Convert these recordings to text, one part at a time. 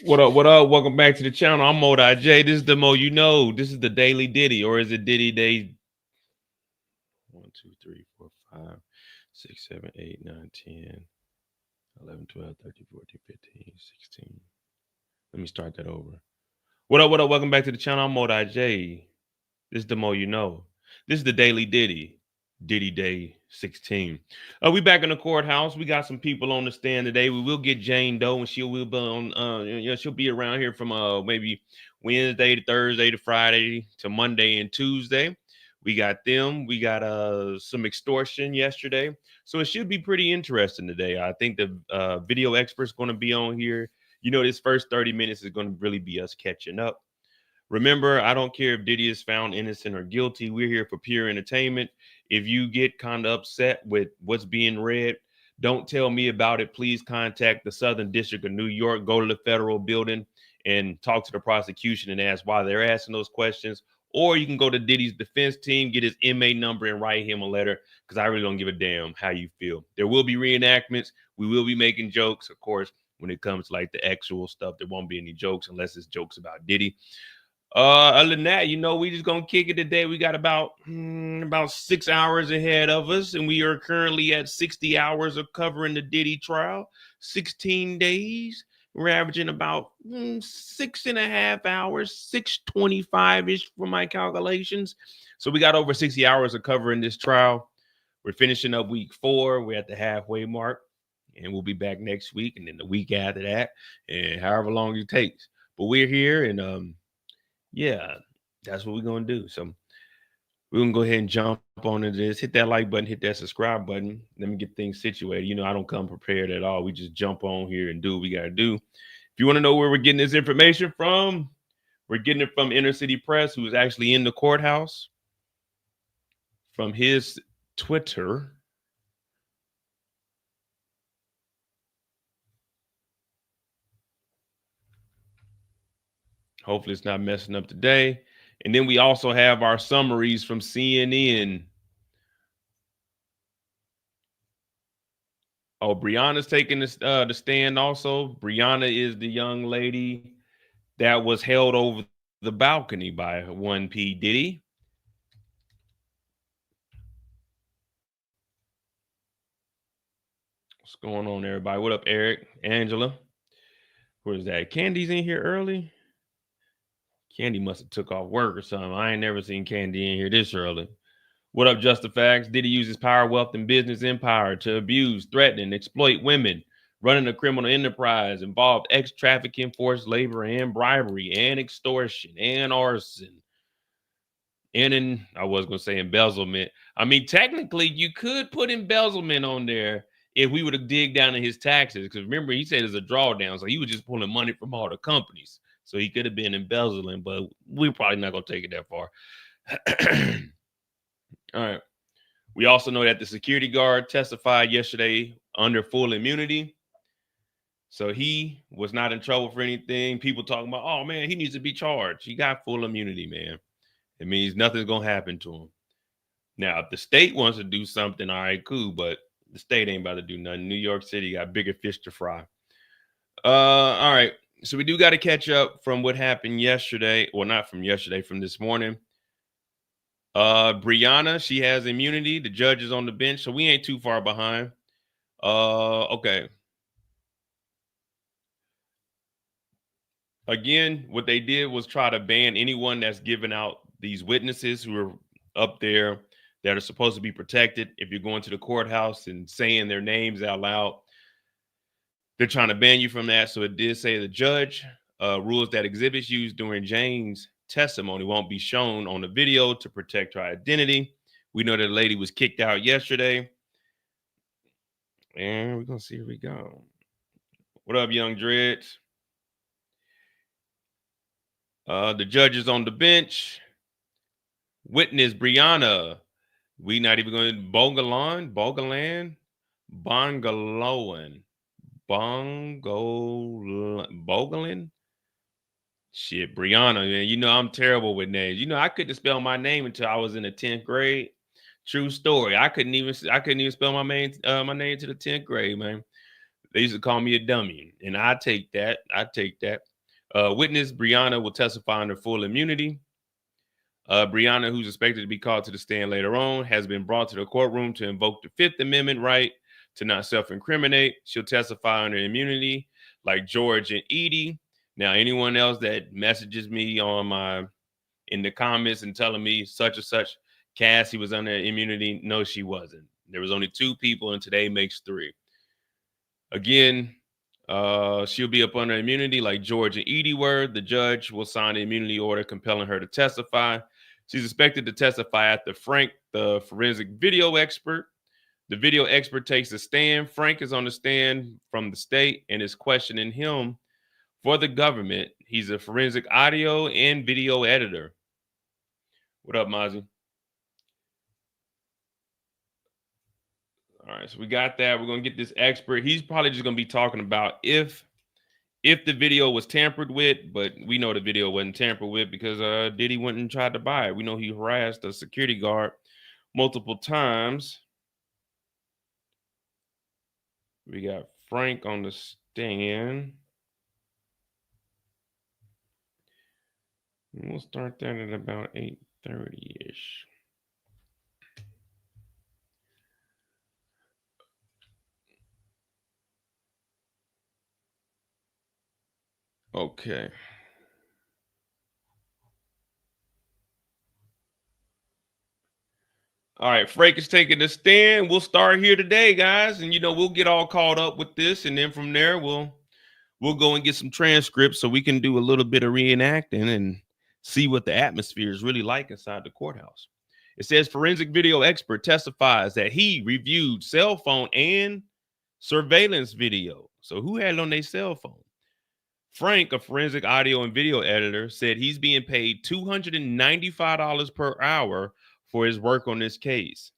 What up? What up? Welcome back to the channel. I'm Modi J. This is the Mo You Know. This is the Daily Diddy, or is it Diddy Day? 1, 2, 3, 4, 5, 6, 7, 8, 9, 10, 11, 12, 13, 14, 15, 16. Let me start that over. What up? What up? Welcome back to the channel. I'm Modi J. This is the Mo You Know. This is the Daily Diddy. Diddy Day 16. We back in the courthouse. We got some people on the stand today. We will get Jane Doe, and she will be on. She'll be around here from maybe Wednesday to Thursday to Friday to Monday and Tuesday. We got them. We got some extortion yesterday, so it should be pretty interesting today. I think the video expert's going to be on here. You know, this first 30 minutes is going to really be us catching up. Remember, I don't care if Diddy is found innocent or guilty. We're here for pure entertainment. If you get kind of upset with what's being read, don't tell me about it. Please contact the Southern District of New York. Go to the federal building and talk to the prosecution and ask why they're asking those questions. Or you can go to Diddy's defense team, get his inmate number, and write him a letter, because I really don't give a damn how you feel. There will be reenactments. We will be making jokes, of course. When it comes to like the actual stuff, there won't be any jokes unless it's jokes about Diddy. Other than that, you know, we just gonna kick it today. We got about 6 hours ahead of us, and we are currently at 60 hours of covering the Diddy trial. 16 days. We're averaging about 6.5 hours, 625-ish for my calculations. So we got over 60 hours of covering this trial. We're finishing up week 4. We're at the halfway mark, and we'll be back next week, and then the week after that, and however long it takes. But we're here, and yeah, that's what we're going to do. So we're going to go ahead and jump onto this. Hit that like button, hit that subscribe button. Let me get things situated. You know, I don't come prepared at all. We just jump on here and do what we got to do. If you want to know where we're getting this information from, we're getting it from Inner City Press, who is actually in the courthouse. From his Twitter. Hopefully it's not messing up today. And then we also have our summaries from CNN. Oh, Briana's taking the stand also. Briana is the young lady that was held over the balcony by 1P Diddy. What's going on, everybody? What up, Eric? Angela? Where is that? Candy's in here early? Candy must have took off work or something. I ain't never seen Candy in here this early. What up, Justifax? Diddy uses power, wealth, and business empire to abuse, threaten, and exploit women, running a criminal enterprise involved ex-trafficking, forced labor, and bribery, and extortion, and arson. And I was going to say embezzlement. I mean, technically, you could put embezzlement on there if we were to dig down in his taxes. Because remember, he said it's a drawdown, so he was just pulling money from all the companies. So he could have been embezzling, but we're probably not going to take it that far. All right. We also know that the security guard testified yesterday under full immunity. So he was not in trouble for anything. People talking about, oh man, he needs to be charged. He got full immunity, man. It means nothing's going to happen to him. Now, if the state wants to do something, all right, cool. But the state ain't about to do nothing. New York City got bigger fish to fry. All right. So we do got to catch up from what happened yesterday. Well, not from yesterday, from this morning. Briana, she has immunity. The judge is on the bench, so we ain't too far behind. Okay. Again, what they did was try to ban anyone that's giving out these witnesses who are up there that are supposed to be protected. If you're going to the courthouse and saying their names out loud, they're trying to ban you from that. So it did say the judge rules that exhibits used during Jane's testimony won't be shown on the video to protect her identity. We know that the lady was kicked out yesterday. And we're going to see here we go. What up, Young Dreads? The judge is on the bench. Witness Briana. We not even going to Bongaloan. Shit, Briana, man. You know I'm terrible with names. You know I couldn't spell my name until I was in the 10th grade. True story. I couldn't even spell my name to the 10th grade, man. They used to call me a dummy, and I take that. Witness Briana will testify under full immunity. Briana, who's expected to be called to the stand later on, has been brought to the courtroom to invoke the Fifth Amendment right to not self-incriminate. She'll testify under immunity like George and Edie. Now, anyone else that messages me in the comments and telling me such and such, Cassie was under immunity, no, she wasn't. There was only 2 people, and today makes 3. Again, she'll be up under immunity like George and Edie were. The judge will sign the immunity order compelling her to testify. She's expected to testify after Frank, the forensic video expert. The video expert takes the stand. Frank is on the stand from the state and is questioning him for the government. He's a forensic audio and video editor. What up, Mozzie? All right, so we got that. We're going to get this expert. He's probably just going to be talking about if the video was tampered with, but we know the video wasn't tampered with because Diddy went and tried to buy it. We know he harassed a security guard multiple times. We got Frank on the stand. We'll start that at about 8:30-ish. Okay. All right, Frank is taking the stand. We'll start here today, guys, and we'll get all caught up with this, and then from there we'll go and get some transcripts so we can do a little bit of reenacting and see what the atmosphere is really like inside the courthouse. It says forensic video expert testifies that he reviewed cell phone and surveillance video. So who had it on their cell phone? Frank, a forensic audio and video editor, said he's being paid $295 per hour for his work on this case.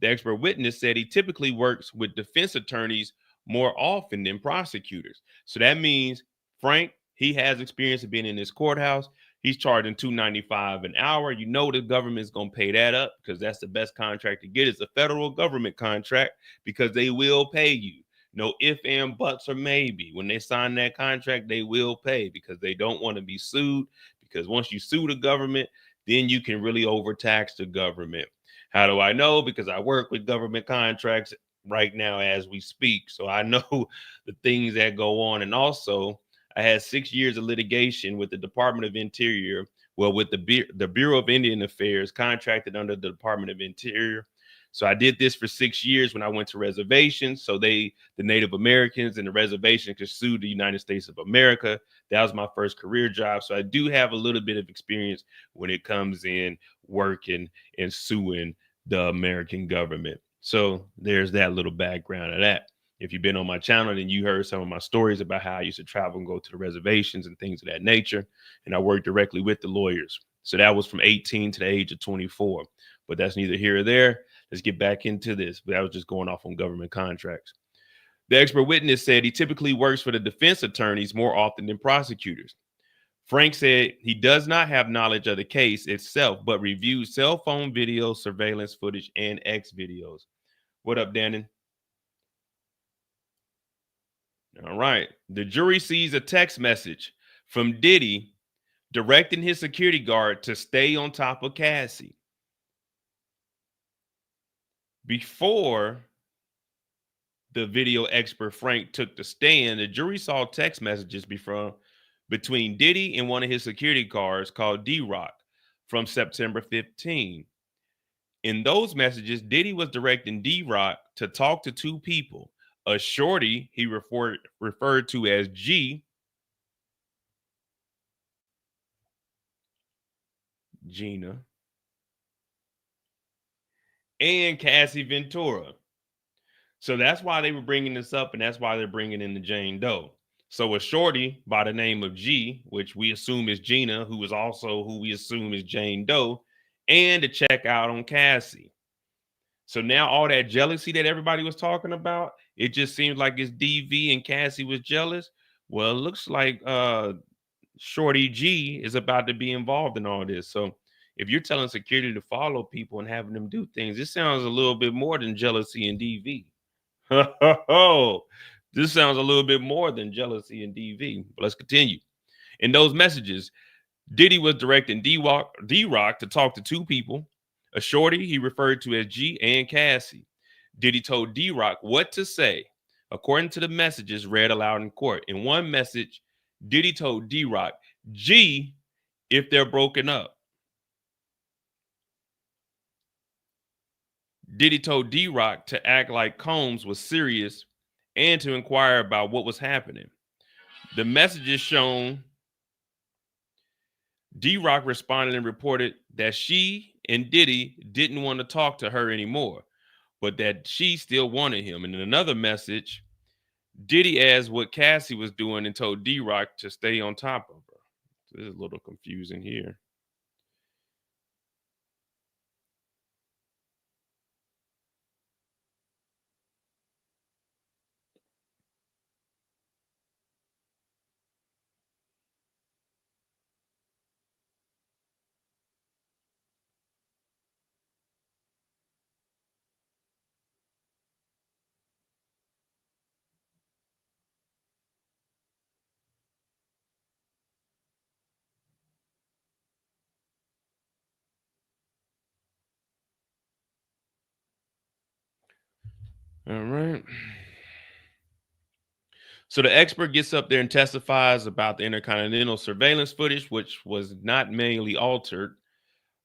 The expert witness said he typically works with defense attorneys more often than prosecutors. So that means Frank, he has experience of being in this courthouse. He's charging $295 an hour. The government's going to pay that up because that's the best contract to get. It's a federal government contract because they will pay you. No if, and, buts, or maybe. When they sign that contract, they will pay because they don't want to be sued. Because once you sue the government, then you can really overtax the government. How do I know? Because I work with government contracts right now as we speak. So I know the things that go on. And also, I had 6 years of litigation with the Department of Interior, with the Bureau of Indian Affairs, contracted under the Department of Interior. So I did this for 6 years when I went to reservations. So the Native Americans and the reservation could sue the United States of America. That was my first career job. So I do have a little bit of experience when it comes in working and suing the American government. So there's that little background of that. If you've been on my channel, then you heard some of my stories about how I used to travel and go to the reservations and things of that nature. And I worked directly with the lawyers. So that was from 18 to the age of 24. But that's neither here or there. Let's get back into this. But I was just going off on government contracts. The expert witness said he typically works for the defense attorneys more often than prosecutors. Frank said he does not have knowledge of the case itself, but reviewed cell phone video, surveillance footage, and X videos. What up, Dannon? All right. The jury sees a text message from Diddy directing his security guard to stay on top of Cassie. Before the video expert Frank took the stand, the jury saw text messages between Diddy and one of his security guards called D-Rock from September 15. In those messages, Diddy was directing D-Rock to talk to two people, a shorty he referred to as Gina, and Cassie Ventura. So that's why they were bringing this up, and that's why they're bringing in the Jane Doe. So a shorty by the name of G, which we assume is Gina, who is also who we assume is Jane Doe, and to check out on Cassie. So now all that jealousy that everybody was talking about, it just seems like it's DV and Cassie was jealous. Well, it looks like Shorty G is about to be involved in all this. So if you're telling security to follow people and having them do things, this sounds a little bit more than jealousy and DV. This sounds a little bit more than jealousy and DV. But let's continue. In those messages, Diddy was directing D-Rock to talk to two people, a shorty he referred to as G and Cassie. Diddy told D-Rock what to say, according to the messages read aloud in court. In one message, Diddy told D-Rock, G, if they're broken up. Diddy told D-Rock to act like Combs was serious and to inquire about what was happening. The messages shown D-Rock responded and reported that she and Diddy didn't want to talk to her anymore, but that she still wanted him. And in another message, Diddy asked what Cassie was doing and told D-Rock to stay on top of her. So this is a little confusing here. All right. So the expert gets up there and testifies about the intercontinental surveillance footage, which was not manually altered.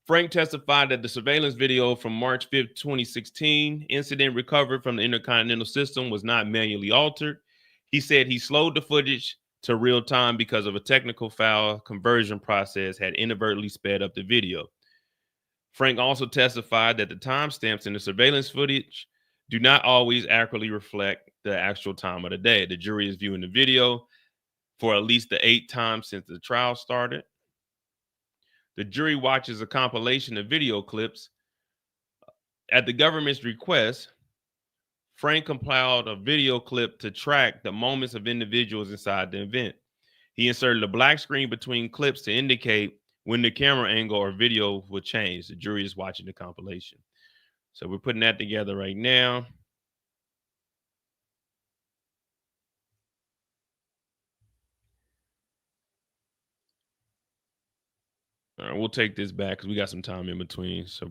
Frank testified that the surveillance video from March 5th, 2016 incident recovered from the intercontinental system was not manually altered. He said he slowed the footage to real time because of a technical foul conversion process had inadvertently sped up the video. Frank also testified that the timestamps in the surveillance footage do not always accurately reflect the actual time of the day. The jury is viewing the video for at least the 8 times since the trial started. The jury watches a compilation of video clips. At the government's request, Frank compiled a video clip to track the moments of individuals inside the event. He inserted a black screen between clips to indicate when the camera angle or video would change. The jury is watching the compilation. So we're putting that together right now. All right, we'll take this back because we got some time in between. So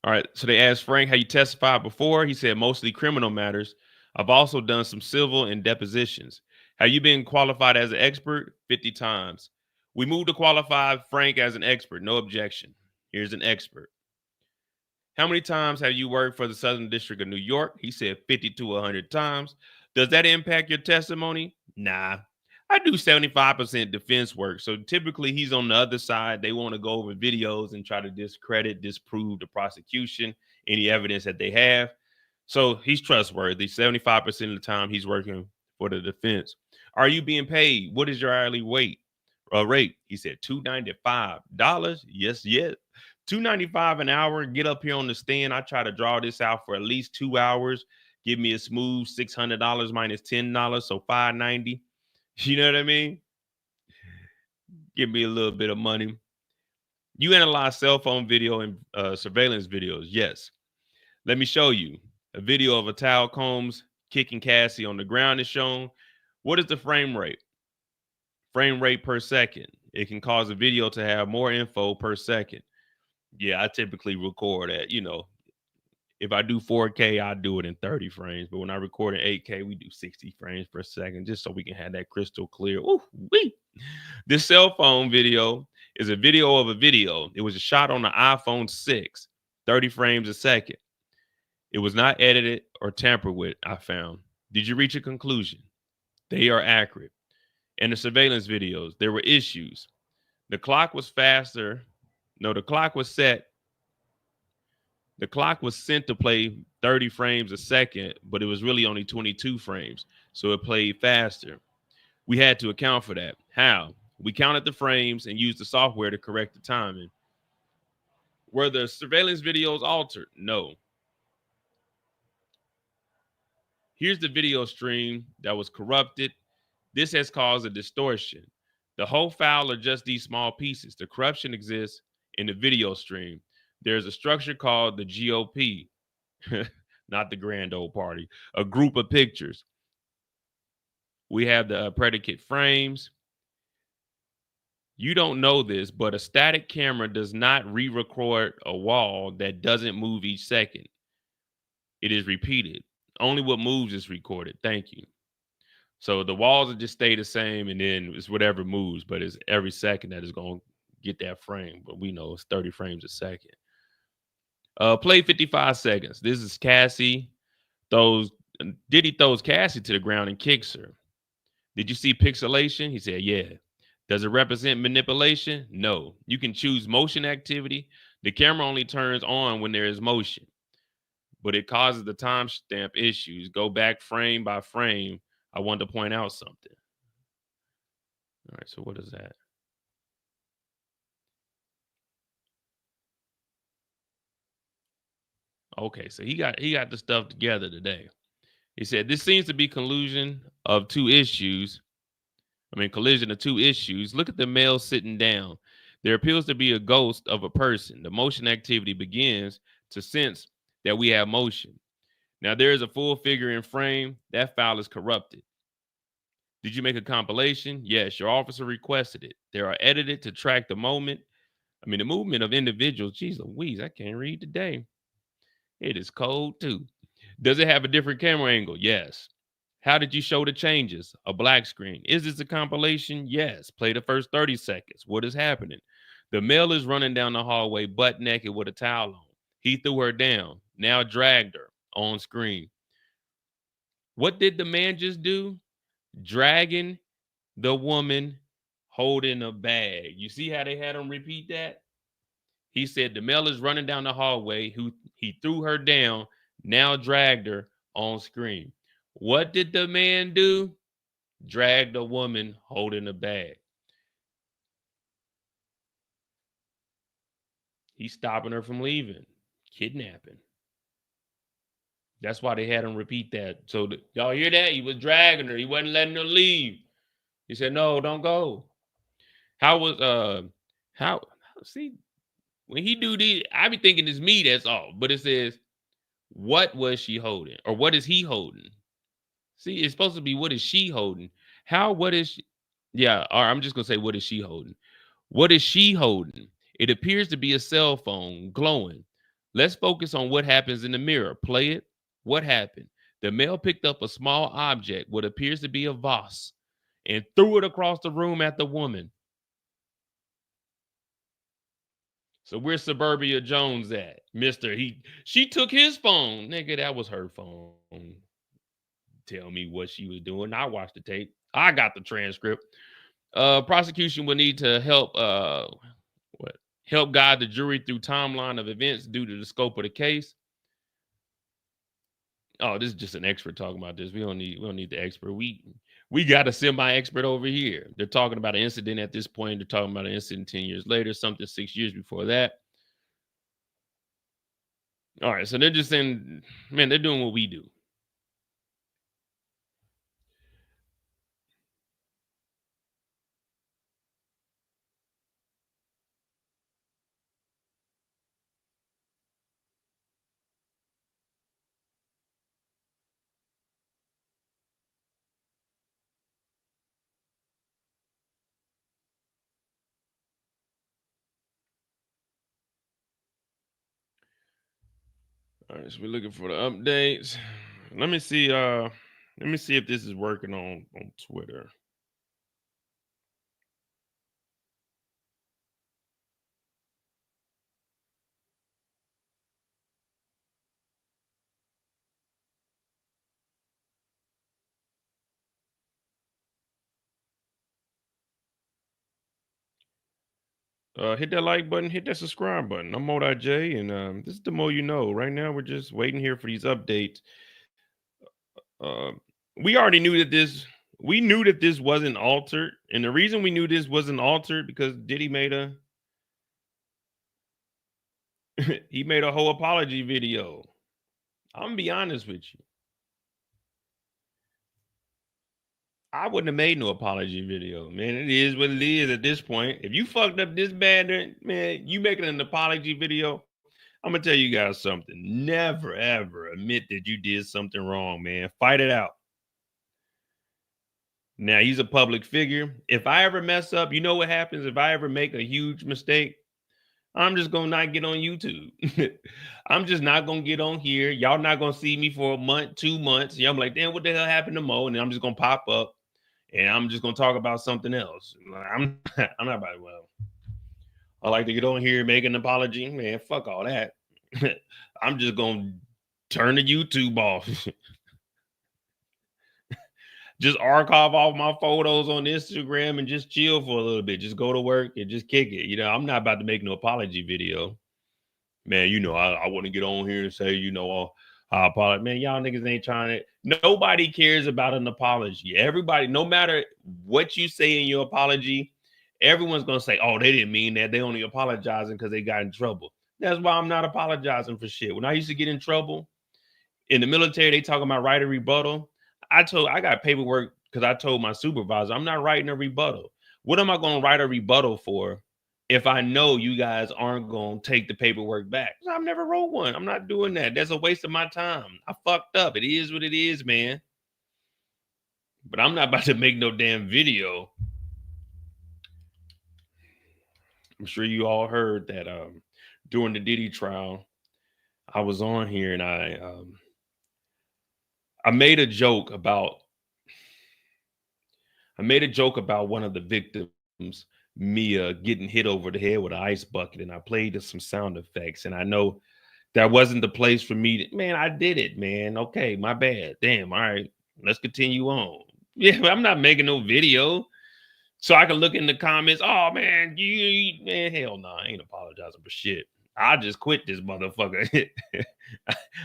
all right, so they asked Frank how you testified before. He said mostly criminal matters. I've also done some civil and depositions. Have you been qualified as an expert? 50 times. We moved to qualify Frank as an expert. No objection. Here's an expert. How many times have you worked for the Southern District of New York? He said 50 to 100 times. Does that impact your testimony? Nah. I do 75% defense work. So typically he's on the other side. They want to go over videos and try to disprove the prosecution, any evidence that they have. So he's trustworthy. 75% of the time he's working for the defense. Are you being paid? What is your hourly rate? He said $295. Yes, yes. $295 an hour. Get up here on the stand. I try to draw this out for at least 2 hours. Give me a smooth $600 minus $10, so $590. You know what I mean? Give me a little bit of money. You analyze cell phone video and surveillance videos. Yes. Let me show you. A video of a Tal Combs kicking Cassie on the ground is shown. What is the frame rate? Frame rate per second. It can cause a video to have more info per second. Yeah, I typically record at, if I do 4K, I do it in 30 frames. But when I record in 8K, we do 60 frames per second, just so we can have that crystal clear. Ooh, wee. This cell phone video is a video of a video. It was shot on the iPhone 6, 30 frames a second. It was not edited or tampered with, I found. Did you reach a conclusion? They are accurate. In the surveillance videos, there were issues. The clock was faster. No, the clock was set. The clock was sent to play 30 frames a second, but it was really only 22 frames. So it played faster. We had to account for that. How? We counted the frames and used the software to correct the timing. Were the surveillance videos altered? No. Here's the video stream that was corrupted. This has caused a distortion. The whole file are just these small pieces. The corruption exists in the video stream. There's a structure called the GOP, not the grand old party, a group of pictures. We have the predicate frames. You don't know this, but a static camera does not re-record a wall that doesn't move each second. It is repeated. Only what moves is recorded. Thank you. So the walls will just stay the same, and then it's whatever moves, but it's every second that is going to get that frame. But we know it's 30 frames a second. Play 55 seconds. This is Cassie. Diddy throws Cassie to the ground and kicks her. Did you see pixelation? He said, yeah. Does it represent manipulation? No. You can choose motion activity. The camera only turns on when there is motion, but it causes the timestamp issues. Go back frame by frame. I want to point out something. All right, so what is that? Okay, so he got the stuff together today. He said this seems to be collision of two issues. Look at the male sitting down. There appears to be a ghost of a person. The motion activity begins to sense that we have motion. Now there is a full figure in frame. That file is corrupted. Did you make a compilation? Yes, your officer requested it. They are edited to track the movement of individuals. Jeez Louise, I can't read today. It is cold too. Does it have a different camera angle? Yes. How did you show the changes? A black screen. Is this a compilation? Yes. Play the first 30 seconds. What is happening? The male is running down the hallway butt naked with a towel on. He threw her down, now dragged her on screen. What did the man just do? Dragging the woman holding a bag. You see how they had him repeat that? He said the male is running down the hallway. He threw her down, now dragged her on screen. What did the man do? Dragged a woman holding a bag. He's stopping her from leaving. Kidnapping. That's why they had him repeat that. So y'all hear that? He was dragging her. He wasn't letting her leave. He said, no, don't go. See, when he do these, I be thinking it's me, that's all. But it says, what was she holding? Or what is he holding? See, it's supposed to be, what is she holding? What is she? Yeah, or I'm just going to say, what is she holding? What is she holding? It appears to be a cell phone glowing. Let's focus on what happens in the mirror. Play it. What happened? The male picked up a small object, what appears to be a vase, and threw it across the room at the woman. So where's Suburbia Jones at? She took his phone. Nigga, that was her phone. Tell me what she was doing. I watched the tape. I got the transcript. Prosecution will need to help what help guide the jury through timeline of events due to the scope of the case. Oh, this is just an expert talking about this. We don't need the expert. We got a semi-expert over here. They're talking about an incident at this point. They're talking about an incident 10 years later, something 6 years before that. All right, so they're just saying, man, they're doing what we do. All right, so we're looking for the updates. Let me see. Let me see if this is working on Twitter. Hit that like button, hit that subscribe button. I'm Modi J, and this is the Mo You Know. Right now, we're just waiting here for these updates. Uh, we already knew that this. We knew that this wasn't altered, and the reason we knew this wasn't altered because Diddy made a he made a whole apology video. I'm gonna be honest with you. I wouldn't have made no apology video, man. It is what it is at this point. If you fucked up this bad, man, you making an apology video. I'm gonna tell you guys something. Never ever admit that you did something wrong, man. Fight it out. Now he's a public figure. If I ever mess up, you know what happens if I ever make a huge mistake? I'm just gonna not get on YouTube. I'm just not gonna get on here. Y'all not gonna see me for a month, 2 months. Yeah, I'm like, damn, what the hell happened to Mo? And then I'm just gonna pop up and I'm just gonna talk about something else. I'm not about well. I like to get on here and make an apology. Man, fuck all that. I'm just gonna turn the YouTube off. Just archive all my photos on Instagram and just chill for a little bit. Just go to work and just kick it. I'm not about to make no apology video. Man, I want to get on here and say, I apologize. Man, y'all niggas ain't trying to. Nobody cares about an apology. Everybody, no matter what you say in your apology, everyone's gonna say, "Oh, they didn't mean that. They only apologizing because they got in trouble." That's why I'm not apologizing for shit. When I used to get in trouble in the military, they talking about right a rebuttal. I got paperwork because I told my supervisor I'm not writing a rebuttal. What am I going to write a rebuttal for if I know you guys aren't going to take the paperwork back? I've never wrote one. I'm not doing that. That's a waste of my time. I fucked up. It is what it is, man. But I'm not about to make no damn video. I'm sure you all heard that during the Diddy trial, I was on here and I made a joke about one of the victims, Mia, getting hit over the head with an ice bucket, and I played some sound effects. And I know that wasn't the place for me to, man, I did it, man. Okay, my bad. Damn. All right, let's continue on. Yeah, I'm not making no video. So I can look in the comments. Oh man, man, hell no, I ain't apologizing for shit. I just quit this motherfucker.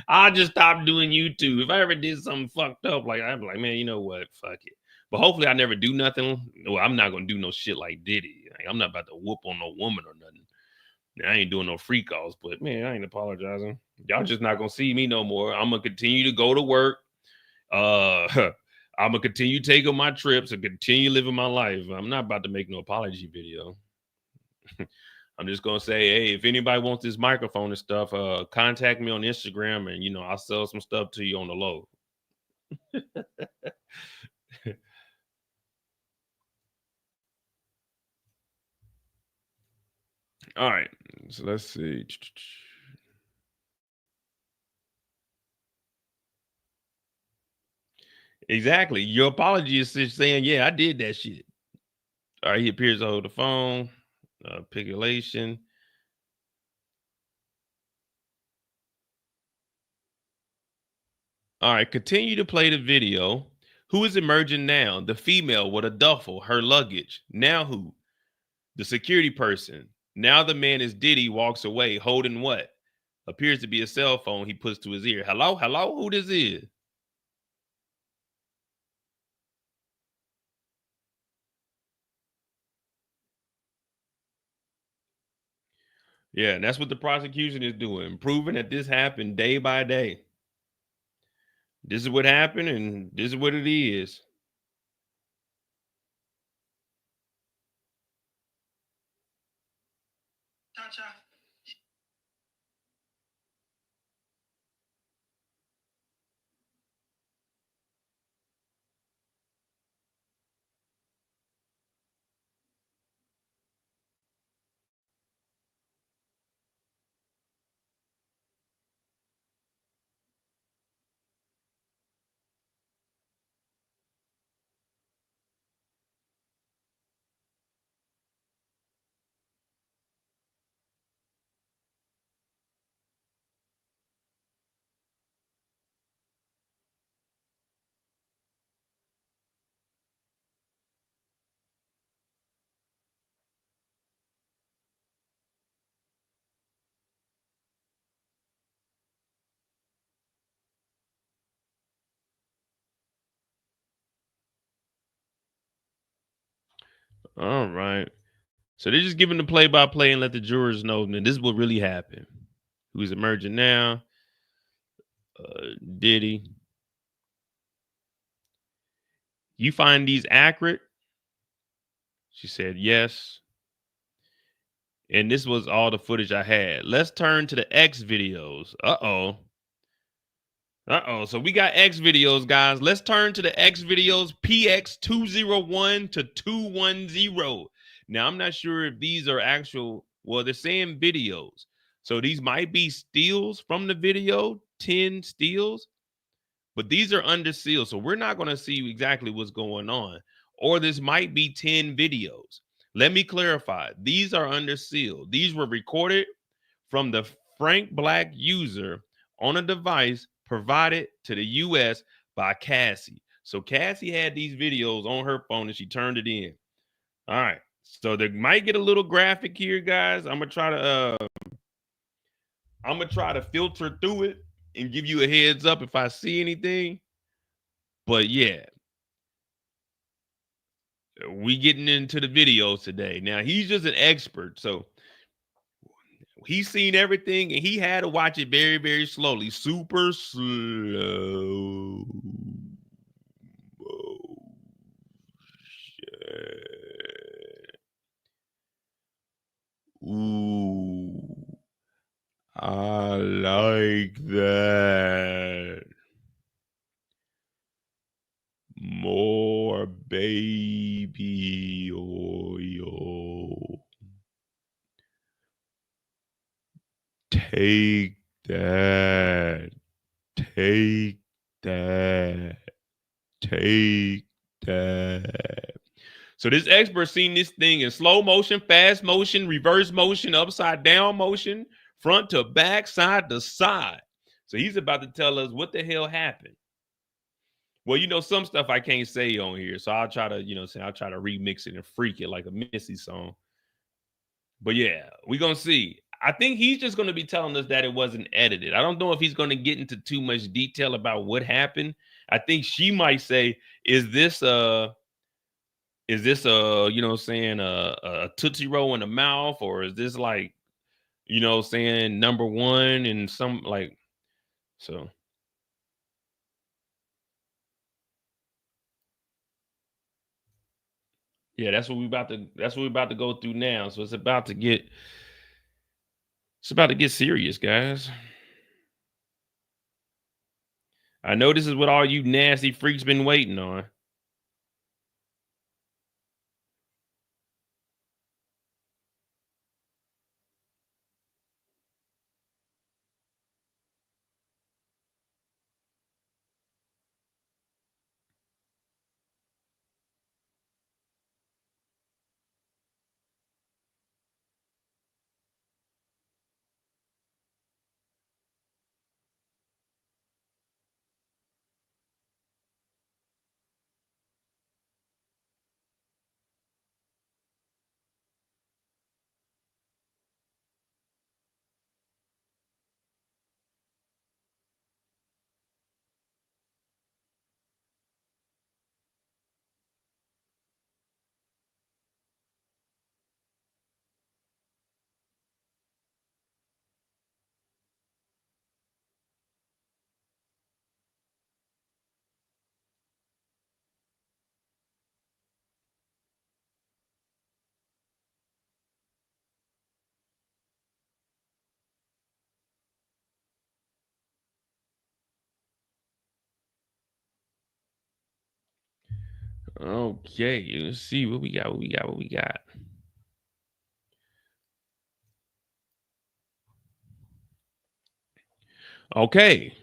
I just stopped doing YouTube. If I ever did something fucked up, like I'd be like, man, you know what? Fuck it. But hopefully I never do nothing. Well, I'm not gonna do no shit like Diddy. Like, I'm not about to whoop on no woman or nothing. I ain't doing no free calls, but man, I ain't apologizing. Y'all just not gonna see me no more. I'm gonna continue to go to work. Uh I'm gonna continue taking my trips and continue living my life. I'm not about to make no apology video. I'm just gonna say, hey, if anybody wants this microphone and stuff, contact me on Instagram, and I'll sell some stuff to you on the low. All right, so let's see. Exactly, your apology is just saying, yeah, I did that shit. All right, he appears to hold the phone. Pigulation. All right, continue to play the video. Who is emerging now? The female with a duffel, her luggage. Now who? The security person. Now the man is Diddy, walks away holding what? Appears to be a cell phone he puts to his ear. Hello, hello, who this is? Yeah, and that's what the prosecution is doing, proving that this happened day by day. This is what happened, and this is what it is. All right. So they're just giving the play by play and let the jurors know that this is what really happened. Who's emerging now? Diddy. You find these accurate? She said yes. And this was all the footage I had. Let's turn to the X videos. Uh-oh. Uh-oh. So we got X videos, guys. Let's turn to the X videos, PX201 to 210. Now, I'm not sure if these are actual, well, they're saying videos. So these might be steals from the video, 10 steals, but these are under seal. So we're not going to see exactly what's going on. Or this might be 10 videos. Let me clarify. These are under seal. These were recorded from the Frank Black user on a device provided to the US by Cassie. So Cassie had these videos on her phone and she turned it in. All right. So they might get a little graphic here, guys. I'm gonna try to filter through it and give you a heads up if I see anything. But yeah, we getting into the videos today. Now he's just an expert, so he's seen everything and he had to watch it very, very slowly, super slow. Ooh, I like that. More baby oil. Take that. Take that. Take that. So this expert seen this thing in slow motion, fast motion, reverse motion, upside down motion, front to back, side to side. So he's about to tell us what the hell happened. Well, some stuff I can't say on here, so I'll try to, I'll try to remix it and freak it like a Missy song. But yeah, we're gonna see. I think he's just gonna be telling us that it wasn't edited. I don't know if he's gonna get into too much detail about what happened. I think she might say, is this a Tootsie Roll in the mouth, or is this like, saying number one and some like so yeah, that's what we about to go through now. So it's about to get serious, guys. I know this is what all you nasty freaks been waiting on. Okay, let's see what we got. What we got. Okay,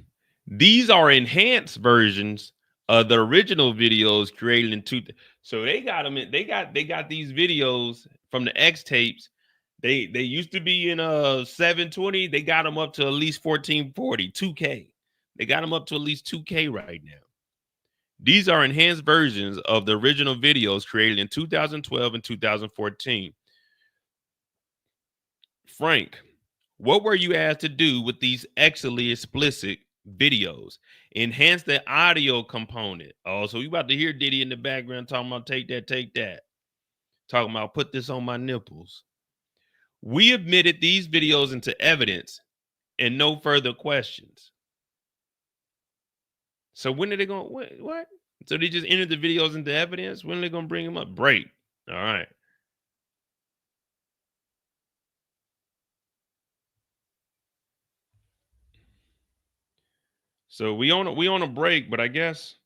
these are enhanced versions of the original videos created in two. So they got them. They got these videos from the X tapes. They used to be in 720. They got them up to at least 1440, 2K. They got them up to at least 2K right now. These are enhanced versions of the original videos created in 2012 and 2014. Frank, what were you asked to do with these extremely explicit videos? Enhance the audio component. Oh, so you about to hear Diddy in the background talking about take that, take that. Talking about put this on my nipples. We admitted these videos into evidence and no further questions. So when are they going? What? So they just entered the videos into evidence? When are they going to bring them up? Break. All right. So we on a break, but I guess.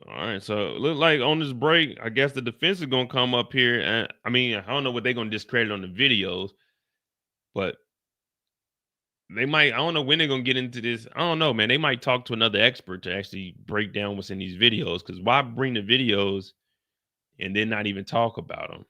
All right, so look like on this break, I guess the defense is gonna come up here, and I mean, I don't know what they're gonna discredit on the videos, but they might. I don't know when they're gonna get into this. I don't know, man. They might talk to another expert to actually break down what's in these videos. Because why bring the videos and then not even talk about them?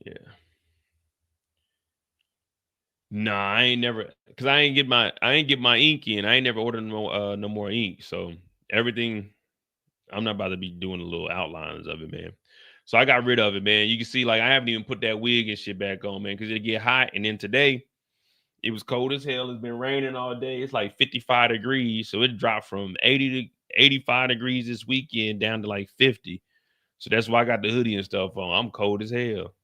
Yeah. Nah, I ain't never because I ain't get my ink in. I ain't never ordered no more ink. So everything I'm not about to be doing the little outlines of it, man. So I got rid of it, man. You can see like I haven't even put that wig and shit back on, man, because it get hot. And then today it was cold as hell. It's been raining all day. It's like 55 degrees. So it dropped from 80 to 85 degrees this weekend down to like 50. So that's why I got the hoodie and stuff on. I'm cold as hell.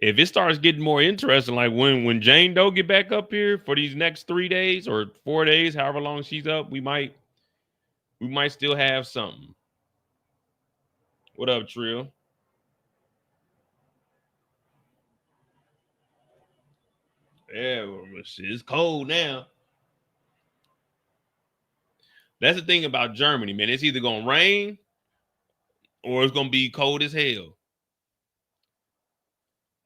If it starts getting more interesting, like when Jane Doe get back up here for these next 3 days or 4 days, however long she's up, we might still have something. What up, Trill? Yeah, well, shit, it's cold now. That's the thing about Germany, man. It's either gonna rain or it's gonna be cold as hell.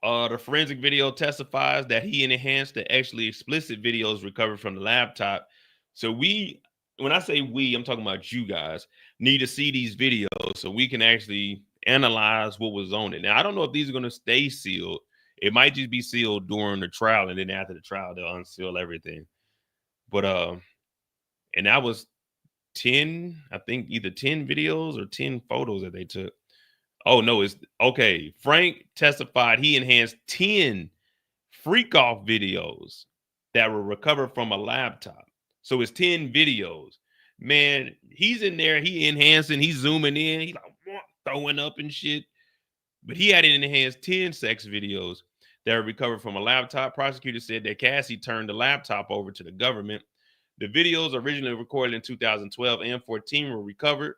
The forensic video testifies that he enhanced the actually explicit videos recovered from the laptop. So when I say we, I'm talking about you guys, need to see these videos so we can actually analyze what was on it. Now, I don't know if these are going to stay sealed It might just be sealed during the trial, and then after the trial, they'll unseal everything. But and that was 10, I think either 10 videos or 10 photos that they took. Oh no, it's okay. Frank testified he enhanced 10 freak off videos that were recovered from a laptop. So it's 10 videos. Man, he's in there, he enhancing, he's zooming in, he's like throwing up and shit. But he had enhanced 10 sex videos that were recovered from a laptop. Prosecutors said that Cassie turned the laptop over to the government. The videos originally recorded in 2012 and 14 were recovered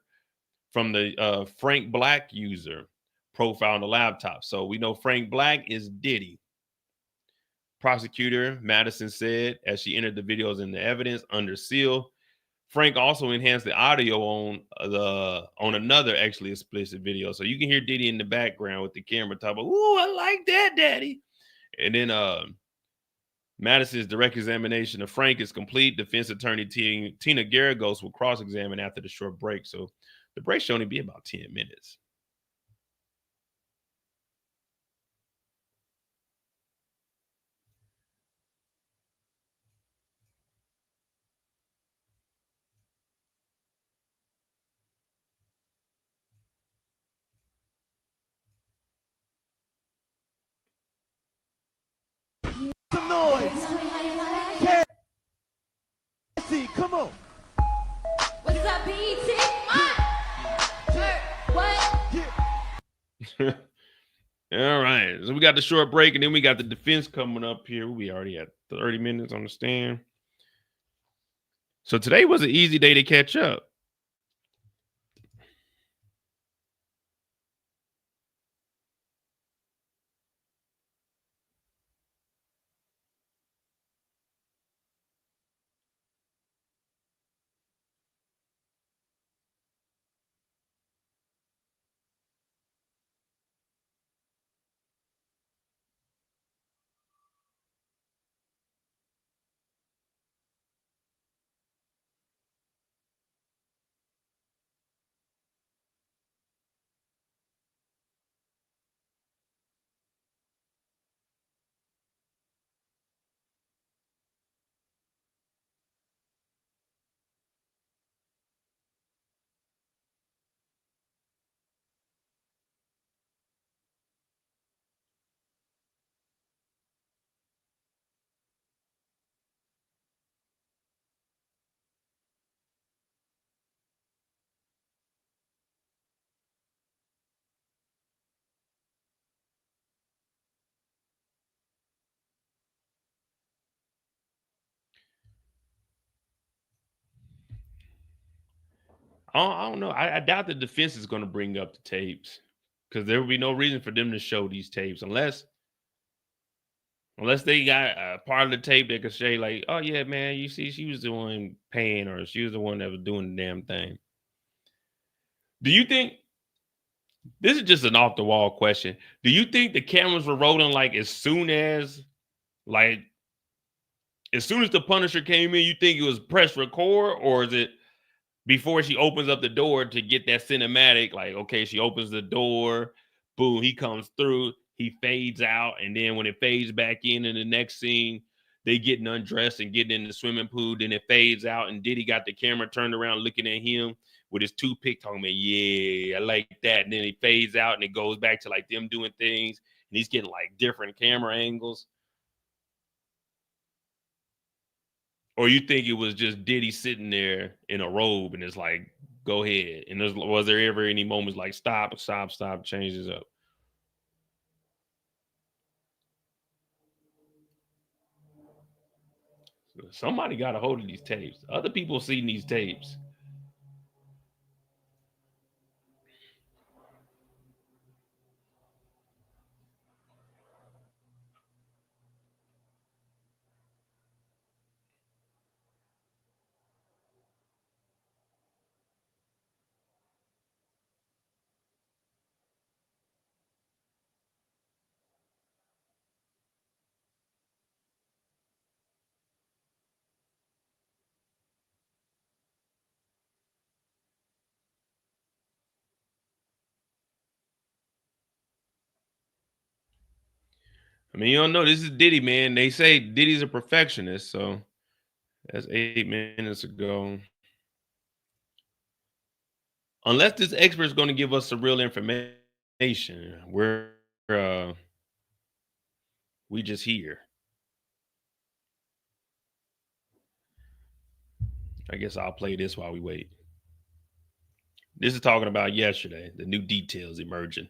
from the Frank Black user profile on the laptop. So we know Frank Black is Diddy. Prosecutor Madison said as she entered the videos in the evidence under seal. Frank also enhanced the audio on another actually explicit video, so you can hear Diddy in the background with the camera talking, "Ooh, I like that, Daddy." And then Madison's direct examination of Frank is complete. Defense attorney Tina Garagos will cross-examine after the short break, so the break should only be about 10 minutes. Some noise. Cassie, come on. What's up, BET? What? All right, so we got the short break, and then we got the defense coming up here. We already at 30 minutes on the stand. So today was an easy day to catch up. I don't know. I doubt the defense is going to bring up the tapes because there will be no reason for them to show these tapes unless they got a part of the tape that could say like, "Oh yeah, man, you see, she was the one paying, or she was the one that was doing the damn thing." Do you think this is just an off the wall question? Do you think the cameras were rolling like like as soon as the Punisher came in? You think it was press record, or is it before she opens up the door to get that cinematic, like, okay, she opens the door, boom, he comes through, he fades out, and then when it fades back in the next scene, they getting undressed and getting in the swimming pool, then it fades out, and Diddy got the camera turned around looking at him with his toothpick talking about, yeah, I like that, and then it fades out, and it goes back to like them doing things, and he's getting like different camera angles. Or you think it was just Diddy sitting there in a robe and it's like, go ahead. And was there ever any moments like stop, change this up? Somebody got a hold of these tapes. Other people seen these tapes. I mean, you don't know. This is Diddy, man. They say Diddy's a perfectionist, so that's 8 minutes ago. Unless this expert is going to give us some real information, uh, we just here. I guess I'll play this while we wait. This is talking about yesterday, the new details emerging.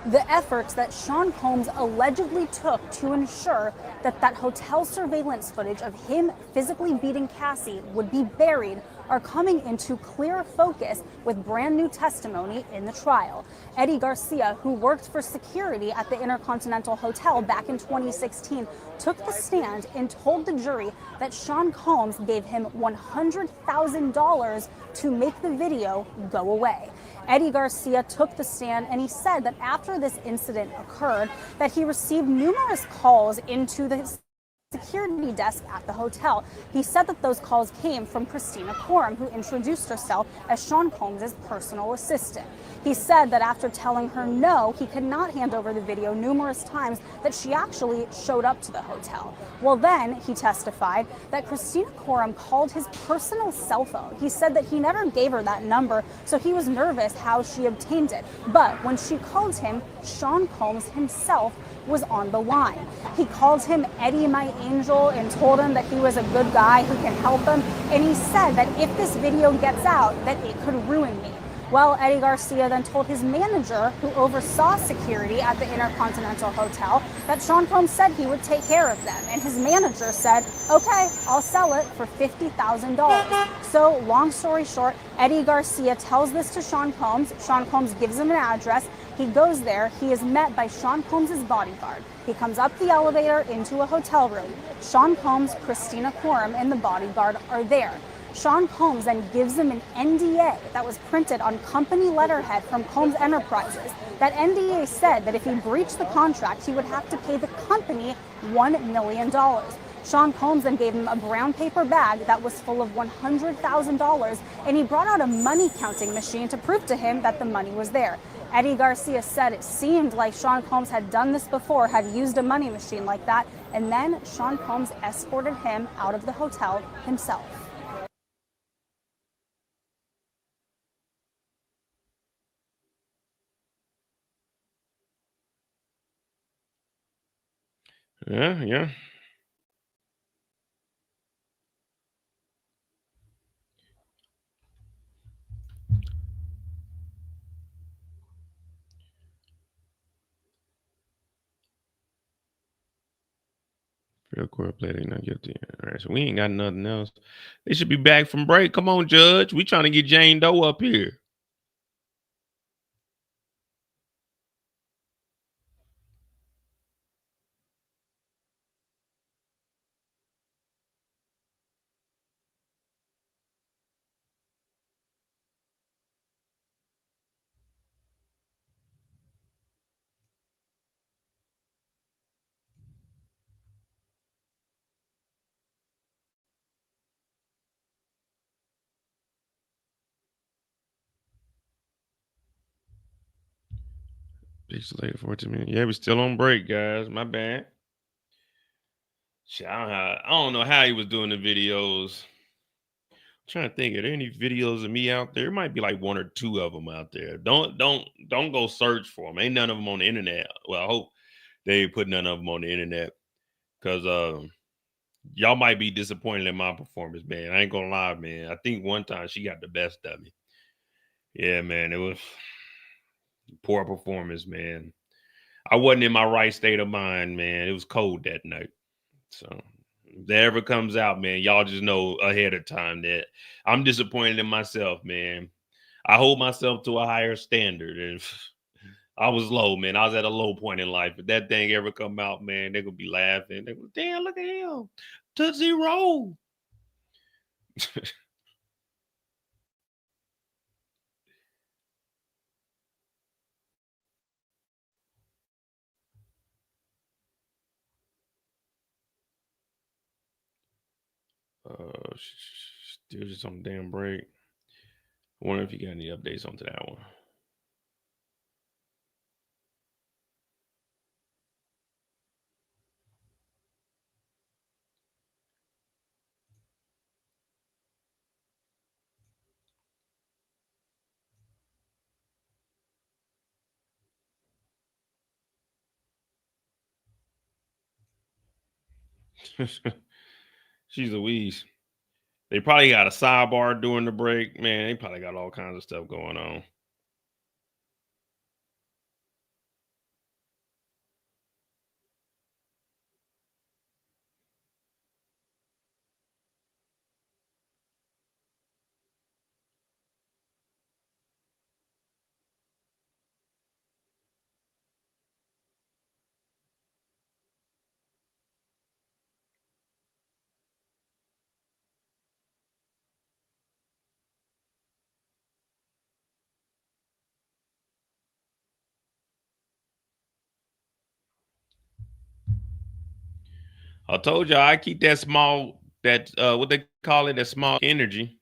The efforts that Sean Combs allegedly took to ensure that that hotel surveillance footage of him physically beating Cassie would be buried are coming into clear focus with brand new testimony in the trial. Eddie Garcia, who worked for security at the Intercontinental Hotel back in 2016, took the stand and told the jury that Sean Combs gave him $100,000 to make the video go away. Eddie Garcia took the stand and he said that after this incident occurred, that he received numerous calls into the security desk at the hotel. He said that those calls came from Christina Coram, who introduced herself as Sean Combs' personal assistant. He said that after telling her no, he could not hand over the video numerous times, that she actually showed up to the hotel. Well, then he testified that Christina Coram called his personal cell phone. He said that he never gave her that number, so he was nervous how she obtained it. But when she called him, Sean Combs himself was on the line. He called him Eddie, my angel, and told him that he was a good guy who can help him. And he said that if this video gets out, that it could ruin me. Well, Eddie Garcia then told his manager, who oversaw security at the Intercontinental Hotel, that Sean Combs said he would take care of them. And his manager said, okay, I'll sell it for $50,000. So long story short, Eddie Garcia tells this to Sean Combs. Sean Combs gives him an address. He goes there. He is met by Sean Combs' bodyguard. He comes up the elevator into a hotel room. Sean Combs, Christina Coram, and the bodyguard are there. Sean Combs then gives him an NDA that was printed on company letterhead from Combs Enterprises. That NDA said that if he breached the contract, he would have to pay the company $1 million. Sean Combs then gave him a brown paper bag that was full of $100,000, and he brought out a money counting machine to prove to him that the money was there. Eddie Garcia said it seemed like Sean Combs had done this before, had used a money machine like that, and then Sean Combs escorted him out of the hotel himself. Yeah. Real court play, they not guilty. All right, so we ain't got nothing else. They should be back from break. Come on, Judge. We trying to get Jane Doe up here. It's later, 14 minutes. Yeah, we still on break, guys. My bad. Shit, I don't know how he was doing the videos. I'm trying to think, are there any videos of me out there? There might be like one or two of them out there. Don't go search for them. Ain't none of them on the internet. Well, I hope they ain't put none of them on the internet, because y'all might be disappointed in my performance, man. I ain't gonna lie, man. I think one time she got the best of me. Yeah, man, it was poor performance, man. I wasn't in my right state of mind, man. It was cold that night. So if that ever comes out, man, y'all just know ahead of time that I'm disappointed in myself, man. I hold myself to a higher standard, and I was low, man. I was at a low point in life. If that thing ever come out, man, they're gonna be laughing. They go, damn, look at him. Tootsie Roll. Still just on the damn break. I wonder if you got any updates onto that one. She's Louise. They probably got a sidebar during the break. Man, they probably got all kinds of stuff going on. I told y'all I keep that small, that what they call it, that small energy.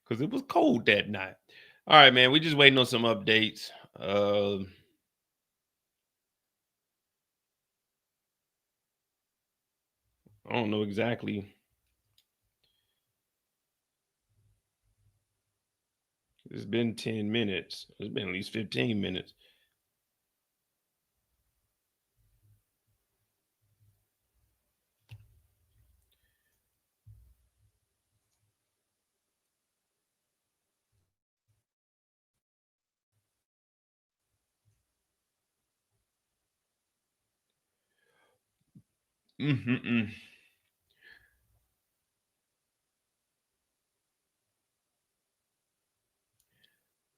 Because it was cold that night. All right, man. We just waiting on some updates. I don't know exactly. It's been 10 minutes. It's been at least 15 minutes. Mm-hmm.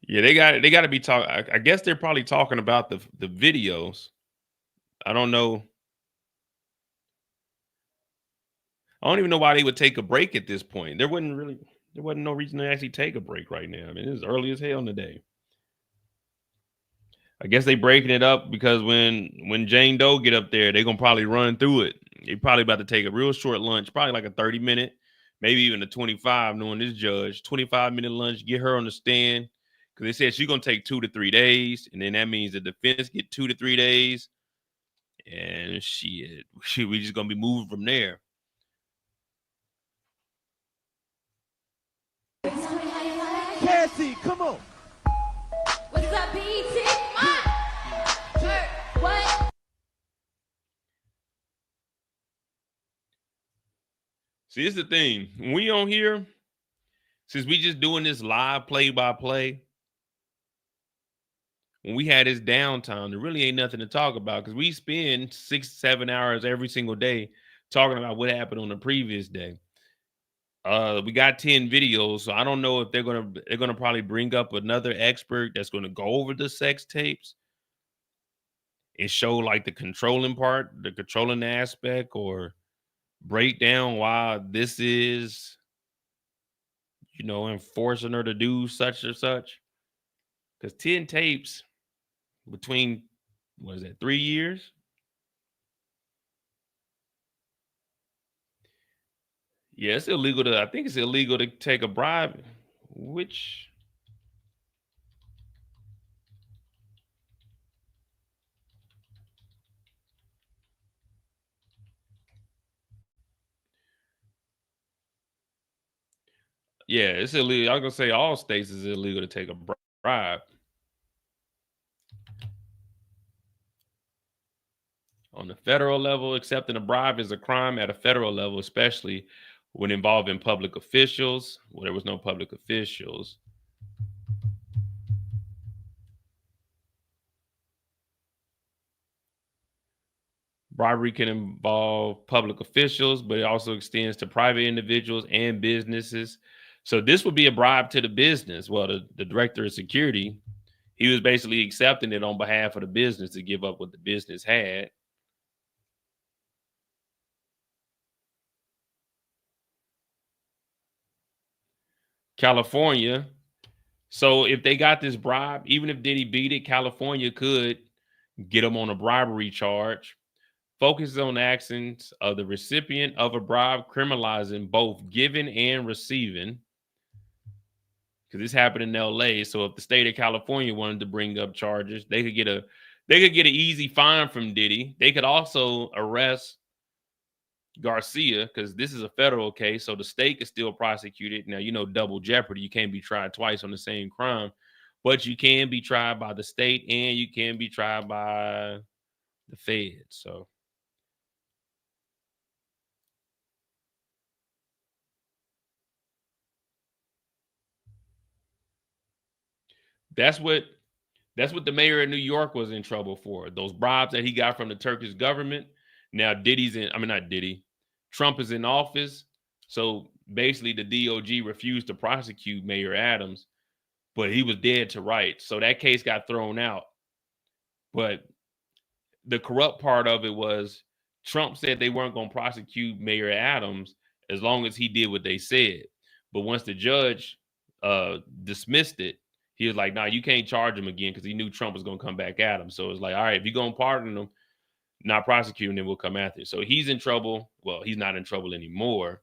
Yeah, they got to be talking. I guess they're probably talking about the videos. I don't know. I don't even know why they would take a break at this point. There wasn't no reason to actually take a break right now. I mean, it's early as hell in the day. I guess they breaking it up because when Jane Doe get up there, they're gonna probably run through it. They probably about to take a real short lunch, probably like a 30-minute, maybe even a 25, knowing this judge, 25-minute lunch, get her on the stand. Because they said she's gonna take 2 to 3 days, and then that means the defense get 2 to 3 days. And we just gonna be moving from there. Cassie, come on. What's up, BT? What? See, this is the thing. When we on here, since we just doing this live play-by-play, when we had this downtime, there really ain't nothing to talk about because we spend 6-7 hours every single day talking about what happened on the previous day. We got 10 videos, so I don't know if they're gonna probably bring up another expert that's gonna go over the sex tapes and show like the controlling part, the controlling aspect, or break down why this is, enforcing her to do such or such. Because 10 tapes between, what is that, 3 years? Yeah, it's illegal I think it's illegal to take a bribe, which, yeah, it's illegal. I was gonna say all states is illegal to take a bribe. On the federal level, accepting a bribe is a crime at a federal level, especially when involving public officials. Well, there was no public officials. Bribery can involve public officials, but it also extends to private individuals and businesses. So this would be a bribe to the business. Well, the director of security, he was basically accepting it on behalf of the business to give up what the business had. California. So if they got this bribe, even if Diddy beat it, California could get him on a bribery charge focuses on actions of the recipient of a bribe, criminalizing both giving and receiving. Because this happened in LA. So if the state of California wanted to bring up charges, they could get an easy fine from Diddy. They could also arrest Garcia, because this is a federal case, so the state can still prosecute it. Now, you know, double jeopardy. You can't be tried twice on the same crime, but you can be tried by the state and you can be tried by the feds. So that's what the mayor of New York was in trouble for. Those bribes that he got from the Turkish government. Now not Diddy. Trump is in office. So basically the DOJ refused to prosecute Mayor Adams, but he was dead to rights. So that case got thrown out. But the corrupt part of it was Trump said they weren't going to prosecute Mayor Adams as long as he did what they said. But once the judge dismissed it, he was like, nah, you can't charge him again, because he knew Trump was going to come back at him. So it's like, all right, if you're going to pardon him, not prosecuting him, we'll come after you. So he's in trouble. Well, he's not in trouble anymore,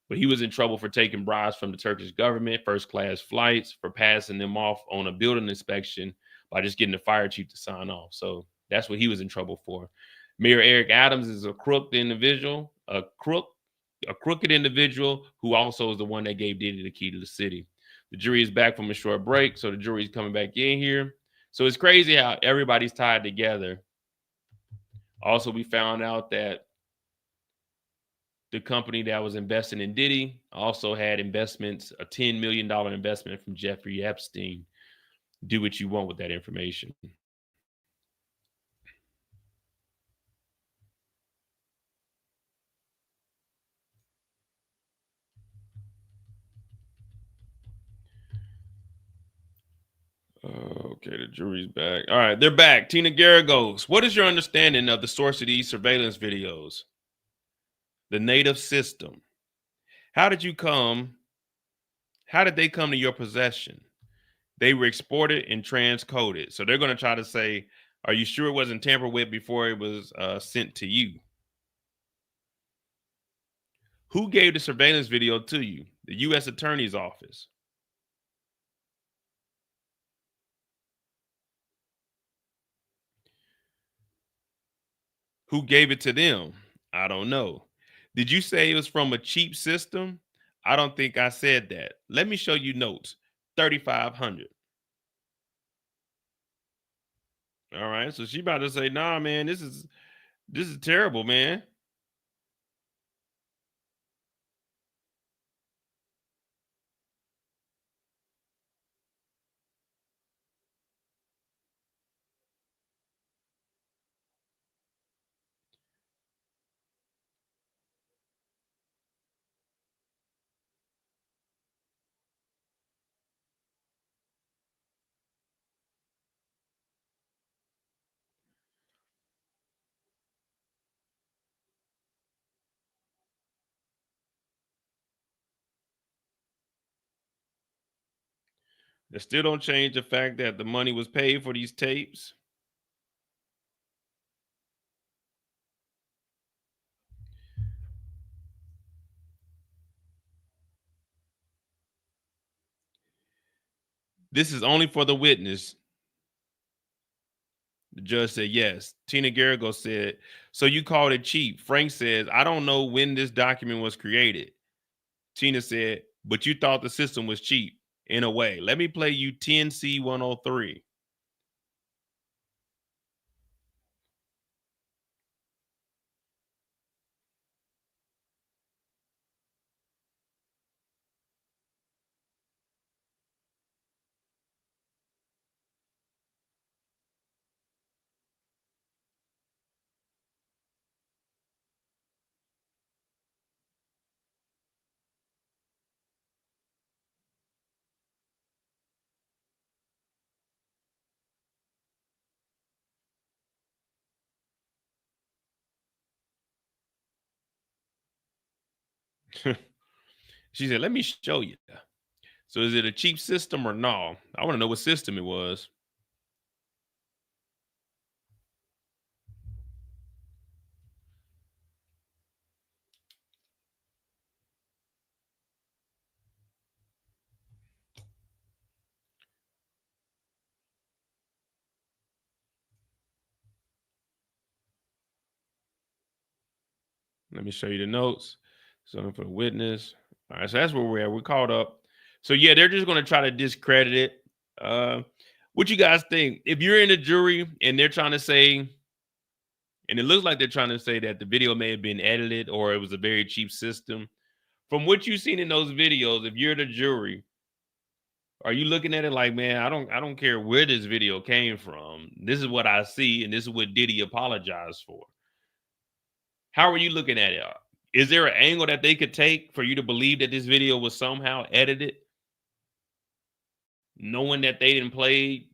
but he was in trouble for taking bribes from the Turkish government, first-class flights, for passing them off on a building inspection by just getting the fire chief to sign off. So that's what he was in trouble for. Mayor Eric Adams is a crooked individual, a crooked individual who also is the one that gave Diddy the key to the city. The jury is back from a short break, so the jury is coming back in here. So it's crazy how everybody's tied together. Also, we found out that the company that was investing in Diddy also had investments, a $10 million investment from Jeffrey Epstein. Do what you want with that information. Okay, the jury's back. All right, they're back. Tina Garagos, what is your understanding of the source of these surveillance videos? The native system. How did they come to your possession? They were exported and transcoded. So they're going to try to say, are you sure it wasn't tampered with before it was sent to you? Who gave the surveillance video to you? The U.S. Attorney's Office. Who gave it to them? I don't know. Did you say it was from a cheap system? I don't think I said that. Let me show you notes. 3,500. All right. So she about to say, nah, man, this is terrible, man. That still don't change the fact that the money was paid for these tapes. This is only for the witness. The judge said yes. Tina Garrigo said, so you called it cheap. Frank says, I don't know when this document was created. Tina said, but you thought the system was cheap in a way. Let me play you 10C103. She said, let me show you. So is it a cheap system or no? I want to know what system it was. Let me show you the notes. Something for the witness. All right, so that's where we're at. We're caught up. So yeah, they're just gonna try to discredit it. What you guys think? If you're in the jury and they're trying to say, and it looks like they're trying to say that the video may have been edited or it was a very cheap system. From what you've seen in those videos, if you're the jury, are you looking at it like, man, I don't care where this video came from. This is what I see, and this is what Diddy apologized for. How are you looking at it? Is there an angle that they could take for you to believe that this video was somehow edited, knowing that they didn't play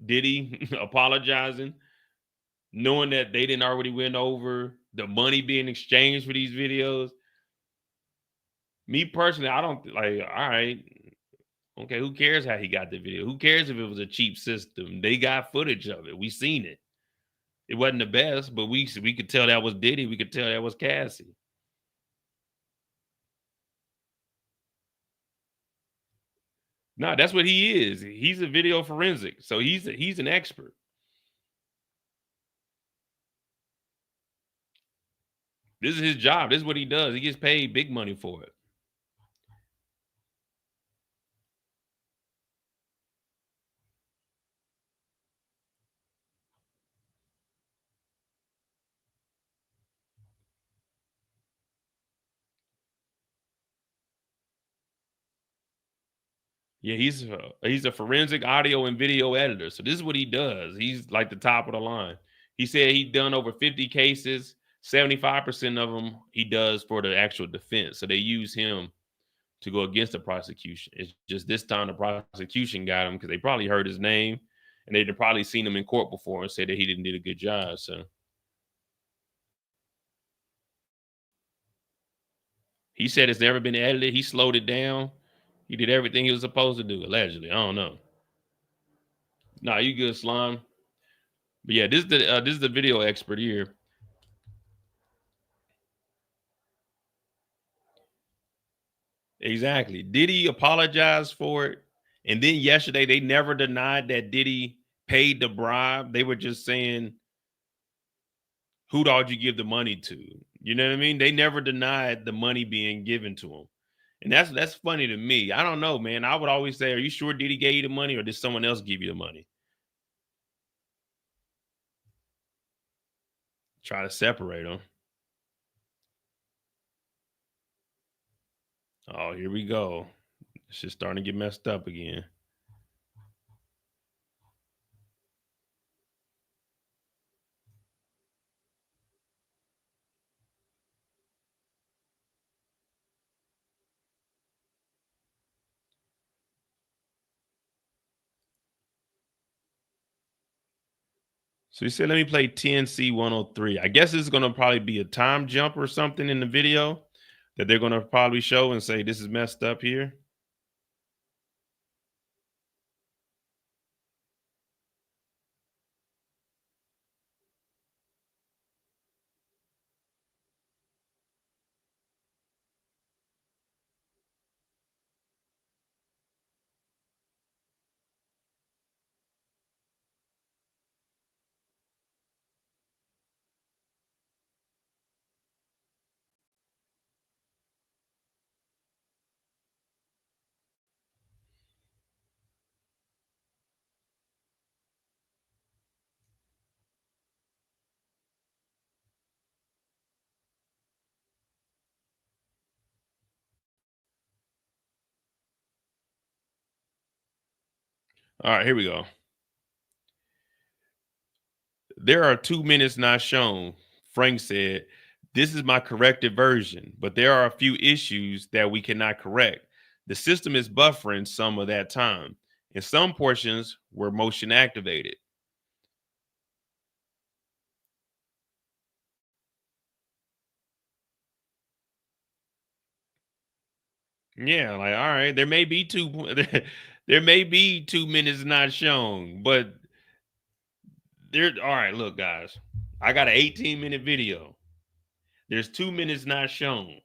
Diddy apologizing, knowing that they didn't already win over the money being exchanged for these videos? Me personally, I don't like, all right, okay, who cares how he got the video? Who cares if it was a cheap system? They got footage of it. We seen it. It wasn't the best, but we could tell that was Diddy. We could tell that was Cassie. No, that's what he is. He's a video forensic. So he's an expert. This is his job. This is what he does. He gets paid big money for it. Yeah, he's a forensic audio and video editor. So this is what he does. He's like the top of the line. He said he'd done over 50 cases. 75% of them he does for the actual defense. So they use him to go against the prosecution. It's just this time the prosecution got him because they probably heard his name and they'd probably seen him in court before and said that he didn't do a good job. So he said it's never been edited. He slowed it down. He did everything he was supposed to do, allegedly. I don't know. Nah, you good, Slime. But yeah, this is the video expert here. Exactly. Diddy apologized for it. And then yesterday, they never denied that Diddy paid the bribe. They were just saying, who did you give the money to? You know what I mean? They never denied the money being given to him. And that's funny to me. I don't know, man. I would always say, are you sure Diddy gave you the money or did someone else give you the money? Try to separate them. Oh, here we go. It's just starting to get messed up again. So he said, let me play TNC 103. I guess it's going to probably be a time jump or something in the video that they're going to probably show and say, this is messed up here. All right, here we go. There are 2 minutes not shown. Frank said, this is my corrected version, but there are a few issues that we cannot correct. The system is buffering some of that time, and some portions were motion activated. Yeah, like, all right, there may be there may be 2 minutes not shown, but there, all right, look, guys, I got an 18-minute video. There's 2 minutes not shown.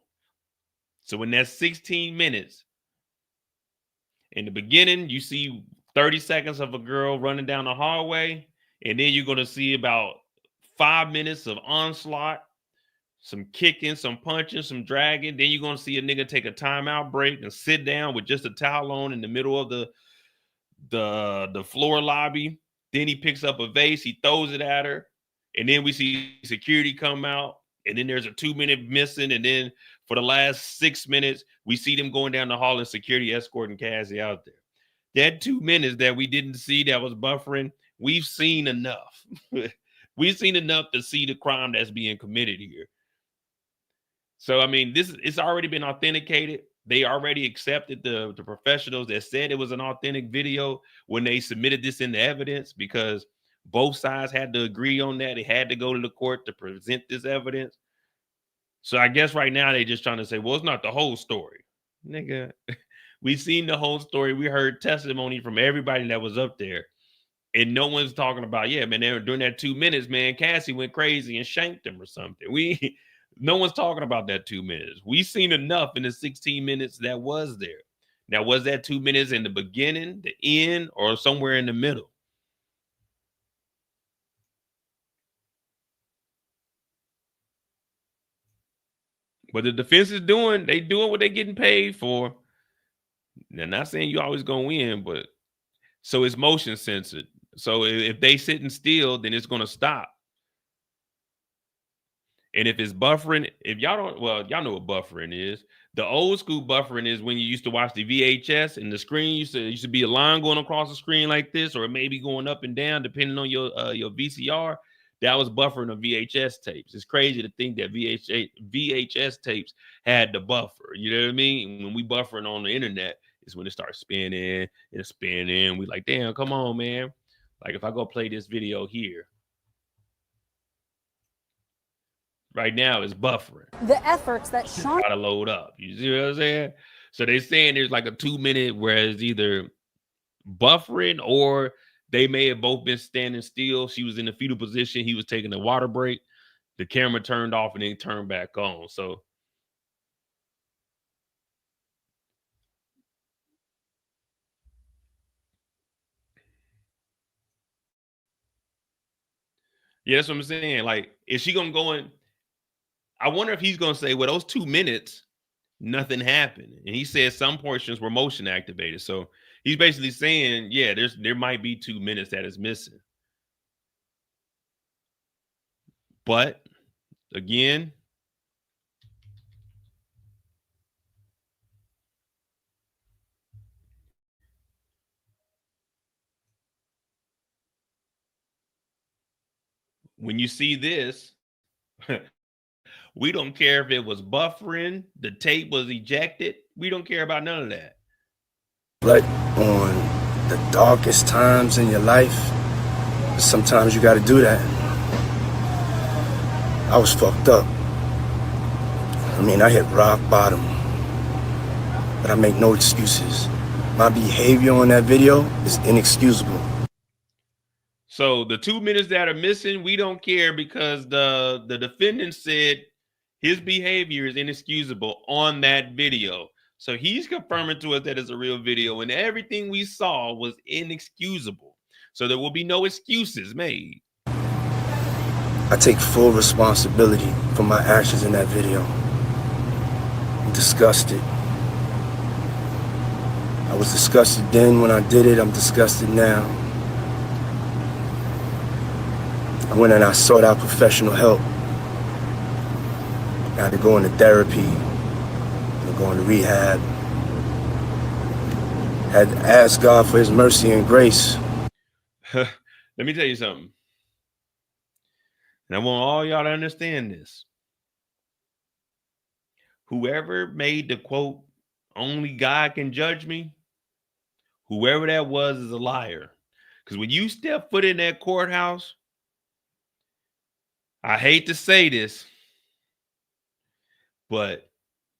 So in that 16 minutes, in the beginning, you see 30 seconds of a girl running down the hallway, and then you're going to see about 5 minutes of onslaught. some kicking, some punching, some dragging. Then you're gonna see a nigga take a timeout break and sit down with just a towel on in the middle of the floor lobby. Then he picks up a vase, he throws it at her, and then we see security come out, and then there's a 2-minute missing, and then for the last 6 minutes, we see them going down the hall and security escorting Cassie out there. That 2 minutes that we didn't see that was buffering, we've seen enough. We've seen enough to see the crime that's being committed here. So, I mean, it's already been authenticated. They already accepted the professionals that said it was an authentic video when they submitted this into evidence, because both sides had to agree on that. They had to go to the court to present this evidence. So I guess right now they're just trying to say, well, it's not the whole story. Nigga, we've seen the whole story. We heard testimony from everybody that was up there. And no one's talking about, yeah, man, they were during that 2 minutes, man, Cassie went crazy and shanked him or something. No one's talking about that 2 minutes. We've seen enough in the 16 minutes that was there. Now, was that 2 minutes in the beginning, the end, or somewhere in the middle? But the defense is doing what they're getting paid for. They're not saying you always gonna win, but so it's motion censored. So if they sitting still, then it's gonna stop. And if it's buffering, if y'all don't, well, y'all know what buffering is. The old school buffering is when you used to watch the VHS and the screen used to be a line going across the screen like this, or maybe going up and down depending on your VCR. That was buffering of VHS tapes. It's crazy to think that VHS tapes had the buffer. You know what I mean? When we buffering on the internet, is when it starts spinning and spinning. We like, damn, come on, man. Like if I go play this video here. Right now it's buffering. The efforts that Sean gotta load up. You see what I'm saying? So they're saying there's like a 2 minute where it's either buffering or they may have both been standing still. She was in the fetal position. He was taking a water break. The camera turned off and then turned back on. So yeah, that's what I'm saying. Like, is she gonna go in? I wonder if he's gonna say, well, those 2 minutes, nothing happened. And he said some portions were motion activated. So he's basically saying, yeah, there might be 2 minutes that is missing. But again, when you see this, we don't care if it was buffering, the tape was ejected. We don't care about none of that. But on the darkest times in your life, sometimes you got to do that. I was fucked up. I mean, I hit rock bottom, but I make no excuses. My behavior on that video is inexcusable. So the 2 minutes that are missing, we don't care because the defendant said his behavior is inexcusable on that video. So he's confirming to us that it's a real video and everything we saw was inexcusable. So there will be no excuses made. I take full responsibility for my actions in that video. I'm disgusted. I was disgusted then when I did it. I'm disgusted now. I went and I sought out professional help. I had to go into therapy, go into rehab. Had to ask God for his mercy and grace. Let me tell you something. And I want all y'all to understand this. Whoever made the quote, only God can judge me, whoever that was is a liar. Because when you step foot in that courthouse, I hate to say this, but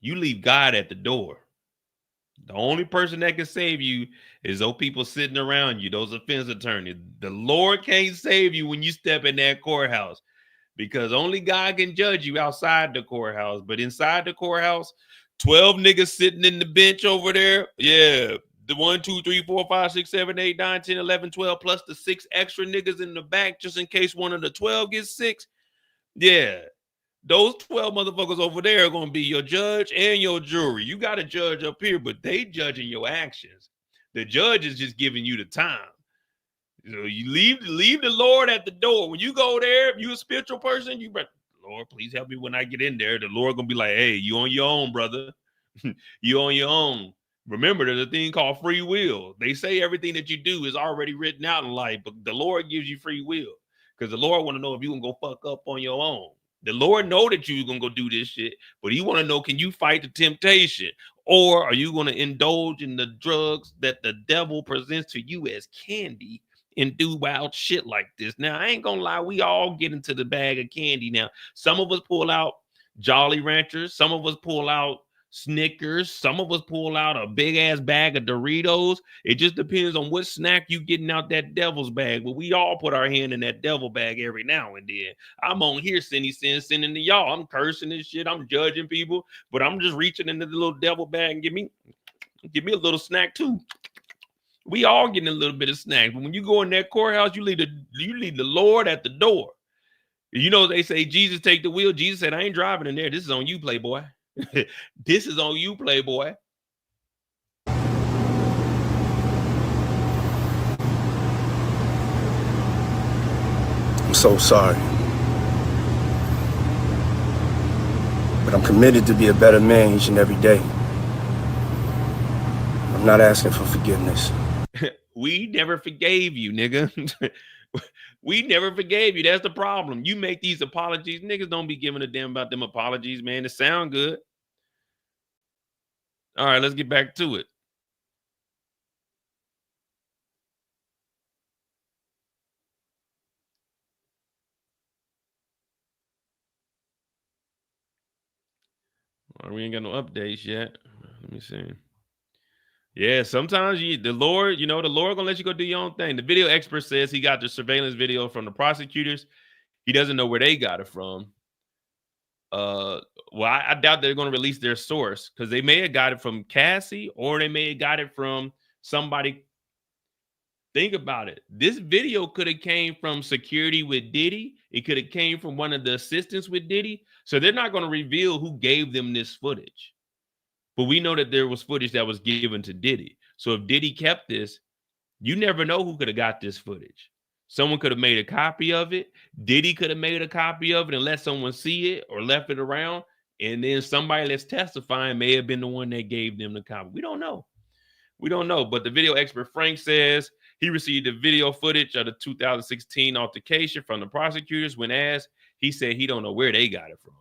you leave God at the door. The only person that can save you is those people sitting around you, those defense attorneys. The Lord can't save you when you step in that courthouse because only God can judge you outside the courthouse. But inside the courthouse, 12 niggas sitting in the bench over there. Yeah, the 1, 2, 3, 4, 5, 6, 7, 8, 9, 10, 11, 12, plus the 6 extra niggas in the back just in case one of the 12 gets sick. Yeah, Those 12 motherfuckers over there are going to be your judge and your jury. You got a judge up here, but they judging your actions. The judge is just giving you the time. So you leave the Lord at the door. When you go there, if you're a spiritual person, you better, Lord, please help me when I get in there. The Lord gonna be like, hey, you on your own, brother. You on your own. Remember, there's a thing called free will. They say everything that you do is already written out in life, but the Lord gives you free will because the Lord want to know if you can go fuck up on your own. The Lord know that you're gonna go do this shit, but He want to know, can you fight the temptation, or are you gonna indulge in the drugs that the devil presents to you as candy and do wild shit like this? Now, I ain't gonna lie, we all get into the bag of candy now. Some of us pull out Jolly Ranchers, some of us pull out Snickers, some of us pull out a big ass bag of Doritos. It just depends on what snack you getting out that devil's bag. But we all put our hand in that devil bag every now and then. I'm on here sending to y'all. I'm cursing and shit. I'm judging people, but I'm just reaching into the little devil bag and give me a little snack too. We all getting a little bit of snacks. But when you go in that courthouse, you leave the Lord at the door. You know, they say Jesus take the wheel. Jesus said, I ain't driving in there. This is on you, playboy. This is on you, playboy. I'm so sorry. But I'm committed to be a better man each and every day. I'm not asking for forgiveness. We never forgave you, nigga. We never forgave you. That's the problem. You make these apologies. Niggas don't be giving a damn about them apologies, man. It sound good. All right, let's get back to it. Well, we ain't got no updates yet. Let me see. Yeah, sometimes the Lord gonna let you go do your own thing. The video expert says he got the surveillance video from the prosecutors. He doesn't know where they got it from. Well, I doubt they're going to release their source because they may have got it from Cassie or they may have got it from somebody. Think about it. This video could have came from security with Diddy. It could have came from one of the assistants with Diddy. So they're not going to reveal who gave them this footage. But we know that there was footage that was given to Diddy. So if Diddy kept this, you never know who could have got this footage. Someone could have made a copy of it. Diddy could have made a copy of it and let someone see it or left it around. And then somebody that's testifying may have been the one that gave them the copy. We don't know. We don't know. But the video expert Frank says he received the video footage of the 2016 altercation from the prosecutors. When asked, he said he don't know where they got it from.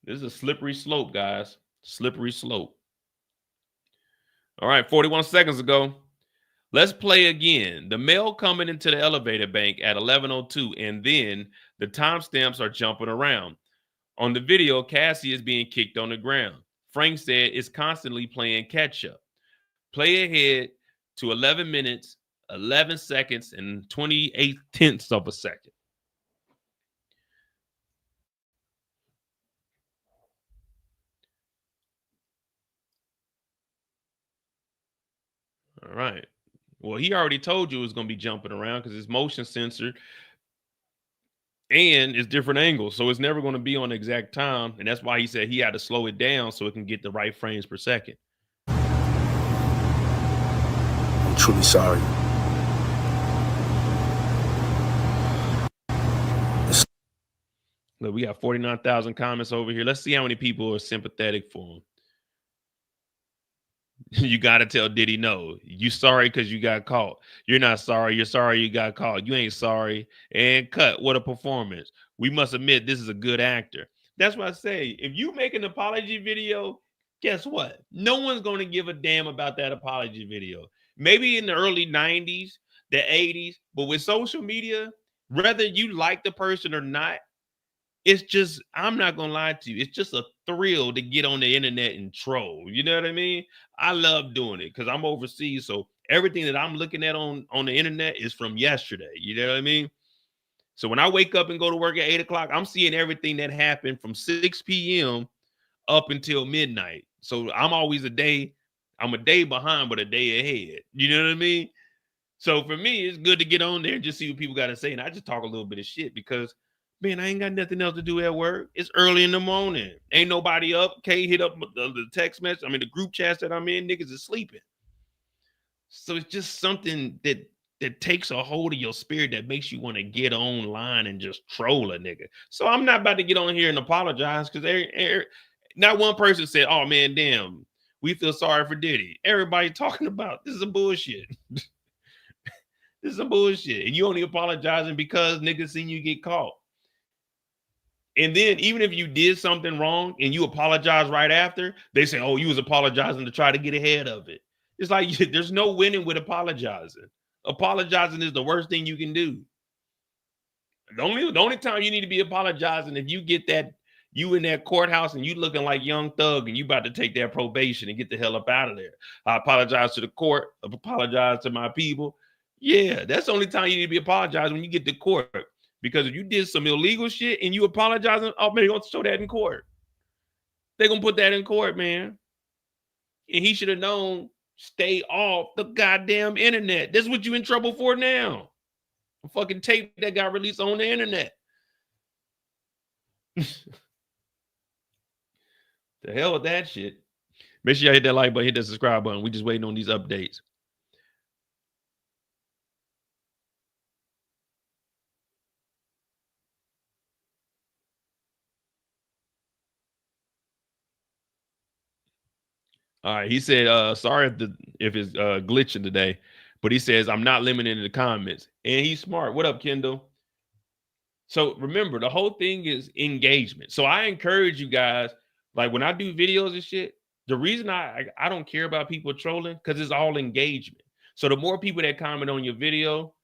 This is a slippery slope, guys. Slippery slope. All right, 41 seconds ago. Let's play again. The mail coming into the elevator bank at 11:02, and then the timestamps are jumping around. On the video, Cassie is being kicked on the ground. Frank said it's constantly playing catch up. Play ahead to 11 minutes, 11 seconds, and 28 tenths of a second. All right. Well, he already told you it was going to be jumping around because it's motion censored and it's different angles. So it's never going to be on the exact time. And that's why he said he had to slow it down so it can get the right frames per second. I'm truly sorry. Look, we got 49,000 comments over here. Let's see how many people are sympathetic for him. You got to tell Diddy no. You sorry because you got caught. You're not sorry. You're sorry you got caught. You ain't sorry. And cut. What a performance. We must admit this is a good actor. That's what I say. If you make an apology video, guess what? No one's going to give a damn about that apology video. Maybe in the early 90s, the 80s, but with social media, whether you like the person or not, it's just, I'm not going to lie to you. It's just a thrill to get on the internet and troll. You know what I mean? I love doing it because I'm overseas. So everything that I'm looking at on the internet is from yesterday. You know what I mean? So when I wake up and go to work at 8 o'clock, I'm seeing everything that happened from 6 p.m. up until midnight. So I'm a day behind, but a day ahead. You know what I mean? So for me, it's good to get on there and just see what people got to say. And I just talk a little bit of shit because, man, I ain't got nothing else to do at work. It's early in the morning. Ain't nobody up. Can't hit up the text message. I mean, the group chats that I'm in, niggas is sleeping. So it's just something that takes a hold of your spirit that makes you want to get online and just troll a nigga. So I'm not about to get on here and apologize because not one person said, "Oh man, damn, we feel sorry for Diddy." Everybody talking about this is a bullshit. This is some bullshit. And you only apologizing because niggas seen you get caught. And then even if you did something wrong and you apologize right after, they say, oh, you was apologizing to try to get ahead of it. It's like there's no winning with apologizing. Apologizing is the worst thing you can do. The only time you need to be apologizing if you get that, you in that courthouse and you looking like Young Thug and you about to take that probation and get the hell up out of there. I apologize to the court. I apologize to my people. Yeah, that's the only time you need to be apologizing, when you get to court. Because if you did some illegal shit and you apologizing, oh man, they're gonna show that in court. They're gonna put that in court, man. And he should have known, stay off the goddamn internet. That's what you in trouble for now. A fucking tape that got released on the internet. The hell with that shit. Make sure y'all hit that like button, hit that subscribe button. We just waiting on these updates. All right, he said, sorry if it's glitching today, but he says, I'm not limiting the comments. And he's smart. What up, Kendall? So remember, the whole thing is engagement. So I encourage you guys, like when I do videos and shit, the reason I don't care about people trolling, because it's all engagement. So the more people that comment on your video,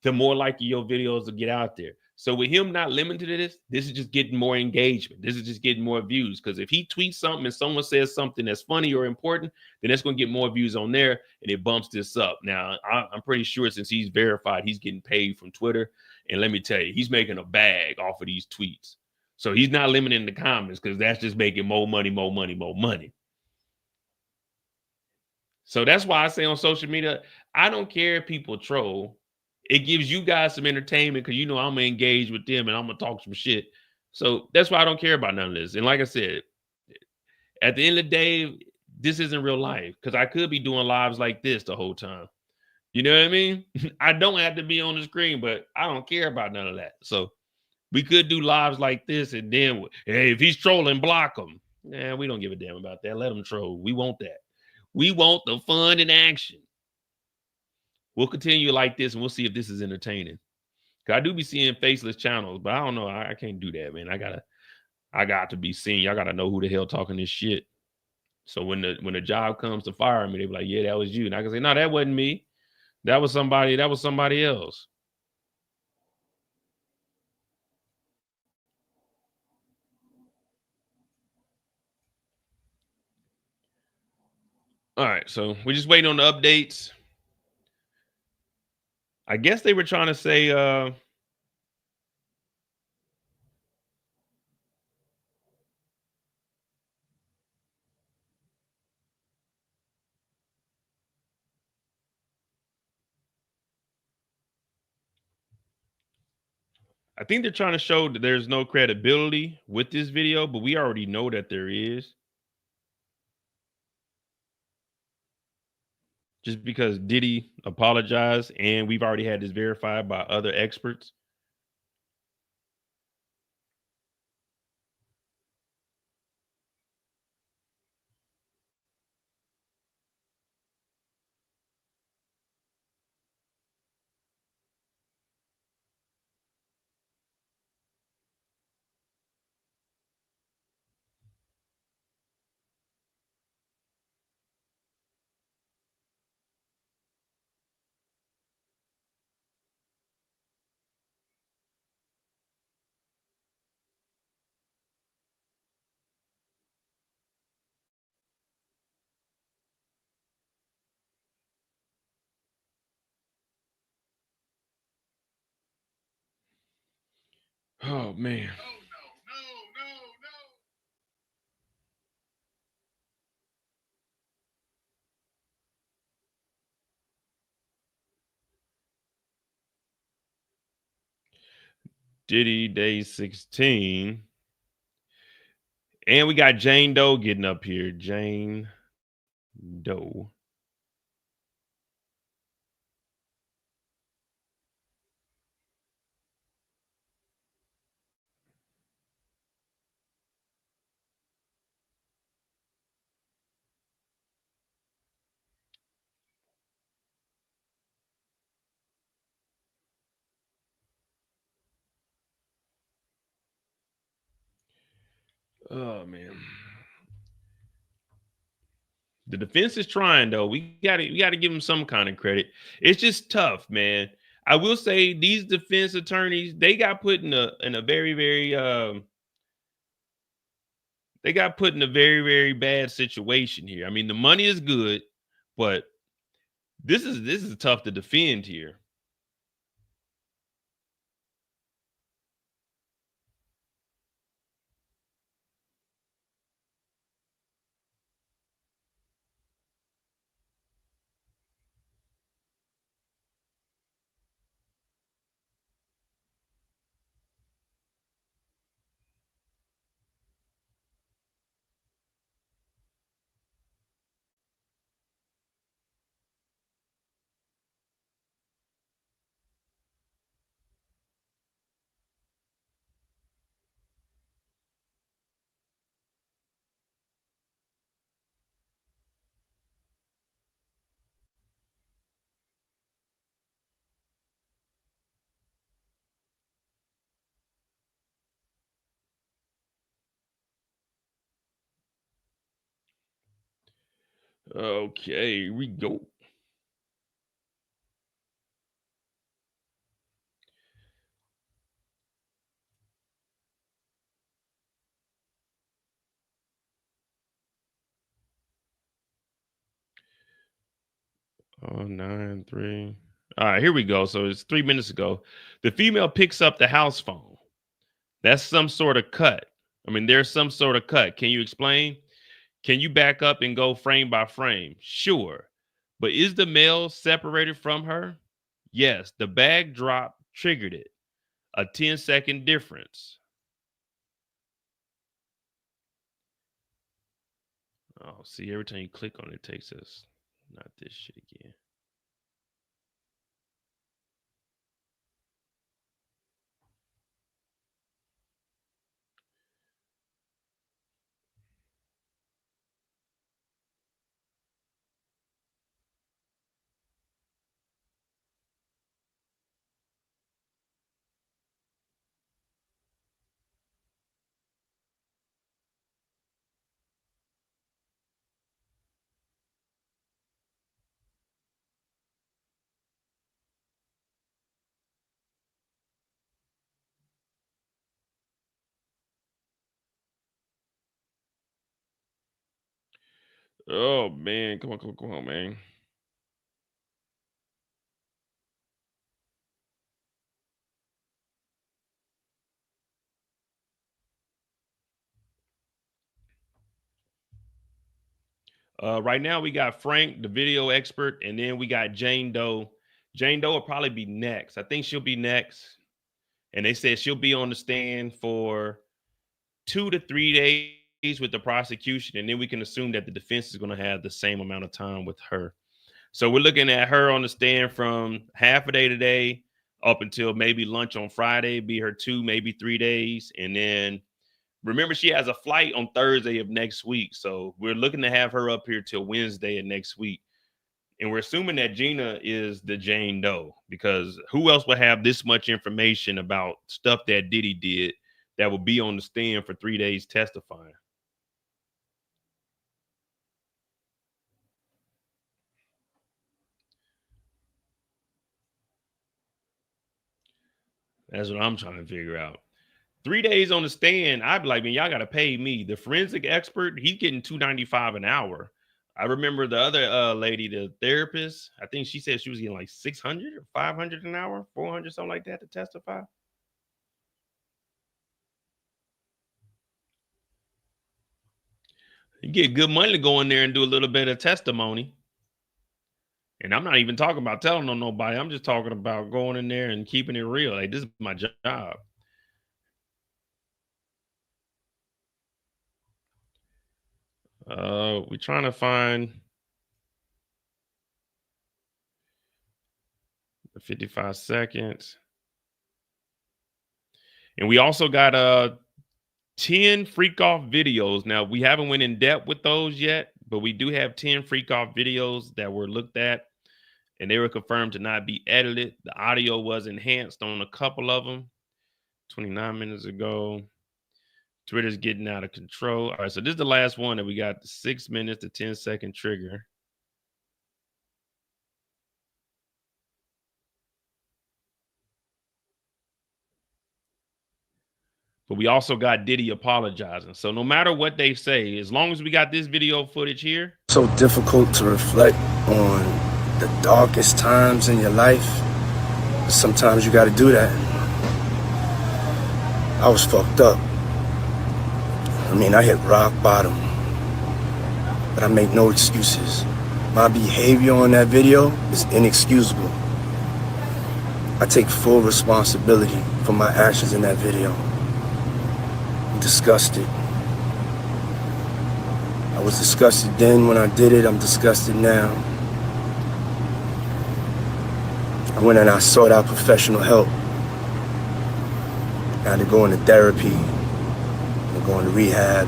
the more likely your videos will get out there. So with him not limited to this is just getting more engagement. This is just getting more views. Because if he tweets something and someone says something that's funny or important, then that's going to get more views on there and it bumps this up. Now, I'm pretty sure since he's verified, he's getting paid from Twitter. And let me tell you, he's making a bag off of these tweets. So he's not limiting the comments because that's just making more money, more money, more money. So that's why I say on social media, I don't care if people troll. It gives you guys some entertainment because you know I'm going to engage with them and I'm going to talk some shit. So that's why I don't care about none of this. And like I said, at the end of the day, this isn't real life because I could be doing lives like this the whole time. You know what I mean? I don't have to be on the screen, but I don't care about none of that. So we could do lives like this and then, hey, if he's trolling, block him. Nah, we don't give a damn about that. Let him troll. We want that. We want the fun and action. We'll continue like this and we'll see if this is entertaining. Cause I do be seeing faceless channels, but I don't know. I can't do that, man. I got to be seen. Y'all gotta know who the hell talking this shit. So when the job comes to fire me, they be like, yeah, that was you. And I can say, no, that wasn't me. That was somebody else. All right, so we're just waiting on the updates. I guess they were trying to say I think they're trying to show that there's no credibility with this video, but we already know that there is. Just because Diddy apologized and we've already had this verified by other experts. Oh man. Diddy day 16. And we got Jane Doe getting up here. Jane Doe. Oh man. The defense is trying though. We gotta give them some kind of credit. It's just tough, man. I will say these defense attorneys, they got put in a very, very they got put in a very, very bad situation here. I mean, the money is good, but this is tough to defend here. Okay, here we go. Oh, 9-3. All right, here we go. So it's 3 minutes ago. The female picks up the house phone. That's some sort of cut. I mean, there's some sort of cut. Can you explain? Can you back up and go frame by frame? Sure. But is the male separated from her? Yes. The bag drop triggered it. A 10-second difference. Oh, see, every time you click on it, it takes us. Not this shit again. Oh man, come on, man. Right now we got Frank, the video expert, and then we got Jane Doe. Jane Doe will probably be next. I think she'll be next. And they said she'll be on the stand for 2 to 3 days with the prosecution, and then we can assume that the defense is going to have the same amount of time with her. So we're looking at her on the stand from half a day today up until maybe lunch on Friday, be her 2, maybe 3 days. And then remember, she has a flight on Thursday of next week. So we're looking to have her up here till Wednesday of next week. And we're assuming that Gina is the Jane Doe, because who else would have this much information about stuff that Diddy did that would be on the stand for 3 days testifying? That's what I'm trying to figure out. 3 days on the stand, I'd be like, man, y'all got to pay me. The forensic expert, he's getting $2.95 an hour. I remember the other lady, the therapist, I think she said she was getting like 600 or 500 an hour, 400, something like that to testify. You get good money to go in there and do a little bit of testimony. And I'm not even talking about telling on nobody. I'm just talking about going in there and keeping it real. Like, this is my job. We're trying to find the 55 seconds. And we also got 10 freak off videos. Now, we haven't went in depth with those yet, but we do have 10 freak off videos that were looked at, and they were confirmed to not be edited. The audio was enhanced on a couple of them 29 minutes ago. Twitter's getting out of control. All right, so this is the last one that we got, the 6 minutes to 10-second trigger. But we also got Diddy apologizing. So no matter what they say, as long as we got this video footage here. So difficult to reflect on the darkest times in your life. But sometimes you got to do that. I was fucked up. I mean, I hit rock bottom. But I make no excuses. My behavior on that video is inexcusable. I take full responsibility for my actions in that video. Disgusted. I was disgusted then when I did it. I'm disgusted now. I went and I sought out professional help. I had to go into therapy, and go into rehab.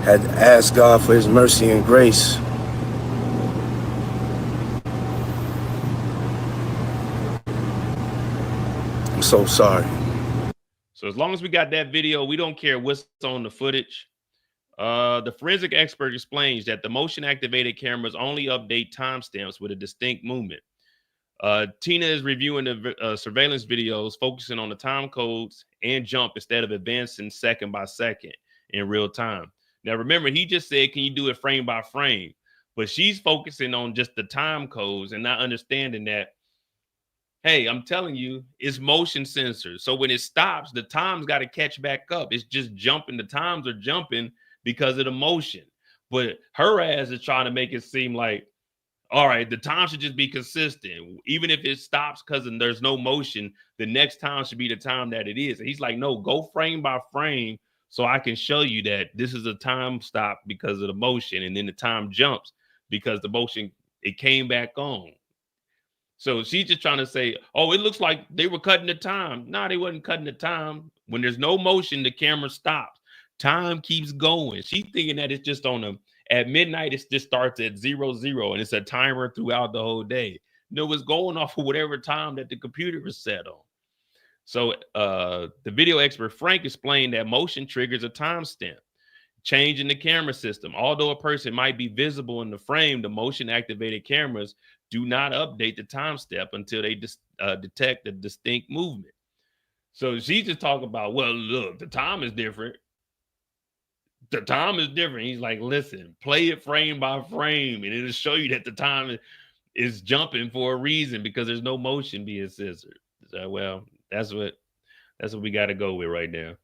Had to ask God for his mercy and grace. I'm so sorry. So as long as we got that video, we don't care what's on the footage. The forensic expert explains that the motion activated cameras only update timestamps with a distinct movement. Tina is reviewing the surveillance videos, focusing on the time codes and jump instead of advancing second by second in real time. Now, remember, he just said, can you do it frame by frame? But she's focusing on just the time codes and not understanding that, hey, I'm telling you, it's motion sensors. So when it stops, the time's got to catch back up. It's just jumping. The times are jumping because of the motion. But her ass is trying to make it seem like, all right, the time should just be consistent. Even if it stops because there's no motion, the next time should be the time that it is. And he's like, no, go frame by frame so I can show you that this is a time stop because of the motion. And then the time jumps because the motion, it came back on. So she's just trying to say, oh, it looks like they were cutting the time. No, they wasn't cutting the time. When there's no motion, the camera stops. Time keeps going. She's thinking that it's just at midnight, it just starts at 00 and it's a timer throughout the whole day. No, it's going off of whatever time that the computer is set on. So the video expert Frank explained that motion triggers a timestamp. Change in the camera system. Although a person might be visible in the frame, the motion activated cameras do not update the time step until they detect a distinct movement. So she's just talking about, well, look, the time is different. The time is different. He's like, listen, play it frame by frame, and it'll show you that the time is jumping for a reason because there's no motion being censored. So, well, that's what we got to go with right now.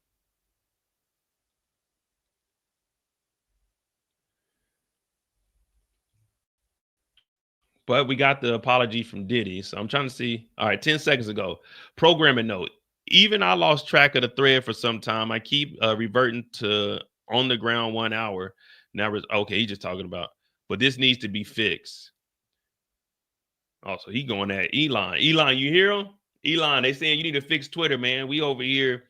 But we got the apology from Diddy. So I'm trying to see. All right, 10 seconds ago. Programming note. Even I lost track of the thread for some time. I keep reverting to on the ground 1 hour. Now, okay, he's just talking about, but this needs to be fixed. Also, he going at Elon. Elon, you hear him? Elon, they saying you need to fix Twitter, man. We over here,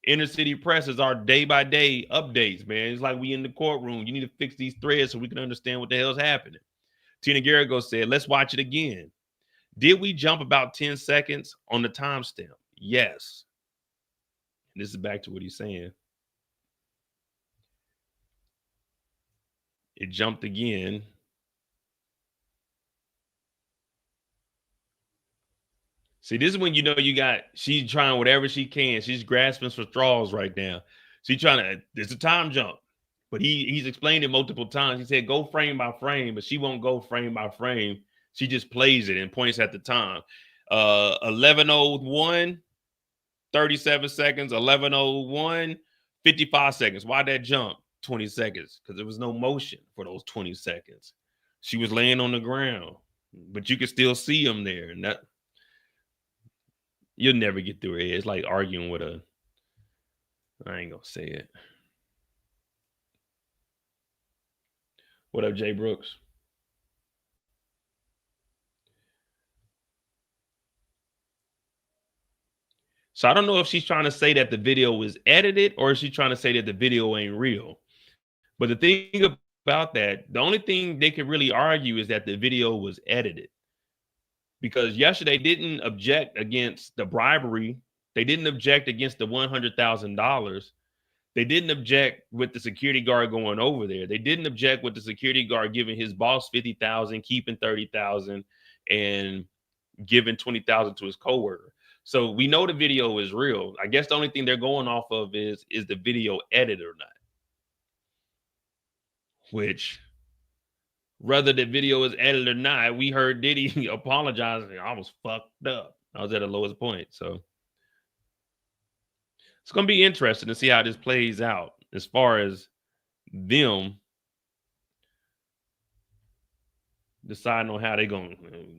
Inner City Press is our day-by-day updates, man. It's like we in the courtroom. You need to fix these threads so we can understand what the hell's happening. Tina Garrigo said, let's watch it again. Did we jump about 10 seconds on the timestamp? Yes. And this is back to what he's saying. It jumped again. See, this is when you know she's trying whatever she can. She's grasping for straws right now. She's trying to, there's a time jump. But he's explained it multiple times. He said, go frame by frame, but she won't go frame by frame. She just plays it and points at the time. 11:01, 37 seconds. 11:01, 55 seconds. Why'd that jump? 20 seconds. Because there was no motion for those 20 seconds. She was laying on the ground, but you could still see him there. And that, you'll never get through it. It's like arguing with I ain't gonna say it. What up, Jay Brooks? So I don't know if she's trying to say that the video was edited or is she trying to say that the video ain't real. But the thing about that, the only thing they could really argue is that the video was edited. Because yesterday didn't object against the bribery. They didn't object against the $100,000. They didn't object with the security guard going over there. They didn't object with the security guard giving his boss 50,000, keeping 30,000, and giving 20,000 to his coworker. So we know the video is real. I guess the only thing they're going off of is the video edited or not. Which, whether the video is edited or not, we heard Diddy apologizing. I was fucked up. I was at the lowest point. So it's going to be interesting to see how this plays out as far as them deciding on how they're going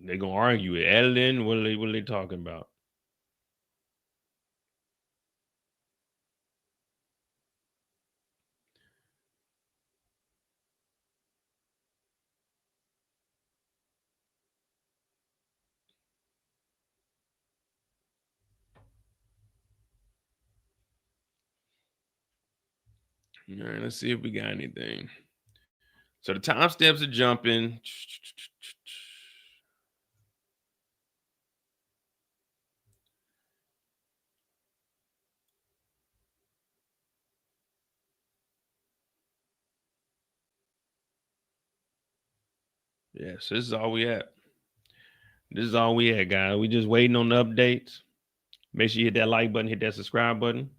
to argue it. Editing, what are they talking about? All right, let's see if we got anything. So the timestamps are jumping. Yeah, so this is all we at. This is all we at, guys. We just waiting on the updates. Make sure you hit that like button, hit that subscribe button.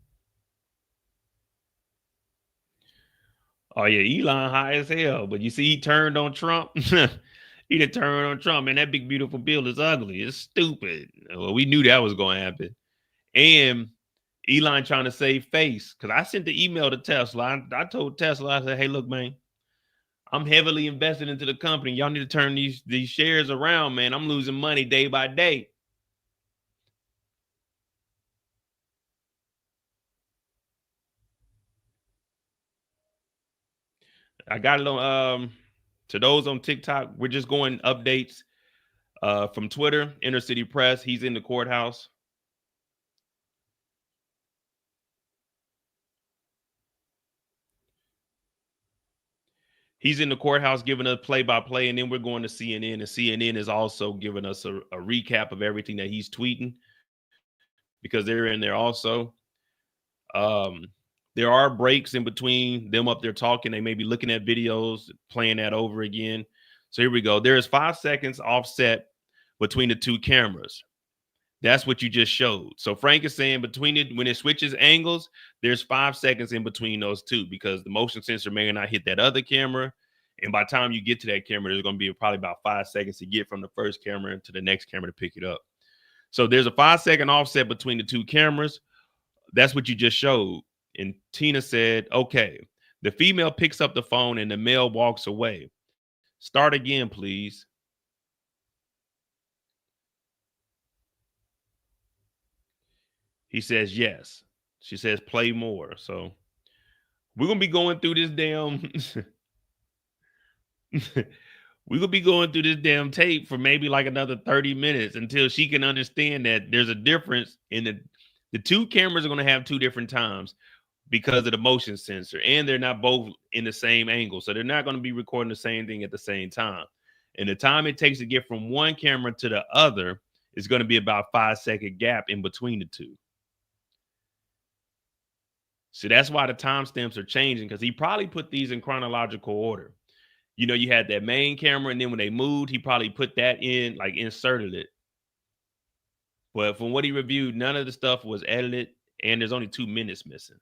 Oh yeah, Elon high as hell, but you see he turned on Trump. He done turned on Trump, man. That big beautiful bill is ugly. It's stupid. Well, we knew that was going to happen. And Elon trying to save face, because I sent the email to Tesla. I told Tesla, I said, hey, look, man, I'm heavily invested into the company. Y'all need to turn these shares around, man. I'm losing money day by day. I got it on to those on TikTok. We're just going updates from Twitter, Inner City Press. He's in the courthouse. He's in the courthouse giving us play-by-play, and then we're going to CNN, and CNN is also giving us a recap of everything that he's tweeting because they're in there also. There are breaks in between them up there talking. They may be looking at videos, playing that over again. So here we go. There is 5 seconds offset between the two cameras. That's what you just showed. So Frank is saying between it, when it switches angles, there's 5 seconds in between those two because the motion sensor may not hit that other camera. And by the time you get to that camera, there's going to be probably about 5 seconds to get from the first camera to the next camera to pick it up. So there's a 5 second offset between the two cameras. That's what you just showed. And Tina said, okay, the female picks up the phone and the male walks away. Start again, please. He says, yes. She says, play more. So we're going to be going through this damn, we're going to be going through this damn tape for maybe like another 30 minutes until she can understand that there's a difference in the two cameras are going to have two different times because of the motion sensor, and they're not both in the same angle. So they're not going to be recording the same thing at the same time. And the time it takes to get from one camera to the other is going to be about 5 second gap in between the two. So that's why the timestamps are changing, because he probably put these in chronological order. You know, you had that main camera, and then when they moved, he probably put that in, like inserted it. But from what he reviewed, none of the stuff was edited, and there's only 2 minutes missing.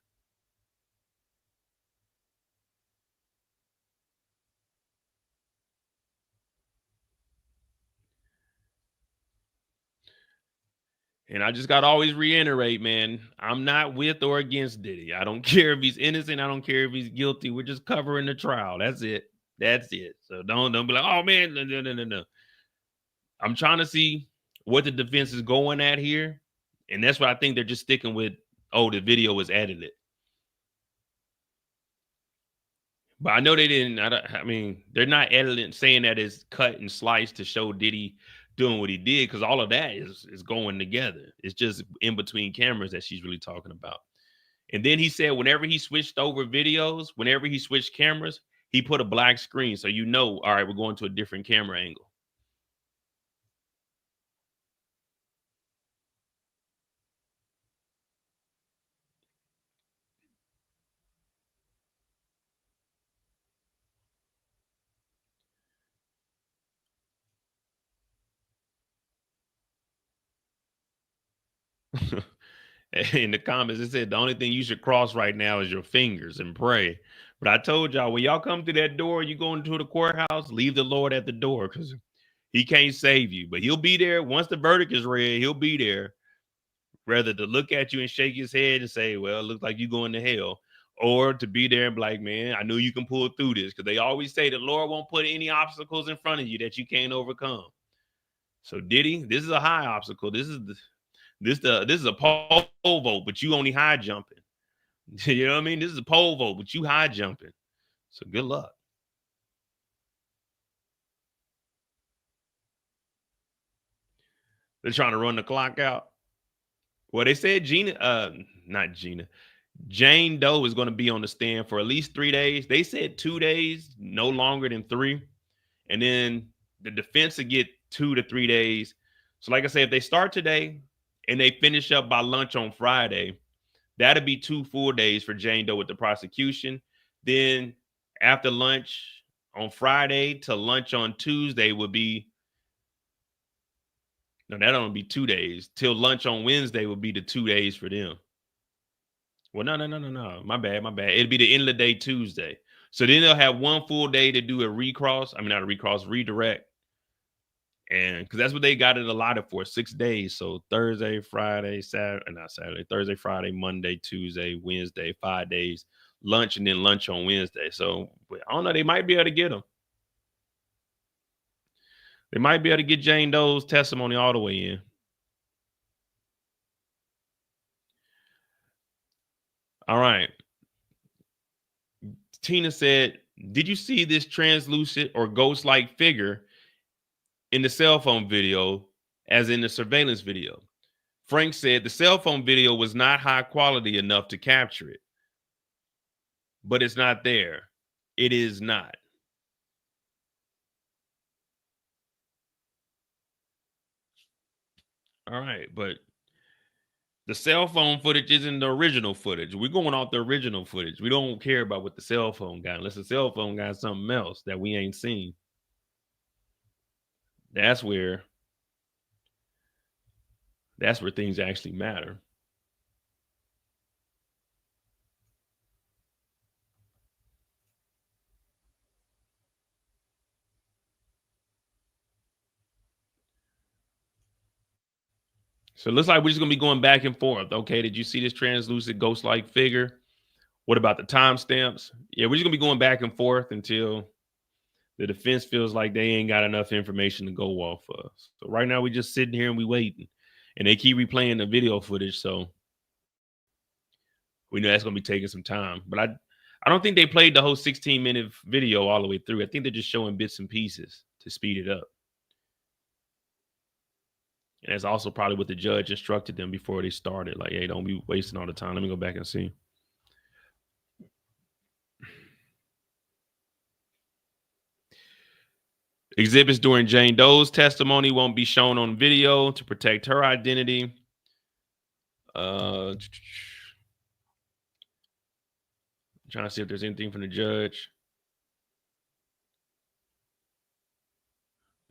And I just got to always reiterate, man, I'm not with or against Diddy. I don't care if he's innocent. I don't care if he's guilty. We're just covering the trial. That's it. That's it. So don't be like, oh, man, no. I'm trying to see what the defense is going at here. And that's what I think they're just sticking with. Oh, the video was edited. But I know they didn't. I mean, they're not editing saying that it's cut and sliced to show Diddy doing what he did, because all of that is going together. It's just in between cameras that she's really talking about. And then he said whenever he switched over videos, whenever he switched cameras, he put a black screen. So you know, all right, we're going to a different camera angle. In the comments, it said the only thing you should cross right now is your fingers and pray. But I told y'all, when y'all come through that door, you go into the courthouse, leave the Lord at the door, because he can't save you. But he'll be there. Once the verdict is read, he'll be there, rather to look at you and shake his head and say, well, it looks like you're going to hell, or to be there and be like, man, I knew you can pull through this, because they always say the Lord won't put any obstacles in front of you that you can't overcome. So Diddy, this is a high obstacle. This is a pole vote, but you only high jumping. You know what I mean? This is a pole vote, but you high jumping. So good luck. They're trying to run the clock out. Well, they said Jane Doe is going to be on the stand for at least 3 days. They said 2 days, no longer than 3. And then the defense will get 2 to 3 days. So like I said, if they start today and they finish up by lunch on Friday, that'd be 2 full days for Jane Doe with the prosecution. Then after lunch on Friday to lunch on Tuesday would be, no, that only be 2 days. Till lunch on Wednesday would be the 2 days for them. Well, no. My bad. It'd be the end of the day Tuesday. So then they'll have 1 full day to do a recross. I mean, not a recross, redirect. And because that's what they got it allotted for, 6 days. So Thursday, Friday, Thursday, Friday, Monday, Tuesday, Wednesday, 5 days, lunch, and then lunch on Wednesday. So I don't know. They might be able to get them. They might be able to get Jane Doe's testimony all the way in. All right. Tina said, did you see this translucent or ghost-like figure in the cell phone video as in the surveillance video? Frank said the cell phone video was not high quality enough to capture it. But it's not there. It is not. All right, but the cell phone footage isn't the original footage. We're going off the original footage. We don't care about what the cell phone got, unless the cell phone got something else that we ain't seen. That's where things actually matter. So it looks like we're just going to be going back and forth. Okay, did you see this translucent ghost-like figure? What about the timestamps? Yeah, we're just going to be going back and forth until the defense feels like they ain't got enough information to go off of. So right now we're just sitting here and we waiting. And they keep replaying the video footage, so we know that's going to be taking some time. But I don't think they played the whole 16-minute video all the way through. I think they're just showing bits and pieces to speed it up. And that's also probably what the judge instructed them before they started. Like, hey, don't be wasting all the time. Let me go back and see. Exhibits during Jane Doe's testimony won't be shown on video to protect her identity. Trying to see if there's anything from the judge.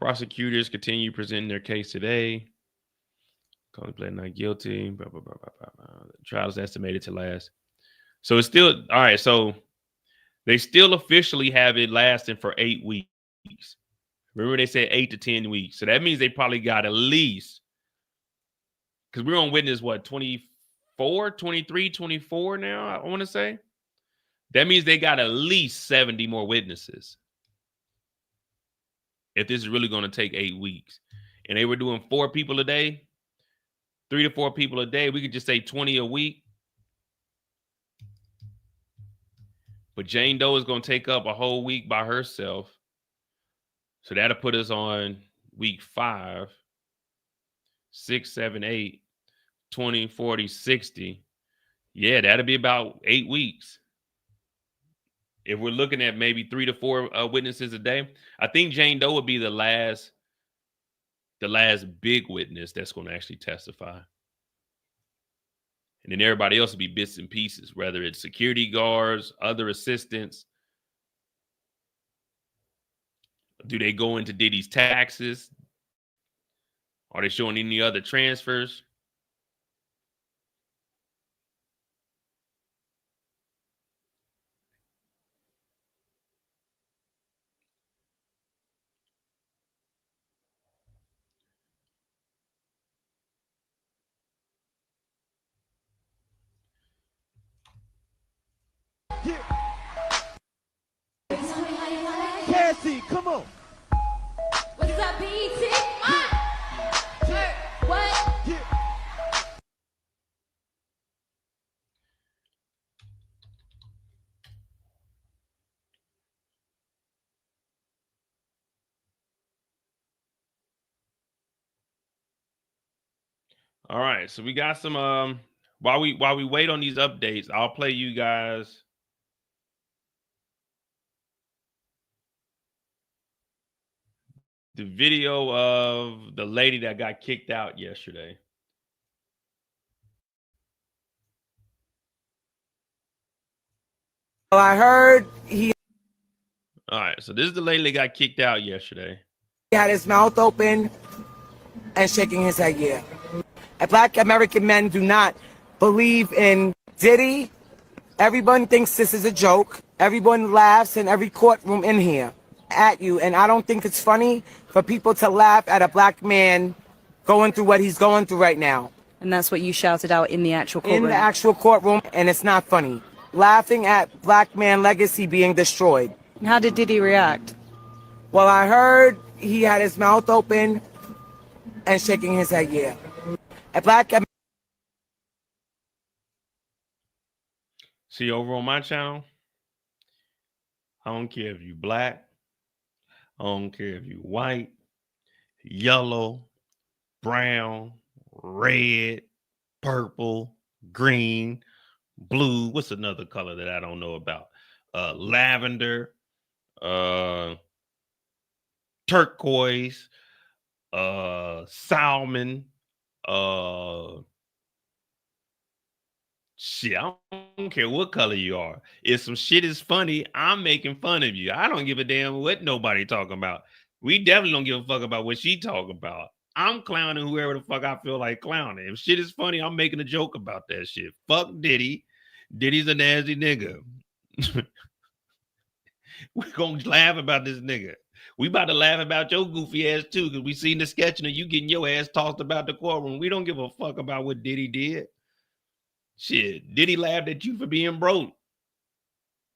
Prosecutors continue presenting their case today. Contemplating not guilty. Blah, blah, blah, blah, blah. The trial is estimated to last. So it's still, all right, so they still officially have it lasting for 8 weeks. Remember they said 8 to 10 weeks. So that means they probably got at least, because we're on witness, what, 24, 23, 24 now, I want to say. That means they got at least 70 more witnesses if this is really going to take 8 weeks. And they were doing 4 people a day, 3 to 4 people a day. We could just say 20 a week. But Jane Doe is going to take up a whole week by herself. So that'll put us on week 5, 6, 7, 8, 20, 40, 60. Yeah, that'll be about 8 weeks. If we're looking at maybe 3 to 4 witnesses a day, I think Jane Doe would be the last big witness that's going to actually testify. And then everybody else will be bits and pieces, whether it's security guards, other assistants. Do they go into Diddy's taxes? Are they showing any other transfers? Cassie, come on. What's up, BT? What? All right, so we got some while we wait on these updates, I'll play you guys the video of the lady that got kicked out yesterday. Well, I heard he All right, so this is the lady that got kicked out yesterday. had his mouth open and shaking his head, yeah. Black American men do not believe in Diddy. Everyone thinks this is a joke. Everyone laughs in every courtroom in here at you. And I don't think it's funny for people to laugh at a black man going through what he's going through right now. And that's what you shouted out in the actual courtroom? In the actual courtroom, and it's not funny. Laughing at black man legacy being destroyed. How did Diddy react? Well, I heard he had his mouth open and shaking his head, yeah. See, over on my channel, I don't care if you black, I don't care if you white, yellow, brown, red, purple, green, blue. What's another color that I don't know about? Lavender, turquoise, salmon, shit, I don't care what color you are. If some shit is funny, I'm making fun of you. I don't give a damn what nobody talking about. We definitely don't give a fuck about what she talking about. I'm clowning whoever the fuck I feel like clowning. If shit is funny, I'm making a joke about that shit. Fuck Diddy. Diddy's a nasty nigga. We're gonna laugh about this nigga. We about to laugh about your goofy ass too, because we seen the sketching of you getting your ass tossed about the courtroom. We don't give a fuck about what Diddy did. Shit, Diddy laughed at you for being broke.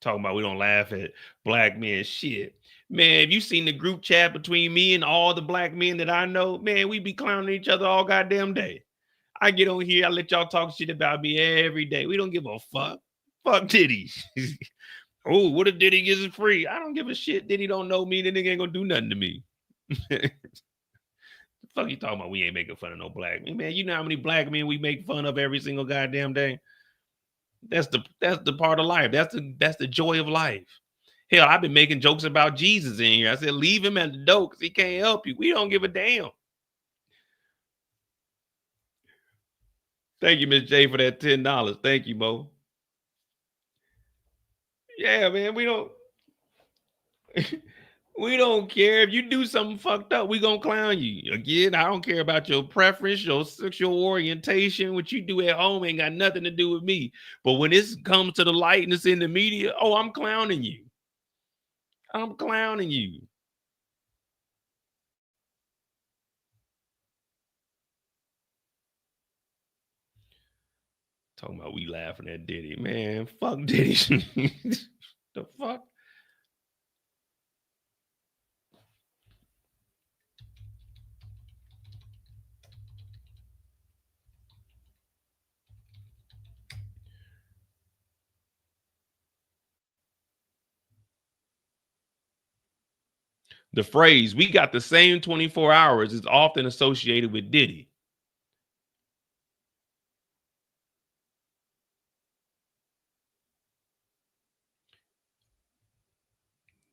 Talking about we don't laugh at black men. Shit. Man, have you seen the group chat between me and all the black men that I know? Man, we be clowning each other all goddamn day. I get on here, I let y'all talk shit about me every day. We don't give a fuck. Fuck Diddy. Oh, what if Diddy gets it free? I don't give a shit. Diddy don't know me. The nigga ain't gonna do nothing to me. The fuck you talking about? We ain't making fun of no black men. Man, you know how many black men we make fun of every single goddamn day? That's the part of life. That's the joy of life. Hell, I've been making jokes about Jesus in here. I said, leave him at the door because he can't help you. We don't give a damn. Thank you, Miss J, for that $10. Thank you, Mo. Yeah, man, we don't we don't care. If you do something fucked up, we gonna clown you. Again, I don't care about your preference, your sexual orientation. What you do at home ain't got nothing to do with me. But when this comes to the light and it's in the media, oh, I'm clowning you. I'm clowning you. Talking about we laughing at Diddy. Man, fuck Diddy. The fuck? The phrase, "we got the same 24 hours," is often associated with Diddy.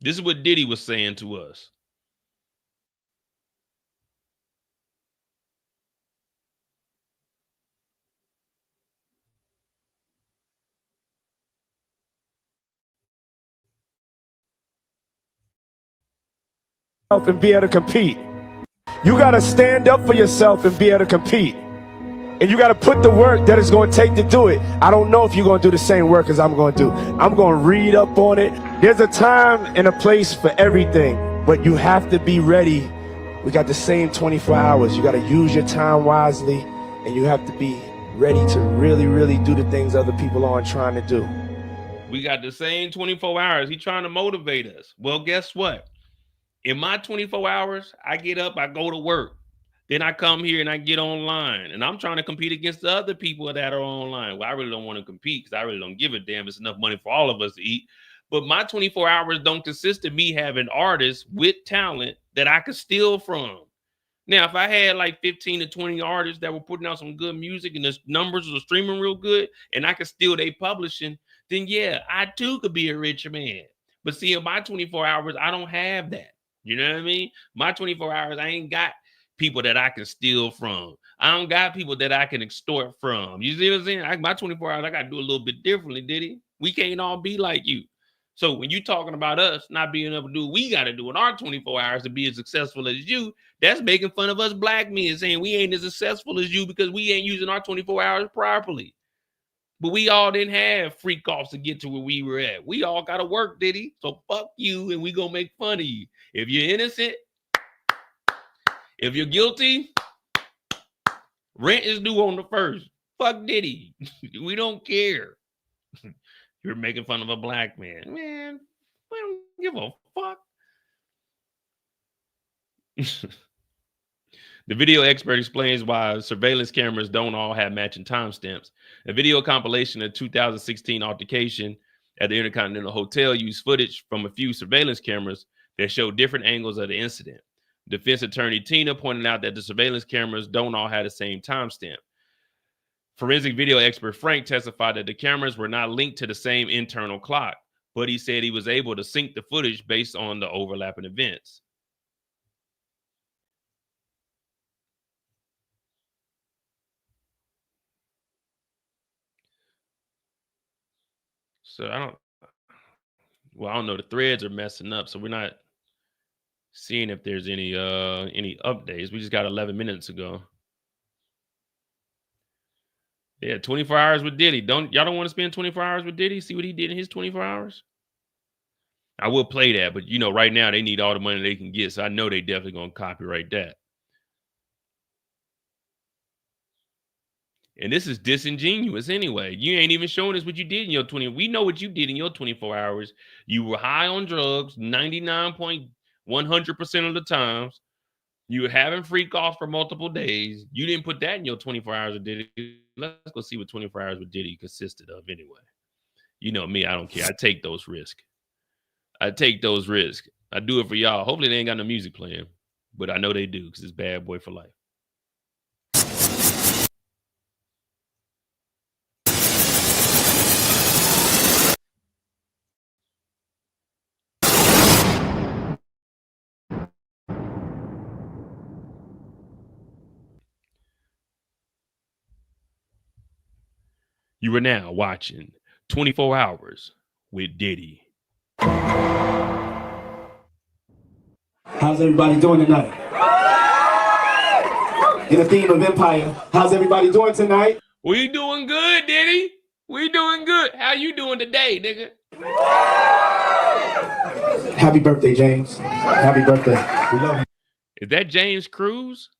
This is what Diddy was saying to us. And be able to compete. You got to stand up for yourself and be able to compete. And you got to put the work that it's going to take to do it. I don't know if you're going to do the same work as I'm going to do. I'm going to read up on it. There's a time and a place for everything, but you have to be ready. We got the same 24 hours. You got to use your time wisely, and you have to be ready to really, really do the things other people aren't trying to do. We got the same 24 hours. He's trying to motivate us. Well, guess what? In my 24 hours, I get up, I go to work. Then I come here and I get online. And I'm trying to compete against the other people that are online. Well, I really don't want to compete because I really don't give a damn. It's enough money for all of us to eat. But my 24 hours don't consist of me having artists with talent that I could steal from. Now, if I had like 15 to 20 artists that were putting out some good music and the numbers were streaming real good and I could steal their publishing, then yeah, I too could be a rich man. But see, in my 24 hours, I don't have that. You know what I mean? My 24 hours, I ain't got people that I can steal from. I don't got people that I can extort from. You see what I'm saying? My 24 hours, I got to do a little bit differently, Diddy. We can't all be like you. So when you talking about us not being able to do what we got to do in our 24 hours to be as successful as you, that's making fun of us black men, saying we ain't as successful as you because we ain't using our 24 hours properly. But we all didn't have freak offs to get to where we were at. We all got to work, Diddy. So fuck you, and we going to make fun of you. If you're innocent, if you're guilty, rent is due on the 1st. Fuck Diddy. We don't care. You're making fun of a black man. Man, we don't give a fuck. The video expert explains why surveillance cameras don't all have matching timestamps. A video compilation of 2016 altercation at the Intercontinental Hotel used footage from a few surveillance cameras that show different angles of the incident. Defense attorney Tina pointed out that the surveillance cameras don't all have the same timestamp. Forensic video expert Frank testified that the cameras were not linked to the same internal clock, but he said he was able to sync the footage based on the overlapping events. So I don't know. The threads are messing up, so we're not seeing if there's any updates. We just got 11 minutes ago. Yeah, 24 hours with Diddy. Y'all don't want to spend 24 hours with Diddy? See what he did in his 24 hours? I will play that, but you know, right now they need all the money they can get, so I know they definitely gonna copyright that. And this is disingenuous anyway. You ain't even showing us what you did in your 20. We know what you did in your 24 hours. You were high on drugs 99.100% of the times. You were having freak offs for multiple days. You didn't put that in your 24 hours with Diddy. Let's go see what 24 hours with Diddy consisted of anyway. You know me, I don't care. I take those risks. I take those risks. I do it for y'all. Hopefully they ain't got no music playing, but I know they do because it's Bad Boy for Life. You are now watching 24 Hours with Diddy. How's everybody doing tonight? In the theme of Empire, how's everybody doing tonight? We doing good, Diddy. We doing good. How you doing today, nigga? Happy birthday, James. Happy birthday. We love you. Is that James Cruz?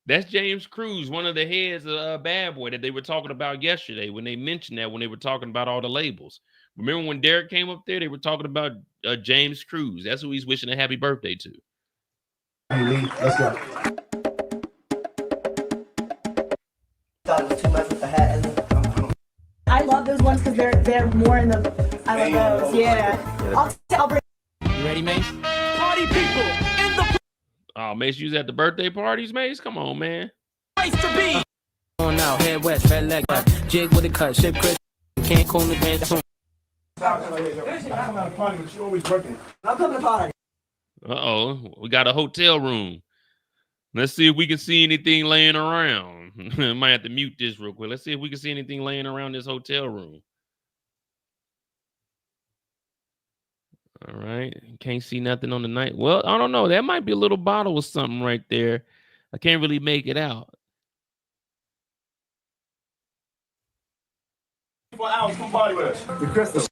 That's James Cruz, one of the heads of Bad Boy that they were talking about yesterday when they mentioned that when they were talking about all the labels. Remember when Derek came up there, they were talking about James Cruz. That's who he's wishing a happy birthday to. Hey, Lee, let's go. I love those ones because they're more in the. I love those. Yeah. I'll bring. You ready, Mace? party people in the Oh, Mace, you was at the birthday parties, Mace? Come on, man. place to be. On now, head west, red leg up, jig with a cut, ship Chris, can't call me bad. Uh-oh, we got a hotel room. Let's see if we can see anything laying around. Might have to mute this real quick. Let's see if we can see anything laying around this hotel room. All right. Can't see nothing on the night. Well, I don't know. That might be a little bottle or something right there. I can't really make it out. 4 hours, come party with us. The Crystal.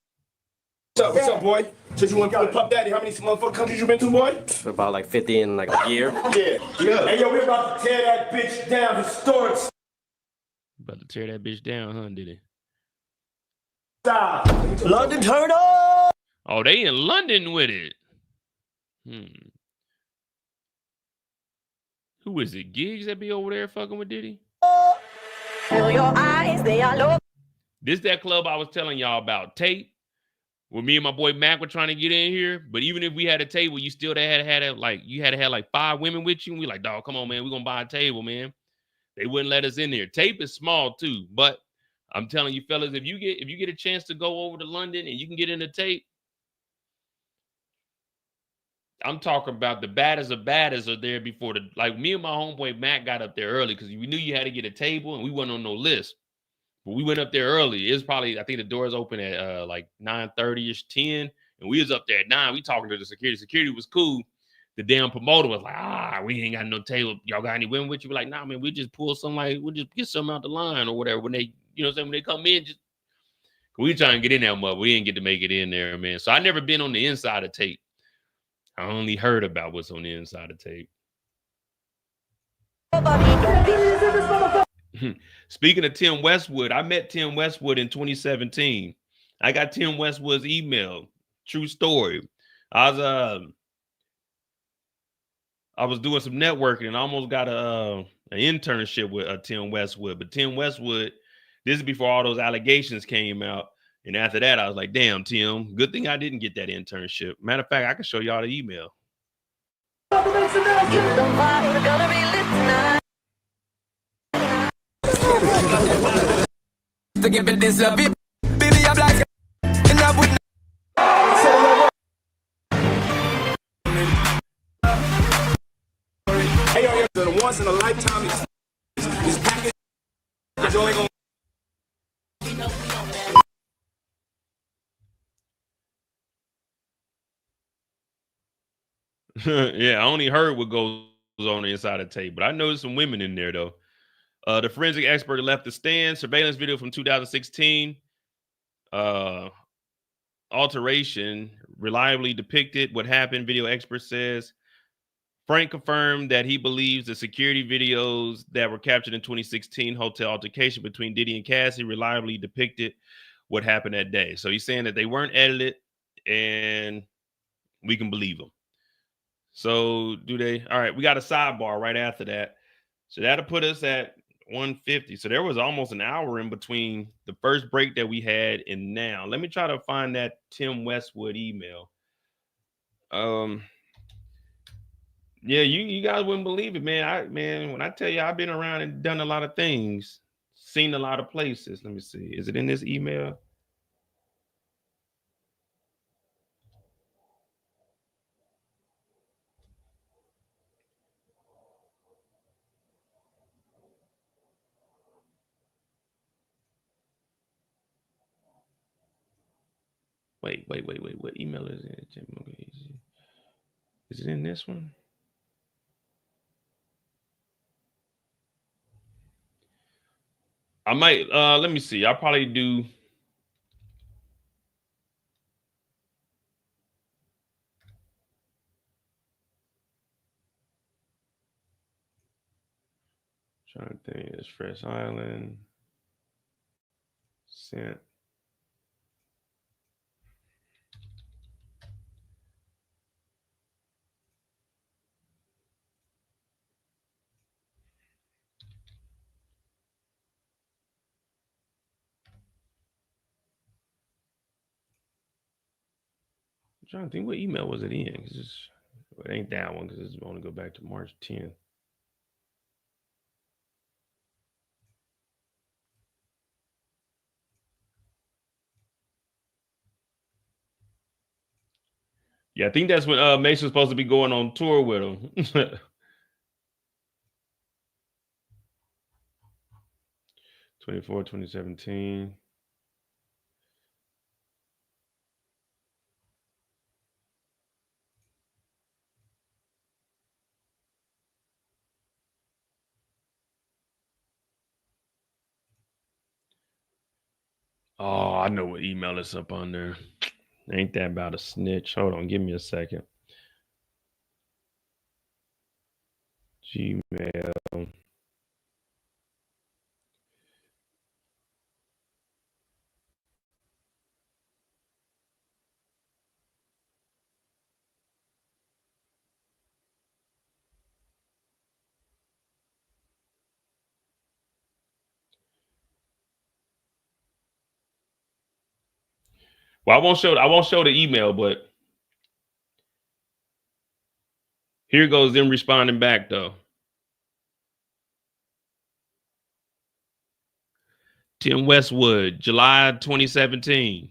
What's up, boy? Since you want to Puff Daddy, how many motherfucking countries you been to, boy? About like 50 in like a year. Yeah. Hey, yo, we're about to tear that bitch down. Historic About to tear that bitch down, huh, Diddy? style. London Turtle. Oh, they in London with it. Who is it? Gigs that be over there fucking with Diddy? Feel your eyes, they are low. This that club I was telling y'all about, Tape. Where me and my boy Mac were trying to get in here, but even if we had a table, you still had to have like you had to have like 5 women with you. And we like, dog, come on, man, we're gonna buy a table, man. They wouldn't let us in there. Tape is small too, but I'm telling you, fellas, if you get a chance to go over to London and you can get in the Tape, I'm talking about the baddest of baddest are there before the like me and my homeboy Mac got up there early because we knew you had to get a table and we wasn't on no list. But we went up there early. It was probably, I think the doors open at like 9:30ish, 10. And we was up there at 9. We talking to the security. Security was cool. The damn promoter was like, we ain't got no table. Y'all got any women with you? We're like, nah, man, we just pull some like, we'll just get something out the line or whatever. When they, you know what I'm saying? When they come in, just we try and get in there, mother. We didn't get to make it in there, man. So I never been on the inside of Tape. I only heard about what's on the inside of Tape. Speaking of Tim Westwood, I met Tim Westwood in 2017. I got Tim Westwood's email. True story. I was doing some networking and I almost got an internship with Tim Westwood. But Tim Westwood, this is before all those allegations came out. And after that, I was like, damn, Tim, good thing I didn't get that internship. Matter of fact, I can show y'all the email. To give it this love, baby, I'm like, and I would Hey, yo, the once in a lifetime is package. It's only gonna Yeah, I only heard what goes on the inside of Tape, but I know there's some women in there though. The forensic expert left the stand. Surveillance video from 2016. Alteration reliably depicted what happened. Video expert says Frank confirmed that he believes the security videos that were captured in 2016 hotel altercation between Diddy and Cassie reliably depicted what happened that day. So he's saying that they weren't edited and we can believe them. So do they? All right, we got a sidebar right after that. So that'll put us at 150. So there was almost an hour in between the first break that we had and now. Let me try to find that Tim Westwood email. Yeah, you guys wouldn't believe it, man. When I tell you I've been around and done a lot of things, seen a lot of places. Let me see. Is it in this email? Wait. What email is it? Is it in this one? I might, let me see. I'll probably do. Trying to think. It's Fresh Island. Sent. I'm trying to think what email was it in? It ain't that one because it's going to go back to March 10th. Yeah, I think that's when Mason's supposed to be going on tour with him. 2017. Oh, I know what email is up on there. Ain't that about a snitch? Hold on, give me a second. Gmail. Well, I won't show the email, but here goes them responding back though. Tim Westwood, July 2017.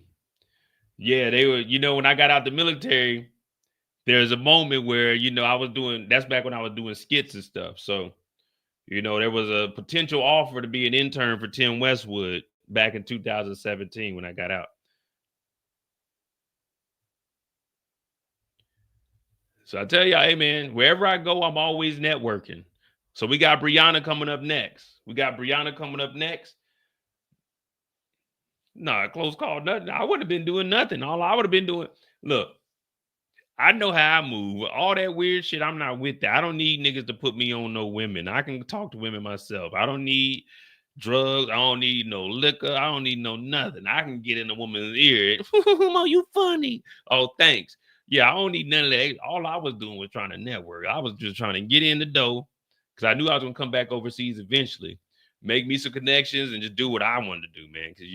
Yeah, they were, when I got out the military, there's a moment where, I was doing, that's back when I was doing skits and stuff. So, there was a potential offer to be an intern for Tim Westwood back in 2017 when I got out. So I tell you, hey man, wherever I go, I'm always networking. So we got Briana coming up next. Nah, close call, nothing. I would have been doing nothing. All I would have been doing, look, I know how I move. All that weird shit, I'm not with that. I don't need niggas to put me on no women. I can talk to women myself. I don't need drugs. I don't need no liquor. I don't need no nothing. I can get in a woman's ear. Oh, you funny. Oh, thanks. Yeah, I don't need none of that. All I was doing was trying to network. I was just trying to get in the door because I knew I was going to come back overseas eventually, make me some connections and just do what I wanted to do, man. Because,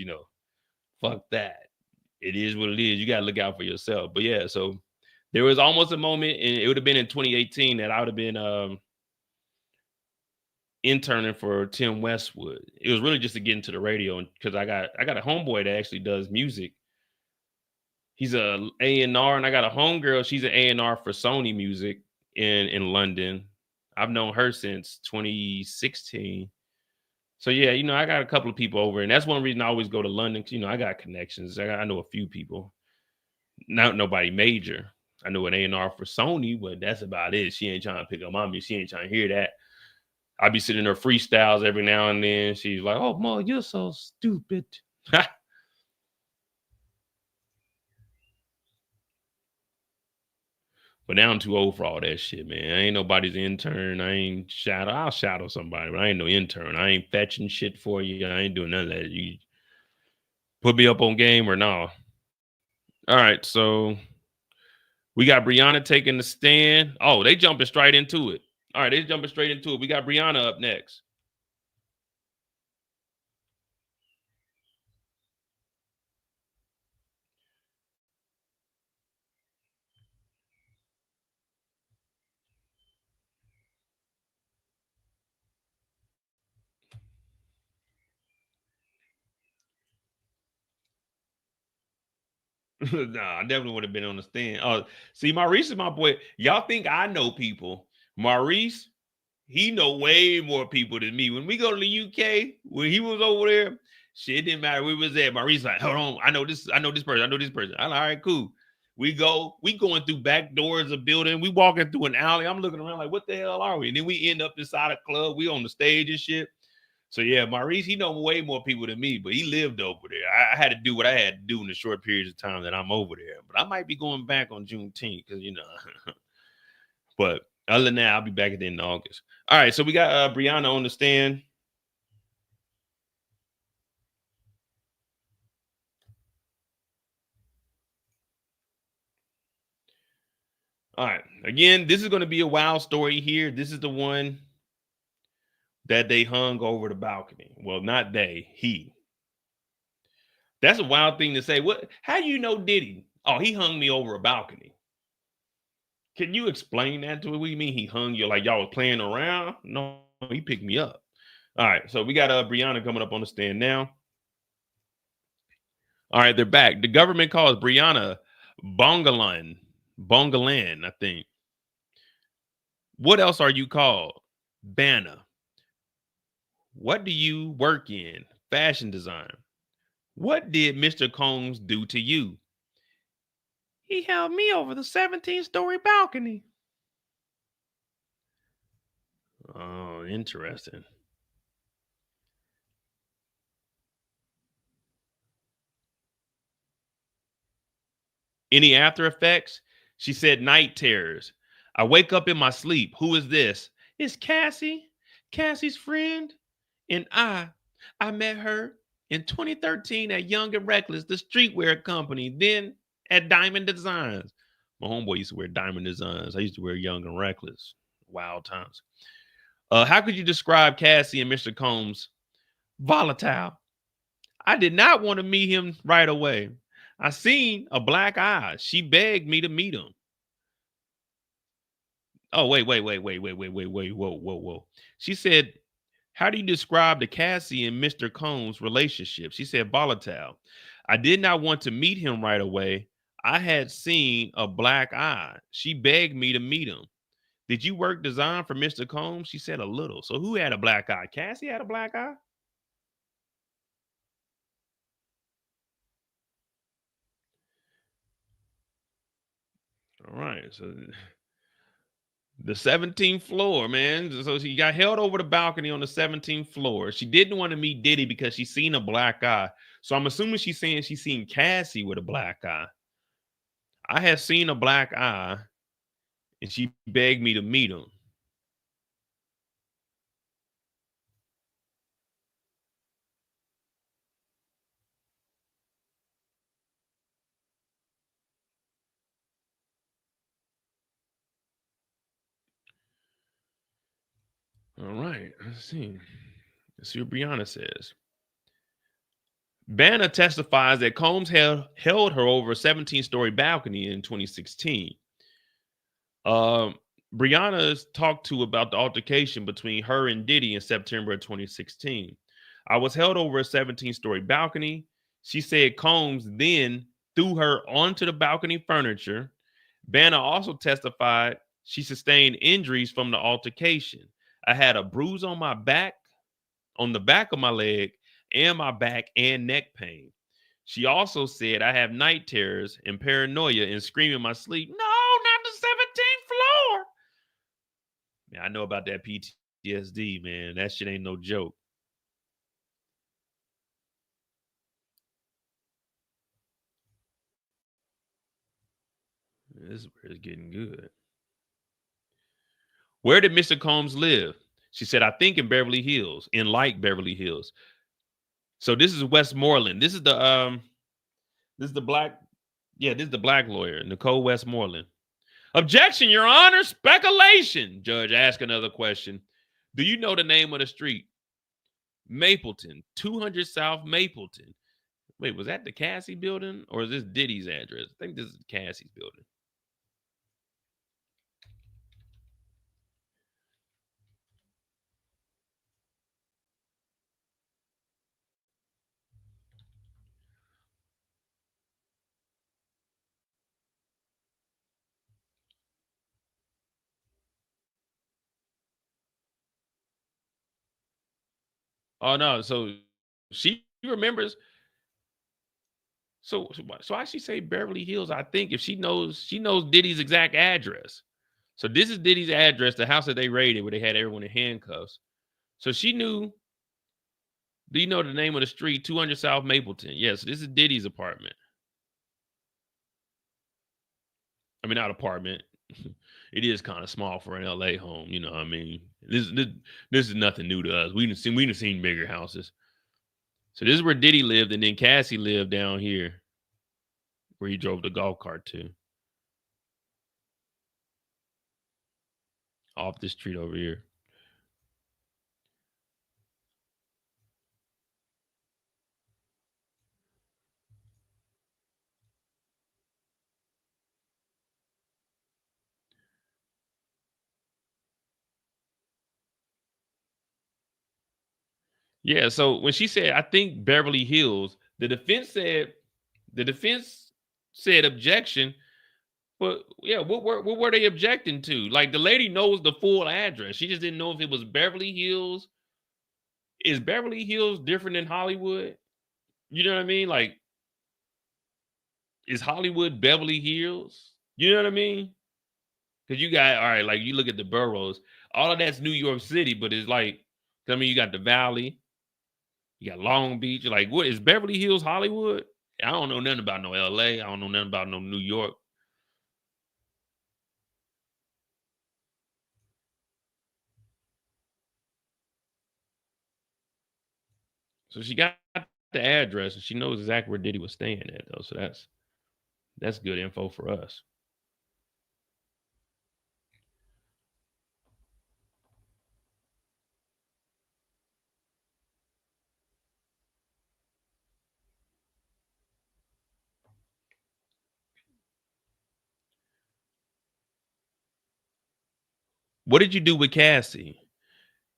fuck that. It is what it is. You got to look out for yourself. But yeah, so there was almost a moment, and it would have been in 2018 that I would have been interning for Tim Westwood. It was really just to get into the radio because I got a homeboy that actually does music. He's a A&R, and I got a homegirl. She's an A&R for Sony Music in London. I've known her since 2016. So yeah, I got a couple of people over, and that's one reason I always go to London. Cause, I got connections. I know a few people. Not nobody major. I know an A&R for Sony, but that's about it. She ain't trying to pick up on me. She ain't trying to hear that. I be sitting there freestyles every now and then. She's like, "Oh, Mo, you're so stupid." But now I'm too old for all that shit, man. I ain't nobody's intern. I ain't shadow. I'll shadow somebody, but I ain't no intern. I ain't fetching shit for you. I ain't doing none of that. You put me up on game or no. All right, so we got Briana taking the stand. Oh, they jumping straight into it. All right, they jumping straight into it. We got Briana up next. Nah, I definitely would have been on the stand. See, Maurice is my boy. Y'all think I know people. Maurice, he know way more people than me. When we go to the UK, when he was over there, shit didn't matter where we was at. Maurice like, hold on, I know this person. I'm like, all right, cool. We going through back doors of building. We walking through an alley. I'm looking around like, what the hell are we? And then we end up inside a club. We on the stage and shit. So yeah, Maurice, he know way more people than me, but he lived over there. I had to do what I had to do in the short periods of time that I'm over there. But I might be going back on Juneteenth because But other than that, I'll be back at the end of August. All right, so we got Briana on the stand. All right, again, this is going to be a wild story here. This is the one that they hung over the balcony. Well, not they, he. That's a wild thing to say. What? How you know Diddy? Oh, he hung me over a balcony. Can you explain that to me? What do you mean he hung you like y'all was playing around? No, he picked me up. All right, so we got Briana coming up on the stand now. All right, they're back. The government calls Briana Bongalan, I think. What else are you called? Banna. What do you work in? Fashion design. What did Mr. Combs do to you? He held me over the 17-story balcony. Oh, interesting. Any after effects? She said night terrors. I wake up in my sleep. Who is this? It's Cassie, Cassie's friend. And I met her in 2013 at Young and Reckless, the streetwear company, then at Diamond Designs. My homeboy used to wear Diamond Designs. I used to wear Young and Reckless. Wild times. How could you describe Cassie and Mr. Combs? Volatile. I did not want to meet him right away. I seen a black eye. She begged me to meet him. Oh, wait. Whoa. She said, how do you describe the Cassie and Mr. Combs relationship? She said, volatile. I did not want to meet him right away. I had seen a black eye. She begged me to meet him. Did you work design for Mr. Combs? She said a little. So who had a black eye? Cassie had a black eye? All right. So the 17th floor, man. So she got held over the balcony on the 17th floor. She didn't want to meet Diddy because she seen a black eye. So I'm assuming she's saying she seen Cassie with a black eye. I had seen a black eye and she begged me to meet him. All right. Let's see. Let's see what Briana says. Banna testifies that Combs held her over a 17-story balcony in 2016. Briana's talked to about the altercation between her and Diddy in September of 2016. I was held over a 17-story balcony. She said Combs then threw her onto the balcony furniture. Banna also testified she sustained injuries from the altercation. I had a bruise on my back, on the back of my leg, and my back and neck pain. She also said I have night terrors and paranoia and scream in my sleep. No, not the 17th floor. Man, I know about that PTSD, man. That shit ain't no joke. This is where it's getting good. Where did Mr. Combs live? She said, I think in Beverly Hills, in like Beverly Hills. So this is Westmoreland. This is the black, this is the black lawyer, Nicole Westmoreland. Objection, Your Honor. Speculation. Judge, ask another question. Do you know the name of the street? Mapleton, 200 South Mapleton. Wait, was that the Cassie building or is this Diddy's address? I think this is Cassie's building. Oh no, so she remembers. So I should say Beverly Hills. I think if she knows Diddy's exact address. So this is Diddy's address, the house that they raided where they had everyone in handcuffs. So she knew. Do you know the name of the street? 200 South Mapleton. Yes, this is Diddy's apartment. I mean, not apartment. It is kind of small for an LA home, you know what I mean? This is nothing new to us. We've seen bigger houses. So this is where Diddy lived, and then Cassie lived down here where he drove the golf cart to. Off this street over here. Yeah, so when she said, I think Beverly Hills, the defense said objection. But yeah, what were they objecting to? Like, the lady knows the full address. She just didn't know if it was Beverly Hills. Is Beverly Hills different than Hollywood? You know what I mean? Like, is Hollywood Beverly Hills? You know what I mean? Because you got, all right, like you look at the boroughs, all of that's New York City, but it's like, I mean, you got the Valley, you got Long Beach. Like, what is Beverly Hills Hollywood? I don't know nothing about no LA. I don't know nothing about no New York. So she got the address and she knows exactly where Diddy was staying at, though. So that's good info for us. What did you do with Cassie?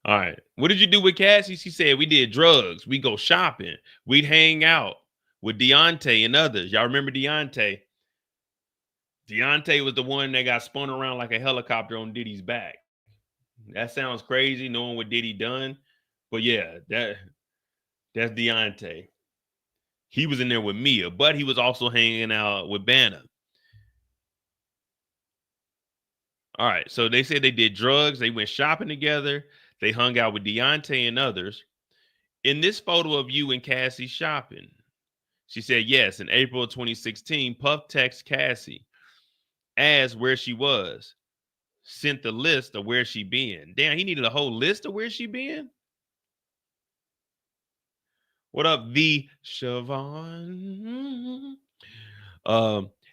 All right. What did you do with Cassie? She said, we did drugs. We go shopping. We'd hang out with Deontay and others. Y'all remember Deontay? Deontay was the one that got spun around like a helicopter on Diddy's back. That sounds crazy, knowing what Diddy done. But yeah, that's Deontay. He was in there with Mia, but he was also hanging out with Banna. All right. So they said they did drugs. They went shopping together. They hung out with Deontay and others. In this photo of you and Cassie shopping, she said, yes, in April of 2016, Puff texted Cassie, asked where she was, sent the list of where she been. Damn, he needed a whole list of where she been? What up, V. Siobhan?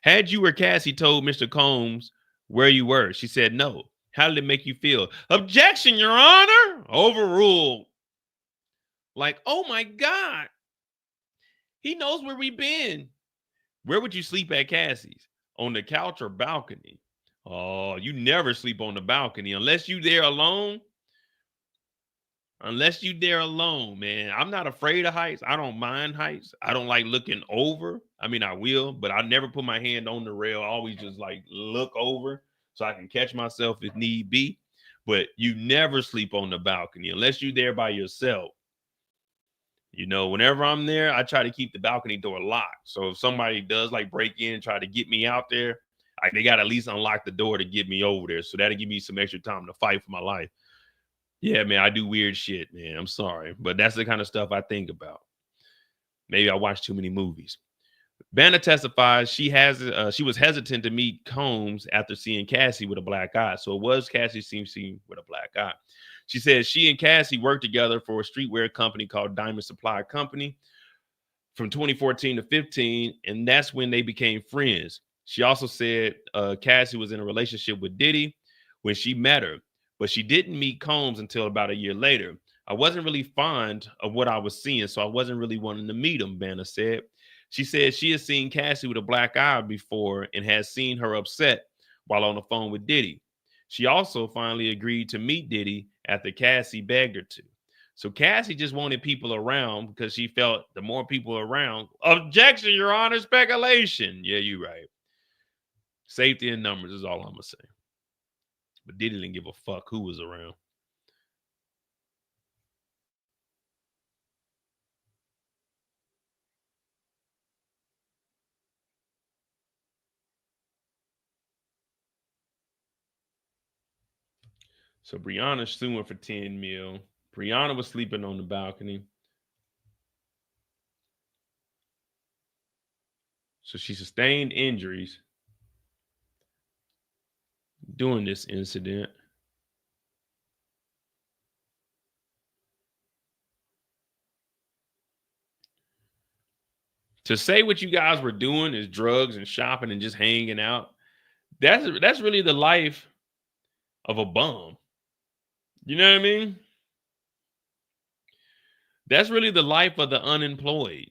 Had you or Cassie told Mr. Combs where you were? She said no. How did it make you feel? Objection, Your Honor. Overruled. Like, oh my God. He knows where we've been. Where would you sleep at Cassie's? On the couch or balcony? Oh, you never sleep on the balcony unless you there alone. Unless you there alone, man. I'm not afraid of heights. I don't mind heights. I don't like looking over. I mean, I will, but I never put my hand on the rail. I always just like look over so I can catch myself if need be. But you never sleep on the balcony unless you're there by yourself. You know, whenever I'm there, I try to keep the balcony door locked. So if somebody does like break in and try to get me out there, they got to at least unlock the door to get me over there. So that'll give me some extra time to fight for my life. Yeah, man, I do weird shit, man. I'm sorry. But that's the kind of stuff I think about. Maybe I watch too many movies. Banna testifies she was hesitant to meet Combs after seeing Cassie with a black eye. So it was Cassie seen with a black eye. She says she and Cassie worked together for a streetwear company called Diamond Supply Company from 2014 to 15, and that's when they became friends. She also said Cassie was in a relationship with Diddy when she met her, but she didn't meet Combs until about a year later. I wasn't really fond of what I was seeing, so I wasn't really wanting to meet him, Banna said. She said she has seen Cassie with a black eye before and has seen her upset while on the phone with Diddy. She also finally agreed to meet Diddy after Cassie begged her to. So Cassie just wanted people around because she felt the more people around, objection, Your Honor, speculation. Yeah, you're right. Safety in numbers is all I'm going to say. But Diddy didn't give a fuck who was around. So Briana's suing for 10 mil. Briana was sleeping on the balcony. So she sustained injuries during this incident. To say what you guys were doing is drugs and shopping and just hanging out, that's really the life of a bum. You know what I mean? That's really the life of the unemployed.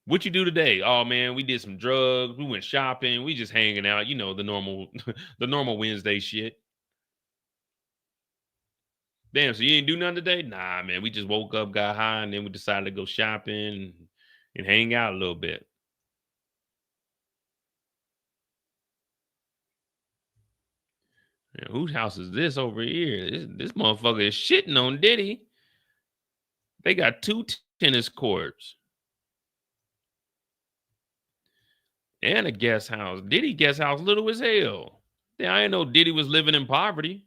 What you do today? Oh man, we did some drugs, we went shopping, we just hanging out, you know, the normal the normal Wednesday shit. Damn, so you ain't do nothing today? Nah, man. We just woke up, got high, and then we decided to go shopping and hang out a little bit. Man, whose house is this over here? This motherfucker is shitting on Diddy. They got 2 tennis courts and a guest house. Diddy guest house little as hell. Damn, I didn't know Diddy was living in poverty.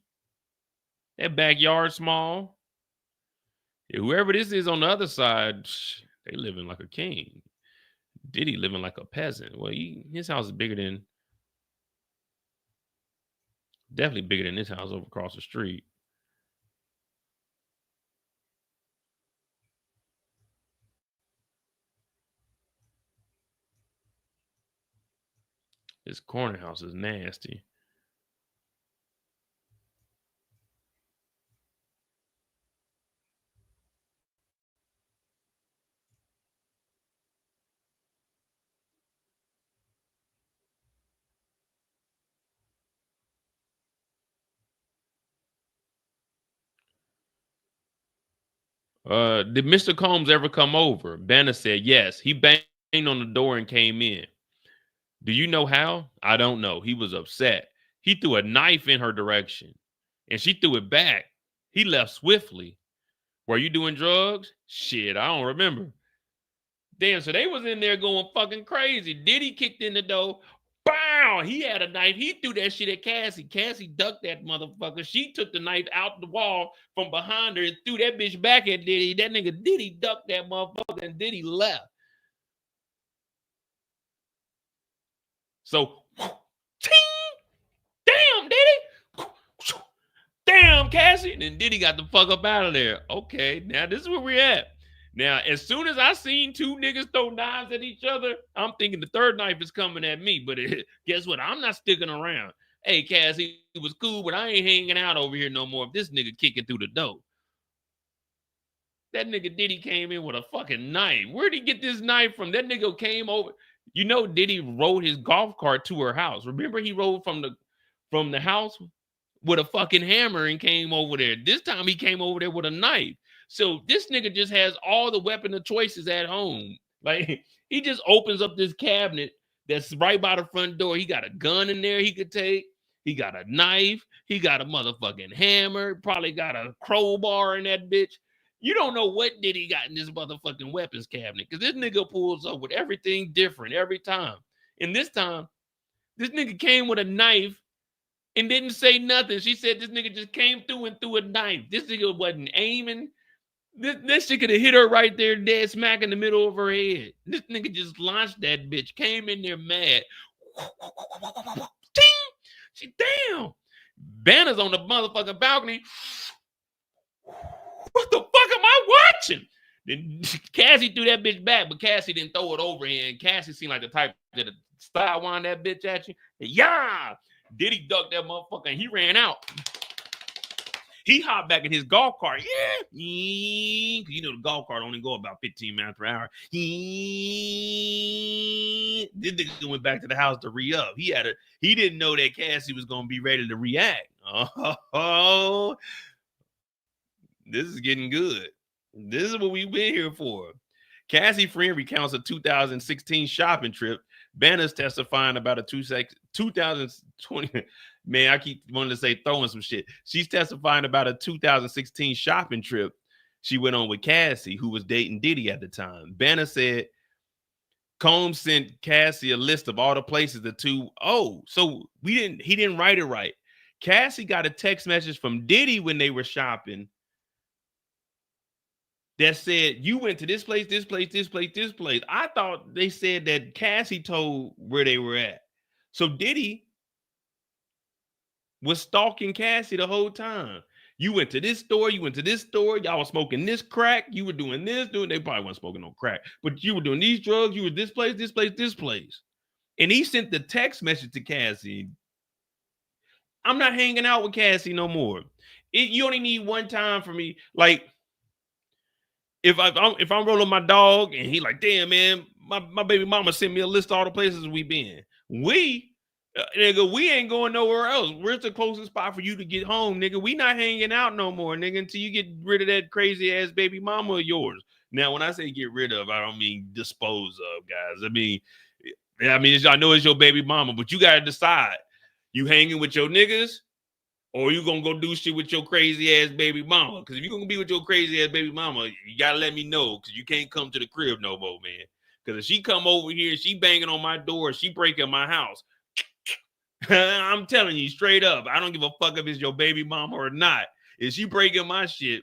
That backyard small. Yeah, whoever this is on the other side, they living like a king. Diddy living like a peasant. Well, his house is bigger than, definitely bigger than this house over across the street. This corner house is nasty. Did Mr. Combs ever come over? Banner said yes. He banged on the door and came in. Do you know how? I don't know. He was upset. He threw a knife in her direction and she threw it back. He left swiftly. Were you doing drugs? Shit, I don't remember. Damn, so they was in there going fucking crazy. Diddy kicked in the door. Bow! He had a knife. He threw that shit at Cassie. Cassie ducked that motherfucker. She took the knife out the wall from behind her and threw that bitch back at Diddy. That nigga Diddy ducked that motherfucker and Diddy left. So, ting! Damn, Diddy! Damn, Cassie! And then Diddy got the fuck up out of there. Okay, now this is where we're at. Now, as soon as I seen 2 niggas throw knives at each other, I'm thinking the third knife is coming at me. But guess what? I'm not sticking around. Hey, Cassie, it was cool, but I ain't hanging out over here no more if this nigga kicking through the door. That nigga Diddy came in with a fucking knife. Where'd he get this knife from? That nigga came over. You know, Diddy rode his golf cart to her house. Remember, he rode from the house with a fucking hammer and came over there. This time he came over there with a knife. So this nigga just has all the weapon of choices at home. Like, he just opens up this cabinet that's right by the front door. He got a gun in there he could take. He got a knife. He got a motherfucking hammer. Probably got a crowbar in that bitch. You don't know what Diddy got in this motherfucking weapons cabinet because this nigga pulls up with everything different every time. And this time, this nigga came with a knife and didn't say nothing. She said this nigga just came through and threw a knife. This nigga wasn't aiming. This shit could have hit her right there, dead smack in the middle of her head. This nigga just launched that bitch, came in there mad. Ting! She, damn. Banner's on the motherfucking balcony. What the fuck am I watching? Then Cassie threw that bitch back, but Cassie didn't throw it overhand. Cassie seemed like the type that style wind that bitch at you. Yeah. Diddy ducked that motherfucker and he ran out. He hopped back in his golf cart. Yeah. You know the golf cart only go about 15 miles per hour. This nigga went back to the house to re-up. He didn't know that Cassie was gonna be ready to react. Oh, this is getting good. This is what we've been here for. Cassie friend recounts a 2016 shopping trip. Banner's testifying about a 2020. Man, I keep wanting to say throwing some shit. She's testifying about a 2016 shopping trip she went on with Cassie, who was dating Diddy at the time. Banner said Combs sent Cassie a list of all the places the two. Oh, so he didn't write it right. Cassie got a text message from Diddy when they were shopping that said, you went to this place, this place, this place, this place. I thought they said that Cassie told where they were at. So Diddy was stalking Cassie the whole time. You went to this store, you went to this store, y'all was smoking this crack, you were doing this, they probably weren't smoking no crack, but you were doing these drugs, you were this place, this place, this place. And he sent the text message to Cassie. I'm not hanging out with Cassie no more. You only need one time for me. Like, if I'm rolling my dog and he like, damn, man, my baby mama sent me a list of all the places we been. Nigga, we ain't going nowhere else. Where's the closest spot for you to get home, nigga? We not hanging out no more, nigga, until you get rid of that crazy ass baby mama of yours. Now, when I say get rid of, I don't mean dispose of, guys. I mean, I know it's your baby mama, but you gotta decide: you hanging with your niggas, or you gonna go do shit with your crazy ass baby mama? Because if you're gonna be with your crazy ass baby mama, you gotta let me know, because you can't come to the crib no more, man. Because if she come over here, she banging on my door, she breaking my house. I'm telling you straight up, I don't give a fuck if it's your baby mama or not. If she breaking my shit,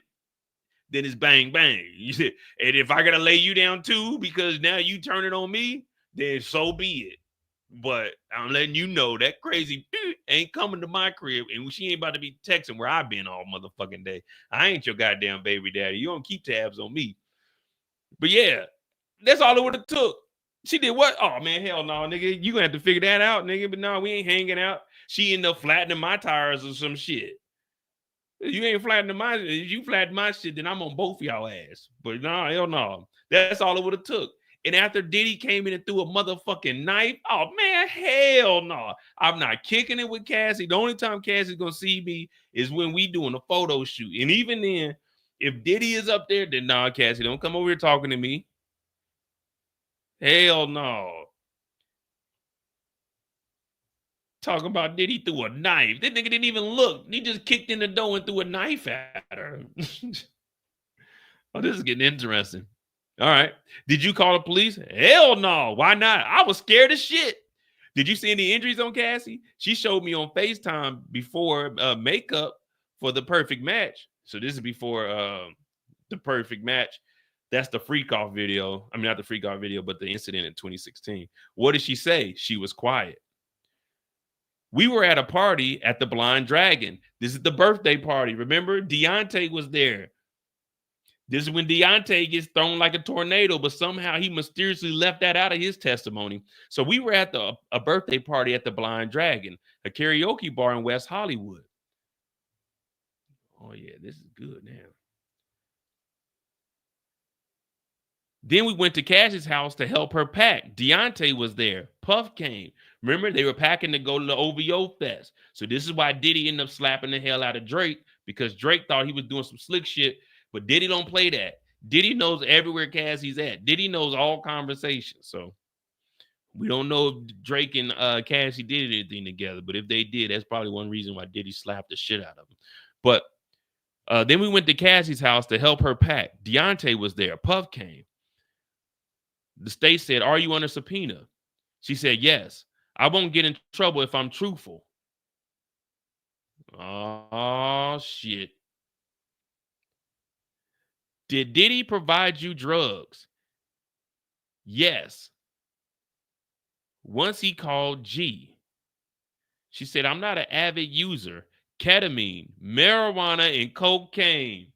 then it's bang bang. And if I gotta lay you down too, because now you turn it on me, then so be it. But I'm letting you know that crazy ain't coming to my crib, and she ain't about to be texting where I've been all motherfucking day. I ain't your goddamn baby daddy. You don't keep tabs on me. But yeah, that's all it would have took. She did what? Oh man, hell no, nigga. You gonna have to figure that out, nigga. But no, we ain't hanging out. She ended up flattening my tires or some shit. You ain't flattening my, if you flatten my shit, then I'm on both y'all ass. But no, hell no. That's all it would have took. And after Diddy came in and threw a motherfucking knife, oh man, hell no. I'm not kicking it with Cassie. The only time Cassie's gonna see me is when we doing a photo shoot. And even then, if Diddy is up there, then nah, Cassie, don't come over here talking to me. Hell no. Talking about Diddy threw a knife. That nigga didn't even look. He just kicked in the door and threw a knife at her. Oh, this is getting interesting. All right. Did you call the police? Hell no. Why not? I was scared as shit. Did you see any injuries on Cassie? She showed me on FaceTime before makeup for the perfect match. So this is before the perfect match. That's the freak off video. I mean, not the freak off video, but the incident in 2016. What did she say? She was quiet. We were at a party at the Blind Dragon. This is the birthday party. Remember, Deontay was there. This is when Deontay gets thrown like a tornado, but somehow he mysteriously left that out of his testimony. So we were at a birthday party at the Blind Dragon, a karaoke bar in West Hollywood. Oh yeah, this is good now. Then we went to Cash's house to help her pack. Deontay was there. Puff came. Remember, they were packing to go to the OVO Fest. So this is why Diddy ended up slapping the hell out of Drake, because Drake thought he was doing some slick shit, but Diddy don't play that. Diddy knows everywhere Cassie's at. Diddy knows all conversations. So we don't know if Drake and Cassie did anything together, but if they did, that's probably one reason why Diddy slapped the shit out of him. But then we went to Cassie's house to help her pack. Deontay was there. Puff came. The state said, "Are you under subpoena?" She said, "Yes. I won't get in trouble if I'm truthful." Oh, shit. Did Diddy provide you drugs? Yes. Once he called G. She said, "I'm not an avid user. Ketamine, marijuana, and cocaine."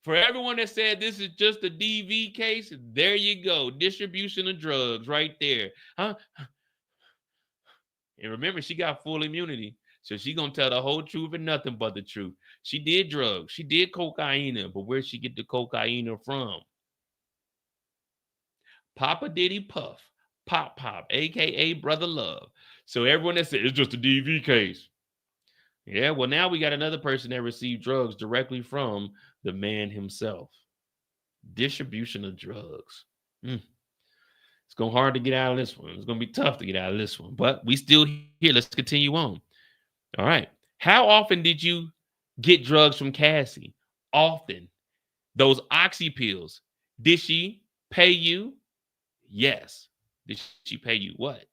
For everyone that said this is just a DV case, there you go. Distribution of drugs right there. Huh? And remember, she got full immunity. So she going to tell the whole truth and nothing but the truth. She did drugs. She did cocaine, but where'd she get the cocaine from? Papa Diddy Puff. Pop, a.k.a. Brother Love. So everyone that said it's just a DV case. Yeah, well, now we got another person that received drugs directly from the man himself. Distribution of drugs. It's going hard to get out of this one. It's going to be tough to get out of this one, but we still here. Let's continue on. All right. How often did you get drugs from Cassie? Often. Those oxy pills. Did she pay you? Yes. Did she pay you what?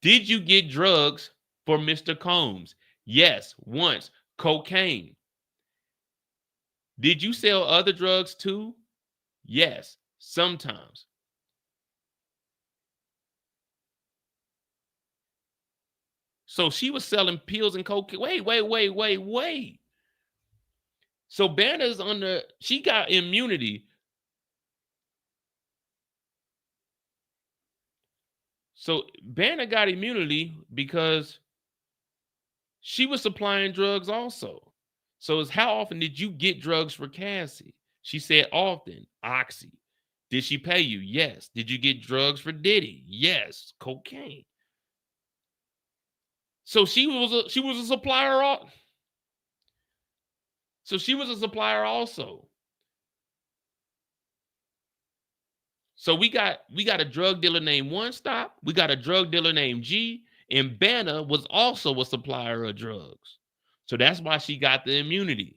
Did you get drugs for Mr. Combs? Yes, once. Cocaine. Did you sell other drugs too? Yes, sometimes. So she was selling pills and cocaine. Wait. So Banner's under, she got immunity. So Banner got immunity because she was supplying drugs also. So it's how often did you get drugs for Cassie? She said often. Oxy. Did she pay you? Yes. Did you get drugs for Diddy? Yes. Cocaine. So she was a supplier. So she was a supplier also. So we got a drug dealer named One Stop. We got a drug dealer named G. And Banna was also a supplier of drugs. So that's why she got the immunity.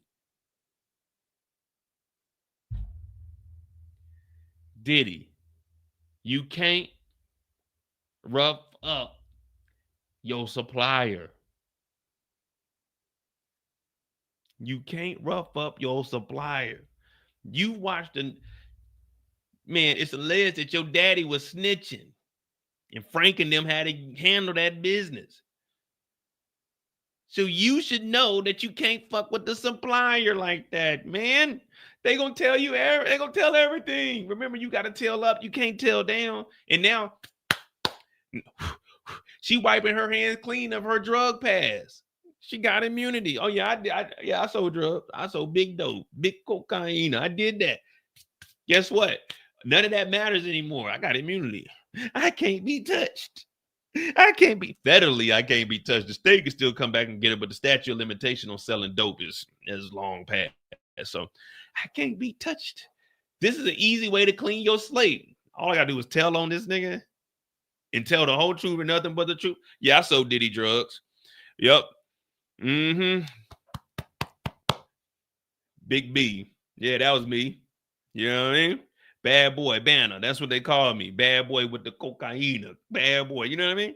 Diddy, you can't rough up your supplier. You can't rough up your supplier. You watched the man, it's alleged that your daddy was snitching and Frank and them had to handle that business. So you should know that you can't fuck with the supplier like that, man. They gonna tell you, they gonna tell everything. Remember, you gotta tell up, you can't tell down. And now she wiping her hands clean of her drug pass. She got immunity. Oh yeah, I sold drugs. I sold big dope, big cocaine. I did that. Guess what? None of that matters anymore. I got immunity. I can't be touched. I can't be touched. The state can still come back and get it, but the statute of limitation on selling dope is long past. So I can't be touched. This is an easy way to clean your slate. All I gotta do is tell on this nigga and tell the whole truth and nothing but the truth. Yeah, I sold Diddy drugs. Yep. Mm-hmm. Big B. Yeah, that was me. You know what I mean? Bad boy, Banna. That's what they call me. Bad boy with the cocaine. Bad boy. You know what I mean?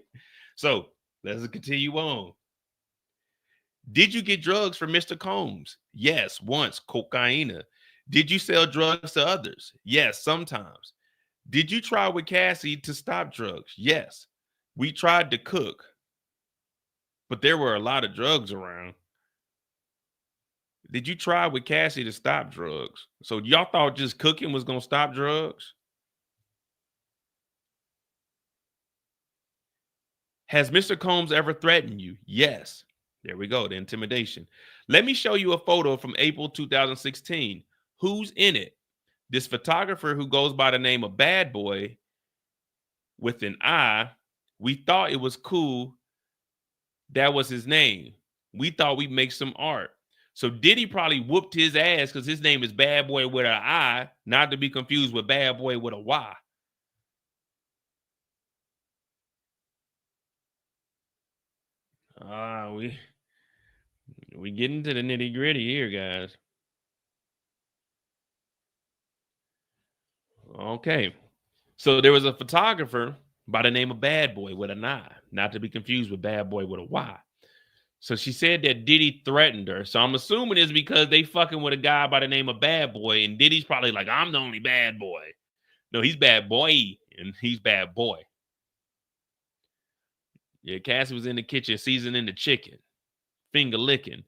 So let's continue on. Did you get drugs from Mr. Combs? Yes, once. Cocaine. Did you sell drugs to others? Yes, sometimes. Did you try with Cassie to stop drugs? Yes. We tried to cook, but there were a lot of drugs around. Did you try with Cassie to stop drugs? So y'all thought just cooking was going to stop drugs? Has Mr. Combs ever threatened you? Yes. There we go, the intimidation. Let me show you a photo from April 2016. Who's in it? This photographer who goes by the name of Bad Boy with an I. We thought it was cool. That was his name. We thought we'd make some art. So Diddy probably whooped his ass because his name is Bad Boy with an I, not to be confused with Bad Boy with a Y. We get into the nitty gritty here, guys. Okay. So there was a photographer by the name of Bad Boy with an I, not to be confused with Bad Boy with a Y. So she said that Diddy threatened her. So I'm assuming it's because they fucking with a guy by the name of Bad Boy, and Diddy's probably like, I'm the only bad boy. No, he's Bad Boy, and he's Bad Boy. Yeah, Cassie was in the kitchen seasoning the chicken, finger licking.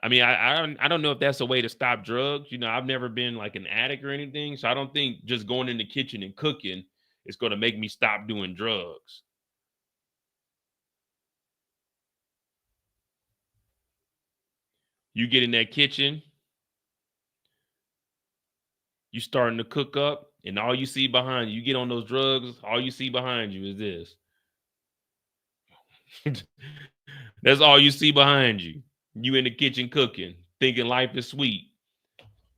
I mean, I don't know if that's a way to stop drugs. You know, I've never been like an addict or anything, so I don't think just going in the kitchen and cooking is going to make me stop doing drugs. You get in that kitchen, you starting to cook up, and all you see behind you, you get on those drugs, all you see behind you is this. That's all you see behind you. You in the kitchen cooking, thinking life is sweet.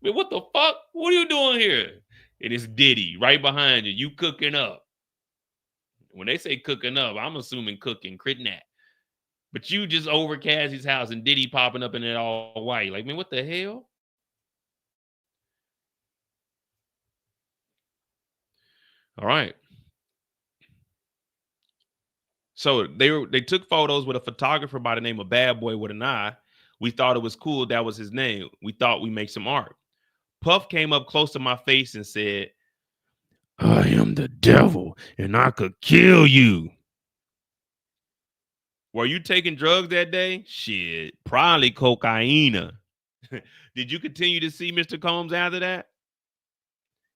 Man, what the fuck? What are you doing here? It is Diddy right behind you. You cooking up. When they say cooking up, I'm assuming cooking, crit that. But you just over Cassie's house and Diddy popping up in it all white. Like, man, what the hell? All right. So they took photos with a photographer by the name of Bad Boy with an I. We thought it was cool. That was his name. We thought we'd make some art. Puff came up close to my face and said, I am the devil and I could kill you. Were you taking drugs that day? Shit, probably cocaine. Did you continue to see Mr. Combs after that?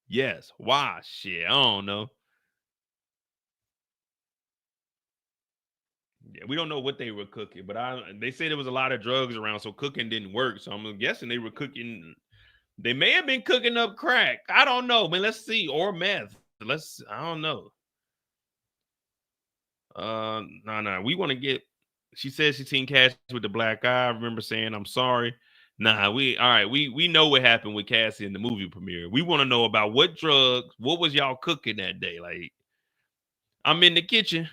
Yes. Why? Shit, I don't know. Yeah, we don't know what they were cooking, but they said there was a lot of drugs around, so cooking didn't work. So I'm guessing they were cooking They may have been cooking up crack. I don't know, man. Let's see. Or meth. I don't know. No. We want to get. She says she's seen Cassie with the black eye. I remember saying, I'm sorry. Nah, all right. We know what happened with Cassie in the movie premiere. We want to know about what drugs, what was y'all cooking that day? Like, I'm in the kitchen.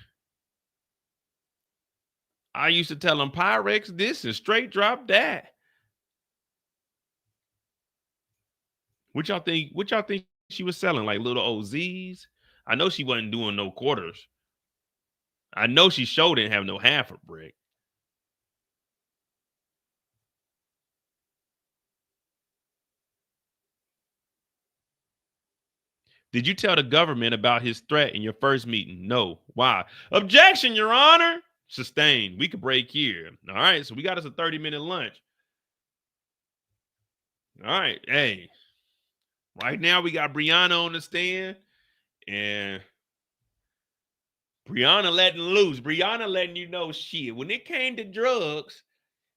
I used to tell them Pyrex this and straight drop that. What y'all think she was selling? Like little OZs? I know she wasn't doing no quarters. I know she sure didn't have no half a brick. Did you tell the government about his threat in your first meeting? No. Why? Objection, Your Honor. Sustained. We could break here. All right. So we got us a 30-minute lunch. All right. Hey. Right now we got Briana on the stand. And Briana letting loose. Briana letting you know shit. When it came to drugs,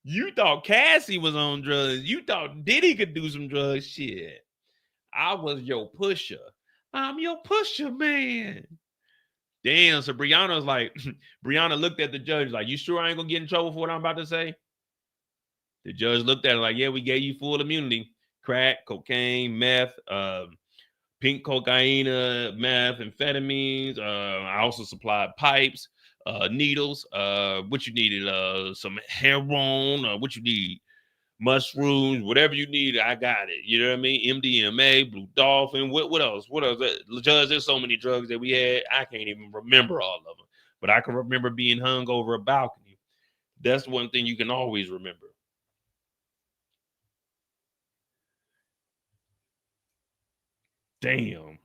you thought Cassie was on drugs. You thought Diddy could do some drugs. Shit. I was your pusher. I'm your pusher, man. Damn. So Brianna looked at the judge like, you sure I ain't gonna get in trouble for what I'm about to say? The judge looked at her like, yeah, we gave you full immunity. Crack, cocaine, meth, pink cocaine, meth, amphetamines. I also supplied pipes, needles. What you needed? Some heroin. What you need? Mushrooms, whatever you need, I got it. You know what I mean? MDMA, Blue Dolphin. What else? What else? Judge, there's so many drugs that we had. I can't even remember all of them. But I can remember being hung over a balcony. That's one thing you can always remember. Damn.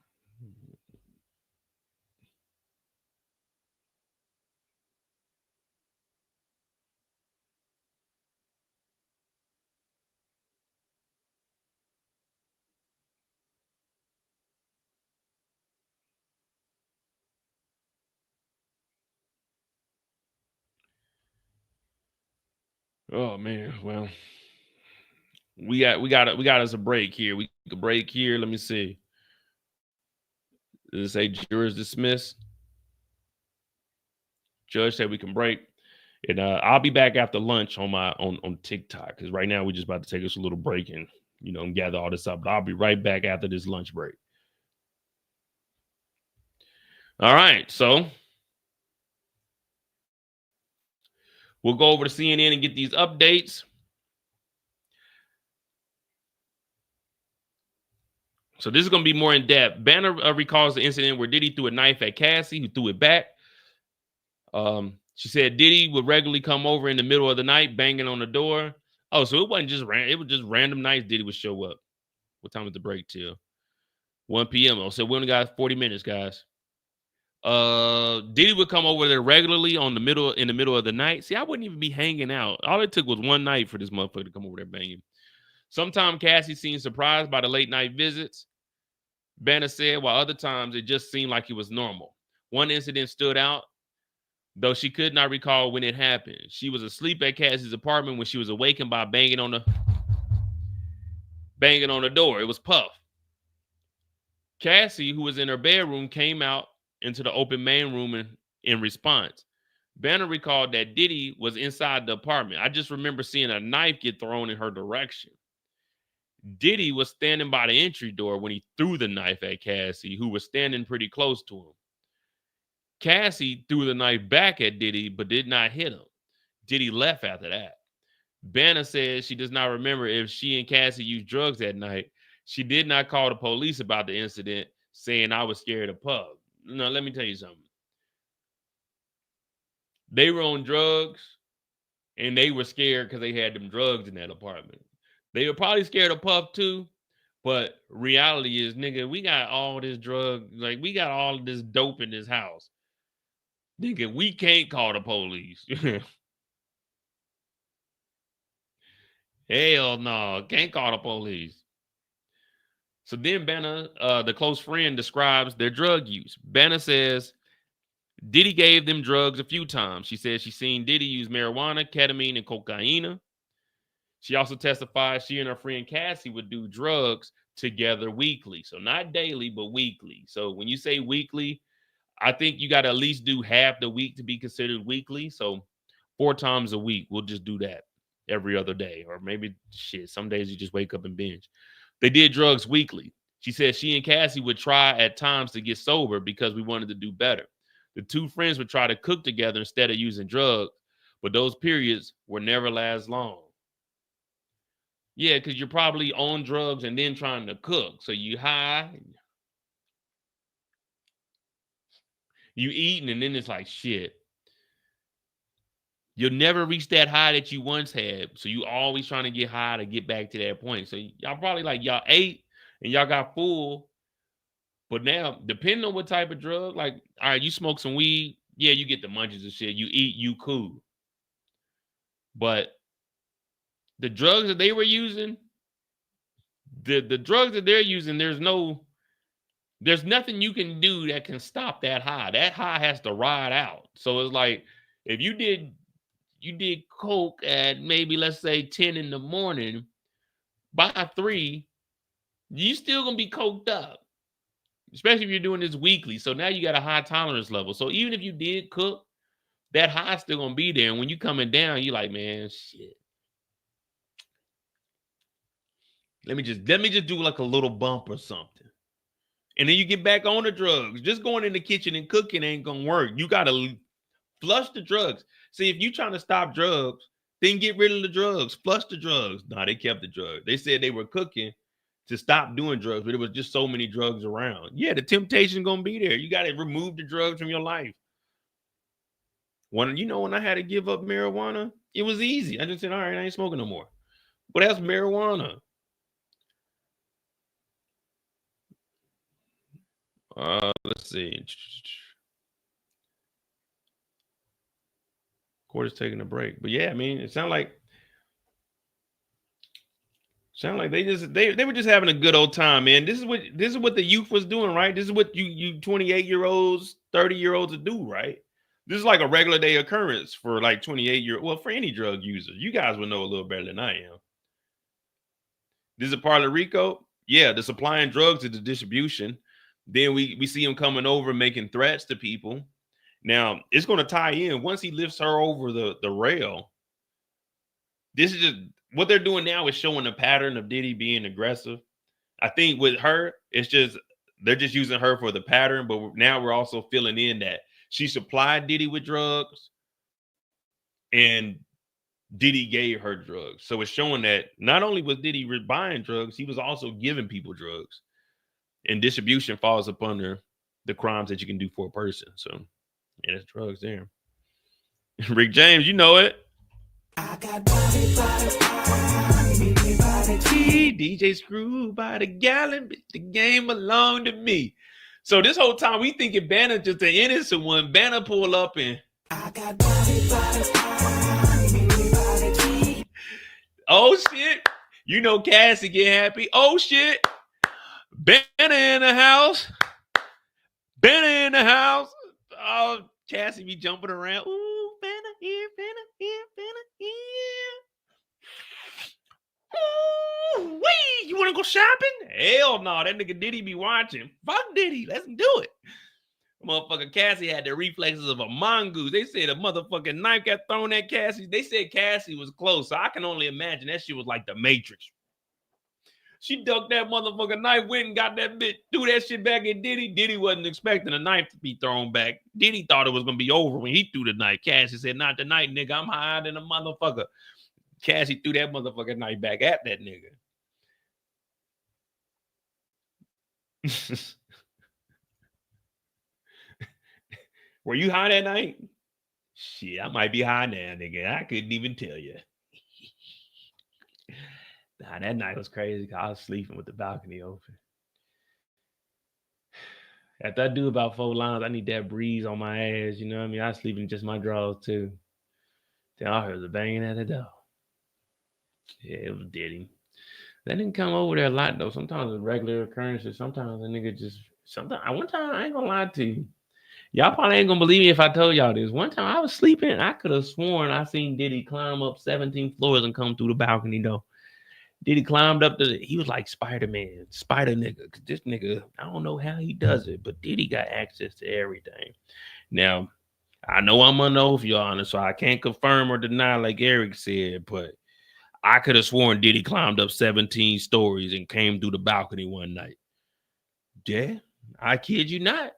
Oh man, well, we got us a break here. We can break here. Let me see. Does it say jurors dismissed? Judge said we can break. And I'll be back after lunch on TikTok, because right now we're just about to take us a little break and gather all this up. But I'll be right back after this lunch break. All right, so we'll go over to CNN and get these updates. So this is going to be more in depth. Banner recalls the incident where Diddy threw a knife at Cassie, who threw it back. She said Diddy would regularly come over in the middle of the night, banging on the door. Oh, so it wasn't just random. It was just random nights Diddy would show up. What time is the break till? 1 p.m. Oh, so we only got 40 minutes, guys. Diddy would come over there regularly in the middle of the night. See, I wouldn't even be hanging out. All it took was one night for this motherfucker to come over there banging. Sometimes Cassie seemed surprised by the late night visits, Banner said, while other times it just seemed like it was normal. One incident stood out, though she could not recall when it happened. She was asleep at Cassie's apartment when she was awakened by banging on the door. It was Puff. Cassie, who was in her bedroom, came out into the open main room in response. Banner recalled that Diddy was inside the apartment. I just remember seeing a knife get thrown in her direction. Diddy was standing by the entry door when he threw the knife at Cassie, who was standing pretty close to him. Cassie threw the knife back at Diddy, but did not hit him. Diddy left after that. Banner says she does not remember if she and Cassie used drugs that night. She did not call the police about the incident, saying I was scared of Puff. No, let me tell you something. They were on drugs, and they were scared because they had them drugs in that apartment. They were probably scared of Puff too, but reality is, nigga, we got all this drug, like we got all of this dope in this house. Nigga, we can't call the police. Hell no, can't call the police. So then Banner, the close friend, describes their drug use. Banner says Diddy gave them drugs a few times. She says she's seen Diddy use marijuana, ketamine, and cocaine. She also testified she and her friend Cassie would do drugs together weekly. So not daily, but weekly. So when you say weekly, I think you got to at least do half the week to be considered weekly. So 4 times a week, we'll just do that every other day. Or maybe, shit, some days you just wake up and binge. They did drugs weekly. She said she and Cassie would try at times to get sober because we wanted to do better. The two friends would try to cook together instead of using drugs, but those periods will never last long. Yeah, because you're probably on drugs and then trying to cook. So you high, you eating, and then it's like, shit. You'll never reach that high that you once had. So you always trying to get high to get back to that point. So y'all probably like, y'all ate and y'all got full. But now, depending on what type of drug, like, all right, you smoke some weed. Yeah, you get the munchies and shit. You eat, you cool. But the drugs that they were using, the drugs that they're using, there's nothing you can do that can stop that high. That high has to ride out. So it's like, if you did coke at maybe, let's say 10 in the morning, by 3, you still gonna be coked up, especially if you're doing this weekly. So now you got a high tolerance level. So even if you did cook, that high still gonna be there. And when you coming down, you're like, man, shit. Let me just do like a little bump or something. And then you get back on the drugs. Just going in the kitchen and cooking ain't gonna work. You gotta flush the drugs. See, if you trying to stop drugs, then get rid of the drugs. Flush the drugs. Nah, they kept the drugs. They said they were cooking to stop doing drugs, but it was just so many drugs around. Yeah, the temptation gonna be there. You gotta remove the drugs from your life. When I had to give up marijuana, it was easy. I just said, all right, I ain't smoking no more. But that's marijuana. Let's see. Court is taking a break. But yeah, I mean, it sounded like they were just having a good old time, man. This is what the youth was doing, right? This is what you 28-year-olds, 30-year-olds would do, right? This is like a regular day occurrence for like 28-year, well, for any drug user. You guys would know a little better than I am. This is a part of RICO. Yeah, the supplying drugs to the distribution. Then we see him coming over making threats to people. Now, it's going to tie in once he lifts her over the rail. This is just what they're doing now is showing a pattern of Diddy being aggressive. I think with her, it's just they're just using her for the pattern, but now we're also filling in that she supplied Diddy with drugs and Diddy gave her drugs. So it's showing that not only was Diddy buying drugs, he was also giving people drugs. And distribution falls up under the crimes that you can do for a person. So, yeah, there's drugs there. Rick James, you know it. I got DJ Screw by the gallon, but the game belonged to me. So this whole time we thinking Banner just the innocent one. Banner pull up and I got oh shit. You know Cassie get happy. Oh shit. Banner in the house. Banner in the house. Oh, Cassie be jumping around. Ooh, Banner here, Banner here, Banner here. Ooh, wee. You want to go shopping? Hell no. That nigga Diddy be watching. Fuck Diddy. Let's do it. Motherfucker Cassie had the reflexes of a mongoose. They said a motherfucking knife got thrown at Cassie. They said Cassie was close. So I can only imagine that shit was like the Matrix. She ducked that motherfucking knife, went and got that bitch, threw that shit back at Diddy. Diddy wasn't expecting a knife to be thrown back. Diddy thought it was going to be over when he threw the knife. Cassie said, not tonight, nigga. I'm higher than a motherfucker. Cassie threw that motherfucking knife back at that nigga. Were you high that night? Shit, I might be high now, nigga. I couldn't even tell you. Nah, that night was crazy because I was sleeping with the balcony open. After I do about 4 lines, I need that breeze on my ass. You know what I mean? I was sleeping in just my drawers too. Then I heard the banging at the door. Yeah, it was Diddy. They didn't come over there a lot though. Sometimes it's regular occurrences. Sometimes the nigga just one time I ain't gonna lie to you. Y'all probably ain't gonna believe me if I told y'all this. One time I was sleeping, I could have sworn I seen Diddy climb up 17 floors and come through the balcony though. Diddy climbed up he was like Spider-Man, Spider nigga. Cause this nigga, I don't know how he does it, but Diddy got access to everything. Now, I know I'm on oath, Your Honor, so I can't confirm or deny like Eric said, but I could have sworn Diddy climbed up 17 stories and came through the balcony one night. Yeah, I kid you not.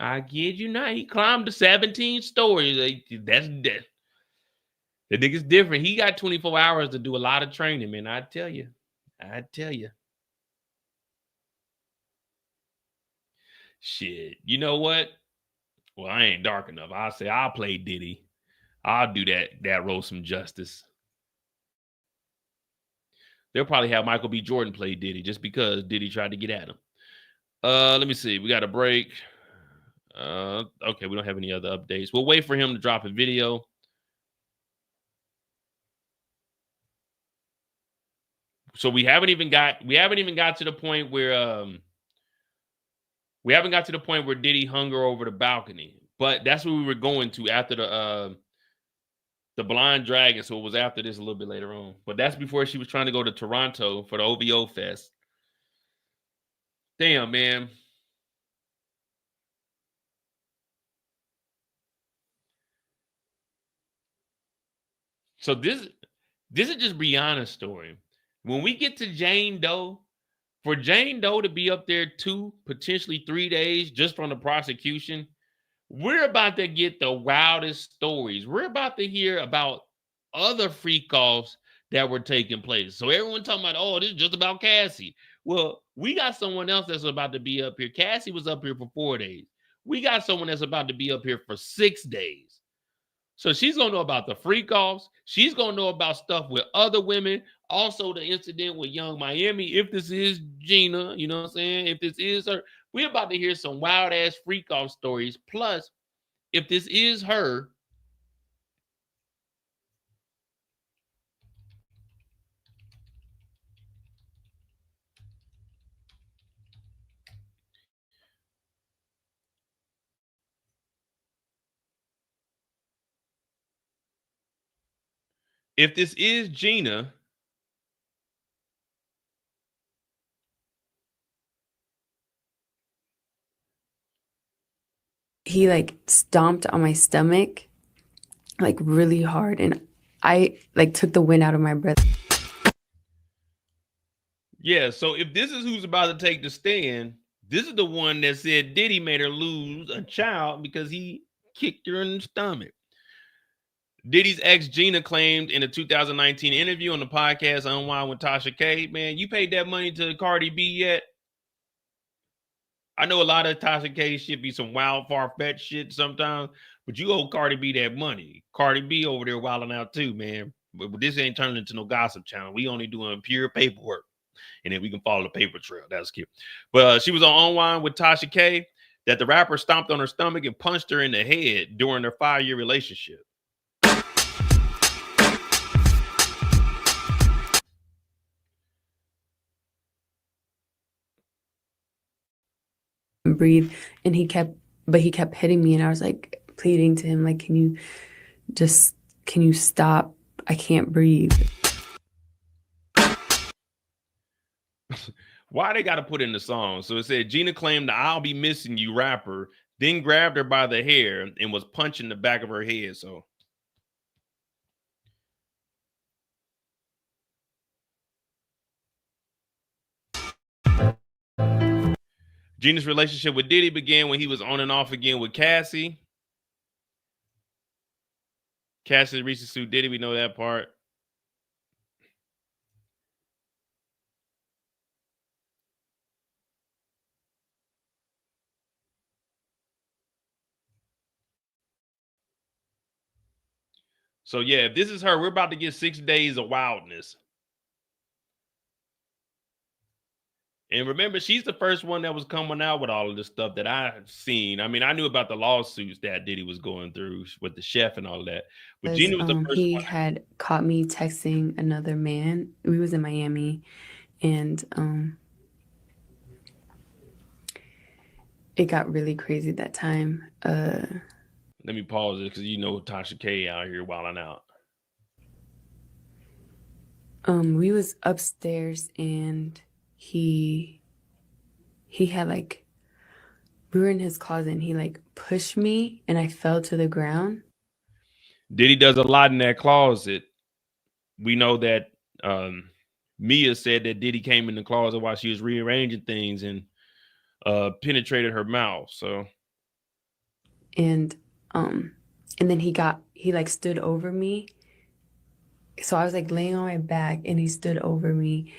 I kid you not. He climbed the 17 stories. That's death. The nigga's different. He got 24 hours to do a lot of training, man. I tell you. I tell you. Shit. You know what? Well, I ain't dark enough. I'll say I'll play Diddy. I'll do that role some justice. They'll probably have Michael B. Jordan play Diddy just because Diddy tried to get at him. Let me see. We got a break. Okay, we don't have any other updates. We'll wait for him to drop a video. So we haven't even got to the point where Diddy hung her over the balcony. But that's what we were going to after the Blind Dragon. So it was after this a little bit later on. But that's before she was trying to go to Toronto for the OVO Fest. Damn, man. So this is just Briana's story. When we get to Jane Doe, for Jane Doe to be up there 2, potentially 3 days just from the prosecution, we're about to get the wildest stories. We're about to hear about other freak offs that were taking place. So everyone talking about, oh, this is just about Cassie. Well, we got someone else that's about to be up here. Cassie was up here for 4 days. We got someone that's about to be up here for 6 days. So she's going to know about the freak offs. She's going to know about stuff with other women. Also, the incident with Young Miami. If this is Gina, you know what I'm saying? If this is her, we're about to hear some wild ass freak off stories. Plus, if this is her, Gina, he like stomped on my stomach like really hard, and I like took the wind out of my breath. Yeah, so if this is who's about to take the stand, this is the one that said Diddy made her lose a child because he kicked her in the stomach. Diddy's ex Gina claimed in a 2019 interview on the podcast Unwind with Tasha K, man, you paid that money to Cardi B yet? I know a lot of Tasha K shit be some wild, far-fetched shit sometimes, but you owe Cardi B that money. Cardi B over there wilding out too, man. But this ain't turning into no gossip channel. We only doing pure paperwork. And then we can follow the paper trail. That's cute. But she was on Unwind with Tasha K that the rapper stomped on her stomach and punched her in the head during their 5-year relationship. Breathe, and he kept hitting me, and I was like pleading to him, like, can you stop? I can't breathe. Why they got to put in the song? So it said Gina claimed the "I'll be missing you" rapper then grabbed her by the hair and was punching the back of her head. So Gina's relationship with Diddy began when he was on and off again with Cassie. Cassie recently sued Diddy. We know that part. So yeah, if this is her, we're about to get 6 days of wildness. And remember, she's the first one that was coming out with all of this stuff that I've seen. I mean, I knew about the lawsuits that Diddy was going through with the chef and all that. But Gina was the first he one. had caught me texting another man. We was in Miami, and it got really crazy that time. Let me pause it because you know Tasha K out here wilding out. We was upstairs and he had like, we were in his closet and he like pushed me and I fell to the ground. Diddy does a lot in that closet. We know that Mia said that Diddy came in the closet while she was rearranging things and penetrated her mouth. So And then he like stood over me. So I was like laying on my back and he stood over me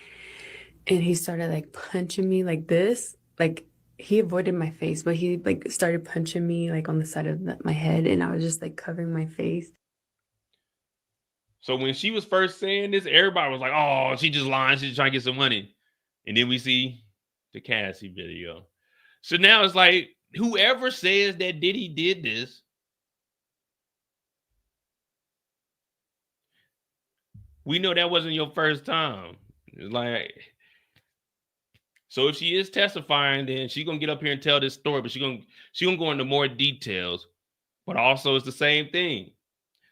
and he started like punching me like this. Like he avoided my face, but he like started punching me like on the side of my head and I was just like covering my face. So when she was first saying this, everybody was like, oh, she just lying. She's trying to get some money. And then we see the Cassie video. So now it's like, whoever says that Diddy did this, we know that wasn't your first time. It's like, so if she is testifying, then she's going to get up here and tell this story, but she's gonna go into more details. But also it's the same thing.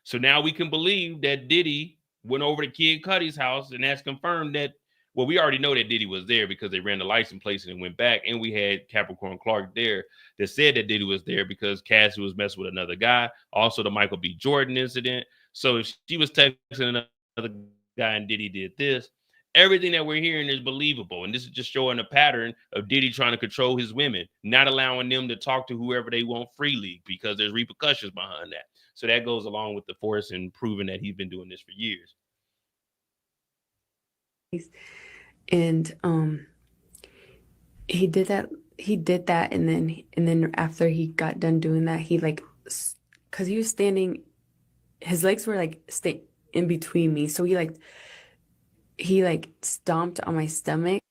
So now we can believe that Diddy went over to Kid Cudi's house, and that's confirmed that, well, we already know that Diddy was there because they ran the license plate and went back. And we had Capricorn Clark there that said that Diddy was there because Cassie was messing with another guy. Also the Michael B. Jordan incident. So if she was texting another guy and Diddy did this, everything that we're hearing is believable. And this is just showing a pattern of Diddy trying to control his women, not allowing them to talk to whoever they want freely because there's repercussions behind that. So that goes along with the force and proving that he's been doing this for years. And he did that and then after he got done doing that, he like, because he was standing, his legs were like stay in between me, so he like stomped on my stomach.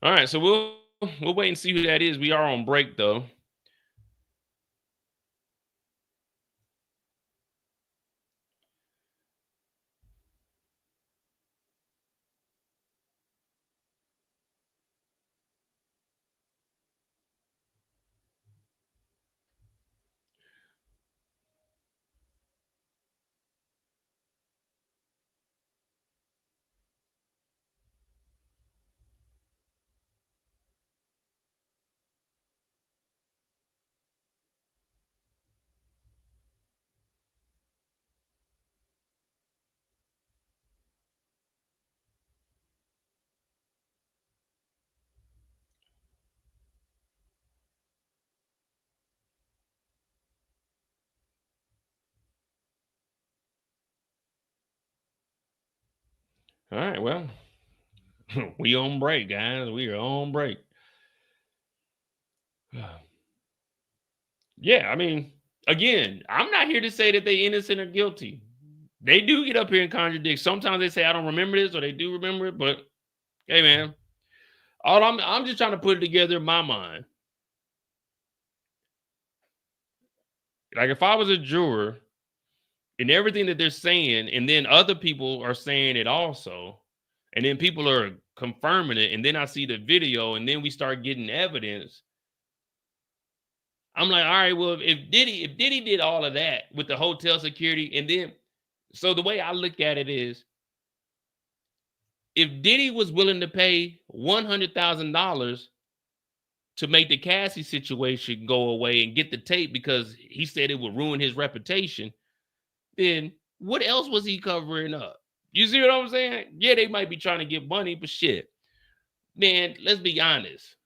All right, so we'll wait and see who that is. We are on break though. All right, well, we on break, guys. We are on break. Yeah, I mean, again, I'm not here to say that they innocent or guilty. They do get up here and contradict. Sometimes they say, I don't remember this, or they do remember it, but hey, man, I'm just trying to put it together in my mind. Like if I was a juror and everything that they're saying, and then other people are saying it also, and then people are confirming it, and then I see the video, and then we start getting evidence. I'm like, all right, well, if Diddy did all of that with the hotel security, and then, so the way I look at it is, if Diddy was willing to pay $100,000 to make the Cassie situation go away and get the tape because he said it would ruin his reputation, then what else was he covering up? You see what I'm saying? Yeah, they might be trying to get money, but shit, man, let's be honest.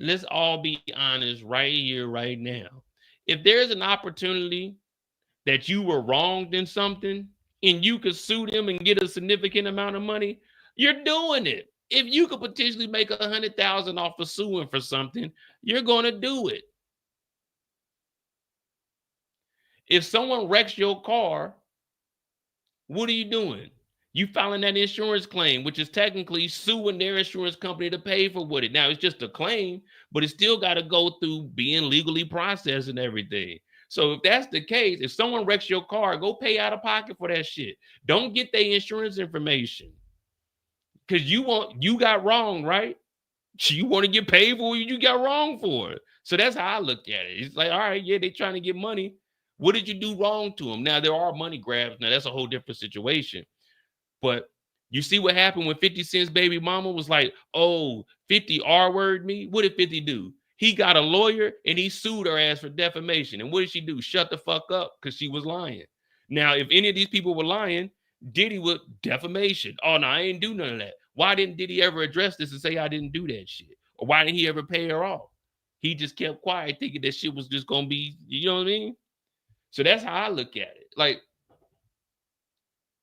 Let's all be honest right here, right now. If there's an opportunity that you were wronged in something and you could sue them and get a significant amount of money, you're doing it. If you could potentially make $100,000 off of suing for something, you're going to do it. If someone wrecks your car, what are you doing? You filing that insurance claim, which is technically suing their insurance company to pay for what it. Now, it's just a claim, but it still got to go through being legally processed and everything. So if that's the case, if someone wrecks your car, go pay out of pocket for that shit. Don't get their insurance information. Because you got wrong, right? You want to get paid for what you got wrong for. So that's how I look at it. It's like, all right, yeah, they trying to get money. What did you do wrong to them? Now, there are money grabs. Now, that's a whole different situation. But you see what happened when 50 Cent's baby mama was like, oh, 50 R-word me? What did 50 do? He got a lawyer and he sued her ass for defamation. And what did she do? Shut the fuck up because she was lying. Now, if any of these people were lying, Diddy would defamation. Oh, no, I ain't do none of that. Why didn't Diddy ever address this and say I didn't do that shit? Or why didn't he ever pay her off? He just kept quiet thinking that shit was just going to be, you know what I mean? So that's how I look at it. Like,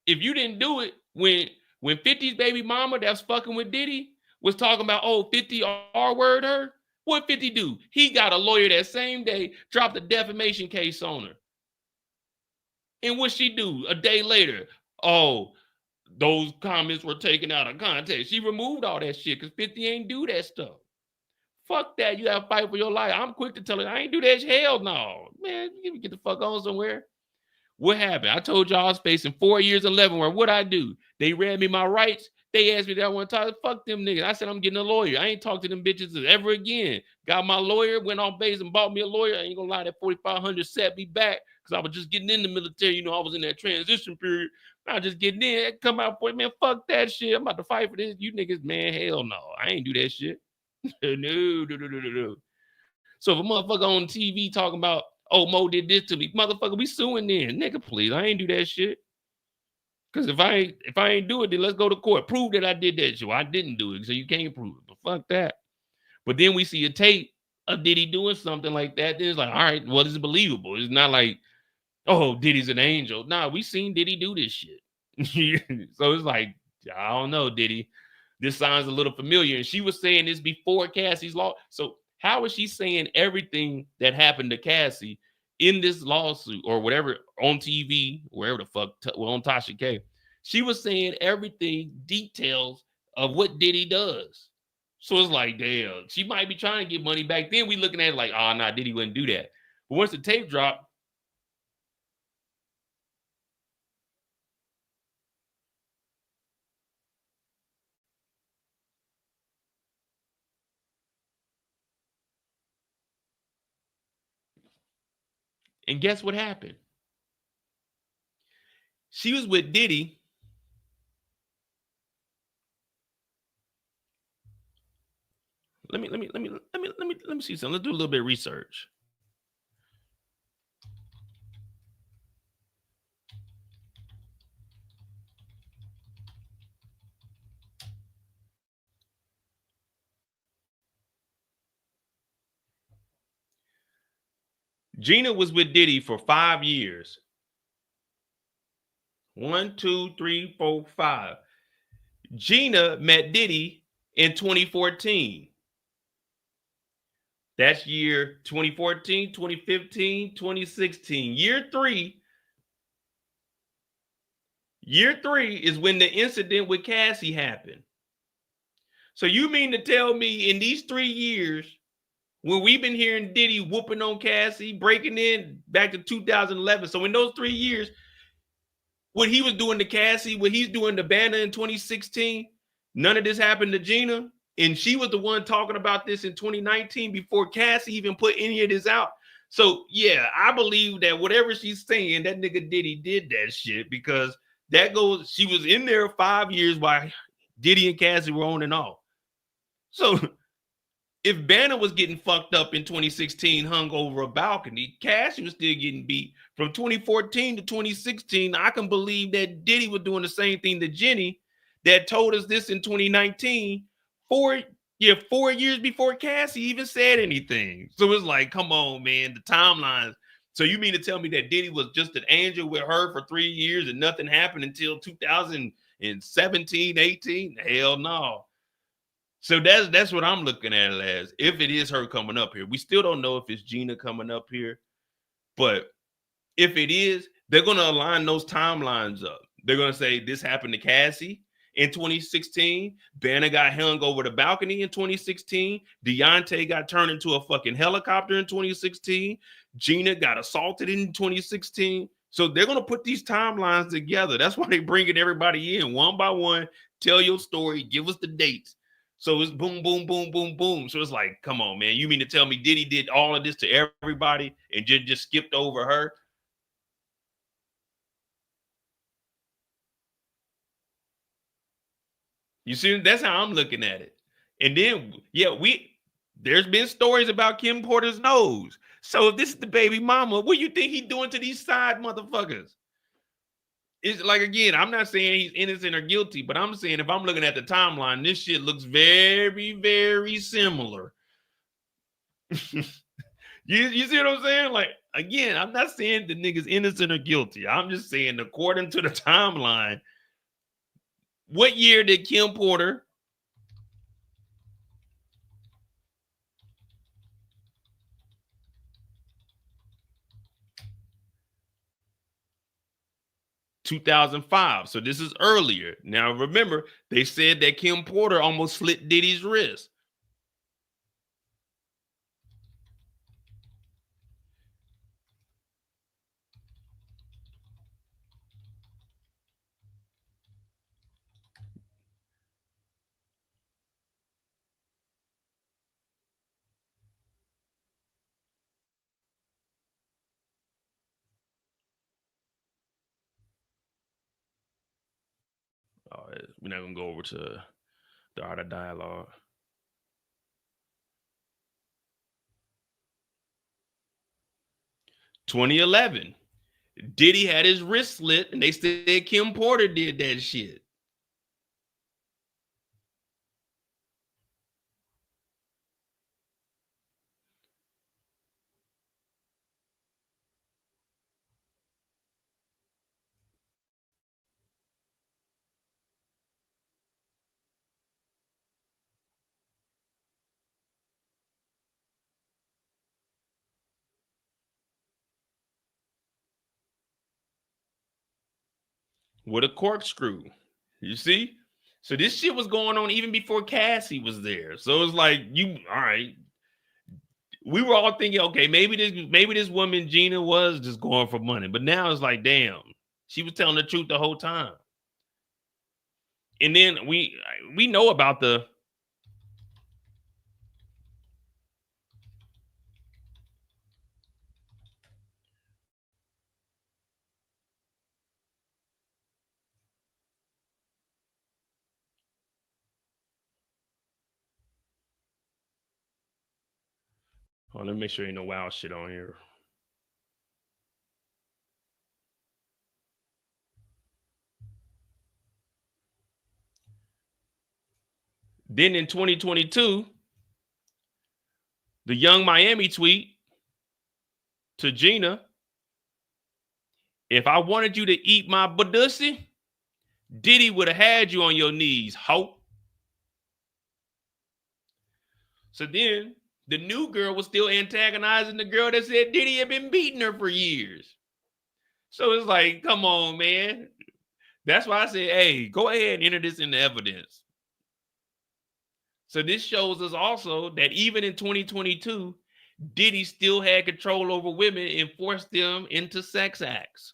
if you didn't do it when 50's baby mama that's fucking with Diddy was talking about, oh, 50 R-word her, what 50 do? He got a lawyer that same day, dropped a defamation case on her. And what she do a day later? Oh, those comments were taken out of context. She removed all that shit because 50 ain't do that stuff. Fuck that. You have to fight for your life. I'm quick to tell her, I ain't do that. Hell no. Man, you get the fuck on somewhere. What happened? I told y'all I was facing 4 years and 11. Where what I do? They read me my rights. They asked me that one time. Fuck them niggas. I said I'm getting a lawyer. I ain't talked to them bitches ever again. Got my lawyer, went on base and bought me a lawyer. I ain't gonna lie, that 4,500 set me back because I was just getting in the military. You know, I was in that transition period. I was just getting in. Come out for it, man. Fuck that shit. I'm about to fight for this. You niggas, man. Hell no. I ain't do that shit. No. So if a motherfucker on TV talking about, oh, Mo did this to me, motherfucker, we suing then. Nigga, please. I ain't do that shit. Because if I ain't do it, then let's go to court. Prove that I did that shit. Well, I didn't do it, so you can't prove it. But fuck that. But then we see a tape of Diddy doing something like that. Then it's like, all right, well, it's believable. It's not like, oh, Diddy's an angel. Nah, we seen Diddy do this shit. So it's like, I don't know, Diddy. This sounds a little familiar. And she was saying this before Cassie's law. So how is she saying everything that happened to Cassie in this lawsuit or whatever on TV, wherever the fuck, on Tasha K? She was saying everything, details of what Diddy does. So it's like, damn, she might be trying to get money back. Then we looking at it like, oh, nah, Diddy wouldn't do that. But once the tape dropped, and guess what happened? She was with Diddy. Let me see something. Let's do a little bit of research. Gina was with Diddy for 5 years. 1, 2, 3, 4, 5. Gina met Diddy in 2014. That's year 2014, 2015, 2016. Year three is when the incident with Cassie happened. So you mean to tell me in these 3 years, when we've been hearing Diddy whooping on Cassie, breaking in back to 2011. So in those 3 years, what he was doing to Cassie, what he's doing to Banna in 2016, none of this happened to Gina. And she was the one talking about this in 2019 before Cassie even put any of this out. So yeah, I believe that whatever she's saying, that nigga Diddy did that shit because that goes, she was in there 5 years while Diddy and Cassie were on and off. So if Banna was getting fucked up in 2016, hung over a balcony, Cassie was still getting beat. From 2014 to 2016, I can believe that Diddy was doing the same thing to Jenny that told us this in 2019, 4 years before Cassie even said anything. So it's like, come on, man, the timelines. So you mean to tell me that Diddy was just an angel with her for 3 years and nothing happened until 2017, 18? Hell no. So that's what I'm looking at it as. If it is her coming up here, we still don't know if it's Gina coming up here, but if it is, they're going to align those timelines up. They're going to say this happened to Cassie in 2016. Banna got hung over the balcony in 2016. Deontay got turned into a fucking helicopter in 2016. Gina got assaulted in 2016. So they're going to put these timelines together. That's why they're bringing everybody in one by one. Tell your story. Give us the dates. So it's boom, boom, boom, boom, boom. So it's like, come on, man. You mean to tell me Diddy did all of this to everybody and just skipped over her? You see, that's how I'm looking at it. And then, yeah, there's been stories about Kim Porter's nose. So if this is the baby mama, what do you think he's doing to these side motherfuckers? It's like, again, I'm not saying he's innocent or guilty, but I'm saying if I'm looking at the timeline, this shit looks very, very similar. you see what I'm saying? Like, again, I'm not saying the nigga's innocent or guilty. I'm just saying, according to the timeline, what year did Kim Porter 2005. So this is earlier. Now, remember, they said that Kim Porter almost slit Diddy's wrist. Oh, we're not going to go over to the art of dialogue. "2011, Diddy had his wrist slit, and they said Kim Porter did that shit." With a corkscrew. You see? So this shit was going on even before Cassie was there. So it's like, all right. We were all thinking, okay, maybe this woman Gina was just going for money. But now it's like, damn, she was telling the truth the whole time. And then we know about the let me make sure ain't no wild shit on here. Then in 2022, the Young Miami tweet to Gina, "If I wanted you to eat my budussy, Diddy would have had you on your knees, hoe." So then the new girl was still antagonizing the girl that said Diddy had been beating her for years. So it's like, come on, man. That's why I said, hey, go ahead and enter this into evidence. So this shows us also that even in 2022, Diddy still had control over women and forced them into sex acts.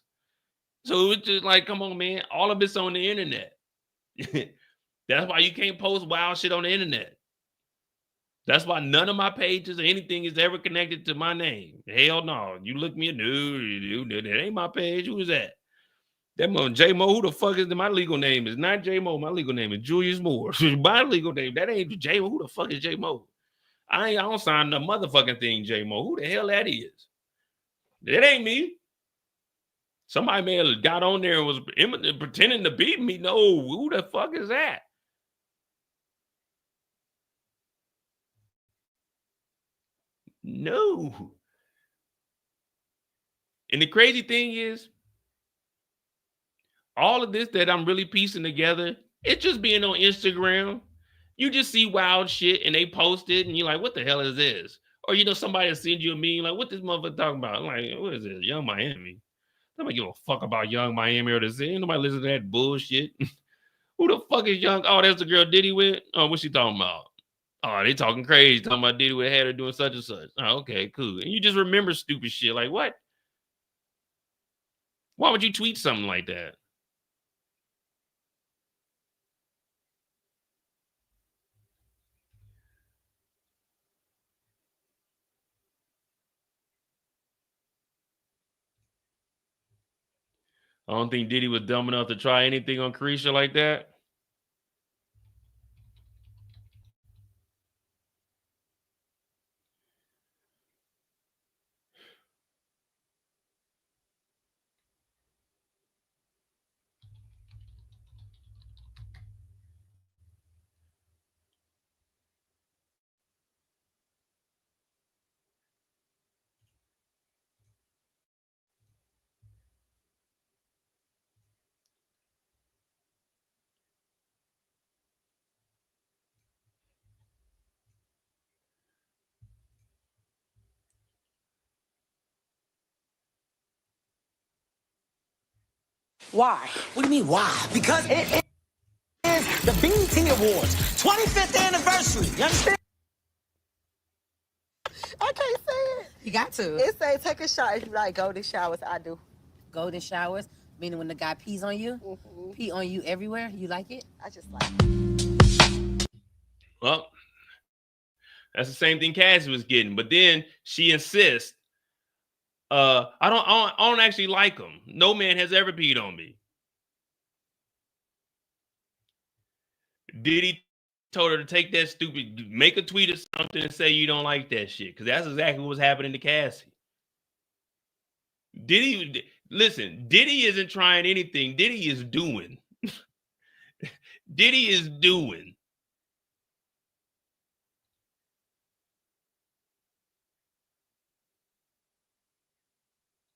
So it's just like, come on, man. All of it's on the internet. That's why you can't post wild shit on the internet. That's why none of my pages or anything is ever connected to my name. Hell no. You look me a dude, that ain't my page. Who is that? That man, J Mo. Who the fuck is my legal name? Is not J Mo. My legal name is Julius Moore. My legal name, that ain't J Mo. Who the fuck is J Mo? I don't sign the motherfucking thing, J Mo. Who the hell that is? That ain't me. Somebody may have got on there and was pretending to be me. No, who the fuck is that? No. And the crazy thing is, all of this that I'm really piecing together, it's just being on Instagram. You just see wild shit and they post it and you're like, what the hell is this? Or, somebody will send you a meme like, what this motherfucker talking about? I'm like, what is this? Young Miami. Nobody give a fuck about Young Miami or this. Ain't nobody listen to that bullshit. Who the fuck is Young? Oh, that's the girl Diddy with? Oh, what's she talking about? Oh, they talking crazy, talking about Diddy with had her doing such and such. Oh, okay, cool. And you just remember stupid shit. Like, what? Why would you tweet something like that? I don't think Diddy was dumb enough to try anything on Carisha like that. Why? What do you mean, why? Because it is the BET Awards, 25th anniversary. You understand? I can't say it. You got to. It say take a shower. If you like golden showers, I do. Golden showers, meaning when the guy pees on you, pee on you everywhere. You like it? I just like it. Well, that's the same thing Cassie was getting, but then she insists, I don't actually like him. No man has ever peed on me. Diddy told her to take that stupid, make a tweet or something and say you don't like that shit, because that's exactly what was happening to Cassie. Diddy, listen, Diddy isn't trying anything. Diddy is doing. Diddy is doing.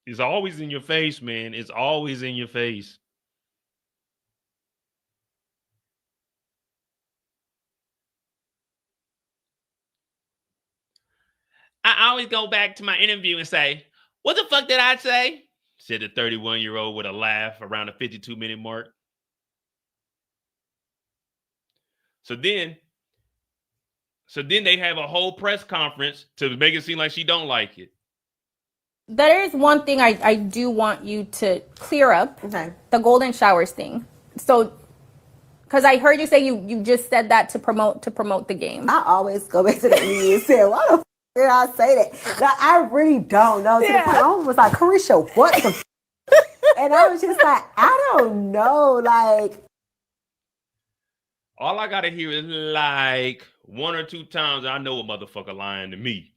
It's always in your face, man. It's always in your face. I always go back to my interview and say, what the fuck did I say? Said the 31-year-old with a laugh around the 52-minute mark. So then they have a whole press conference to make it seem like she don't like it. There is one thing I do want you to clear up. Okay. The golden showers thing. So, because I heard you say you just said that to promote the game. I always go back to the media and say, why the f did I say that? Like, I really don't know. To the point, I was like, Carisha, what the f? And I was just like, I don't know. Like, all I gotta hear is like one or two times I know a motherfucker lying to me.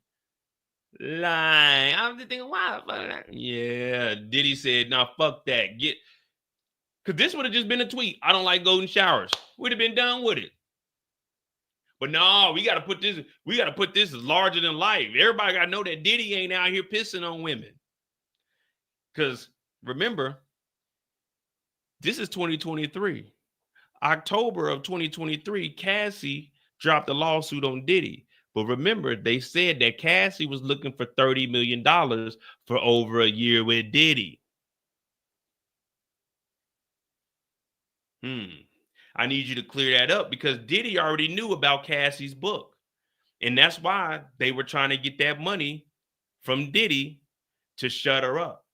Lying. I'm just thinking, why? Yeah, Diddy said, nah, fuck that. Because this would have just been a tweet. I don't like golden showers. We'd have been done with it. But no, we got to put this as larger than life. Everybody got to know that Diddy ain't out here pissing on women. Because remember, this is 2023. October of 2023, Cassie dropped a lawsuit on Diddy. But remember, they said that Cassie was looking for $30 million for over a year with Diddy. I need you to clear that up, because Diddy already knew about Cassie's book. And that's why they were trying to get that money from Diddy to shut her up.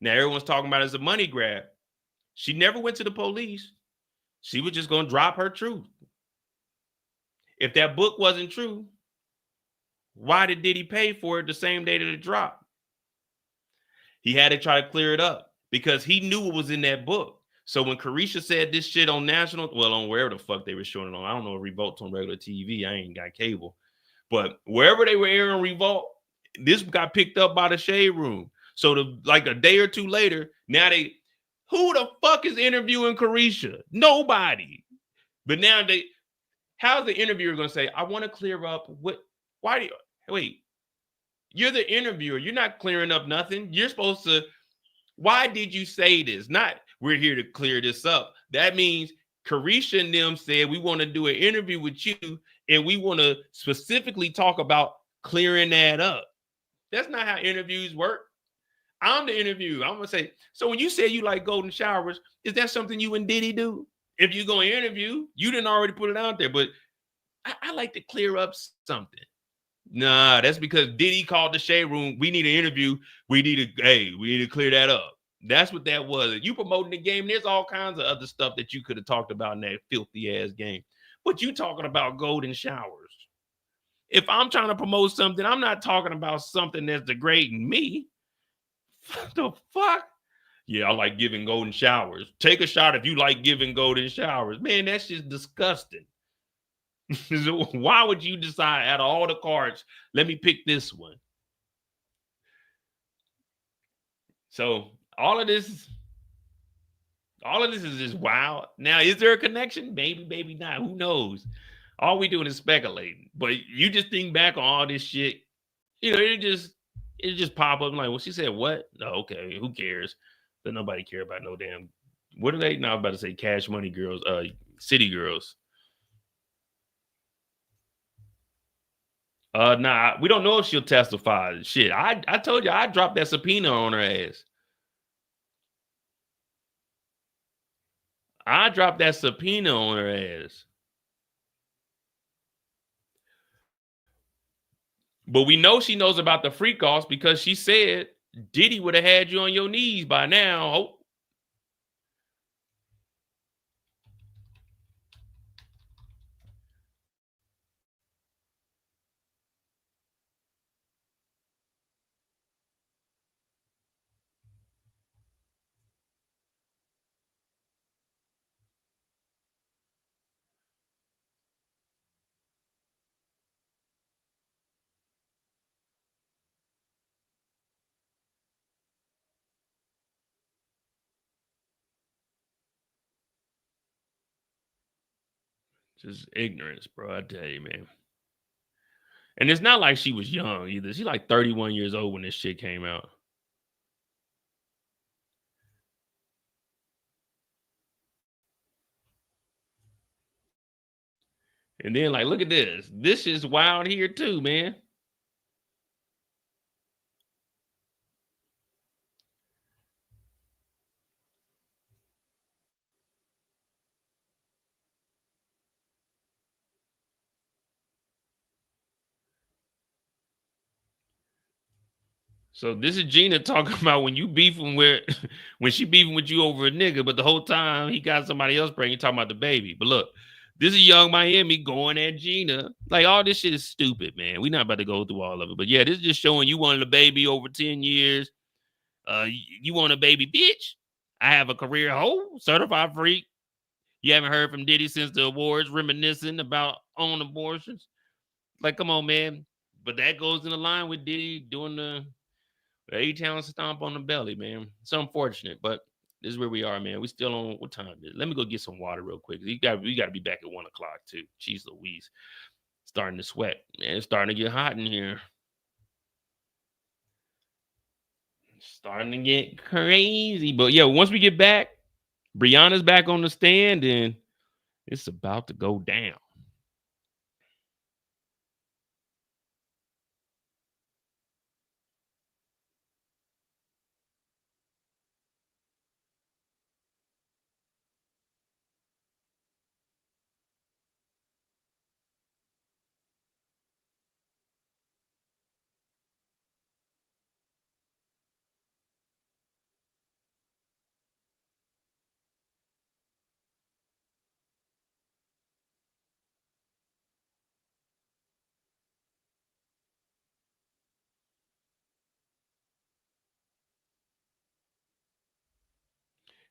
Now, everyone's talking about it as a money grab. She never went to the police. She was just going to drop her truth. If that book wasn't true, why did Diddy pay for it the same day that it dropped? He had to try to clear it up because he knew what was in that book. So when Carisha said this shit on national, well, on wherever the fuck they were showing it on, I don't know if Revolt's on regular TV. I ain't got cable. But wherever they were airing Revolt, this got picked up by the Shade Room. So like a day or two later, now who the fuck is interviewing Carisha? Nobody. But now how's the interviewer going to say, I want to clear up wait, you're the interviewer. You're not clearing up nothing. You're supposed to, why did you say this? Not, we're here to clear this up. That means Carisha and them said, we want to do an interview with you and we want to specifically talk about clearing that up. That's not how interviews work. I'm the interviewer. I'm going to say, so when you say you like golden showers, is that something you and Diddy do? If you're going to interview, you didn't already put it out there, but I like to clear up something. Nah, that's because Diddy called the Shade Room. We need an interview. We need to clear that up. That's what that was. You promoting the game. There's all kinds of other stuff that you could have talked about in that filthy ass game. But you talking about golden showers. If I'm trying to promote something, I'm not talking about something that's degrading me. What the fuck? Yeah, I like giving golden showers. Take a shot if you like giving golden showers. Man, that's just disgusting. Why would you decide out of all the cards, let me pick this one? So all of this is just wild. Now, is there a connection? Maybe, maybe not. Who knows? All we doing is speculating. But you just think back on all this shit, you know, it just pop up like, well, she said what? No, okay, who cares? Does nobody care about no damn. What are they? No, I'm about to say Cash Money Girls, City Girls. Nah, we don't know if she'll testify. Shit, I told you I dropped that subpoena on her ass. I dropped that subpoena on her ass. But we know she knows about the free costs because she said Diddy would have had you on your knees by now. Oh. Just ignorance, bro. I tell you, man. And it's not like she was young either. She's like 31 years old when this shit came out. And then, like, look at this. This is wild here too, man. So this is Gina talking about when you beefing with, when she beefing with you over a nigga, but the whole time he got somebody else pregnant, talking about the baby. But look, this is Young Miami going at Gina. Like, all this shit is stupid, man. We're not about to go through all of it. But yeah, this is just showing you wanted a baby over 10 years. You want a baby, bitch? I have a career hoe, certified freak. You haven't heard from Diddy since the awards, reminiscing about own abortions. Like, come on, man. But that goes in the line with Diddy doing the A-Town stomp on the belly, man. It's unfortunate, but this is where we are, man. We still on, what time is it? Let me go get some water real quick. We got to be back at 1 o'clock too. Jeez Louise. Starting to sweat. Man, it's starting to get hot in here. Starting to get crazy. But yeah, once we get back, Briana's back on the stand and it's about to go down.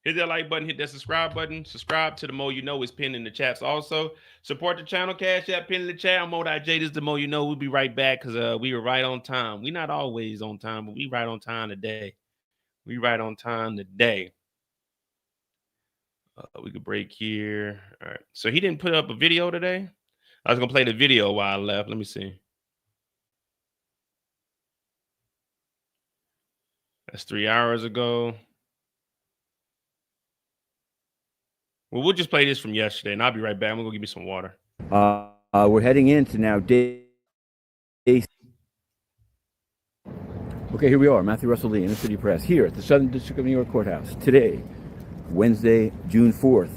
Hit that like button, hit that subscribe button. Subscribe to the Mo You Know is pinned in the chats also. Support the channel, Cash App, pinned in the chat. I'm Mo.J. This is the Mo You Know. We'll be right back because we were right on time. We're not always on time, but we right on time today. We right on time today. We could break here. All right. So he didn't put up a video today. I was going to play the video while I left. Let me see. That's 3 hours ago. Well, we'll just play this from yesterday, and I'll be right back. I'm going to go get me some water. We're heading into now day. Okay, here we are, Matthew Russell Lee, Inner City Press, here at the Southern District of New York Courthouse. Today, Wednesday, June 4th,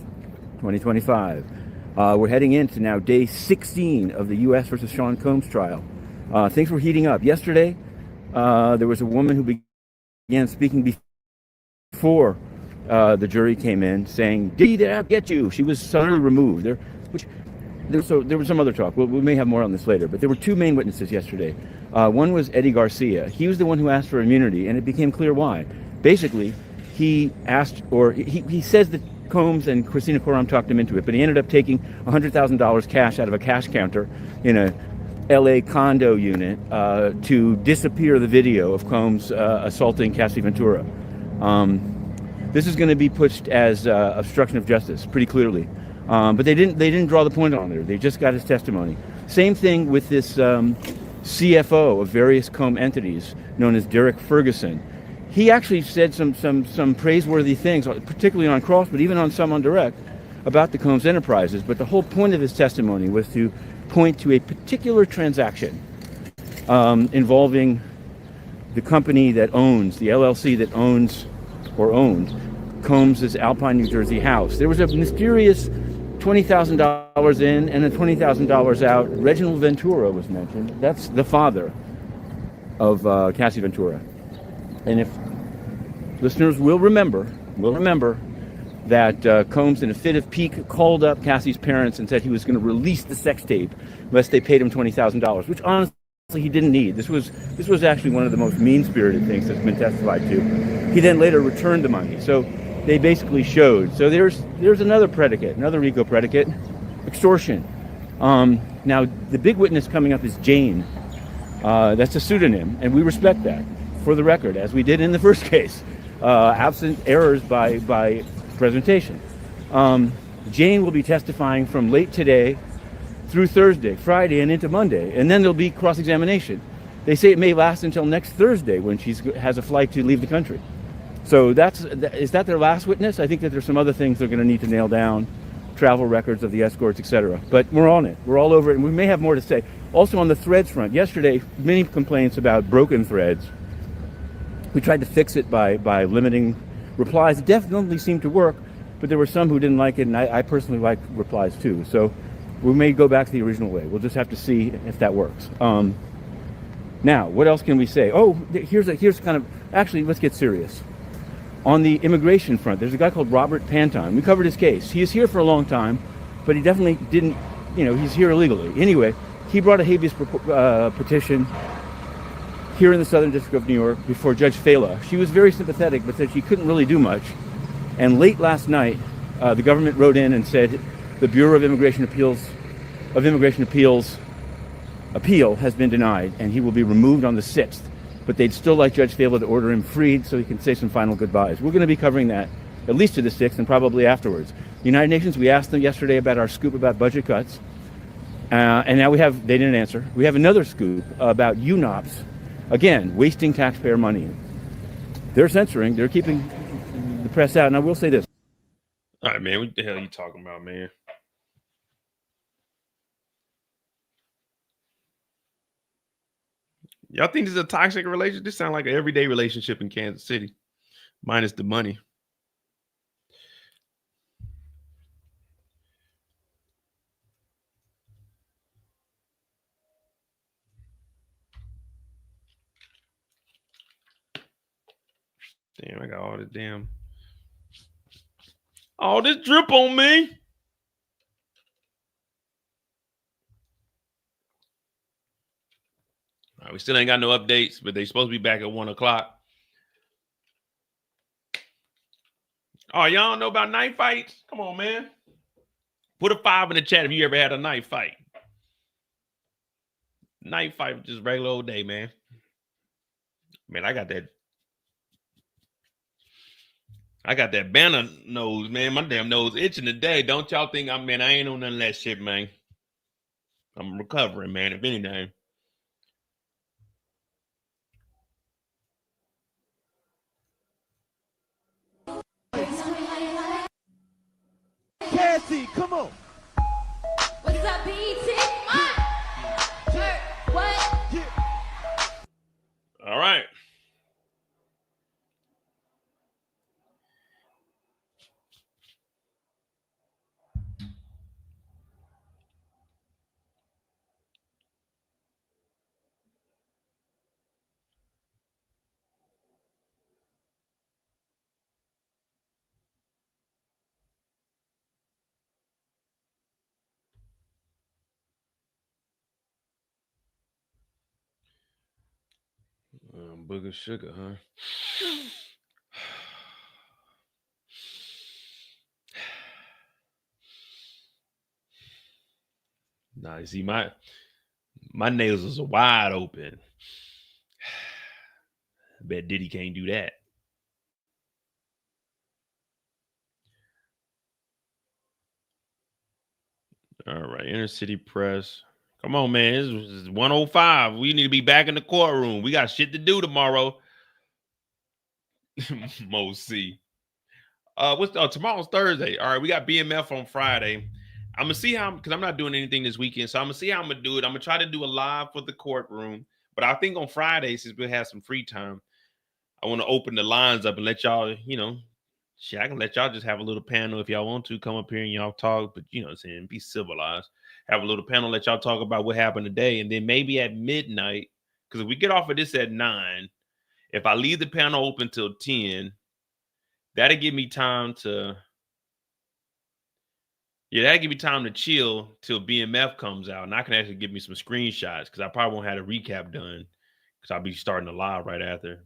2025. We're heading into now day 16 of the U.S. versus Sean Combs trial. Things were heating up. Yesterday, there was a woman who began speaking before the jury came in saying, "Diddy, did I get you?" She was suddenly removed. There was some other talk. We may have more on this later, but there were two main witnesses yesterday. One was Eddie Garcia. He was the one who asked for immunity, and it became clear why. Basically, he asked, or he says that Combs and Christina Coram talked him into it, but he ended up taking $100,000 cash out of a cash counter in a LA condo unit to disappear the video of Combs assaulting Cassie Ventura. This is going to be pushed as obstruction of justice pretty clearly, but they didn't draw the point on there. They just got his testimony. Same thing with this CFO of various Combs entities known as Derek Ferguson. He actually said some praiseworthy things, particularly on cross, but even on some on direct, about the Combs enterprises. But the whole point of his testimony was to point to a particular transaction involving the company that owns, the LLC that owns or owned Combs' Alpine, New Jersey house. There was a mysterious $20,000 in and a $20,000 out. Reginald Ventura was mentioned. That's the father of Cassie Ventura. And if listeners will remember that Combs, in a fit of pique, called up Cassie's parents and said he was going to release the sex tape unless they paid him $20,000, which honestly he didn't need. This was actually one of the most mean-spirited things that's been testified to. He then later returned the money. So they basically showed. So there's another predicate, another RICO predicate, extortion. Now, the big witness coming up is Jane. That's a pseudonym, and we respect that, for the record, as we did in the first case, absent errors by presentation. Jane will be testifying from late today through Thursday, Friday, and into Monday, and then there'll be cross-examination. They say it may last until next Thursday when she has a flight to leave the country. So is that their last witness? I think that there's some other things they're going to need to nail down, travel records of the escorts, etc. But we're on it. We're all over it, and we may have more to say. Also on the threads front, yesterday, many complaints about broken threads. We tried to fix it by limiting replies. It definitely seemed to work, but there were some who didn't like it, and I personally like replies too. So we may go back to the original way. We'll just have to see if that works. Now, what else can we say? Oh, here's kind of, actually, let's get serious. On the immigration front, there's a guy called Robert Panton. We covered his case. He is here for a long time, but he definitely didn't, he's here illegally. Anyway, he brought a habeas petition here in the Southern District of New York before Judge Fela. She was very sympathetic, but said she couldn't really do much. And late last night, the government wrote in and said the Bureau of Immigration Appeals appeal has been denied, and he will be removed on the 6th. But they'd still like Judge Fela to order him freed so he can say some final goodbyes. We're going to be covering that at least to the 6th and probably afterwards. The United Nations, we asked them yesterday about our scoop about budget cuts, and now they didn't answer. We have another scoop about UNOPS, again, wasting taxpayer money. They're censoring, they're keeping the press out. And I will say this. All right, man, what the hell are you talking about, man? Y'all think this is a toxic relationship? This sounds like an everyday relationship in Kansas City, minus the money. Damn, I got all this drip on me. All right, we still ain't got no updates, but they supposed to be back at 1 o'clock. Oh, y'all don't know about night fights? Come on, man. Put a 5 in the chat if you ever had a night fight. Night fight, just regular old day, man. Man, I got that banner nose, man. My damn nose itching today. Don't y'all think I ain't on none of that shit, man. I'm recovering, man, if anything. Cassie, come on. What's up, BT? What? All right. Booger sugar, huh? Nah, you see, my nails are wide open. I bet Diddy can't do that. All right, inner city press. Come on, man. This is 105. We need to be back in the courtroom. We got shit to do tomorrow. Mo C. Tomorrow's Thursday. All right, we got BMF on Friday. I'm gonna see how, because I'm not doing anything this weekend, so I'm gonna see how I'm gonna do it. I'm gonna try to do a live for the courtroom, but I think on Friday, since we'll have some free time, I want to open the lines up and let y'all, shit, I can let y'all just have a little panel if y'all want to come up here and y'all talk, but you know what I'm saying, be civilized. Have a little panel, let y'all talk about what happened today, and then maybe at midnight, because if we get off of this at 9, if I leave the panel open till 10, that'll give me time to, chill till BMF comes out, and I can actually give me some screenshots, because I probably won't have a recap done, because I'll be starting a live right after.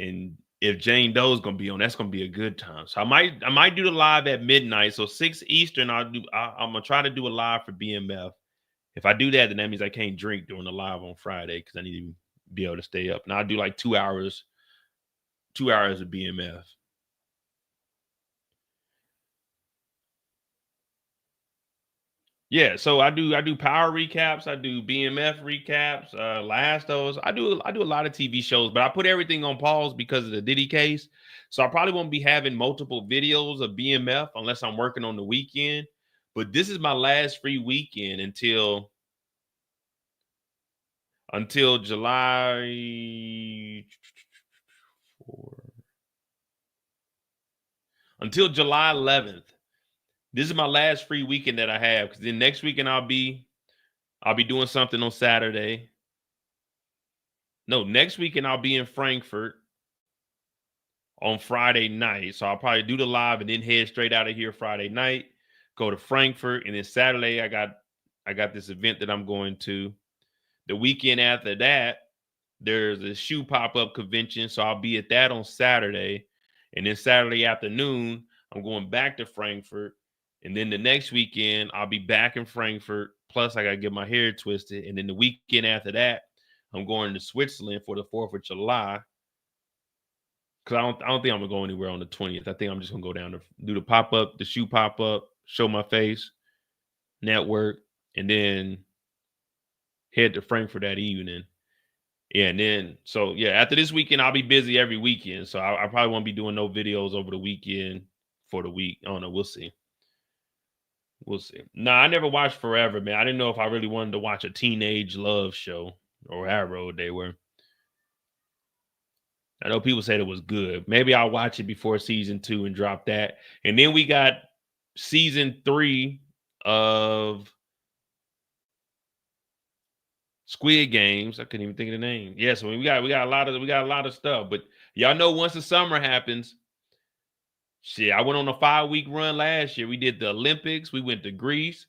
And if Jane Doe's gonna be on, that's gonna be a good time. So I might do the live at midnight. So 6 Eastern, I'm gonna try to do a live for BMF. If I do that, then that means I can't drink during the live on Friday because I need to be able to stay up. And I'll do like 2 hours of BMF. Yeah, so I do power recaps, I do BMF recaps, last those. I do a lot of TV shows, but I put everything on pause because of the Diddy case. So I probably won't be having multiple videos of BMF unless I'm working on the weekend. But this is my last free weekend until July 11th. This is my last free weekend that I have, because then next weekend I'll be doing something on Saturday. No, next weekend I'll be in Frankfurt on Friday night. So I'll probably do the live and then head straight out of here Friday night, go to Frankfurt, and then Saturday I got this event that I'm going to. The weekend after that, there's a shoe pop-up convention, so I'll be at that on Saturday. And then Saturday afternoon, I'm going back to Frankfurt. And then the next weekend, I'll be back in Frankfurt. Plus, I got to get my hair twisted. And then the weekend after that, I'm going to Switzerland for the 4th of July. Because I don't think I'm going to go anywhere on the 20th. I think I'm just going to go down to do the pop-up, the shoe pop-up, show my face, network, and then head to Frankfurt that evening. Yeah, and then, so yeah, after this weekend, I'll be busy every weekend. So I probably won't be doing no videos over the weekend for the week. I don't know. We'll see. We'll see. Nah, I never watched Forever, man. I didn't know if I really wanted to watch a teenage love show or however old they were. I know people said it was good. Maybe I'll watch it before season 2 and drop that. And then we got season 3 of Squid Games. I couldn't even think of the name. Yeah, so we got a lot of stuff. But y'all know once the summer happens, shit, I went on a 5-week run last year. We did the Olympics. We went to Greece.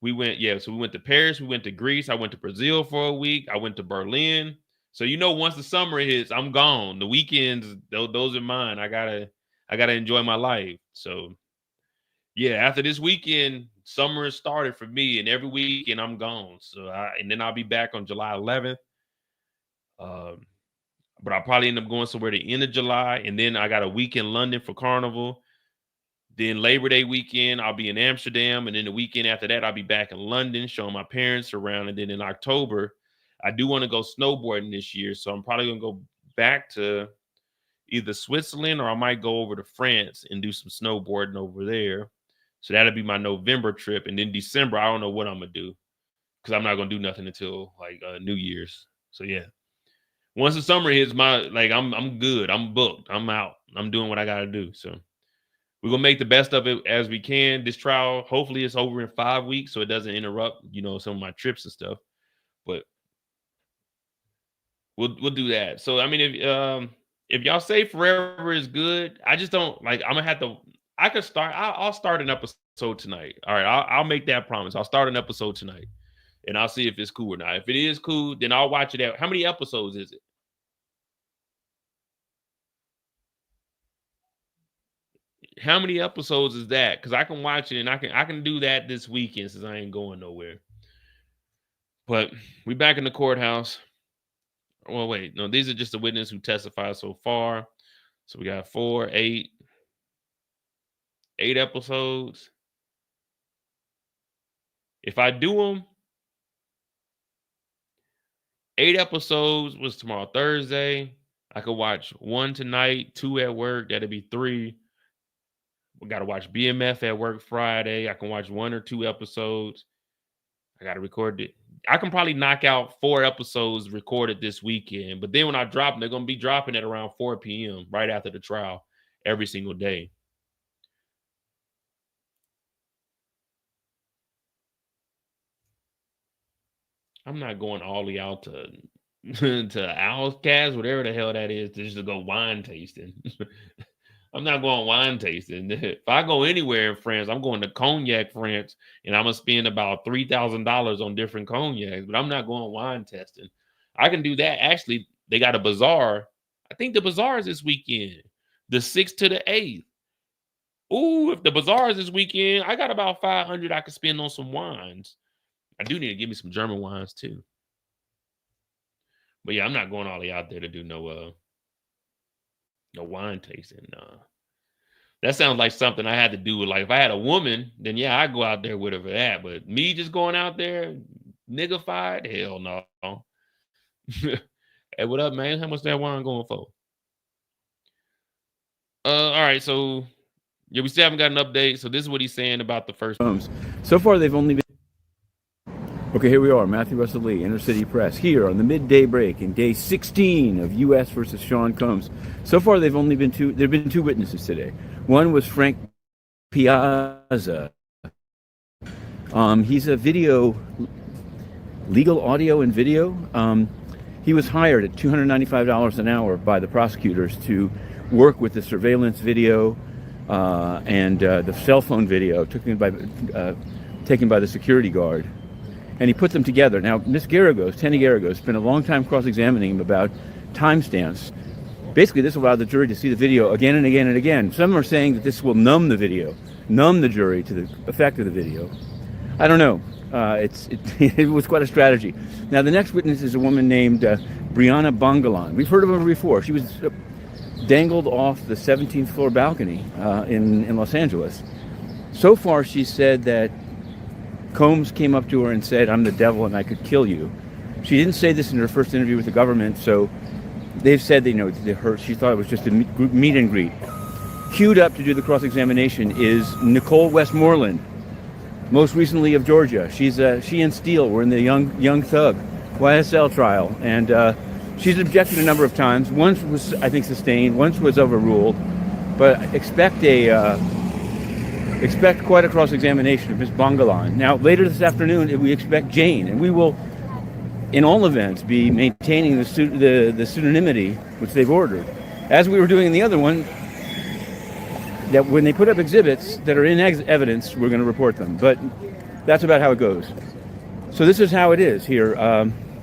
We went to Paris. We went to Greece. I went to Brazil for a week. I went to Berlin. So once the summer hits, I'm gone. The weekends, those are mine. I gotta enjoy my life. So yeah, after this weekend, summer has started for me, and every weekend I'm gone. So and then I'll be back on July 11th. But I'll probably end up going somewhere the end of July, and then I got a week in London for Carnival. Then Labor Day weekend, I'll be in Amsterdam, and then the weekend after that, I'll be back in London, showing my parents around. And then in October, I do want to go snowboarding this year, so I'm probably gonna go back to either Switzerland or I might go over to France and do some snowboarding over there. So that'll be my November trip, and then December, I don't know what I'm gonna do because I'm not gonna do nothing until like New Year's. So yeah, once the summer hits, I'm good. I'm booked. I'm out. I'm doing what I gotta do. So we're gonna make the best of it as we can. This trial, hopefully, it's over in 5 weeks, so it doesn't interrupt, some of my trips and stuff. But we'll do that. So I mean, if y'all say Forever is good, I just don't like. I'm gonna have to. I could start. I'll start an episode tonight. All right, I'll make that promise. I'll start an episode tonight, and I'll see if it's cool or not. If it is cool, then I'll watch it out. How many episodes is it? how many episodes is that? Because I can watch it and I can do that this weekend since I ain't going nowhere. But we back in the courthouse. Well, wait, no, these are just the witnesses who testified so far. So we got 8 episodes. If I do them, 8 episodes was tomorrow, Thursday. I could watch 1 tonight, 2 at work. That'd be 3. We got to watch BMF at work Friday. I can watch 1 or 2 episodes. I got to record it. I can probably knock out 4 episodes recorded this weekend. But then when I drop them, they're going to be dropping at around 4 p.m. right after the trial every single day. I'm not going all the way out to Owlcast, whatever the hell that is, just to go wine tasting. I'm not going wine tasting. If I go anywhere in France, I'm going to Cognac France, and I'm going to spend about $3,000 on different cognacs, but I'm not going wine testing. I can do that. Actually, they got a bazaar. I think the bazaar is this weekend, the 6th to the 8th. Ooh, if the bazaar is this weekend, I got about $500 I could spend on some wines. I do need to give me some German wines too. But yeah, I'm not going all the way out there to do no wine tasting. That sounds like something I had to do with, like, if I had a woman, then yeah, I'd go out there with her for that. But me just going out there niggified, hell no. Hey, what up, man? How much that wine going for? All right, so yeah, we still haven't got an update. So this is what he's saying about the first. So far, they've only been. Okay, here we are, Matthew Russell Lee, Inner City Press, here on the midday break in day 16 of U.S. versus Sean Combs. So far, there have been 2 witnesses today. One was Frank Piazza. He's a legal audio and video. He was hired at $295 an hour by the prosecutors to work with the surveillance video and the cell phone video taken by the security guard. And he put them together. Now, Miss Garagos, Tenny Garagos, spent a long time cross-examining him about timestamps. Basically, this allowed the jury to see the video again and again and again. Some are saying that this will numb the jury to the effect of the video. I don't know. It was quite a strategy. Now, the next witness is a woman named Briana Bongalan. We've heard of her before. She was dangled off the 17th floor balcony in Los Angeles. So far, she said that Combs came up to her and said, "I'm the devil and I could kill you." She didn't say this in her first interview with the government, so they've said she thought it was just a meet and greet. Queued up to do the cross-examination is Nicole Westmoreland, most recently of Georgia. She and Steele were in the young thug YSL trial, and she's objected a number of times. Once was, I think, sustained. Once was overruled. But expect quite a cross-examination of Ms. Bongalan. Now, later this afternoon, we expect Jane, and we will, in all events, be maintaining the pseudonymity which they've ordered. As we were doing in the other one, that when they put up exhibits that are in evidence, we're going to report them. But that's about how it goes. So this is how it is here,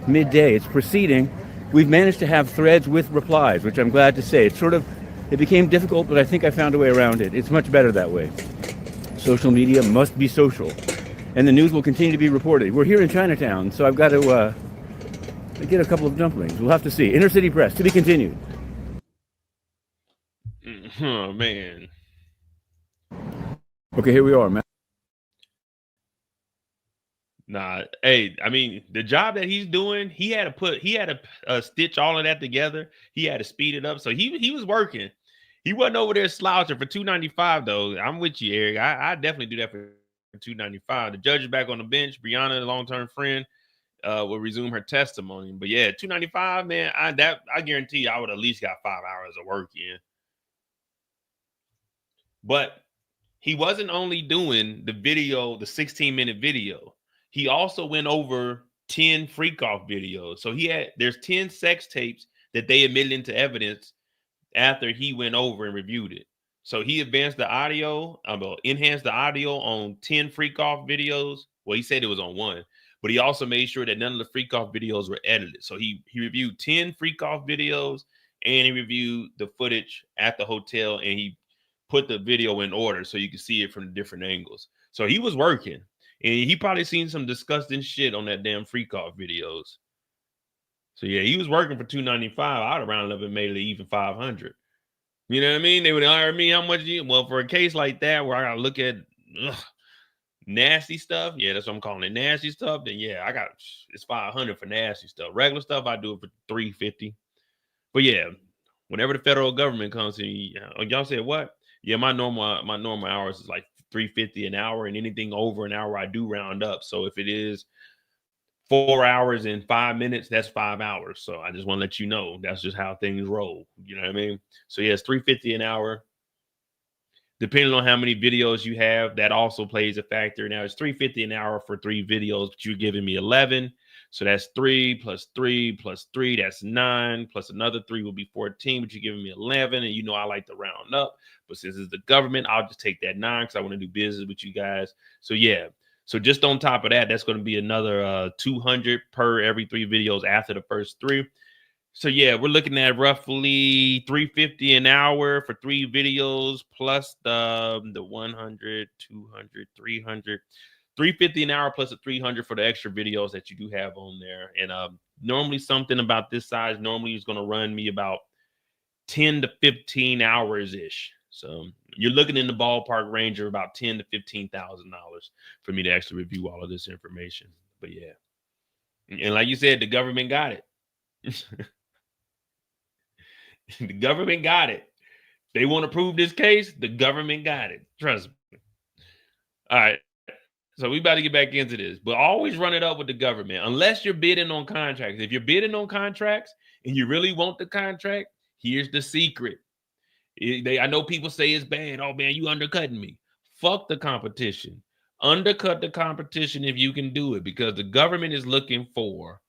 midday. It's proceeding. We've managed to have threads with replies, which I'm glad to say. It became difficult, but I think I found a way around it. It's much better that way. Social media must be social, and the news will continue to be reported. We're here in Chinatown, so I've got to get a couple of dumplings. We'll have to see. Inner City Press, to be continued. Oh, man. Okay, here we are, man. Nah, hey, I mean, the job that he's doing, he had to stitch all of that together. He had to speed it up. So he was working. He wasn't over there slouching for $295 though. I'm with you, Eric. I definitely do that for $295. The judge is back on the bench. Briana, a long-term friend, will resume her testimony. But yeah, $295, man. I guarantee you, I would at least got 5 hours of work in. But he wasn't only doing the video, the 16-minute video. He also went over 10 freak-off videos. So there's 10 sex tapes that they admitted into evidence after he went over and reviewed it. So he advanced the audio, enhanced the audio on 10 freak-off videos. Well, he said it was on 1, but he also made sure that none of the freak-off videos were edited. So he reviewed 10 freak-off videos, and he reviewed the footage at the hotel, and he put the video in order so you can see it from the different angles. So he was working, and he probably seen some disgusting shit on that damn freak off videos. So yeah, he was working for $295. I'd have rounded up and made it even 500. You know what I mean? They would hire me. How much? Well, for a case like that where I gotta look at nasty stuff, yeah, that's what I'm calling it, nasty stuff. Then yeah, it's 500 for nasty stuff. Regular stuff, I do it for $350. But yeah, whenever the federal government comes in, y'all said what? Yeah, my normal hours is like $350 an hour, and anything over an hour I do round up. So if it is 4 hours and 5 minutes, that's 5 hours. So I just want to let you know that's just how things roll. You know what I mean? So yeah, it's $350 an hour. Depending on how many videos you have, that also plays a factor. Now it's $350 an hour for 3 videos, but you're giving me 11. So that's 3 plus 3 plus 3, that's 9, plus another 3 will be 14, but you're giving me 11. And you know I like to round up, but since it's the government, I'll just take that 9 because I want to do business with you guys. So yeah. So just on top of that, that's going to be another 200 per every 3 videos after the first 3. So yeah, we're looking at roughly $350 an hour for 3 videos plus the 100, 200, 300, $350 an hour plus the 300 for the extra videos that you do have on there. And normally something about this size normally is going to run me about 10 to 15 hours ish. So you're looking in the ballpark range of about $10,000 to $15,000 for me to actually review all of this information. But yeah, and like you said, the government got it. The government got it. They want to prove this case. The government got it. Trust me. All right. So we about to get back into this, but always run it up with the government unless you're bidding on contracts. If you're bidding on contracts and you really want the contract, here's the secret. I know people say it's bad. Oh man, you undercutting me. Fuck the competition. Undercut the competition if you can do it, because the government is looking for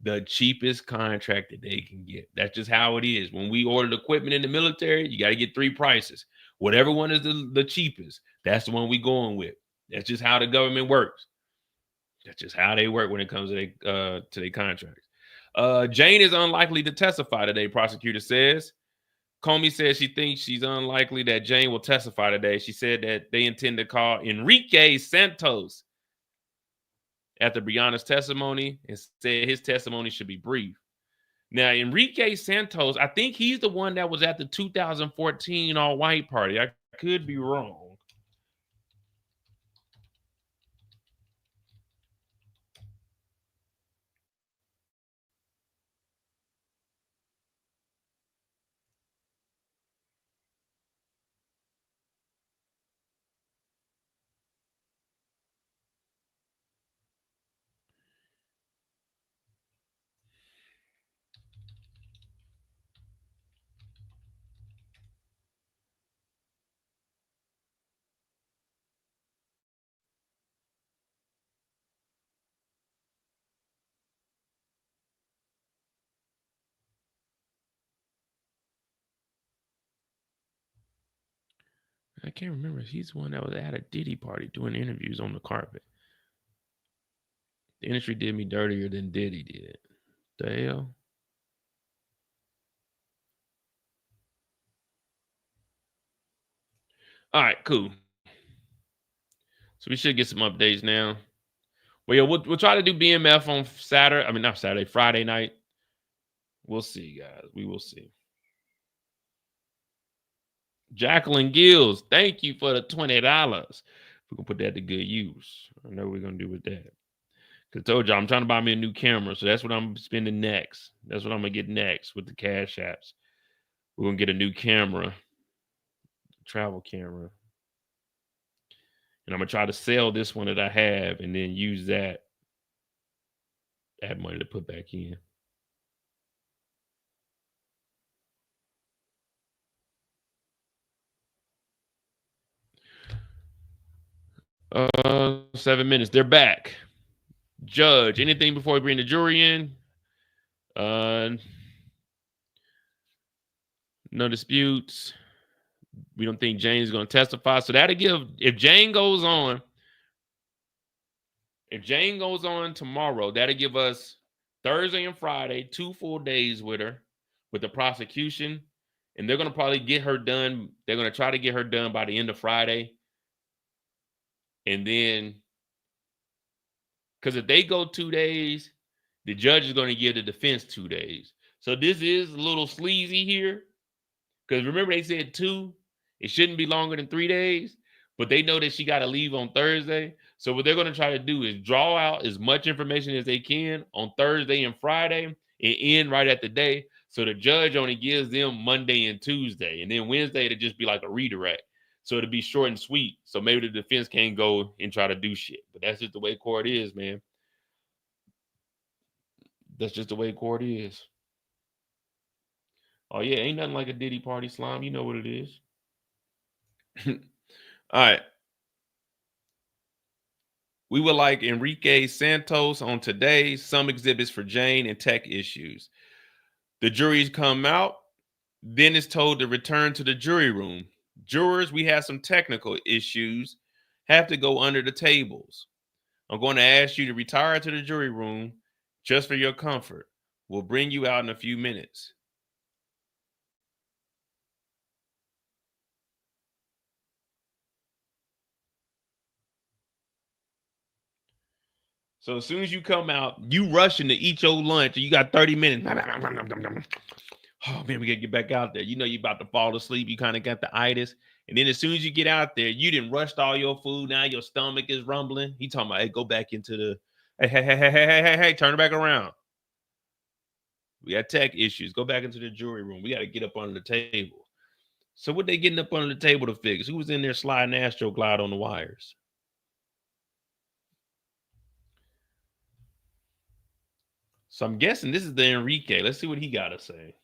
the cheapest contract that they can get. That's just how it is. When we ordered equipment in the military, you got to get 3 prices. Whatever one is the cheapest, that's the one we going with. That's just how the government works. That's just how they work when it comes to their contracts. Jane is unlikely to testify today, prosecutor says. Comey says she thinks she's unlikely that Jane will testify today. She said that they intend to call Enrique Santos after Briana's testimony and said his testimony should be brief. Now, Enrique Santos, I think he's the one that was at the 2014 all-white party. I could be wrong. I can't remember. He's the one that was at a Diddy party doing interviews on the carpet. The industry did me dirtier than Diddy did. The hell? All right, cool. So we should get some updates now. Well, yeah, we'll try to do BMF on Saturday. I mean, not Saturday, Friday night. We'll see, guys. We will see. Jacqueline Gills, thank you for the $20. We're going to put that to good use. I know what we're going to do with that. Because I told y'all, I'm trying to buy me a new camera. So that's what I'm spending next. That's what I'm going to get next with the cash apps. We're going to get a new camera. Travel camera. And I'm going to try to sell this one that I have and then use that money to put back in. Uh, 7 minutes. They're back. Judge, anything before we bring the jury in? No disputes. We don't think Jane's going to testify. So that'll give, if Jane goes on tomorrow, that'll give us Thursday and Friday, 2 full days with her, with the prosecution and they're gonna probably get her done. They're gonna try to get her done by the end of Friday, and then because if they go 2 days, the judge is gonna give the defense 2 days. So this is a little sleazy here, because remember they said 2. It shouldn't be longer than 3 days, but they know that she got to leave on Thursday. So what they're going to try to do is draw out as much information as they can on Thursday and Friday and end right at the day. So the judge only gives them Monday and Tuesday. And then Wednesday, it'll just be like a redirect. So it'll be short and sweet. So maybe the defense can't go and try to do shit. But that's just the way court is, man. That's just the way court is. Oh, yeah, ain't nothing like a Diddy party, Slime. You know what it is. All right. We would like Enrique Santos on today, some exhibits for Jane and tech issues. The jury's come out, then it's told to return to the jury room. Jurors, we have some technical issues, have to go under the tables. I'm going to ask you to retire to the jury room just for your comfort. We'll bring you out in a few minutes. So as soon as you come out, you rushing to eat your lunch, and you got 30 minutes. Oh man, we gotta get back out there. You know you about to fall asleep. You kind of got the itis. And then as soon as you get out there, you didn't rushed all your food. Now your stomach is rumbling. He talking about, hey, go back into the hey, turn it back around. We got tech issues. Go back into the jury room. We got to get up under the table. So what they getting up under the table to fix? Who was in there sliding Astroglide on the wires? So I'm guessing this is the Enrique. Let's see what he got to say.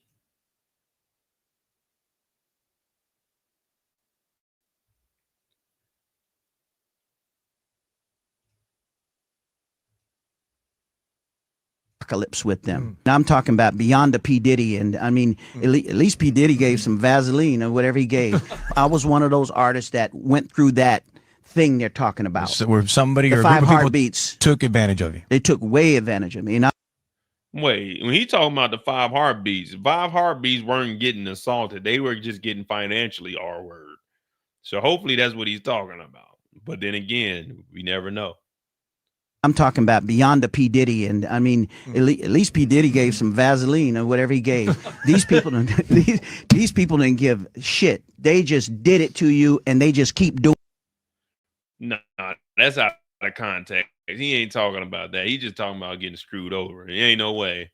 Apocalypse with them. Now I'm talking about beyond the P. Diddy, and I mean, at least P. Diddy gave some Vaseline or whatever he gave. I was one of those artists that went through that thing they're talking about. So where somebody the or a five group of people heartbeats took advantage of you. They took way advantage of me. Wait, when he talking about the 5 heartbeats weren't getting assaulted. They were just getting financially R-word. So hopefully that's what he's talking about. But then again, we never know. I'm talking about beyond the P. Diddy, and I mean, at least P. Diddy gave some Vaseline or whatever he gave. These people didn't give shit. They just did it to you, and they just keep doing. No, that's out of context. He ain't talking about that. He's just talking about getting screwed over. It ain't no way.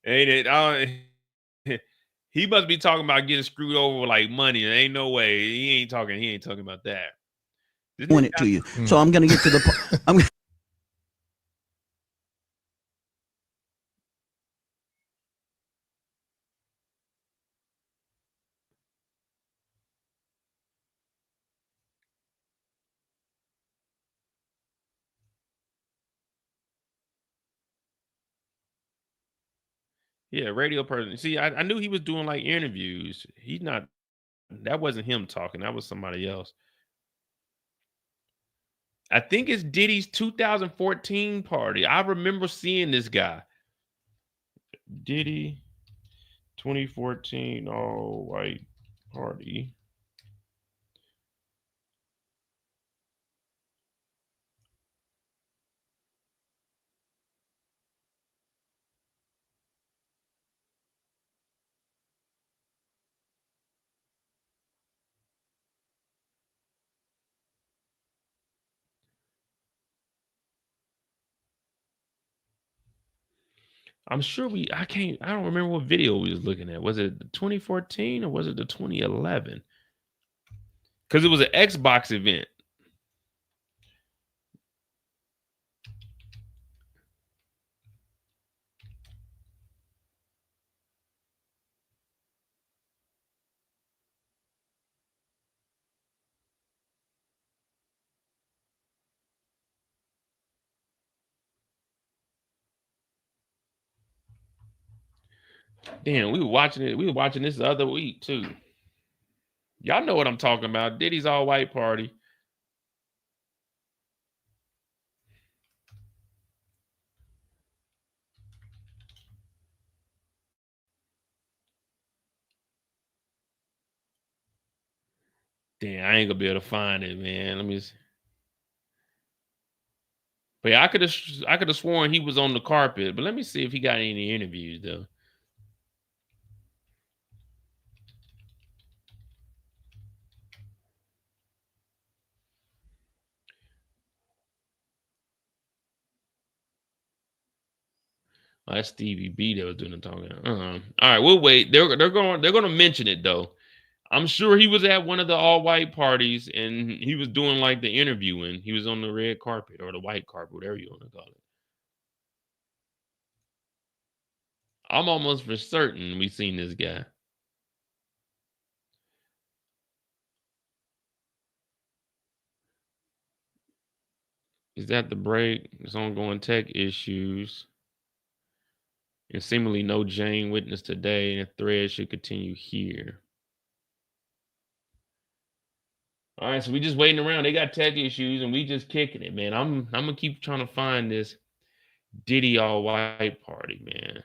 Ain't it? He must be talking about getting screwed over with like money. There ain't no way. He ain't talking about that. Doing it to you. So I'm gonna get to the. Yeah, radio person. See, I knew he was doing like interviews. That wasn't him talking. That was somebody else. I think it's Diddy's 2014 party. I remember seeing this guy. Diddy 2014 all white party. I'm sure I don't remember what video we was looking at. Was it the 2014 or was it the 2011? Because it was an Xbox event. Damn, we were watching it. We were watching this the other week too. Y'all know what I'm talking about. Diddy's all white party. Damn, I ain't gonna be able to find it, man. Let me see. But yeah, I could have sworn he was on the carpet. But let me see if he got any interviews though. Oh, that's Stevie B that was doing the talking. All right, we'll wait. They're gonna mention it though. I'm sure he was at one of the all-white parties and he was doing like the interviewing. He was on the red carpet or the white carpet, whatever you want to call it. I'm almost for certain we've seen this guy. Is that the break? It's ongoing tech issues. And seemingly no Jane witness today, and the thread should continue here. All right, so we just waiting around. They got tech issues, and we just kicking it, man. I'm gonna keep trying to find this Diddy all white party, man.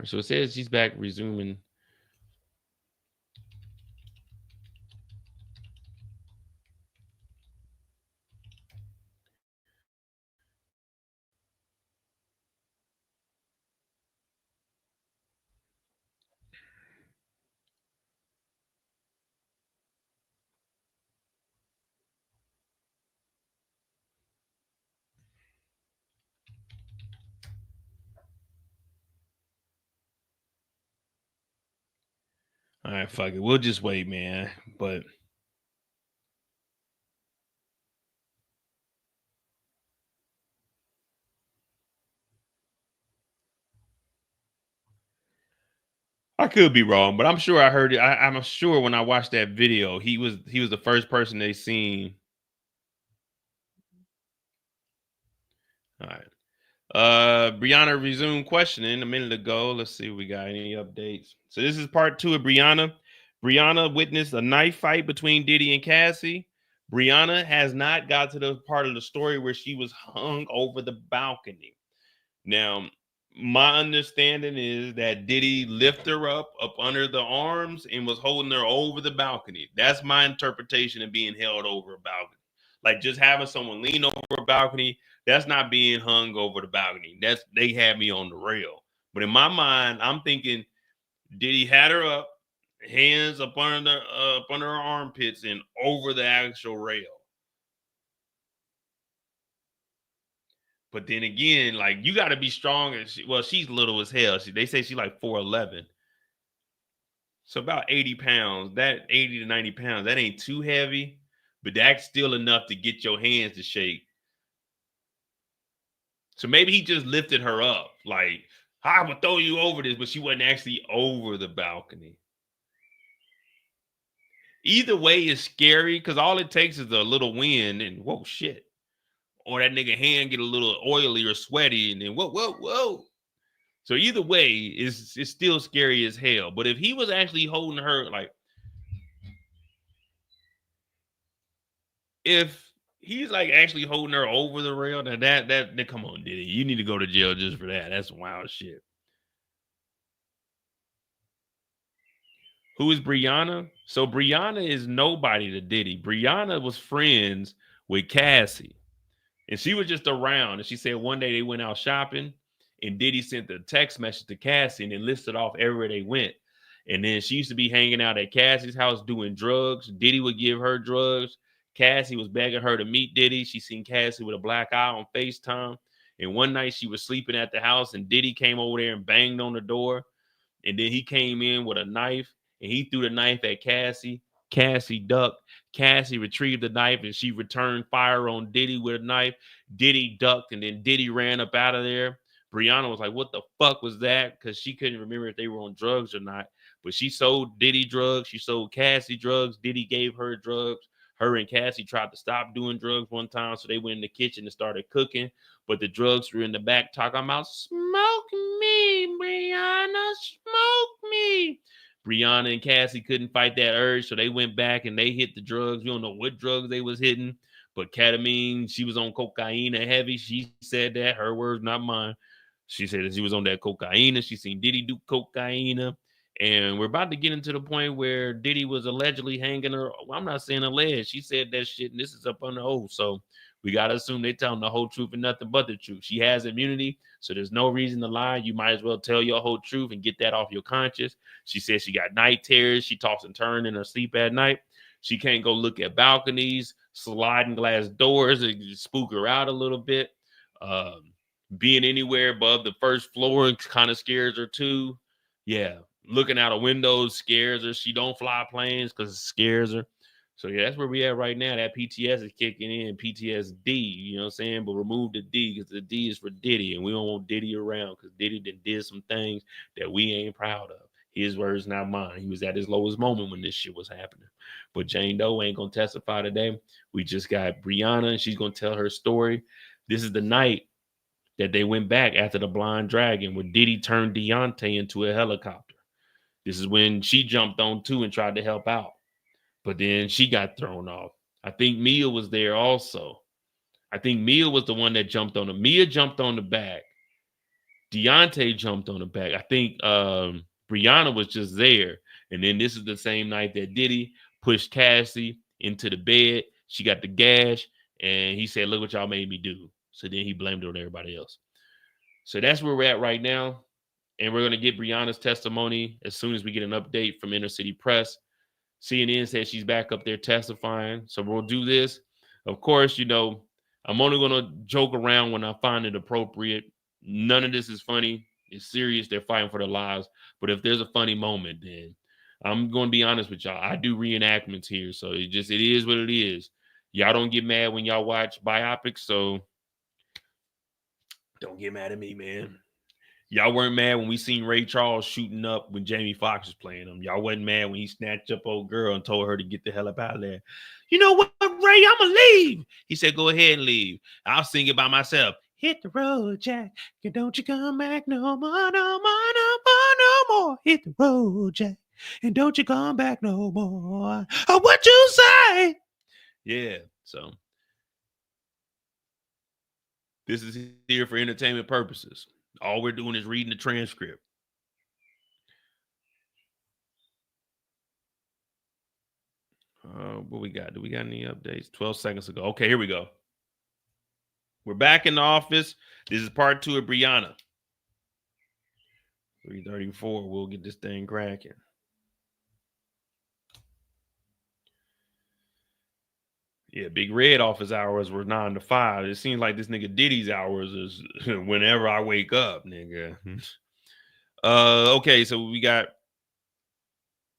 So it says he's back resuming. All right, fuck it. We'll just wait, man. But I could be wrong, but I'm sure I heard it. I'm sure when I watched that video, he was the first person they seen. All right. Briana resumed questioning a minute ago. Let's see if we got any updates. So this is part 2 of Briana. Briana witnessed a knife fight between Diddy and Cassie. Briana has not got to the part of the story where she was hung over the balcony. Now, my understanding is that Diddy lifted her up under the arms and was holding her over the balcony. That's my interpretation of being held over a balcony. Like just having someone lean over a balcony, that's not being hung over the balcony. They had me on the rail. But in my mind, I'm thinking Diddy had her up, hands up under her armpits and over the actual rail. But then again, like you got to be strong. She's little as hell. They say she's like 4'11". So about 80 pounds. That 80 to 90 pounds, that ain't too heavy, but that's still enough to get your hands to shake. So maybe he just lifted her up, like I would throw you over this, but she wasn't actually over the balcony. Either way is scary because all it takes is a little wind and whoa, shit. Or that nigga hand get a little oily or sweaty and then whoa. So either way, it's still scary as hell. But if he was actually holding her, like, if he's like actually holding her over the rail, now that come on, Diddy, you need to go to jail just for that. That's wild shit. Who is Briana? So Briana is nobody to Diddy. Briana was friends with Cassie, and she was just around. And she said one day they went out shopping. And Diddy sent a text message to Cassie and then listed off everywhere they went. And then she used to be hanging out at Cassie's house doing drugs. Diddy would give her drugs. Cassie was begging her to meet Diddy. She seen Cassie with a black eye on FaceTime. And one night she was sleeping at the house and Diddy came over there and banged on the door. And then he came in with a knife and he threw the knife at Cassie. Cassie ducked. Cassie retrieved the knife and she returned fire on Diddy with a knife. Diddy ducked and then Diddy ran up out of there. Briana was like, what the fuck was that? Because she couldn't remember if they were on drugs or not. But she sold Diddy drugs. She sold Cassie drugs. Diddy gave her drugs. Her and Cassie tried to stop doing drugs one time. So they went in the kitchen and started cooking. But the drugs were in the back talking about, smoke me, Briana, smoke me. Briana and Cassie couldn't fight that urge. So they went back and they hit the drugs. We don't know what drugs they was hitting. But ketamine, she was on cocaine heavy. She said that. Her words, not mine. She said that she was on that cocaine. She seen Diddy do cocaine. And we're about to get into the point where Diddy was allegedly hanging her. Well, I'm not saying alleged. She said that shit, and this is up on the oath. So we got to assume they tell them the whole truth and nothing but the truth. She has immunity, so there's no reason to lie. You might as well tell your whole truth and get that off your conscience. She said she got night terrors. She tossed and turned in her sleep at night. She can't go look at balconies, sliding glass doors. It spook her out a little bit. Being anywhere above the first floor kind of scares her too. Yeah. Looking out a window scares her. She don't fly planes because it scares her. So yeah, that's where we at right now. That PTS is kicking in. PTSD, you know what I'm saying? But remove the D because the D is for Diddy, and we don't want Diddy around because Diddy did some things that we ain't proud of. His words, not mine. He was at his lowest moment when this shit was happening. But Jane Doe ain't gonna testify today. We just got Briana, and she's gonna tell her story. This is the night that they went back after the Blind Dragon, where Diddy turned Deontay into a helicopter. This is when she jumped on too and tried to help out. But then she got thrown off. I think Mia was there also. I think Mia was the one that jumped on her. Mia jumped on the back. Deontay jumped on the back. I think Briana was just there. And then this is the same night that Diddy pushed Cassie into the bed. She got the gash. And he said, look what y'all made me do. So then he blamed it on everybody else. So that's where we're at right now. And we're going to get Briana's testimony as soon as we get an update from Inner City Press. CNN says she's back up there testifying. So we'll do this. Of course, you know, I'm only going to joke around when I find it appropriate. None of this is funny. It's serious. They're fighting for their lives. But if there's a funny moment, then I'm going to be honest with y'all. I do reenactments here. So it is what it is. Y'all don't get mad when y'all watch biopics. So don't get mad at me, man. Y'all weren't mad when we seen Ray Charles shooting up when Jamie Foxx was playing him. Y'all wasn't mad when he snatched up old girl and told her to get the hell up out of there. You know what, Ray? I'ma leave. He said, go ahead and leave. I'll sing it by myself. Hit the road, Jack. Don't you come back no more, no more, no more, no more. Hit the road, Jack. And don't you come back no more. Oh, what you say? Yeah, so this is here for entertainment purposes. All we're doing is reading the transcript. What we got? Do we got any updates? 12 seconds ago. Okay, here we go. We're back in the office. This is part 2 of Briana. 3:34. We'll get this thing cracking. Yeah, Big Red office hours were 9 to 5. It seems like this nigga Diddy's hours is whenever I wake up, nigga. Okay, so we got.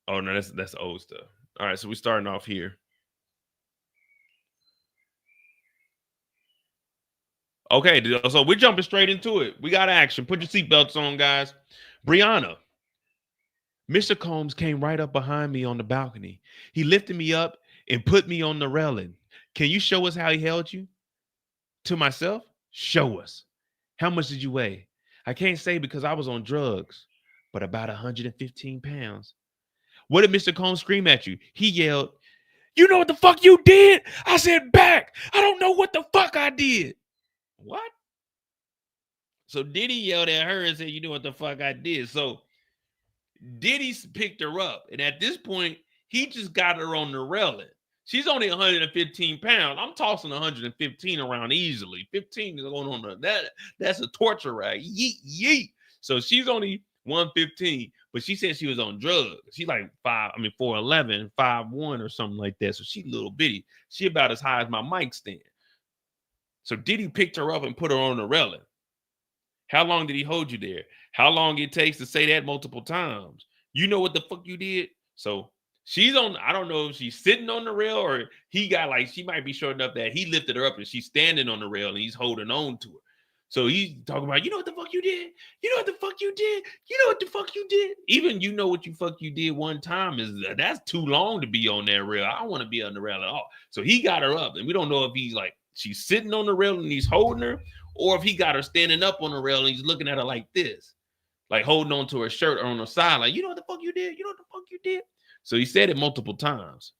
Oh no, that's old stuff. All right, so we're starting off here. Okay, so we're jumping straight into it. We got action. Put your seatbelts on, guys. Briana. Mr. Combs came right up behind me on the balcony. He lifted me up and put me on the railing. Can you show us how he held you? To myself? Show us. How much did you weigh? I can't say because I was on drugs, but about 115 pounds. What did Mr. Combs scream at you? He yelled, you know what the fuck you did? I said back. I don't know what the fuck I did. What? So Diddy yelled at her and said, you know what the fuck I did? So Diddy picked her up. And at this point, he just got her on the railing. She's only 115 pounds. I'm tossing 115 around easily. 15 is going on that's a torture rag. Yeet, yeet. So she's only 115, but she said she was on drugs. She like 4'11", 5'1" or something like that. So she little bitty. She about as high as my mic stand. So Diddy picked her up and put her on the railing. How long did he hold you there? How long it takes to say that multiple times? You know what the fuck you did? So she's on, I don't know if she's sitting on the rail or he got like, she might be short enough that he lifted her up and she's standing on the rail and he's holding on to her. So he's talking about, you know what the fuck you did? You know what the fuck you did? You know what the fuck you did? Even you know what you fuck you did one time that's too long to be on that rail. I don't want to be on the rail at all. So he got her up and we don't know if he's like, she's sitting on the rail and he's holding her, or if he got her standing up on the rail and he's looking at her like this, like holding on to her shirt or on her side, like, you know what the fuck you did? You know what the fuck you did? So he said it multiple times.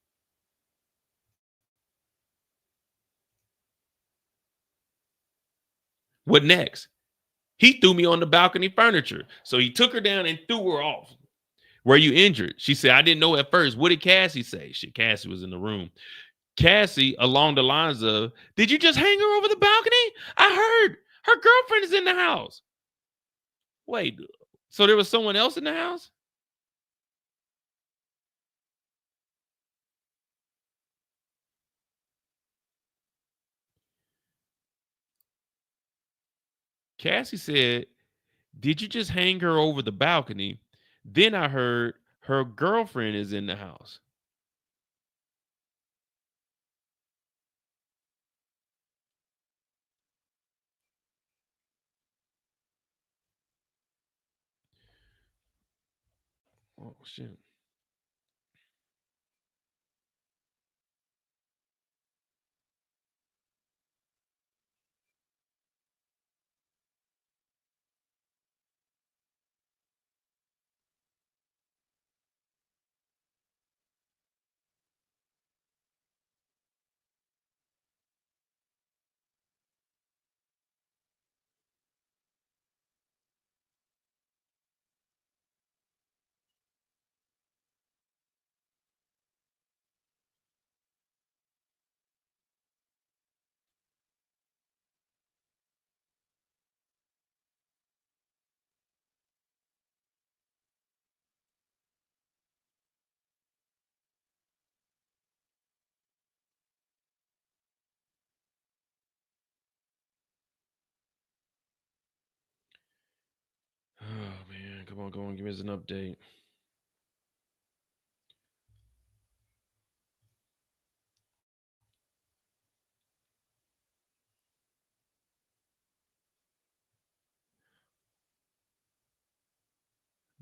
What next? He threw me on the balcony furniture. So he took her down and threw her off. Were you injured? She said, I didn't know at first. What did Cassie say? Shit, Cassie was in the room. Cassie, along the lines of, did you just hang her over the balcony? I heard her girlfriend is in the house. Wait, so there was someone else in the house? Cassie said, did you just hang her over the balcony? Then I heard her girlfriend is in the house. Oh, shit. Oh, man. Come on, go on. Give us an update.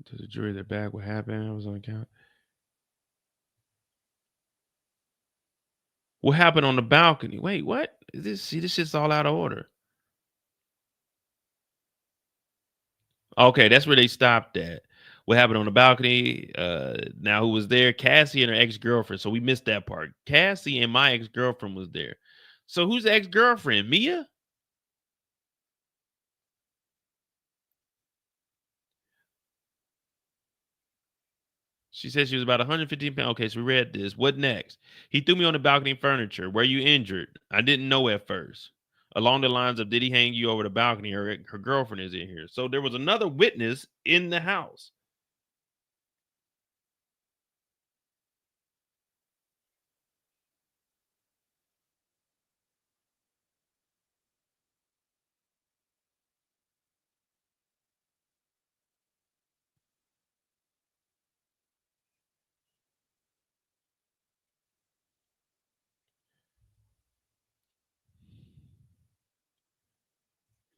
To the jury, that bag, what happened? I was on account. What happened on the balcony? Wait, what? This shit's all out of order. Okay, that's where they stopped at. What happened on the balcony? Now who was there? Cassie and her ex-girlfriend. So we missed that part. Cassie and my ex-girlfriend was there. So who's the ex-girlfriend? Mia? She said she was about 115 pounds. Okay, so we read this. What next? He threw me on the balcony furniture. Were you injured? I didn't know at first. Along the lines of, did he hang you over the balcony? Her girlfriend is in here. So there was another witness in the house.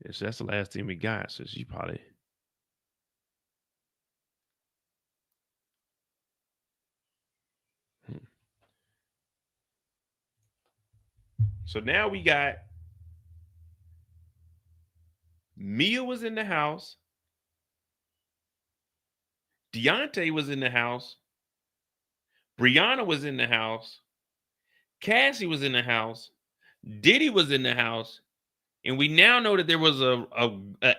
Yeah, so that's the last thing we got. So she probably. So now we got Mia was in the house. Deontay was in the house. Briana was in the house. Cassie was in the house. Diddy was in the house. And we now know that there was a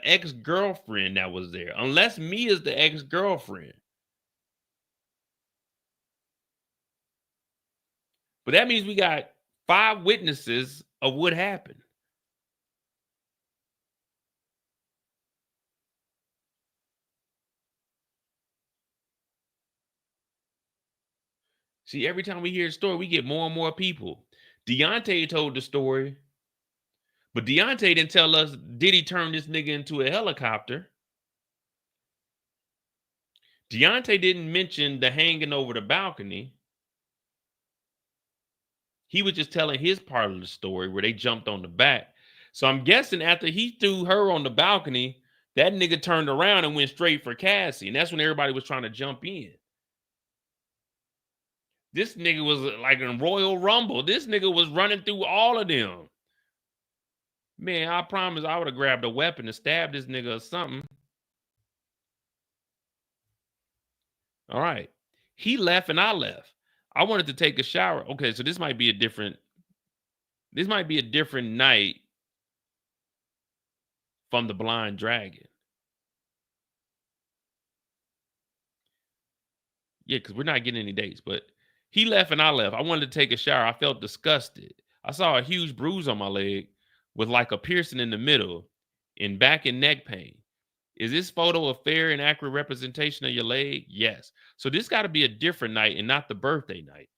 ex-girlfriend that was there. Unless Mia's the ex-girlfriend. But that means we got 5 witnesses of what happened. See, every time we hear a story, we get more and more people. Deontay told the story, but Deontay didn't tell us, did he turn this nigga into a helicopter? Deontay didn't mention the hanging over the balcony. He was just telling his part of the story where they jumped on the back. So I'm guessing after he threw her on the balcony, that nigga turned around and went straight for Cassie. And that's when everybody was trying to jump in. This nigga was like in Royal Rumble. This nigga was running through all of them. Man, I promise I would have grabbed a weapon to stab this nigga or something. All right. He left and I left. I wanted to take a shower. Okay, so this might be a different night from the Blind Dragon. Yeah, because we're not getting any dates. But he left and I left. I wanted to take a shower. I felt disgusted. I saw a huge bruise on my leg with like a piercing in the middle and back and neck pain. Is this photo a fair and accurate representation of your leg? Yes. So this got to be a different night and not the birthday night.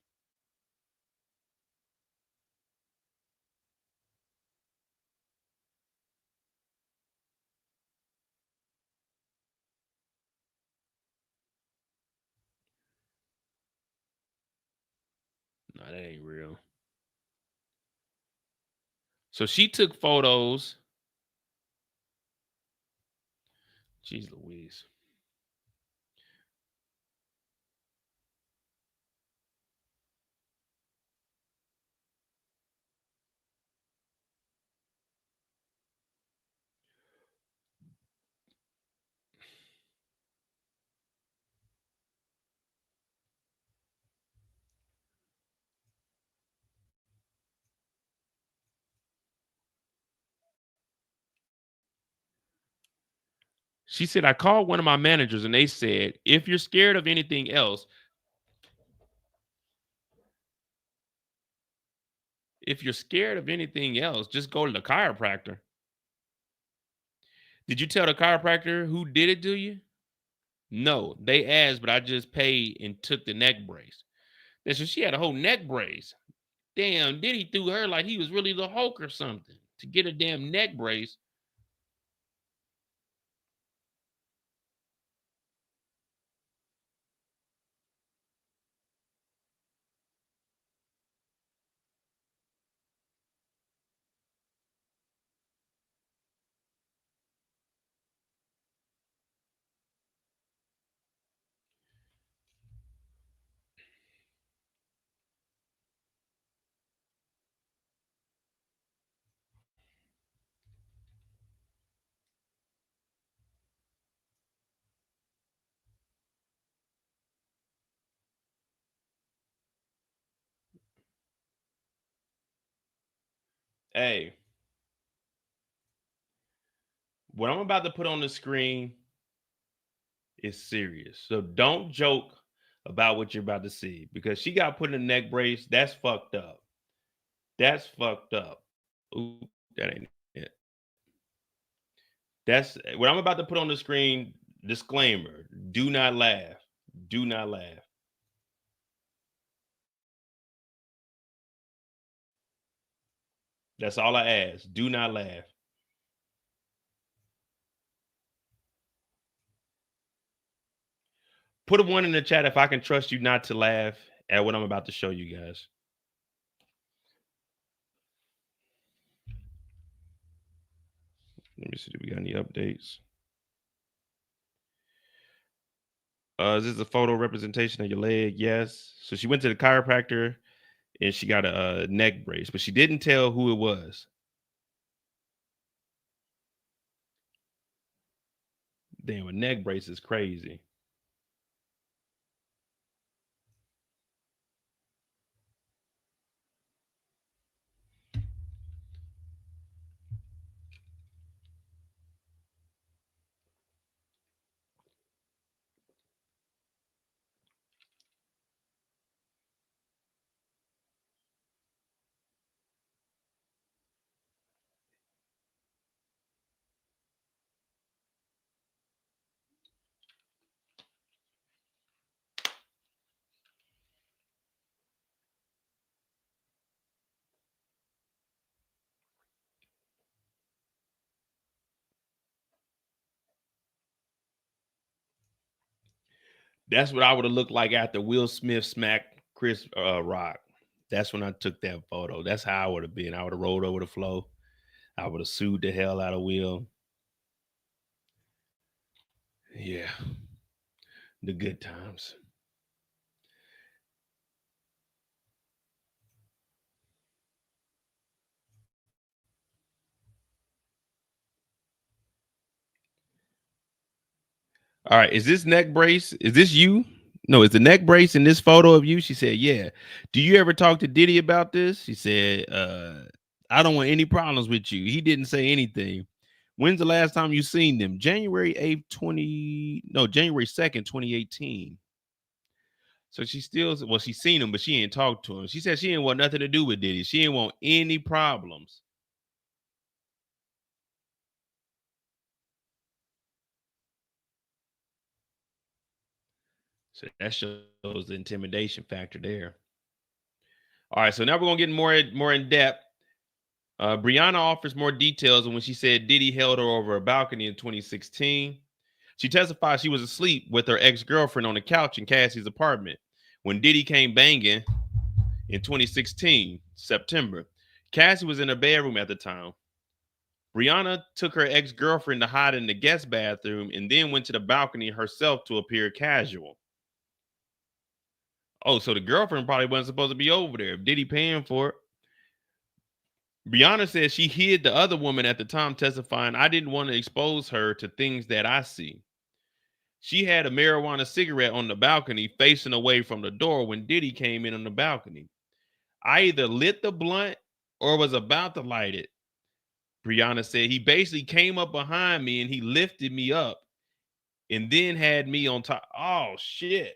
No, that ain't real. So she took photos. Jeez Louise. She said, I called one of my managers and they said, if you're scared of anything else, just go to the chiropractor. Did you tell the chiropractor who did it to you? No, they asked, but I just paid and took the neck brace. And so she had a whole neck brace. Damn, Diddy threw her like he was really the Hulk or something to get a damn neck brace. Hey, what I'm about to put on the screen is serious. So don't joke about what you're about to see because she got put in a neck brace. That's fucked up. That's fucked up. Ooh, that ain't it. That's what I'm about to put on the screen. Disclaimer: do not laugh. Do not laugh. That's all I ask. Do not laugh. Put a one in the chat if I can trust you not to laugh at what I'm about to show you guys. Let me see. Do we got any updates? Is this a photo representation of your leg? Yes. So she went to the chiropractor and she got a neck brace, but she didn't tell who it was. Damn, a neck brace is crazy. That's what I would have looked like after Will Smith smacked Chris Rock. That's when I took that photo. That's how I would have been. I would have rolled over the floor. I would have sued the hell out of Will. Yeah. The good times. All right. Is this neck brace? Is this you? No, is the neck brace in this photo of you? She said, yeah. Do you ever talk to Diddy about this? She said, I don't want any problems with you. He didn't say anything. When's the last time you seen them? January 2nd, 2018. So she still, well, she seen him, but she ain't talked to him. She said she didn't want nothing to do with Diddy. She didn't want any problems. So that shows the intimidation factor there. All right, so now we're gonna get more in depth. Briana offers more details on when she said Diddy held her over a balcony in 2016. She testified she was asleep with her ex-girlfriend on the couch in Cassie's apartment when Diddy came banging in 2016, September. Cassie was in her bedroom at the time. Briana took her ex-girlfriend to hide in the guest bathroom and then went to the balcony herself to appear casual. Oh, so the girlfriend probably wasn't supposed to be over there. Diddy paying for it. Briana says she hid the other woman at the time, testifying, I didn't want to expose her to things that I see. She had a marijuana cigarette on the balcony facing away from the door when Diddy came in on the balcony. I either lit the blunt or was about to light it. Briana said he basically came up behind me and he lifted me up and then had me on top. Oh, shit.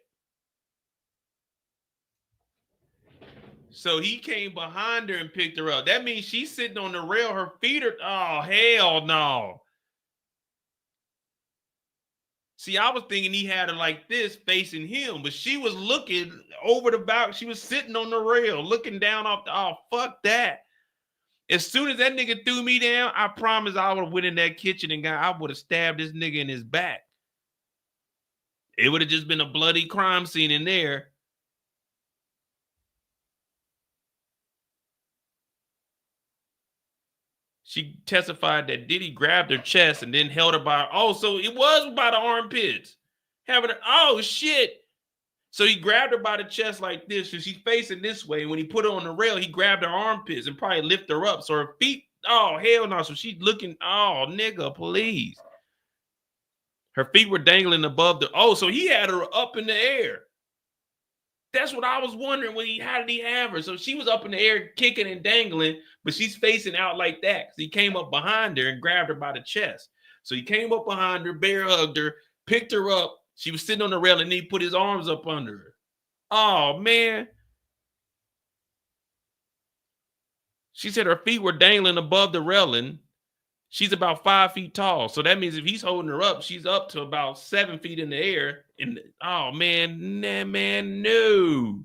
So he came behind her and picked her up. That means she's sitting on the rail. Her feet are, oh, hell no. See, I was thinking he had her like this facing him, but she was looking over the balcony. She was sitting on the rail looking down off the, oh, fuck that. As soon as that nigga threw me down, I promise I would have went in that kitchen and I would have stabbed this nigga in his back. It would have just been a bloody crime scene in there. She testified that Diddy grabbed her chest and then held her by, oh, so it was by the armpits. Having her, oh, shit. So he grabbed her by the chest like this, so she's facing this way. When he put her on the rail, he grabbed her armpits and probably lifted her up. So her feet, oh, hell no. So she's looking, oh, nigga, please. Her feet were dangling above the, oh, so he had her up in the air. That's what I was wondering. How did he have her? So she was up in the air kicking and dangling, but she's facing out like that. So he came up behind her and grabbed her by the chest. So he came up behind her, bear hugged her, picked her up. She was sitting on the rail and he put his arms up under her. Oh, man. She said her feet were dangling above the railing. She's about 5 feet tall. So that means if he's holding her up, she's up to about 7 feet in the air. And oh, man, nah, man, no.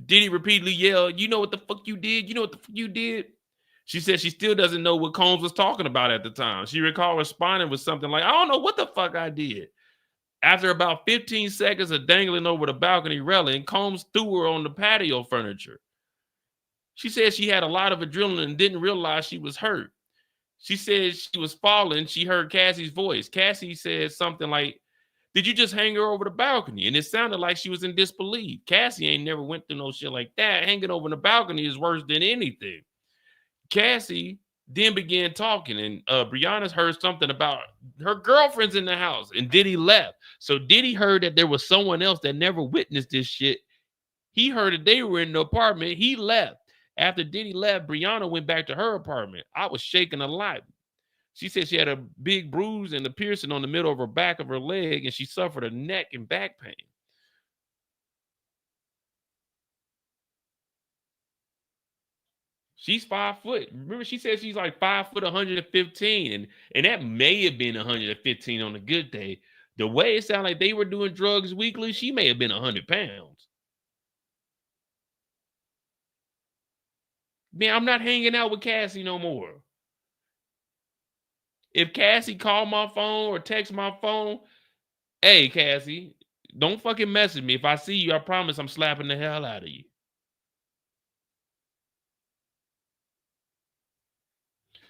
Diddy repeatedly yelled, you know what the fuck you did? You know what the fuck you did? She said she still doesn't know what Combs was talking about at the time. She recalled responding with something like, I don't know what the fuck I did. After about 15 seconds of dangling over the balcony railing, Combs threw her on the patio furniture. She said she had a lot of adrenaline and didn't realize she was hurt. She said she was falling. She heard Cassie's voice. Cassie said something like, did you just hang her over the balcony? And it sounded like she was in disbelief. Cassie ain't never went through no shit like that. Hanging over the balcony is worse than anything. Cassie then began talking, and Brianna's heard something about her girlfriend's in the house, and Diddy left. So Diddy heard that there was someone else that never witnessed this shit. He heard that they were in the apartment. He left. After Diddy left, Briana went back to her apartment. I was shaking a lot. She said she had a big bruise and a piercing on the middle of her back of her leg, and she suffered a neck and back pain. She's 5 foot. Remember, she said she's like 5 foot, 115, and that may have been 115 on a good day. The way it sounded like they were doing drugs weekly, she may have been 100 pounds. Man, I'm not hanging out with Cassie no more. If Cassie called my phone or text my phone, hey, Cassie, don't fucking message me. If I see you, I promise I'm slapping the hell out of you.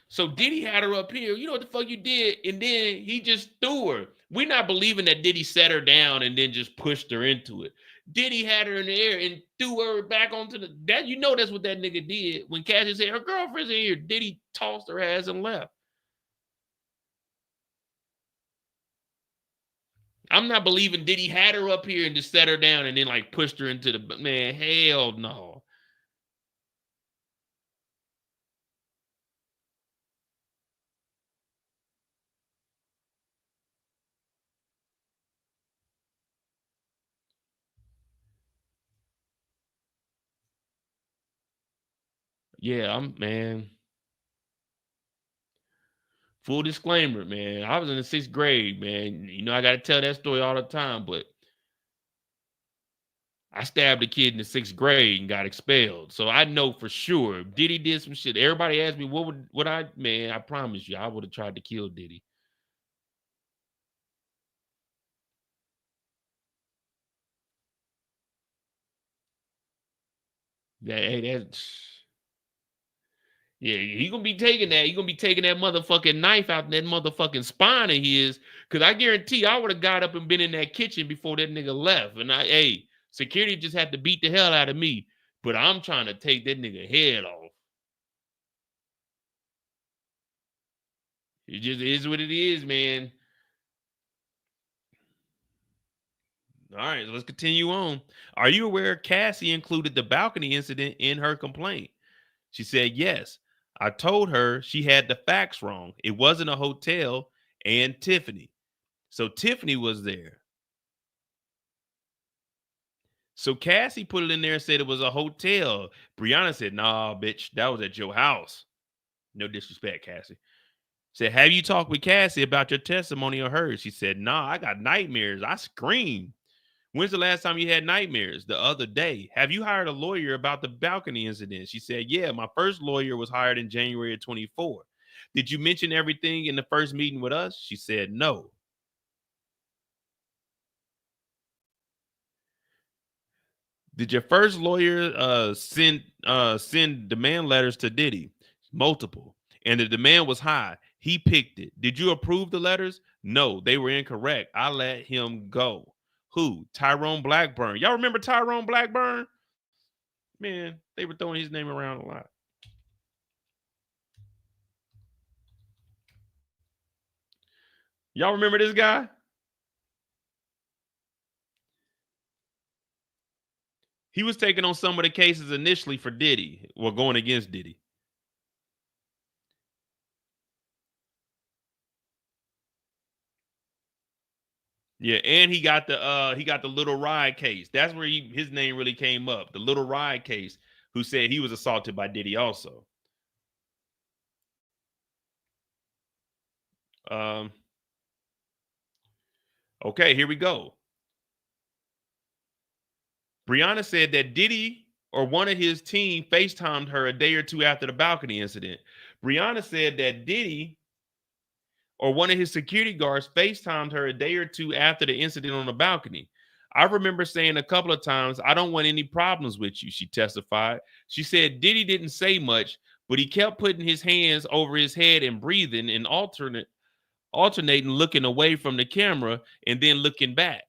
So Diddy had her up here. You know what the fuck you did? And then he just threw her. We're not believing that Diddy set her down and then just pushed her into it. Diddy had her in the air and threw her back onto the, that, you know that's what that nigga did. When Cassie said her girlfriend's in here, Diddy tossed her ass and left. I'm not believing Diddy had her up here and just set her down and then like pushed her into the, man, hell no. Yeah, man. Full disclaimer, man. I was in the 6th grade, man. You know, I got to tell that story all the time, but I stabbed a kid in the 6th grade and got expelled. So I know for sure Diddy did some shit. Everybody asked me, man, I promise you, I would have tried to kill Diddy. Yeah, he gonna be taking that. He gonna be taking that motherfucking knife out that motherfucking spine of his. Cause I guarantee I would have got up and been in that kitchen before that nigga left. And security just had to beat the hell out of me. But I'm trying to take that nigga head off. It just is what it is, man. All right, let's continue on. Are you aware Cassie included the balcony incident in her complaint? She said, yes. I told her she had the facts wrong. It wasn't a hotel and Tiffany. So Tiffany was there. So Cassie put it in there and said it was a hotel. Briana said, nah, bitch, that was at your house. No disrespect, Cassie. Said, have you talked with Cassie about your testimony or hers? She said, nah, I got nightmares. I scream. When's the last time you had nightmares? The other day. Have you hired a lawyer about the balcony incident? She said, yeah, my first lawyer was hired in January of 24. Did you mention everything in the first meeting with us? She said, no. Did your first lawyer send demand letters to Diddy? Multiple. And the demand was high. He picked it. Did you approve the letters? No, they were incorrect. I let him go. Who? Tyrone Blackburn. Y'all remember Tyrone Blackburn? Man, they were throwing his name around a lot. Y'all remember this guy? He was taking on some of the cases initially for Diddy, or going against Diddy. Yeah, and he got the Little Ride case. That's where his name really came up. The Little Ride case, who said he was assaulted by Diddy also. Okay, here we go. Briana said that Diddy or one of his team FaceTimed her a day or two after the balcony incident. Briana said that Diddy or one of his security guards FaceTimed her a day or two after the incident on the balcony. I remember saying a couple of times, I don't want any problems with you, she testified. She said Diddy didn't say much, but he kept putting his hands over his head and breathing and alternating, looking away from the camera and then looking back.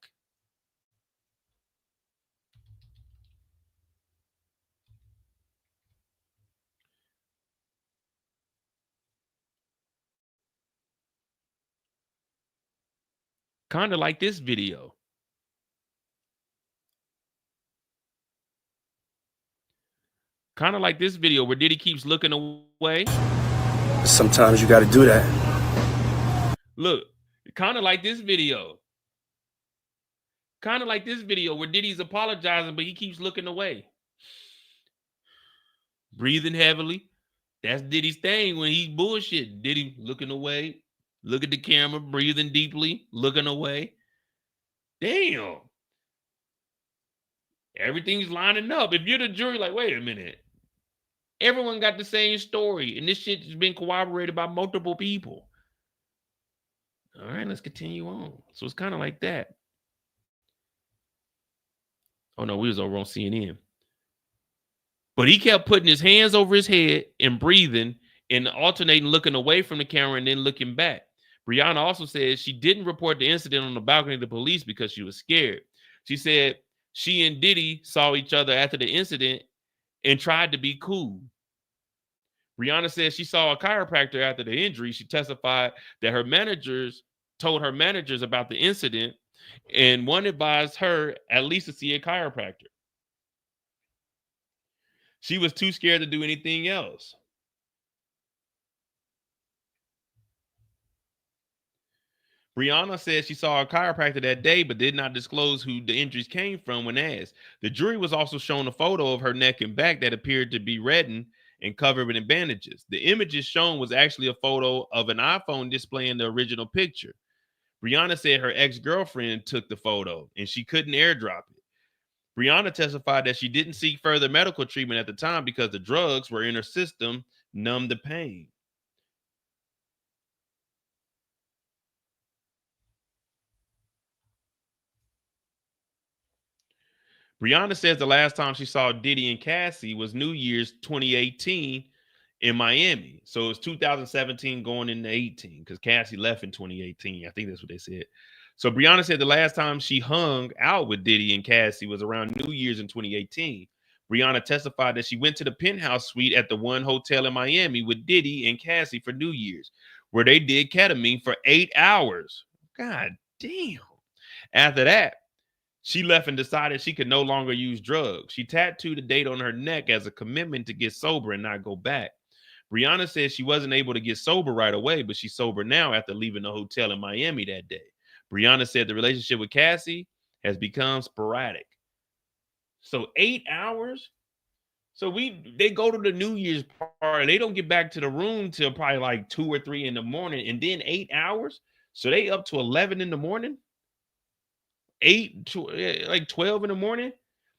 Kind of like this video. Kind of like this video where Diddy keeps looking away. Sometimes you got to do that. Look, kind of like this video. Kind of like this video where Diddy's apologizing, but he keeps looking away. Breathing heavily. That's Diddy's thing when he's bullshit. Diddy looking away. Look at the camera, breathing deeply, looking away. Damn. Everything's lining up. If you're the jury, like, wait a minute. Everyone got the same story, and this shit has been corroborated by multiple people. All right, let's continue on. So it's kind of like that. Oh, no, we was over on CNN. But he kept putting his hands over his head and breathing and alternating, looking away from the camera and then looking back. Briana also said she didn't report the incident on the balcony to the police because she was scared. She said she and Diddy saw each other after the incident and tried to be cool. Briana said she saw a chiropractor after the injury. She testified that her managers told her managers about the incident and one advised her at least to see a chiropractor. She was too scared to do anything else. Briana said she saw a chiropractor that day, but did not disclose who the injuries came from when asked. The jury was also shown a photo of her neck and back that appeared to be reddened and covered in bandages. The images shown was actually a photo of an iPhone displaying the original picture. Briana said her ex-girlfriend took the photo and she couldn't airdrop it. Briana testified that she didn't seek further medical treatment at the time because the drugs were in her system, numbed the pain. Briana says the last time she saw Diddy and Cassie was New Year's 2018 in Miami. So it was 2017 going into 18 because Cassie left in 2018. I think that's what they said. So Briana said the last time she hung out with Diddy and Cassie was around New Year's in 2018. Briana testified that she went to the penthouse suite at the one hotel in Miami with Diddy and Cassie for New Year's, where they did ketamine for 8 hours. God damn. After that, she left and decided she could no longer use drugs. She tattooed a date on her neck as a commitment to get sober and not go back. Briana says she wasn't able to get sober right away, but she's sober now after leaving the hotel in Miami that day. Briana said the relationship with Cassie has become sporadic. So 8 hours? So they go to the New Year's party. They don't get back to the room till probably like 2 or 3 in the morning, and then 8 hours? So they up to 11 in the morning? 8 to like 12 in the morning.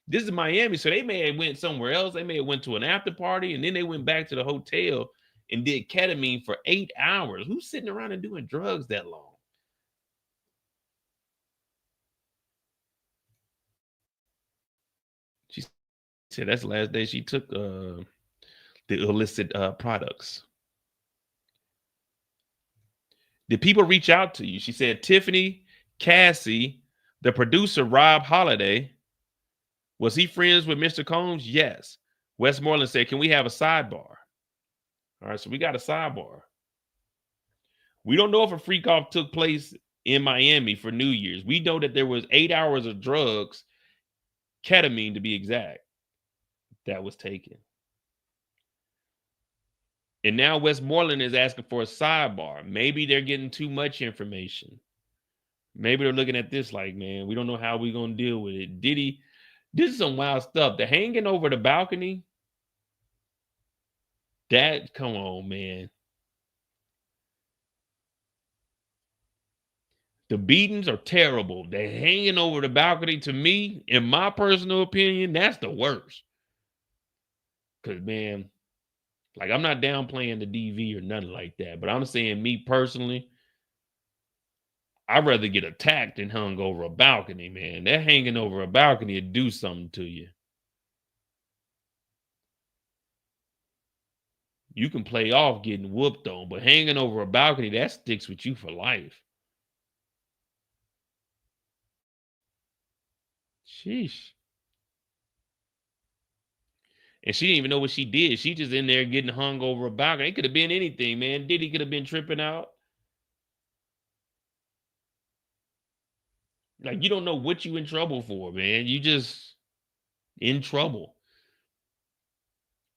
This is Miami, so they may have went somewhere else. They may have went to an after party, and then they went back to the hotel and did ketamine for 8 hours. Who's sitting around and doing drugs that long? She said that's the last day she took the illicit products. Did people reach out to you? She said Tiffany, Cassie, the producer Rob Holiday. Was he friends with Mr. Combs? Yes. Westmoreland said, can we have a sidebar? All right, so we got a sidebar. We don't know if a freak off took place in Miami for New Year's. We know that there was 8 hours of drugs, ketamine to be exact, that was taken. And now Westmoreland is asking for a sidebar. Maybe they're getting too much information. Maybe they're looking at this like, man, we don't know how we're going to deal with it. Diddy, this is some wild stuff. The hanging over the balcony, that, come on, man. The beatings are terrible. The hanging over the balcony, to me, in my personal opinion, that's the worst. Because, man, like, I'm not downplaying the DV or nothing like that, but I'm saying me personally, I'd rather get attacked than hung over a balcony, man. That hanging over a balcony would do something to you. You can play off getting whooped on, but hanging over a balcony, that sticks with you for life. Sheesh. And she didn't even know what she did. She just in there getting hung over a balcony. It could have been anything, man. Diddy could have been tripping out. Like, you don't know what you in trouble for, man. You just in trouble.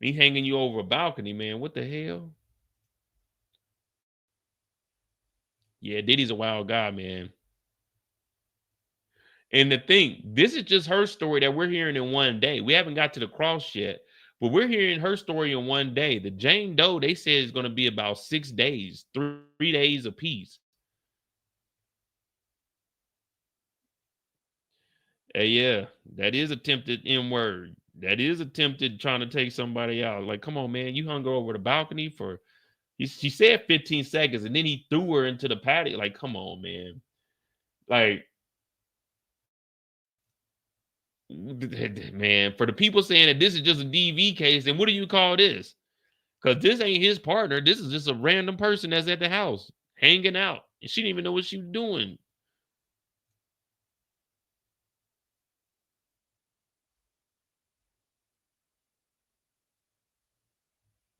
He hanging you over a balcony, man. What the hell? Yeah, Diddy's a wild guy, man. And the thing, this is just her story that we're hearing in one day. We haven't got to the cross yet, but we're hearing her story in one day. The Jane Doe, they said, is going to be about 6 days, 3 days apiece. Yeah, that is attempted N-word. That is attempted trying to take somebody out. Like, come on, man. You hung her over the balcony for, she said 15 seconds, and then he threw her into the patio. Like, come on, man. Like, man, for the people saying that this is just a DV case, then what do you call this? Because this ain't his partner. This is just a random person that's at the house hanging out. And she didn't even know what she was doing.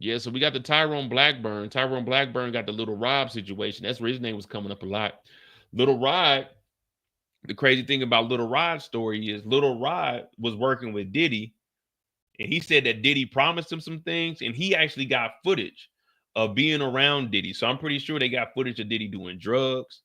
Yeah, so we got the Tyrone Blackburn. Tyrone Blackburn got the Little Rob situation. That's where his name was coming up a lot. Little Rod, the crazy thing about Little Rod's story is Little Rod was working with Diddy, and he said that Diddy promised him some things, and he actually got footage of being around Diddy. So I'm pretty sure they got footage of Diddy doing drugs.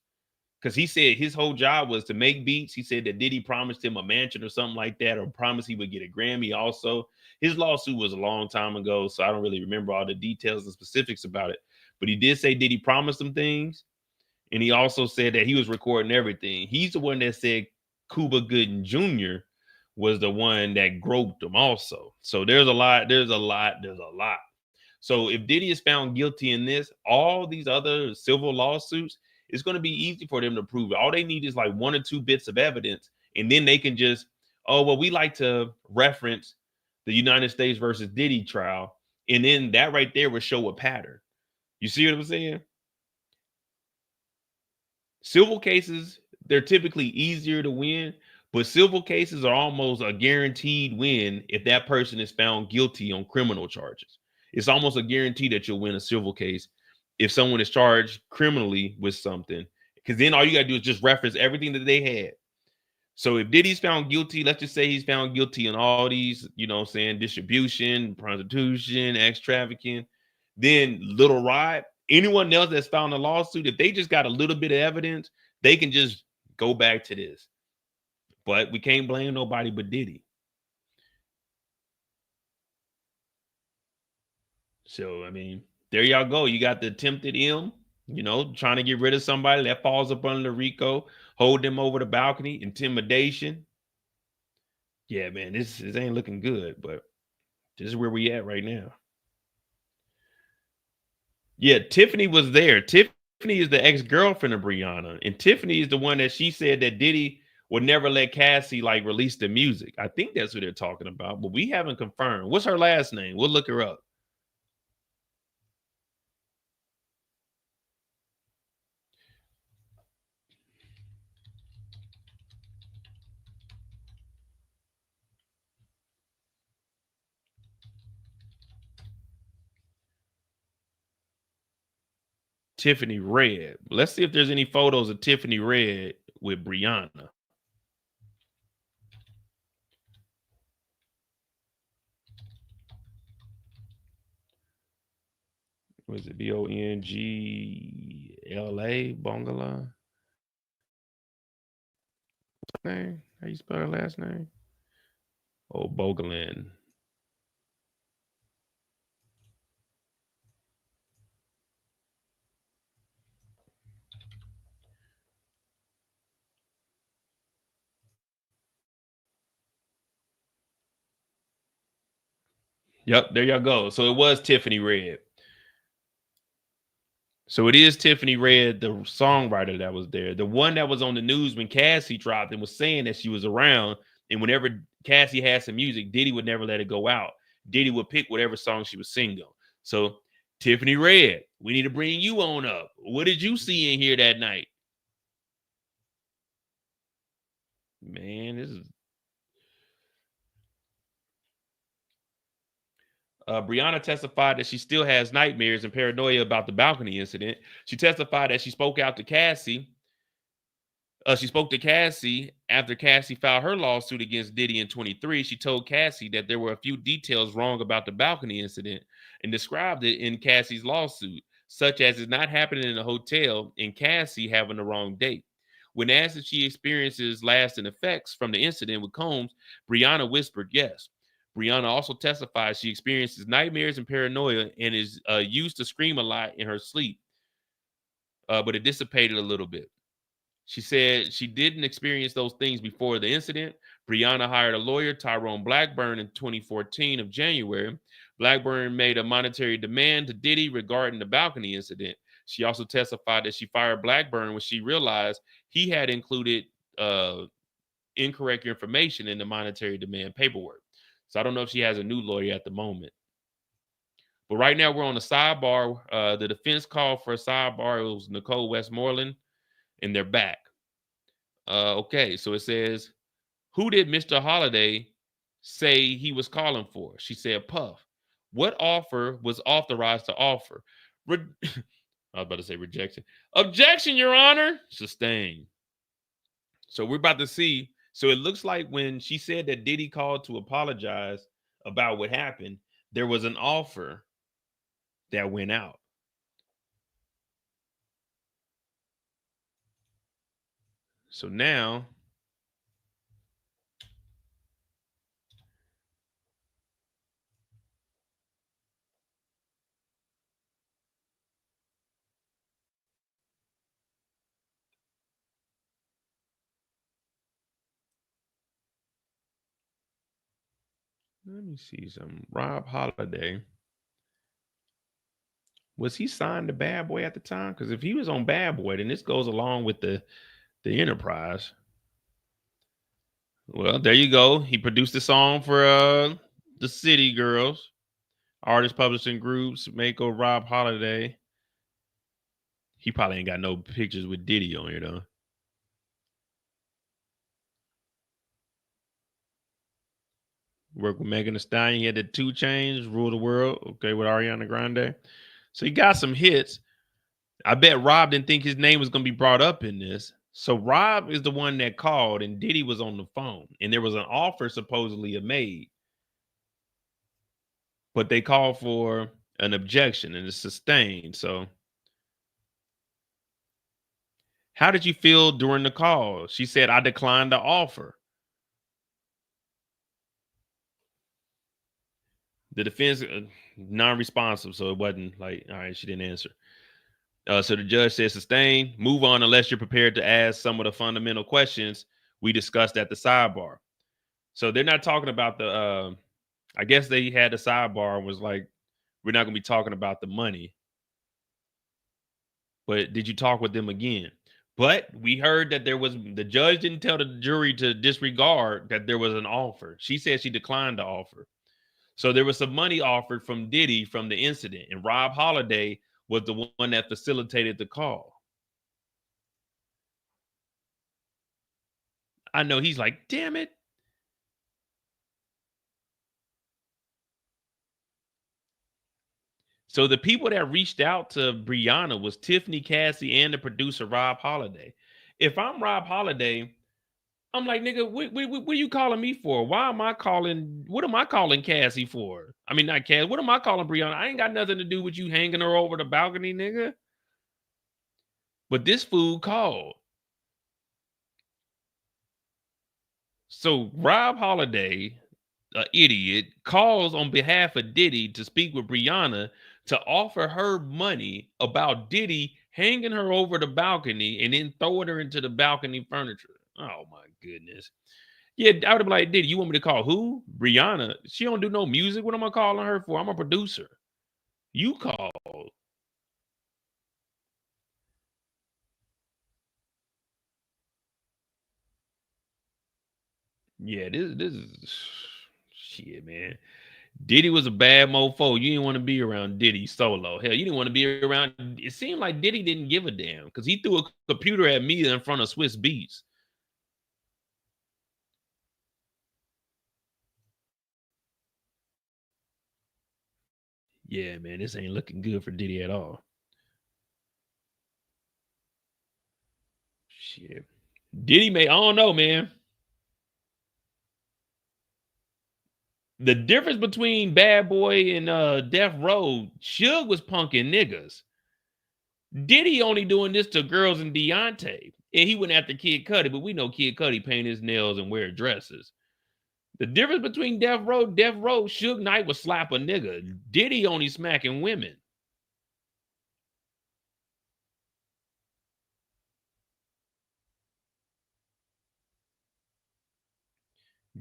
because he said his whole job was to make beats. He said that Diddy promised him a mansion or something like that, or promised he would get a Grammy also. His lawsuit was a long time ago, so I don't really remember all the details and specifics about it. But he did say Diddy promised him things. And he also said that he was recording everything. He's the one that said Cuba Gooding Jr. was the one that groped him also. So there's a lot. So if Diddy is found guilty in this, all these other civil lawsuits, it's going to be easy for them to prove it. All they need is like 1 or 2 bits of evidence. And then they can just, oh, well, we like to reference the United States versus Diddy trial. And then that right there will show a pattern. You see what I'm saying? Civil cases, they're typically easier to win, but civil cases are almost a guaranteed win if that person is found guilty on criminal charges. It's almost a guarantee that you'll win a civil case if someone is charged criminally with something, because then all you got to do is just reference everything that they had. So if Diddy's found guilty, let's just say he's found guilty on all these, you know what I'm saying, distribution, prostitution, ex trafficking, then Little Rod, anyone else that's found a lawsuit, if they just got a little bit of evidence, they can just go back to this. But we can't blame nobody but Diddy. So, I mean, there y'all go. You got the attempted M, you know, trying to get rid of somebody that falls up under RICO, hold them over the balcony, intimidation. Yeah, man, this ain't looking good, but this is where we at right now. Yeah, Tiffany was there. Tiffany is the ex-girlfriend of Briana, and Tiffany is the one that she said that Diddy would never let Cassie like release the music. I think that's what they're talking about, but we haven't confirmed. What's her last name? We'll look her up. Tiffany Red. Let's see if there's any photos of Tiffany Red with Briana. Was it Bongla? Bongala? What's her name? How you spell her last name? Oh, Bogalin. Yep, there y'all go. So it was Tiffany Red. So it is Tiffany Red, the songwriter that was there. The one that was on the news when Cassie dropped and was saying that she was around. And whenever Cassie had some music, Diddy would never let it go out. Diddy would pick whatever song she was singing. So Tiffany Red, we need to bring you on up. What did you see in here that night? Man, this is... Briana testified that she still has nightmares and paranoia about the balcony incident. She testified that she spoke out to Cassie. She spoke to Cassie after Cassie filed her lawsuit against Diddy in 23. She told Cassie that there were a few details wrong about the balcony incident and described it in Cassie's lawsuit, such as it not happening in a hotel and Cassie having the wrong date. When asked if she experiences lasting effects from the incident with Combs, Briana whispered yes. Briana also testified she experiences nightmares and paranoia and is used to scream a lot in her sleep, but it dissipated a little bit. She said she didn't experience those things before the incident. Briana hired a lawyer, Tyrone Blackburn, in 2014 of January. Blackburn made a monetary demand to Diddy regarding the balcony incident. She also testified that she fired Blackburn when she realized he had included incorrect information in the monetary demand paperwork. So I don't know if she has a new lawyer at the moment. But right now we're on a sidebar. The defense called for a sidebar. It was Nicole Westmoreland, and they're back. Okay, so it says, who did Mr. Holiday say he was calling for? She said, Puff. What offer was authorized to offer? I was about to say rejection. Objection, Your Honor. Sustained. So we're about to see. So it looks like when she said that Diddy called to apologize about what happened, there was an offer that went out. So now let me see some. Rob Holiday. Was he signed to Bad Boy at the time? Because if he was on Bad Boy, then this goes along with the Enterprise. Well, there you go. He produced a song for the City Girls, artist publishing groups, Mako, Rob Holiday. He probably ain't got no pictures with Diddy on here though. Worked with Megan Thee Stallion. He had the 2 Chainz, Rule the World. Okay, with Ariana Grande. So he got some hits. I bet Rob didn't think his name was going to be brought up in this. So Rob is the one that called and Diddy was on the phone. And there was an offer supposedly made. But they called for an objection and it's sustained. So how did you feel during the call? She said, I declined the offer. The defense, non-responsive. So it wasn't like, all right, she didn't answer. So the judge said, sustain, move on unless you're prepared to ask some of the fundamental questions we discussed at the sidebar. So they're not talking about the, I guess they had the sidebar and was like, we're not going to be talking about the money. But did you talk with them again? But we heard that the judge didn't tell the jury to disregard that there was an offer. She said she declined the offer. So there was some money offered from Diddy from the incident. And Rob Holiday was the one that facilitated the call. I know he's like, damn it. So the people that reached out to Briana was Tiffany Cassie and the producer Rob Holiday. If I'm Rob Holiday, I'm like, nigga, what are you calling me for? Why am I calling? What am I calling Cassie for? I mean, not Cassie. What am I calling Briana? I ain't got nothing to do with you hanging her over the balcony, nigga. But this fool called. So Rob Holiday, an idiot, calls on behalf of Diddy to speak with Briana to offer her money about Diddy hanging her over the balcony and then throwing her into the balcony furniture. Oh my goodness. Yeah, I would have been like, Diddy, you want me to call who? Briana. She don't do no music. What am I calling her for? I'm a producer. You call. Yeah, this is shit, man. Diddy was a bad mofo. You didn't want to be around Diddy solo. Hell, you didn't want to be around. It seemed like Diddy didn't give a damn because he threw a computer at me in front of Swiss Beats. Yeah, man, this ain't looking good for Diddy at all. Shit. Diddy may, I don't know, man. The difference between Bad Boy and Death Row, Suge was punking niggas. Diddy only doing this to girls and Deontay. And he went after Kid Cudi, but we know Kid Cudi paint his nails and wear dresses. The difference between Death Row, Suge Knight would slap a nigga. Diddy only smacking women.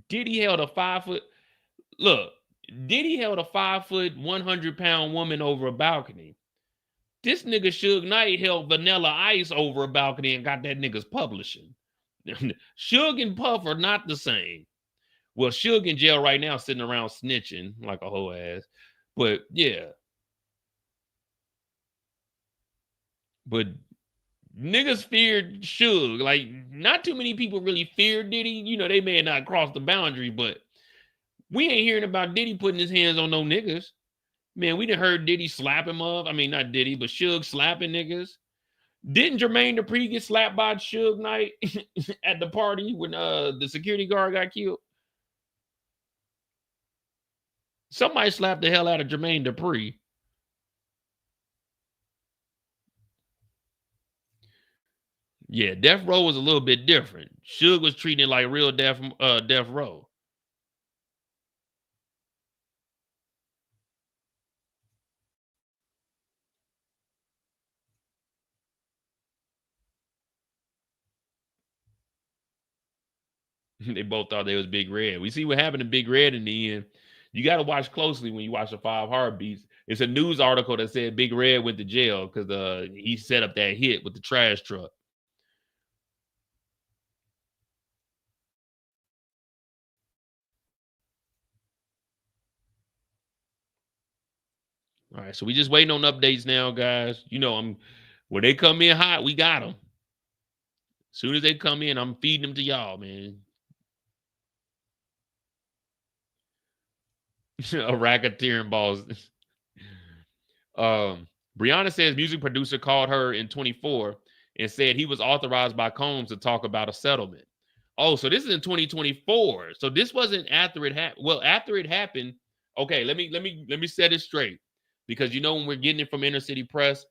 Diddy held a 5 foot. Look, Diddy held a 5 foot, 100-pound woman over a balcony. This nigga Suge Knight held Vanilla Ice over a balcony and got that nigga's publishing. Suge and Puff are not the same. Well, Suge in jail right now sitting around snitching like a hoe ass. But yeah. But niggas feared Suge. Like, not too many people really feared Diddy. You know, they may have not crossed the boundary, but we ain't hearing about Diddy putting his hands on no niggas. Man, we done heard Diddy slap him up. I mean, not Diddy, but Suge slapping niggas. Didn't Jermaine Dupri get slapped by Suge Knight at the party when the security guard got killed? Somebody slapped the hell out of Jermaine Dupri. Yeah, death row was a little bit different. Suge was treating it like real death row. They both thought they was Big Red. We see what happened to Big Red in the end. You got to watch closely when you watch the 5 Heartbeats. It's a news article that said Big Red went to jail because he set up that hit with the trash truck. All right, so we just waiting on updates now, guys. You know, when they come in hot, we got them. As soon as they come in, I'm feeding them to y'all, man. A racketeering balls. Briana says music producer called her in 24 and said he was authorized by Combs to talk about a settlement. Oh, so this is in 2024. So this wasn't after it happened. Well, after it happened, okay, let me set it straight. Because you know when we're getting it from Inner City Press,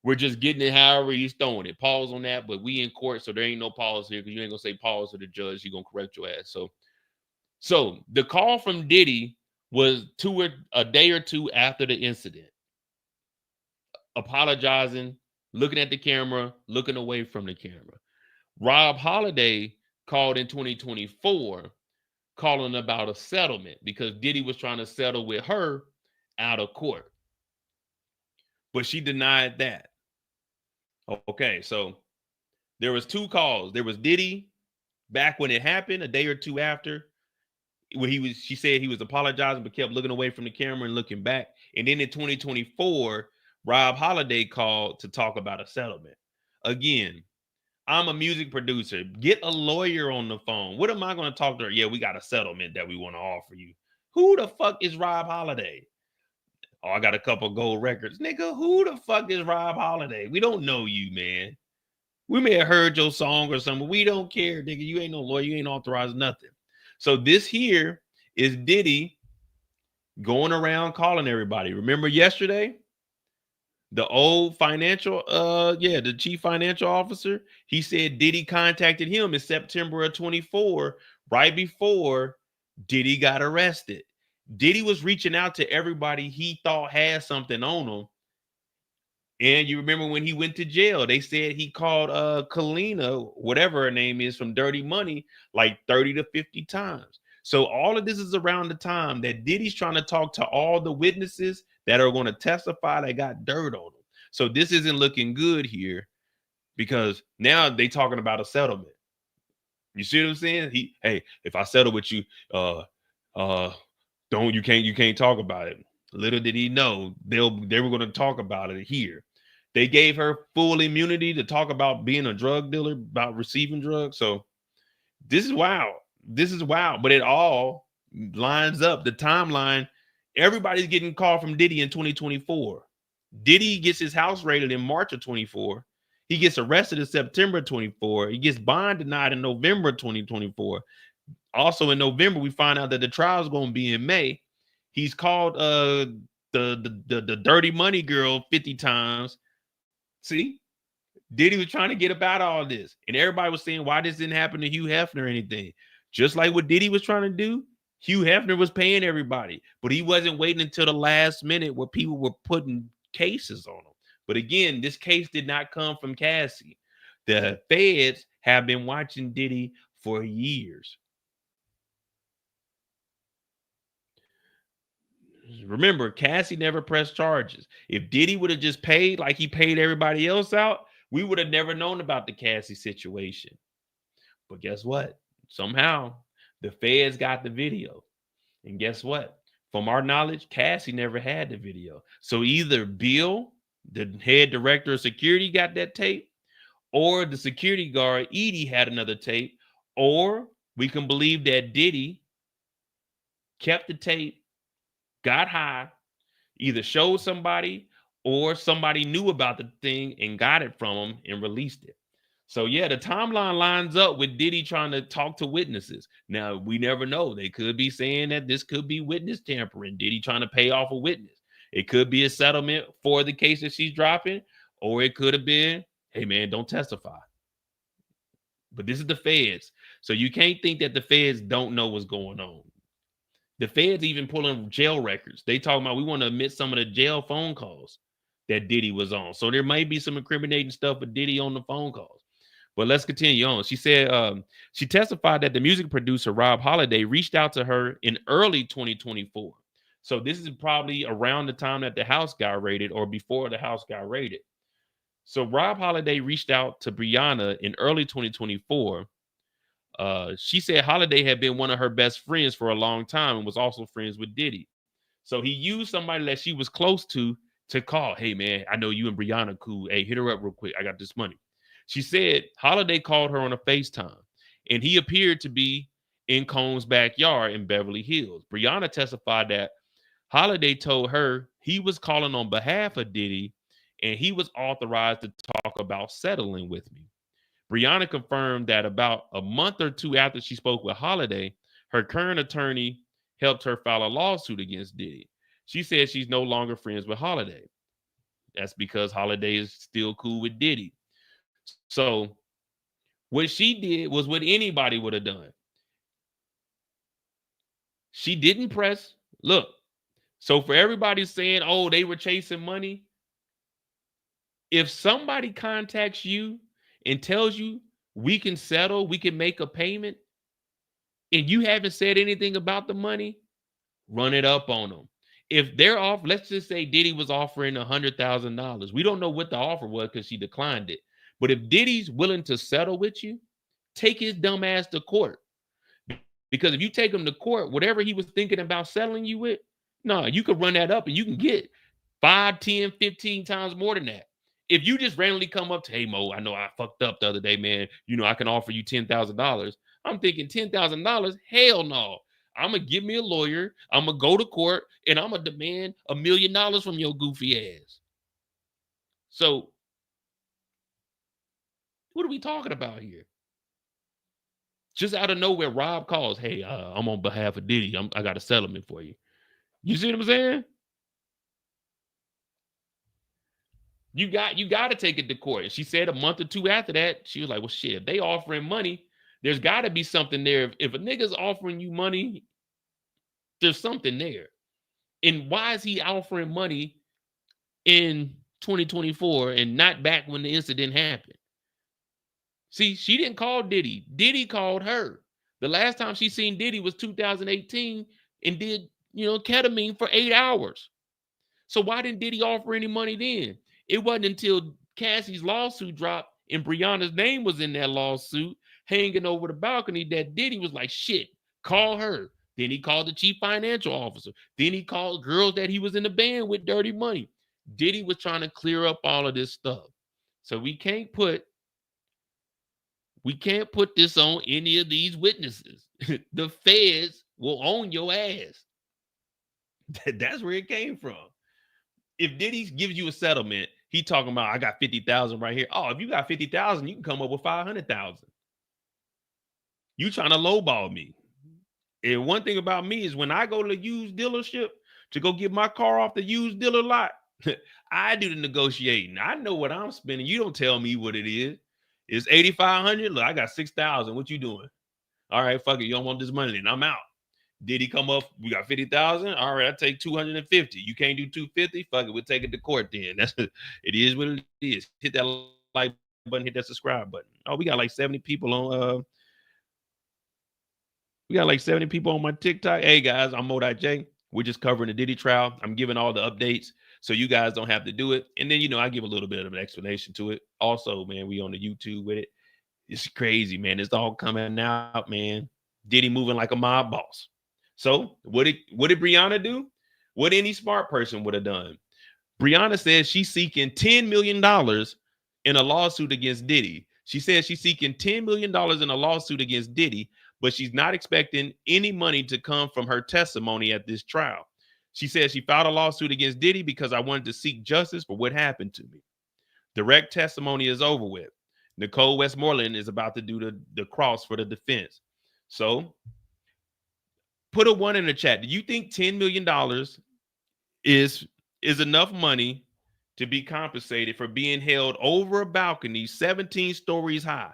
we're just getting it however he's throwing it. Pause on that, but we in court, so there ain't no pause here because you ain't gonna say pause to the judge. He's gonna correct your ass. So the call from Diddy was a day or two after the incident. Apologizing, looking at the camera, looking away from the camera. Rob Holiday called in 2024 calling about a settlement because Diddy was trying to settle with her out of court. But she denied that. Okay, so there was 2 calls. There was Diddy back when it happened, a day or two after, where she said he was apologizing but kept looking away from the camera and looking back. And then in 2024, Rob Holiday called to talk about a settlement. Again, I'm a music producer. Get a lawyer on the phone. What am I going to talk to her? Yeah, we got a settlement that we want to offer you. Who the fuck is Rob Holiday? Oh, I got a couple gold records. Nigga, who the fuck is Rob Holiday? We don't know you, man. We may have heard your song or something. We don't care, nigga. You ain't no lawyer. You ain't authorized nothing. So this here is Diddy going around calling everybody. Remember yesterday? The old financial, the chief financial officer, he said Diddy contacted him in September of 24, right before Diddy got arrested. Diddy was reaching out to everybody he thought had something on him. And you remember when he went to jail, they said he called Kalina, whatever her name is, from Dirty Money, like 30 to 50 times. So all of this is around the time that Diddy's trying to talk to all the witnesses that are going to testify that got dirt on them. So this isn't looking good here because now they talking about a settlement. You see what I'm saying? Hey, if I settle with you, you can't talk about it. Little did he know they were going to talk about it here. They gave her full immunity to talk about being a drug dealer, about receiving drugs. So this is wild. This is wild, but it all lines up. The timeline, everybody's getting called from Diddy in 2024. Diddy gets his house raided in March of 24. He gets arrested in September 24. He gets bond denied in November 2024. Also in November, we find out that the trial is going to be in May. He's called the dirty money girl 50 times. See, Diddy was trying to get about all this. And everybody was saying why this didn't happen to Hugh Hefner or anything. Just like what Diddy was trying to do, Hugh Hefner was paying everybody. But he wasn't waiting until the last minute where people were putting cases on him. But again, this case did not come from Cassie. The feds have been watching Diddy for years. Remember, Cassie never pressed charges. If Diddy would have just paid like he paid everybody else out, we would have never known about the Cassie situation. But guess what? Somehow the feds got the video. And guess what? From our knowledge, Cassie never had the video. So either Bill, the head director of security, got that tape, or the security guard, Edie, had another tape, or we can believe that Diddy kept the tape, got high, either showed somebody or somebody knew about the thing and got it from him and released it. So yeah, the timeline lines up with Diddy trying to talk to witnesses. Now, we never know. They could be saying that this could be witness tampering, Diddy trying to pay off a witness. It could be a settlement for the case that she's dropping, or it could have been hey man, don't testify. But this is the feds. So you can't think that the feds don't know what's going on. The feds even pulling jail records. They talking about we want to admit some of the jail phone calls that Diddy was on. So there might be some incriminating stuff with Diddy on the phone calls. But let's continue on. She said she testified that the music producer Rob Holiday reached out to her in early 2024. So this is probably around the time that the house got raided or before the house got raided. So Rob Holiday reached out to Briana in early 2024. She said Holiday had been one of her best friends for a long time and was also friends with Diddy. So he used somebody that she was close to call. Hey man, I know you and Briana cool. Hey, hit her up real quick. I got this money. She said Holiday called her on a FaceTime and he appeared to be in Combs' backyard in Beverly Hills. Briana testified that Holiday told her he was calling on behalf of Diddy and he was authorized to talk about settling with me. Briana confirmed that about a month or two after she spoke with Holiday, her current attorney helped her file a lawsuit against Diddy. She said she's no longer friends with Holiday. That's because Holiday is still cool with Diddy. So what she did was what anybody would have done. She didn't press. Look, so for everybody saying, oh, they were chasing money, if somebody contacts you and tells you we can settle, we can make a payment, and you haven't said anything about the money, run it up on them. If they're off, let's just say Diddy was offering $100,000. We don't know what the offer was because she declined it. But if Diddy's willing to settle with you, take his dumb ass to court. Because if you take him to court, whatever he was thinking about settling you with, no, you could run that up and you can get 5, 10, 15 times more than that. If you just randomly come up to, hey, Mo, I know I fucked up the other day, man. You know, I can offer you $10,000. I'm thinking $10,000? Hell no. I'm going to give me a lawyer. I'm going to go to court and I'm going to demand $1 million from your goofy ass. So what are we talking about here? Just out of nowhere, Rob calls, hey, I'm on behalf of Diddy. I got a settlement for you. You see what I'm saying? You got to take it to court. And she said a month or two after that, she was like, well, shit, if they offering money, there's got to be something there. If a nigga's offering you money, there's something there. And why is he offering money in 2024 and not back when the incident happened? See, she didn't call Diddy. Diddy called her. The last time she seen Diddy was 2018 and did, ketamine for 8 hours. So why didn't Diddy offer any money then? It wasn't until Cassie's lawsuit dropped and Brianna's name was in that lawsuit hanging over the balcony that Diddy was like, shit, call her. Then he called the chief financial officer. Then he called girls that he was in the band with Dirty Money. Diddy was trying to clear up all of this stuff. So we can't put this on any of these witnesses. The feds will own your ass. That's where it came from. If Diddy gives you a settlement, he talking about, I got 50,000 right here. Oh, if you got 50,000, you can come up with 500,000. You trying to lowball me. And one thing about me is when I go to the used dealership to go get my car off the used dealer lot, I do the negotiating. I know what I'm spending. You don't tell me what it is. It's 8,500. Look, I got 6,000. What you doing? All right, fuck it. You don't want this money, then I'm out. Did he come up? We got 50,000. All right, I take 250. You can't do 250. Fuck it, we'll take it to court then. It is what it is. Hit that like button, hit that subscribe button. Oh, we got like 70 people on. We got like 70 people on my TikTok. Hey guys, I'm Mo.J. We're just covering the Diddy trial. I'm giving all the updates so you guys don't have to do it. And then I give a little bit of an explanation to it. Also, man, we on the YouTube with it. It's crazy, man. It's all coming out, man. Diddy moving like a mob boss. So what did Briana do? What any smart person would have done? Briana says she's seeking $10 million in a lawsuit against Diddy. She says she's seeking $10 million in a lawsuit against Diddy, but she's not expecting any money to come from her testimony at this trial. She says she filed a lawsuit against Diddy because I wanted to seek justice for what happened to me. Direct testimony is over with. Nicole Westmoreland is about to do the cross for the defense. So put a 1 in the chat. Do you think $10 million is enough money to be compensated for being held over a balcony 17 stories high.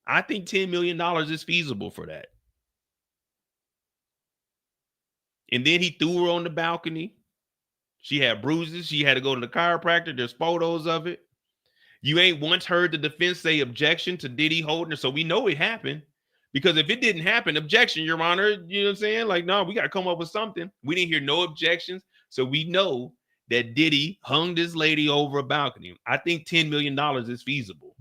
I think $10 million is feasible for that. And then he threw her on the balcony. She had bruises. She had to go to the chiropractor. There's photos of it. You ain't once heard the defense say objection to Diddy holding her. So we know it happened. Because if it didn't happen, objection, Your Honor, you know what I'm saying? Like, no, we got to come up with something. We didn't hear no objections. So we know that Diddy hung this lady over a balcony. I think $10 million is feasible.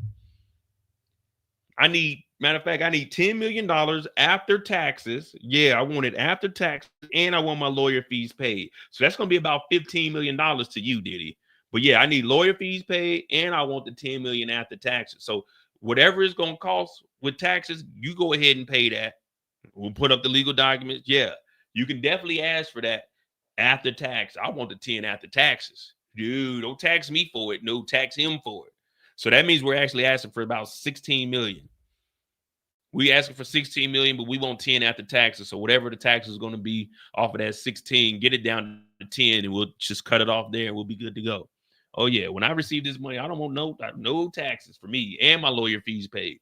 Matter of fact, I need $10 million after taxes. Yeah, I want it after taxes, and I want my lawyer fees paid. So that's going to be about $15 million to you, Diddy. But yeah, I need lawyer fees paid, and I want the $10 million after taxes. So whatever it's going to cost with taxes, you go ahead and pay that. We'll put up the legal documents. Yeah, you can definitely ask for that after tax. I want the 10 after taxes. Dude, don't tax me for it. No, tax him for it. So that means we're actually asking for about 16 million. We asking for 16 million, but we want 10 after taxes. So whatever the tax is going to be off of that 16, get it down to 10, and we'll just cut it off there, and we'll be good to go. Oh yeah, when I receive this money, I don't want no taxes for me and my lawyer fees paid.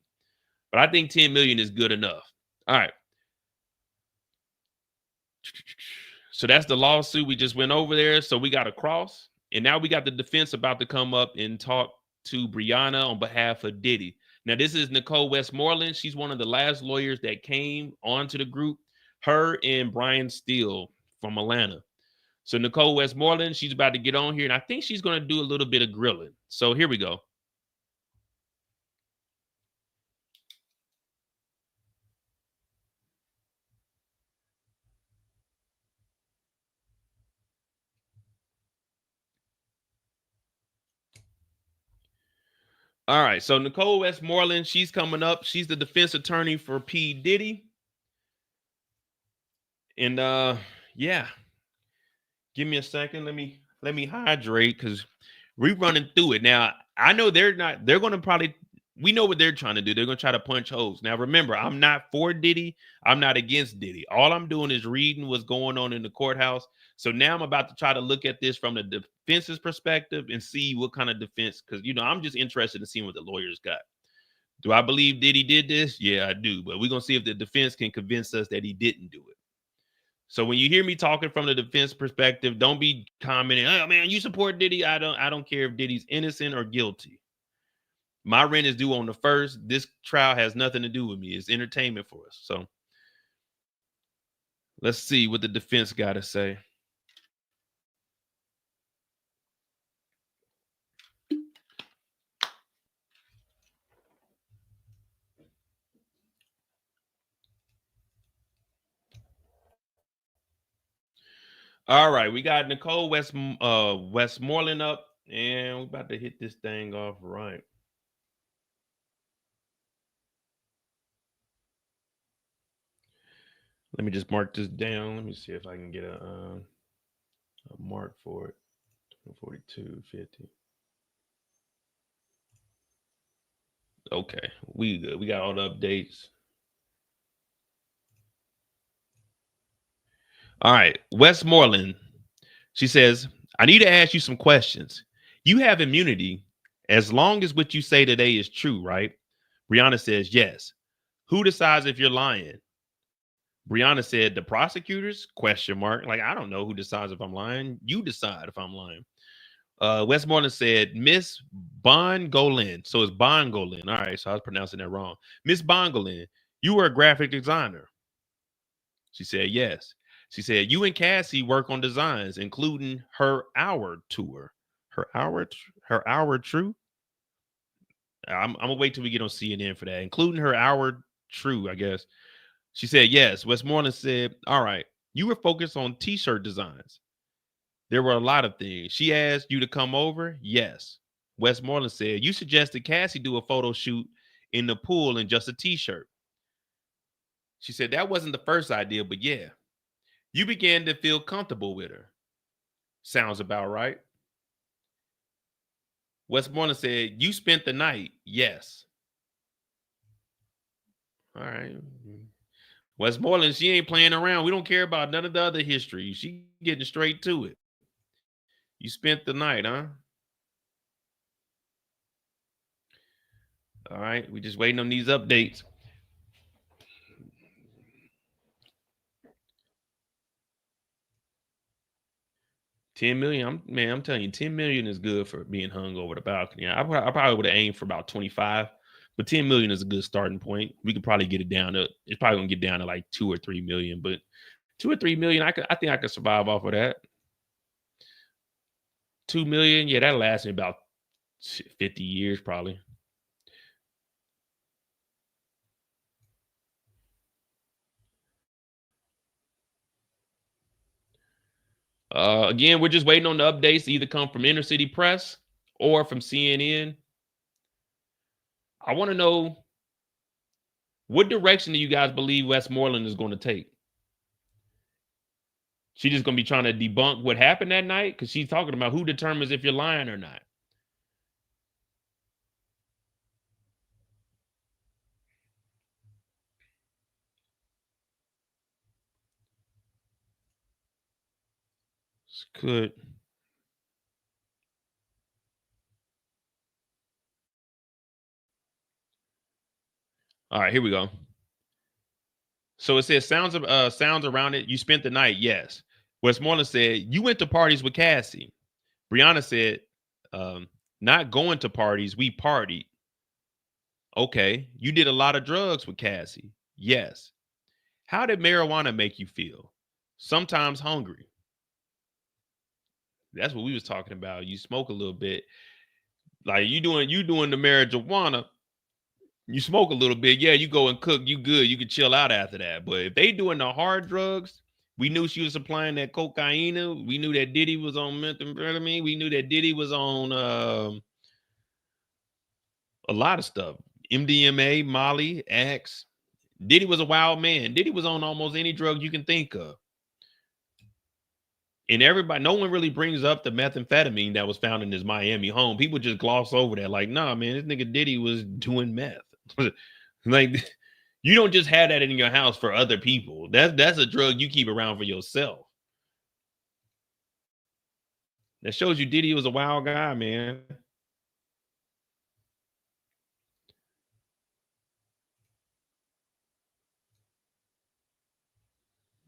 But I think 10 million is good enough. All right. So that's the lawsuit. We just went over there. So we got a cross, and now we got the defense about to come up and talk to Briana on behalf of Diddy. Now, this is Nicole Westmoreland. She's one of the last lawyers that came onto the group, her and Brian Steele from Atlanta. So Nicole Westmoreland, she's about to get on here, and I think she's going to do a little bit of grilling. So here we go. All right, so Nicole Westmoreland, she's coming up. She's the defense attorney for P. Diddy. And yeah, give me a second. Let me hydrate because we're running through it. Now, I know they're going to probably, we know what they're trying to do. They're going to try to punch holes. Now, remember, I'm not for Diddy. I'm not against Diddy. All I'm doing is reading what's going on in the courthouse. So now I'm about to try to look at this from the defense's perspective and see what kind of defense, because, you know, I'm just interested in seeing what the lawyers got. Do I believe Diddy did this? Yeah, I do. But we're going to see if the defense can convince us that he didn't do it. So when you hear me talking from the defense perspective, don't be commenting, oh man, you support Diddy. I don't care if Diddy's innocent or guilty. My rent is due on the 1st. This trial has nothing to do with me. It's entertainment for us. So let's see what the defense got to say. All right, we got Nicole Westmoreland up, and we're about to hit this thing off right. Let me just mark this down. Let me see if I can get a mark for it. 42.50. Okay, we good. We got all the updates. All right, Westmoreland. She says, I need to ask you some questions. You have immunity as long as what you say today is true, right? Briana says, yes. Who decides if you're lying? Briana said, the prosecutors? ? Like, I don't know who decides if I'm lying. You decide if I'm lying. Westmoreland said, Miss Bongolin. So it's Bongolin. All right, so I was pronouncing that wrong. Miss Bongolin, you were a graphic designer. She said, yes. She said, you and Cassie work on designs, including her hour tour. Her hour true? I'm going to wait till we get on CNN for that. Including her hour true, I guess. She said, yes. Westmoreland said, all right, you were focused on t-shirt designs. There were a lot of things. She asked you to come over? Yes. Westmoreland said, you suggested Cassie do a photo shoot in the pool in just a t-shirt. She said, that wasn't the first idea, but yeah. You began to feel comfortable with her. Sounds about right. Westmoreland said, you spent the night. Yes. All right. Westmoreland, she ain't playing around. We don't care about none of the other history. She getting straight to it. You spent the night, huh? All right, we just waiting on these updates. $10 million. I'm telling you, 10 million is good for being hung over the balcony. I probably would have aimed for about 25, but 10 million is a good starting point. We could probably get it down to, it's probably gonna get down to like 2 or 3 million, but 2 or 3 million, I think I could survive off of that. 2 million, yeah, that'll last me about 50 years probably. Again, we're just waiting on the updates to either come from Inner City Press or from CNN. I want to know, what direction do you guys believe Westmoreland is going to take? She just going to be trying to debunk what happened that night? Because she's talking about who determines if you're lying or not. Could. All right, here we go. So it says sounds around it. You spent the night. Yes. Westmoreland said you went to parties with Cassie. Briana said, not going to parties. We partied. Okay. You did a lot of drugs with Cassie. Yes. How did marijuana make you feel? Sometimes hungry. That's what we was talking about. You smoke a little bit. Like you doing the marijuana. You smoke a little bit, yeah, you go and cook, you good, you can chill out after that. But if they doing the hard drugs, we knew she was supplying that cocaine. We knew that Diddy was on methamphetamine. We knew that Diddy was on a lot of stuff. MDMA, Molly, X. Diddy was a wild man. Diddy was on almost any drug you can think of. And everybody, no one really brings up the methamphetamine that was found in his Miami home. People just gloss over that, like, nah, man, this nigga Diddy was doing meth. Like, you don't just have that in your house for other people. That's a drug you keep around for yourself. That shows you Diddy was a wild guy, man.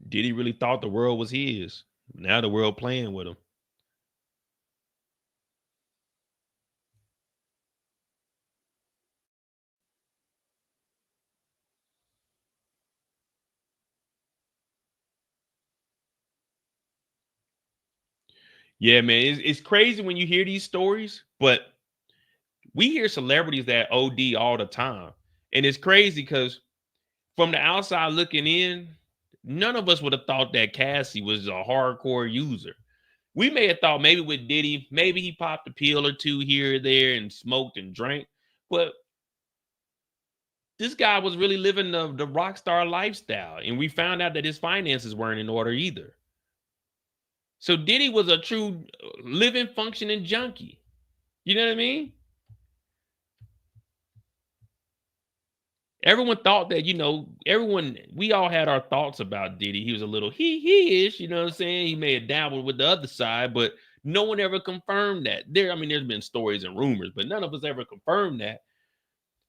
Diddy really thought the world was his. Now the world playing with him. Yeah, man, it's crazy when you hear these stories, but we hear celebrities that OD all the time. And it's crazy because from the outside looking in, none of us would have thought that Cassie was a hardcore user. We may have thought maybe with Diddy, maybe he popped a pill or two here or there and smoked and drank, but this guy was really living the rock star lifestyle. And we found out that his finances weren't in order either. So Diddy was a true living, functioning junkie. You know what I mean? Everyone thought that, we all had our thoughts about Diddy. He was a little he-ish, you know what I'm saying? He may have dabbled with the other side, but no one ever confirmed that. There's been stories and rumors, but none of us ever confirmed that.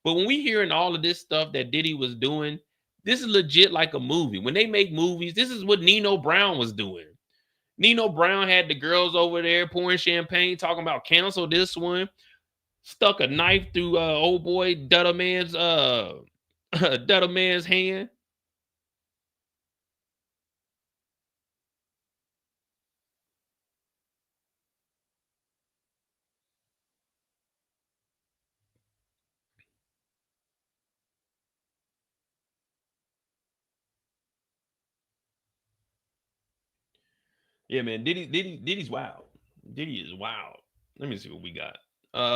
But when we hearing all of this stuff that Diddy was doing, this is legit like a movie. When they make movies, this is what Nino Brown was doing. Nino Brown had the girls over there pouring champagne, talking about cancel this one, stuck a knife through old boy Dutta Man's hand. Yeah, man, Diddy's wild. Diddy is wild. Let me see what we got.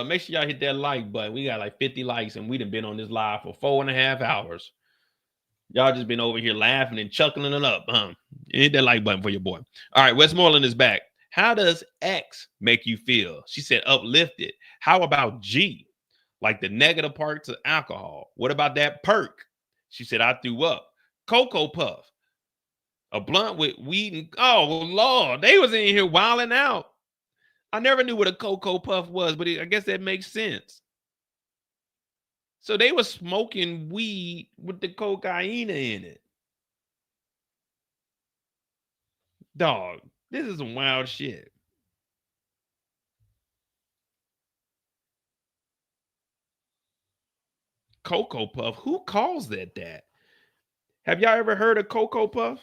Make sure y'all hit that like button. We got like 50 likes, and we done been on this live for 4.5 hours. Y'all just been over here laughing and chuckling it up, huh? Hit that like button for your boy. All right, Westmoreland is back. How does X make you feel? She said uplifted. How about G? Like the negative parts of alcohol. What about that perk? She said, I threw up. Cocoa Puff. A blunt with weed and, oh, Lord, they was in here wilding out. I never knew what a Cocoa Puff was, but I guess that makes sense. So they were smoking weed with the cocaine in it. Dog, this is some wild shit. Cocoa Puff, who calls that that? Have y'all ever heard of Cocoa Puff?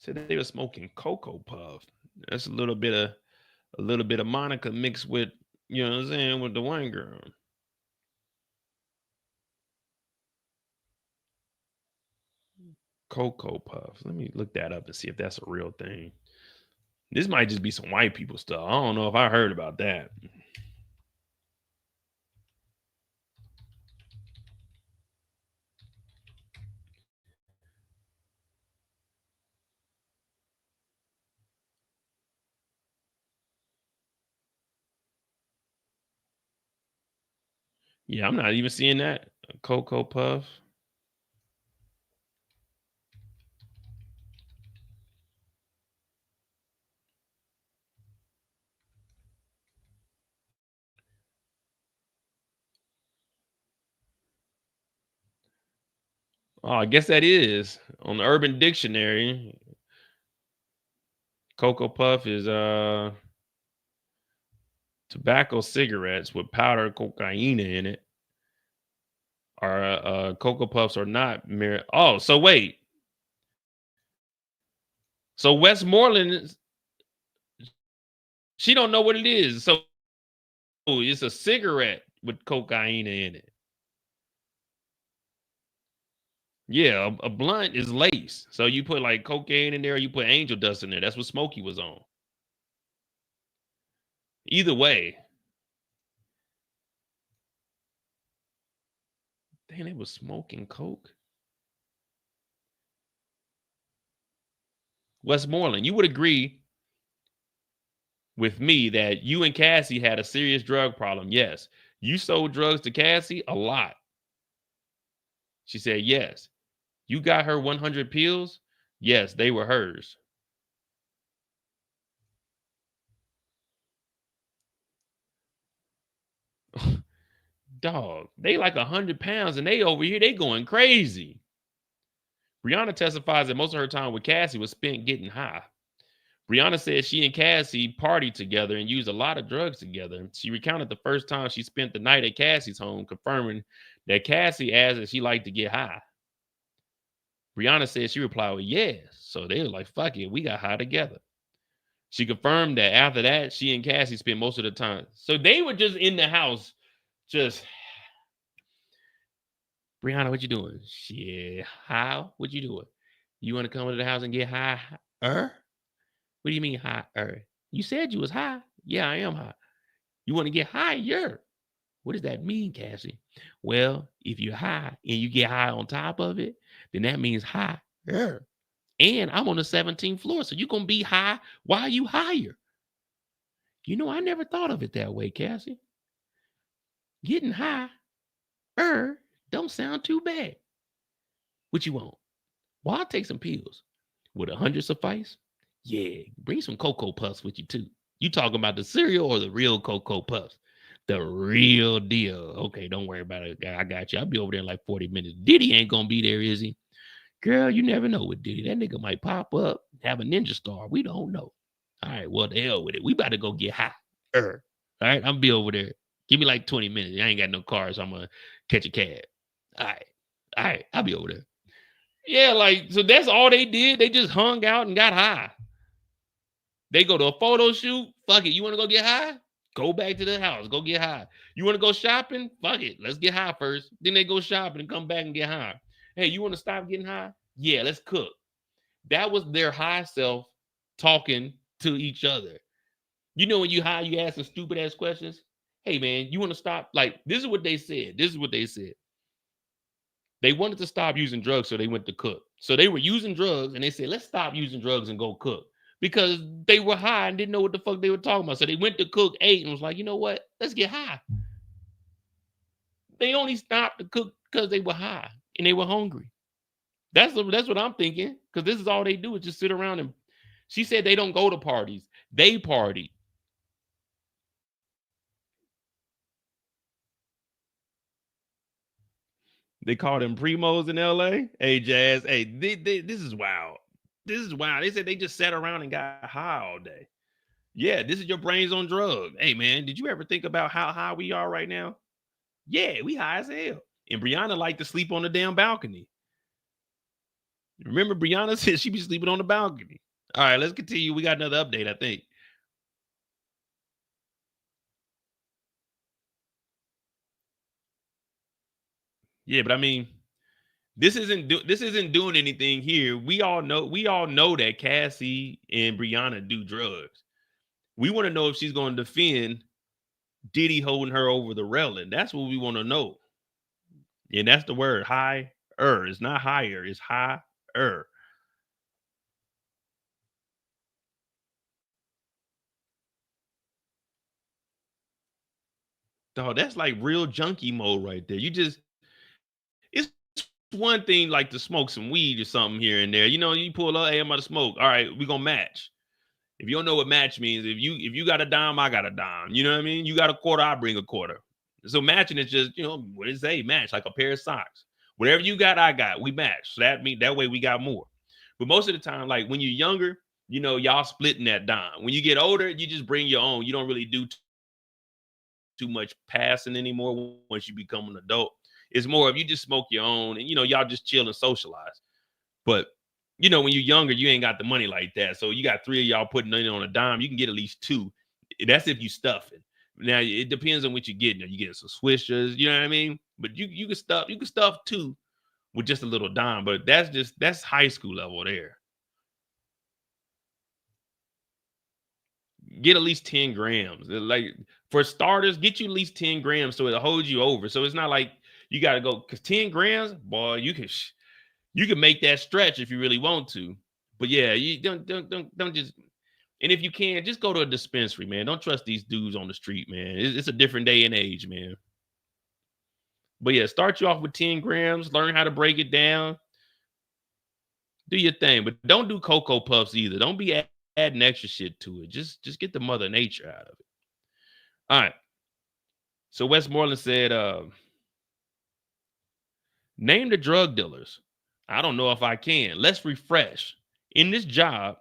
So they were smoking Cocoa Puff. That's a little bit of Monica mixed with, you know what I'm saying, with the one girl. Cocoa Puffs. Let me look that up and see if that's a real thing. This might just be some white people stuff. I don't know if I heard about that. Yeah, I'm not even seeing that. Cocoa Puff. Oh, I guess that is on the Urban Dictionary. Cocoa Puff is tobacco cigarettes with powdered cocaine in it. Or Cocoa Puffs are not mere. Oh, so wait. So Westmoreland, she don't know what it is. So it's a cigarette with cocaine in it. Yeah, a blunt is lace. So you put like cocaine in there, or you put angel dust in there. That's what Smokey was on. Either way. Damn, they was smoking coke. Westmoreland, you would agree with me that you and Cassie had a serious drug problem. Yes. You sold drugs to Cassie a lot. She said, yes. You got her 100 pills? Yes, they were hers. Dog, they like 100 pounds and they over here, they going crazy. Briana testifies that most of her time with Cassie was spent getting high. Briana said she and Cassie partied together and used a lot of drugs together. She recounted the first time she spent the night at Cassie's home, confirming that Cassie asked if she liked to get high. Briana said she replied with yes. So they were like, fuck it, we got high together. She confirmed that after that, she and Cassie spent most of the time. So they were just in the house, just, Briana, what you doing? Shit, how? What you doing? You want to come to the house and get high? What do you mean high? You said you was high. Yeah, I am high. You want to get higher? What does that mean, Cassie? Well, if you're high and you get high on top of it, then that means higher. And I'm on the 17th floor, so you're going to be high while you higher. You know, I never thought of it that way, Cassie. Getting high, don't sound too bad. What you want? Well, I'll take some pills. Would 100 suffice? Yeah, bring some Cocoa Puffs with you, too. You talking about the cereal or the real Cocoa Puffs? The real deal. Okay, don't worry about it. I got you. I'll be over there in like 40 minutes. Diddy ain't going to be there, is he? Girl, you never know with Diddy. That nigga might pop up, have a ninja star. We don't know. All right, well, the hell with it. We about to go get high. All right, I'll be over there. Give me like 20 minutes. I ain't got no car, so I'm going to catch a cab. All right, I'll be over there. Yeah, like, so that's all they did. They just hung out and got high. They go to a photo shoot. Fuck it. You want to go get high? Go back to the house. Go get high. You want to go shopping? Fuck it. Let's get high first. Then they go shopping and come back and get high. Hey, you want to stop getting high? Yeah, let's cook. That was their high self talking to each other. You know, when you high, you ask some stupid ass questions. Hey, man, you want to stop? Like, this is what they said. They wanted to stop using drugs, so they went to cook. So they were using drugs, and they said, let's stop using drugs and go cook. because they were high and didn't know what the fuck they were talking about. So they went to cook, ate, and was like, you know what? Let's get high. They only stopped to cook because they were high and they were hungry. That's what I'm thinking, because this is all they do is just sit around and she said they don't go to parties. They party. They call them primos in LA. Hey, Jazz. Hey, this is wild. This is wild. They said they just sat around and got high all day. Yeah, this is your brains on drugs. Hey, man, did you ever think about how high we are right now? Yeah, we high as hell. And Briana liked to sleep on the damn balcony. Remember, Briana said she be sleeping on the balcony. All right, let's continue. We got another update, I think. Yeah, but I mean, this isn't doing anything here. We all know that Cassie and Briana do drugs. We want to know if she's going to defend Diddy holding her over the railing. That's what we want to know. And that's the word, higher. It's not higher, it's higher. Dog, that's like real junkie mode right there. It's one thing like to smoke some weed or something here and there. You know, you pull up, hey, I'm about to smoke. All right, we're gonna match. If you don't know what match means, if you got a dime, I got a dime. You know what I mean? You got a quarter, I bring a quarter. So matching is just, you know, what does it say? Match, like a pair of socks. Whatever you got, I got. We match. So that way we got more. But most of the time, like when you're younger, you know, y'all splitting that dime. When you get older, you just bring your own. You don't really do too much passing anymore once you become an adult. It's more of you just smoke your own and, you know, y'all just chill and socialize. But, you know, when you're younger, you ain't got the money like that. So you got three of y'all putting it on a dime. You can get at least two. That's if you stuff it. Now, it depends on what you're getting. You get some swishers, you know what I mean? But you can stuff two with just a little dime. But that's high school level there. Get at least 10 grams. Like for starters, get you at least 10 grams so it holds you over. So it's not like you got to go, because 10 grams, boy, you can make that stretch if you really want to. But yeah, you don't just, and if you can, just go to a dispensary, man. Don't trust these dudes on the street, man. It's a different day and age, man. But yeah, start you off with 10 grams, learn how to break it down. Do your thing, but don't do Cocoa Puffs either. Don't be adding extra shit to it. Just get the mother nature out of it. All right. So Westmoreland said, name the drug dealers. I don't know if I can. Let's refresh. In this job,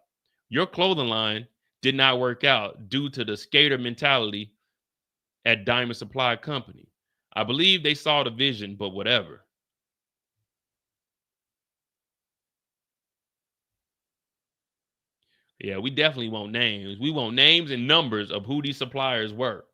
your clothing line did not work out due to the skater mentality at Diamond Supply Company. I believe they saw the vision, but whatever. Yeah, we definitely want names. We want names and numbers of who these suppliers were.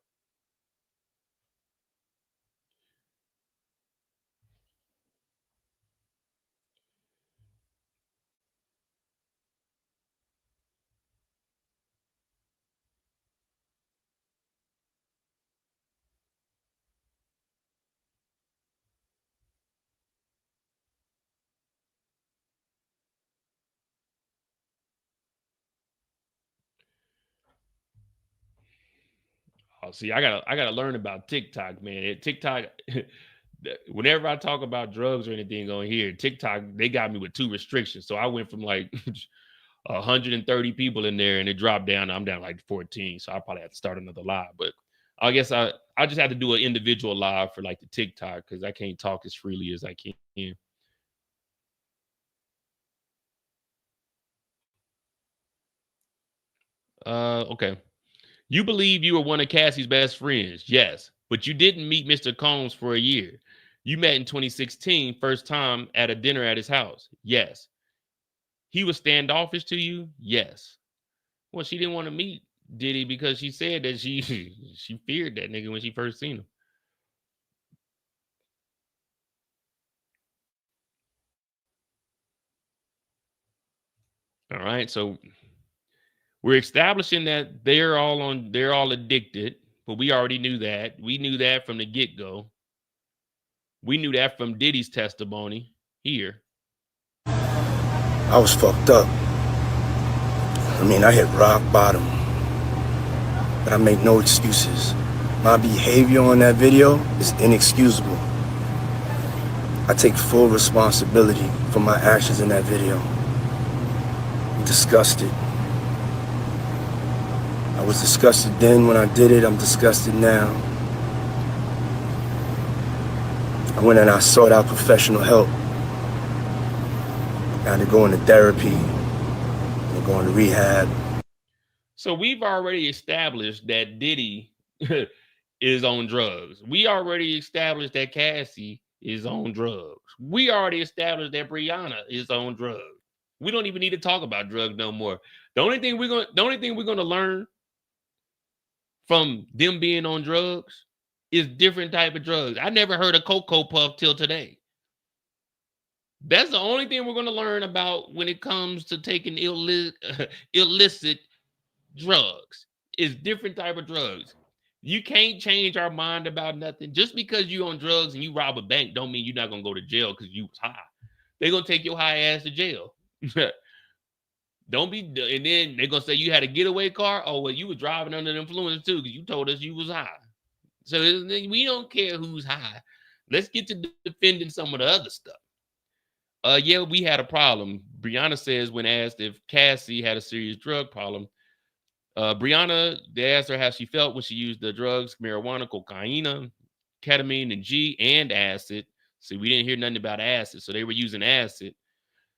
Oh, see, I gotta learn about TikTok, man. TikTok, whenever I talk about drugs or anything on here, TikTok, they got me with 2 restrictions. So I went from like 130 people in there and it dropped down. I'm down like 14. So I probably have to start another live. But I guess I just have to do an individual live for like the TikTok because I can't talk as freely as I can. Okay. You believe you were one of Cassie's best friends. Yes. But you didn't meet Mr. Combs for a year. You met in 2016, first time at a dinner at his house. Yes. He was standoffish to you. Yes. Well, she didn't want to meet Diddy because she said that she feared that nigga when she first seen him. All right. So we're establishing that they're all addicted, but we already knew that. We knew that from the get-go. We knew that from Diddy's testimony here. I was fucked up. I mean, I hit rock bottom, but I make no excuses. My behavior on that video is inexcusable. I take full responsibility for my actions in that video. I'm disgusted. I was disgusted then when I did it. I'm disgusted now. I went and I sought out professional help. Now they're going to therapy. They're going to rehab. So we've already established that Diddy is on drugs. We already established that Cassie is on drugs. We already established that Briana is on drugs. We don't even need to talk about drugs no more. The only thing we're gonna learn from them being on drugs is different type of drugs. I never heard of Cocoa Puff till today. That's the only thing we're gonna learn about when it comes to taking illicit drugs. Is different type of drugs. You can't change our mind about nothing. Just because you on drugs and you rob a bank don't mean you're not gonna go to jail because you was high. They're gonna take your high ass to jail. Don't be, and then they're gonna say you had a getaway car. Oh, well, you were driving under the influence too because you told us you was high. So we don't care who's high. Let's get to defending some of the other stuff. Yeah, we had a problem. Briana says when asked if Cassie had a serious drug problem, Briana, they asked her how she felt when she used the drugs, marijuana, cocaine, ketamine, and G, and acid. See, we didn't hear nothing about acid, so they were using acid.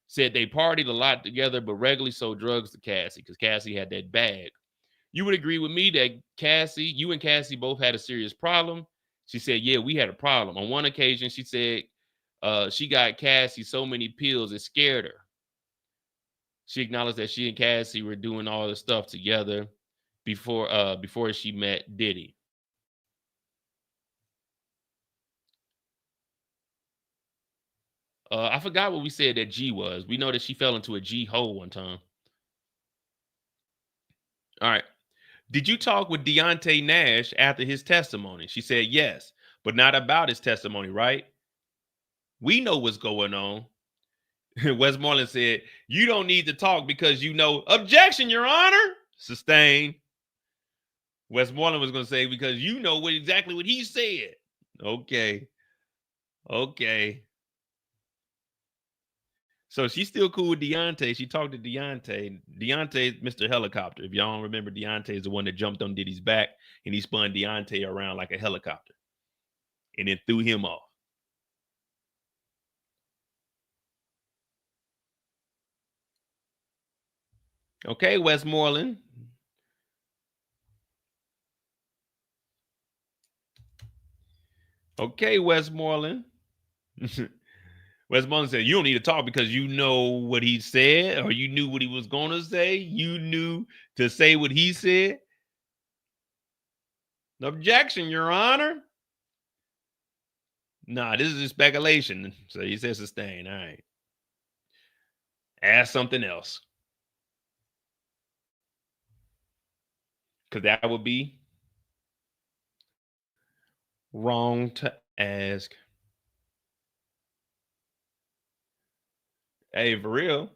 Said they partied a lot together, but regularly sold drugs to Cassie because Cassie had that bag. You would agree with me that you and Cassie both had a serious problem? She said, yeah, we had a problem. On one occasion, she said she got Cassie so many pills it scared her. She acknowledged that she and Cassie were doing all the stuff together before she met Diddy. I forgot what we said that G was. We know that she fell into a G hole one time. All right. Did you talk with Deontay Nash after his testimony? She said yes, but not about his testimony, right? We know what's going on. Westmoreland said, you don't need to talk because you know. Objection, Your Honor. Sustained. Westmoreland was going to say, because you know exactly what he said. Okay. So she's still cool with Deontay. She talked to Deontay. Deontay's Mr. Helicopter. If y'all don't remember, Deontay is the one that jumped on Diddy's back and he spun Deontay around like a helicopter and then threw him off. Okay, Westmoreland. Okay, Westmoreland. Westmoreland said, you don't need to talk because you know what he said, or you knew what he was going to say. You knew to say what he said. Objection, Your Honor. Nah, this is a speculation. So he says sustain. All right. Ask something else. Because that would be wrong to ask. Hey, for real.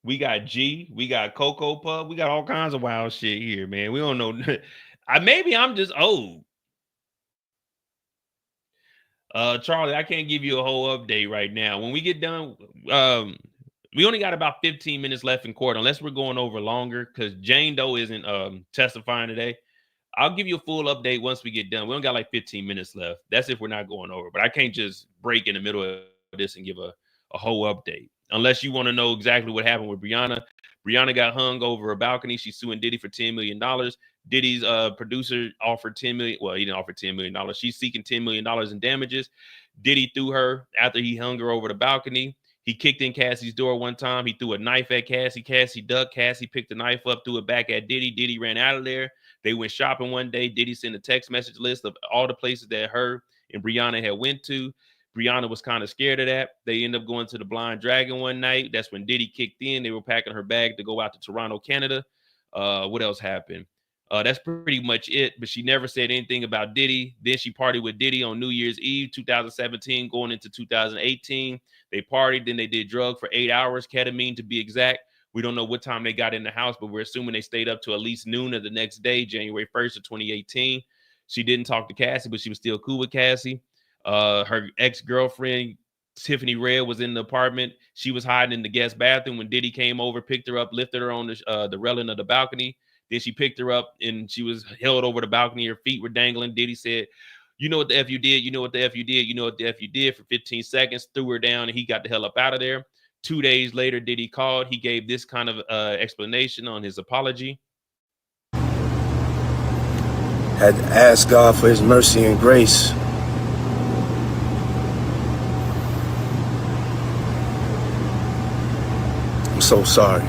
We got G, we got Cocoa Puff, we got all kinds of wild shit here, man. We don't know. Maybe I'm just old. Charlie, I can't give you a whole update right now. When we get done, we only got about 15 minutes left in court, unless we're going over longer, because Jane Doe isn't testifying today. I'll give you a full update once we get done. We only got like 15 minutes left. That's if we're not going over. But I can't just break in the middle of this and give a whole update. Unless you want to know exactly what happened with Briana. Briana got hung over a balcony. She's suing Diddy for $10 million. Diddy's producer offered $10 million. Well, he didn't offer $10 million. She's seeking $10 million in damages. Diddy threw her after he hung her over the balcony. He kicked in Cassie's door one time. He threw a knife at Cassie. Cassie ducked. Cassie picked the knife up, threw it back at Diddy. Diddy ran out of there. They went shopping one day. Diddy sent a text message list of all the places that her and Briana had went to. Briana was kind of scared of that. They ended up going to the Blind Dragon one night. That's when Diddy kicked in. They were packing her bag to go out to Toronto, Canada. What else happened? That's pretty much it. But she never said anything about Diddy. Then she partied with Diddy on New Year's Eve, 2017, going into 2018. They partied. Then they did drugs for 8 hours, ketamine to be exact. We don't know what time they got in the house, but we're assuming they stayed up to at least noon of the next day, January 1st of 2018. She didn't talk to Cassie, but she was still cool with Cassie. Her ex-girlfriend, Tiffany Red, was in the apartment. She was hiding in the guest bathroom when Diddy came over, picked her up, lifted her on the railing of the balcony. Then she picked her up and she was held over the balcony. Her feet were dangling. Diddy said, "You know what the F you did? You know what the F you did? You know what the F you did?" For 15 seconds, threw her down, and he got the hell up out of there. 2 days later, Diddy called. He gave this kind of explanation on his apology. Had to ask God for his mercy and grace. I'm so sorry.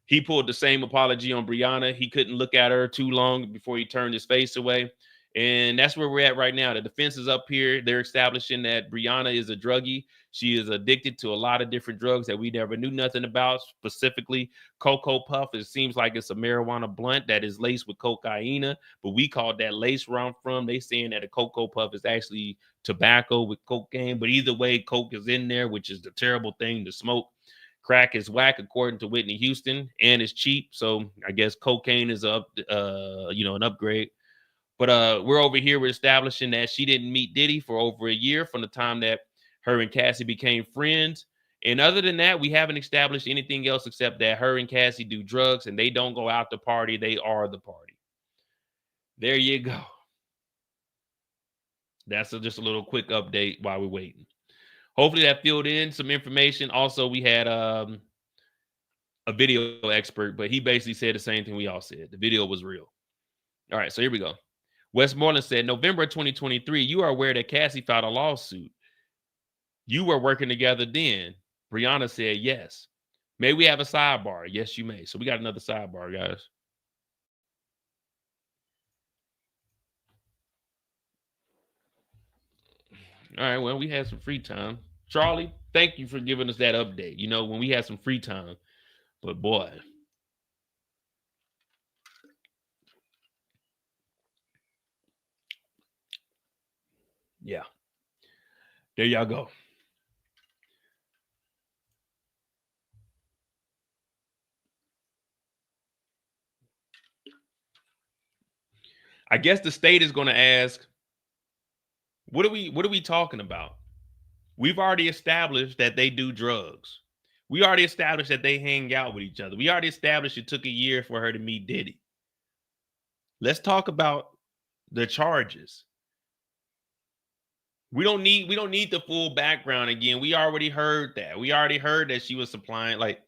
He pulled the same apology on Briana. He couldn't look at her too long before he turned his face away. And that's where we're at right now. The defense is up here. They're establishing that Briana is a druggie. She is addicted to a lot of different drugs that we never knew nothing about, specifically Cocoa Puff. It seems like it's a marijuana blunt that is laced with cocaine, but we called that lace where I'm from. They saying that a Cocoa Puff is actually tobacco with cocaine, but either way, coke is in there, which is the terrible thing to smoke. Crack is whack, according to Whitney Houston, and it's cheap. So I guess cocaine is an upgrade. But we're over here, we're establishing that she didn't meet Diddy for over a year from the time that her and Cassie became friends. And other than that, we haven't established anything else except that her and Cassie do drugs and they don't go out to party. They are the party. There you go. That's just a little quick update while we're waiting. Hopefully that filled in some information. Also, we had a video expert, but he basically said the same thing we all said. The video was real. All right, so here we go. Westmoreland said, November 2023, you are aware that Cassie filed a lawsuit. You were working together then. Briana said, yes. May we have a sidebar? Yes, you may. So we got another sidebar, guys. All right, well, we had some free time. Charlie, thank you for giving us that update. You know, when we had some free time. But boy. Yeah. There y'all go. I guess the state is going to ask, what are we talking about? We've already established that they do drugs. We already established that they hang out with each other. We already established it took a year for her to meet Diddy. Let's talk about the charges. We don't need the full background again. We already heard that. We already heard that she was supplying, like,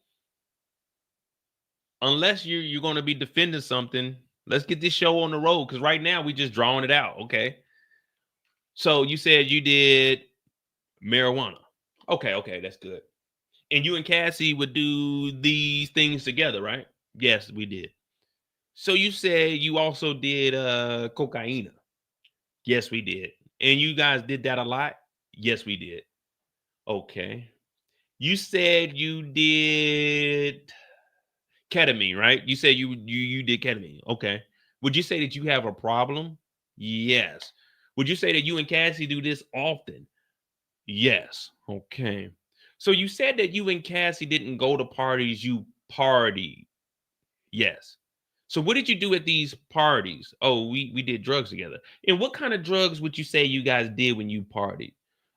unless you're going to be defending something, let's get this show on the road, because right now we just drawing it out. Okay. So you said you did marijuana. Okay, that's good. And you and Cassie would do these things together, right? Yes, we did. So you said you also did cocaine. Yes, we did. And you guys did that a lot? Yes, we did. Okay. You said you did ketamine, right? You said you did ketamine. Okay. Would you say that you have a problem? Yes. Would you say that you and Cassie do this often? Yes. Okay. So you said that you and Cassie didn't go to parties, you partied. Yes. So what did you do at these parties? Oh, we did drugs together. And what kind of drugs would you say you guys did when you partied?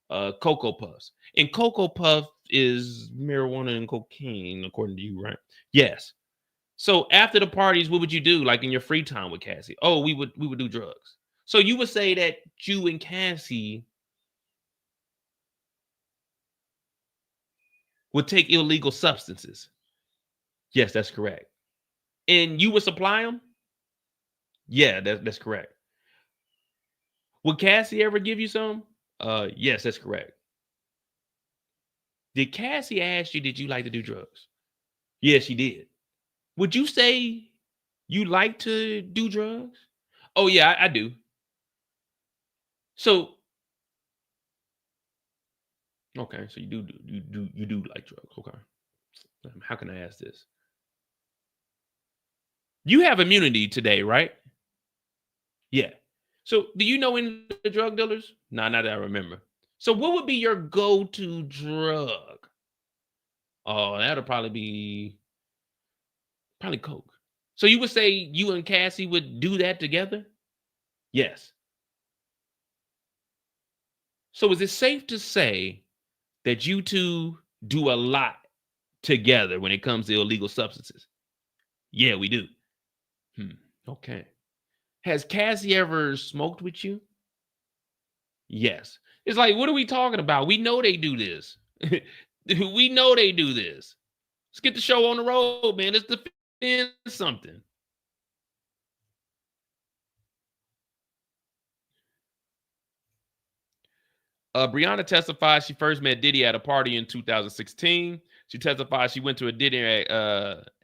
Cocoa Puffs. And Cocoa Puff is marijuana and cocaine, according to you, right? Yes. So after the parties, what would you do, like in your free time with Cassie? Oh, we would do drugs. So you would say that you and Cassie would take illegal substances. Yes, that's correct. And you would supply them? Yeah, that's correct. Would Cassie ever give you some? Yes, that's correct. Did Cassie ask you, did you like to do drugs? Yes, she did. Would you say you like to do drugs? Oh, yeah, I do. So, okay, so you do like drugs. Okay. How can I ask this? You have immunity today, right? Yeah. So do you know any of the drug dealers? No, not that I remember. So what would be your go-to drug? Oh, that'll probably be Probably coke. So you would say you and Cassie would do that together? Yes. So is it safe to say that you two do a lot together when it comes to illegal substances? Yeah, we do. Okay. Has Cassie ever smoked with you? Yes. It's like, what are we talking about? We know they do this. We know they do this. Let's get the show on the road, man. Let's defend something. Briana testified she first met Diddy at a party in 2016. She testified she went to a Diddy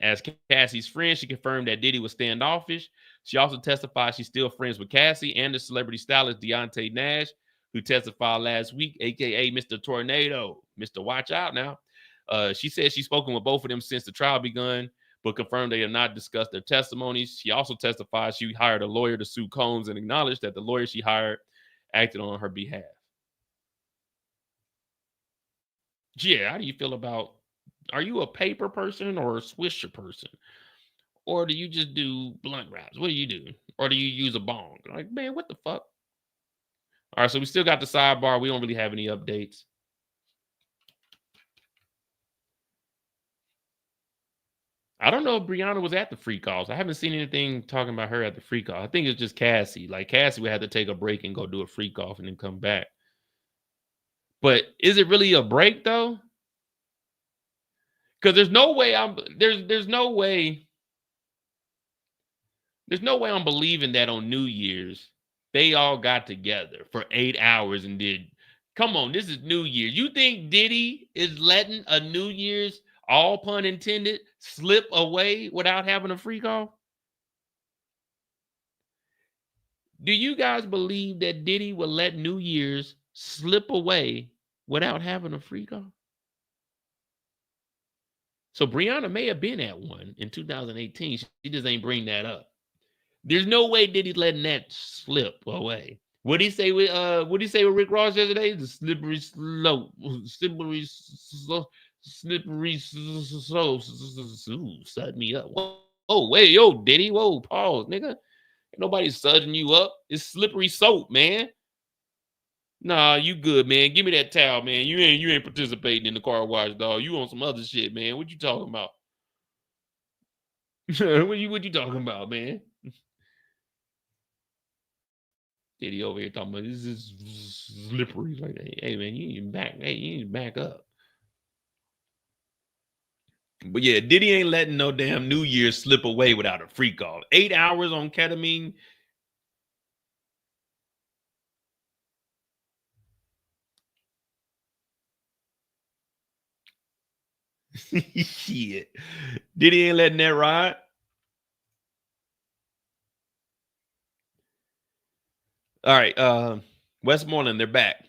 as Cassie's friend. She confirmed that Diddy was standoffish. She also testified she's still friends with Cassie and the celebrity stylist Deontay Nash, who testified last week, aka Mr. Tornado. Mr. Watch out now. She said she's spoken with both of them since the trial begun, but confirmed they have not discussed their testimonies. She also testified she hired a lawyer to sue Combs and acknowledged that the lawyer she hired acted on her behalf. Yeah, how do you feel about, are you a paper person or a swisher person? Or do you just do blunt wraps? What do you do? Or do you use a bong? Like, man, what the fuck? All right, so we still got the sidebar. We don't really have any updates. I don't know if Briana was at the free calls. I haven't seen anything talking about her at the free call. I think it's just Cassie. Like, Cassie would have to take a break and go do a free call and then come back. But is it really a break, though? Because there's no way there's no way I'm believing that on New Year's they all got together for 8 hours and did. Come on, this is New Year's. You think Diddy is letting a New Year's, all pun intended, slip away without having a free call? Do you guys believe that Diddy will let New Year's slip away without having a free call? So Briana may have been at one in 2018. She just ain't bring that up. There's no way Diddy's letting that slip away. What did he say with Rick Ross yesterday? The slippery slope, slippery slope, sud me up. Whoa, wait, yo, Diddy, whoa, pause, nigga. Ain't nobody sudding you up. It's slippery soap, man. Nah, you good, man. Give me that towel, man. You ain't participating in the car wash, dog. You on some other shit, man. What you talking about? what you talking about, man? Diddy over here talking about this is slippery. Like, hey man, you need to back up. But yeah, Diddy ain't letting no damn New Year's slip away without a free call. 8 hours on ketamine. Shit. Diddy ain't letting that ride. All right, Westmoreland, they're back.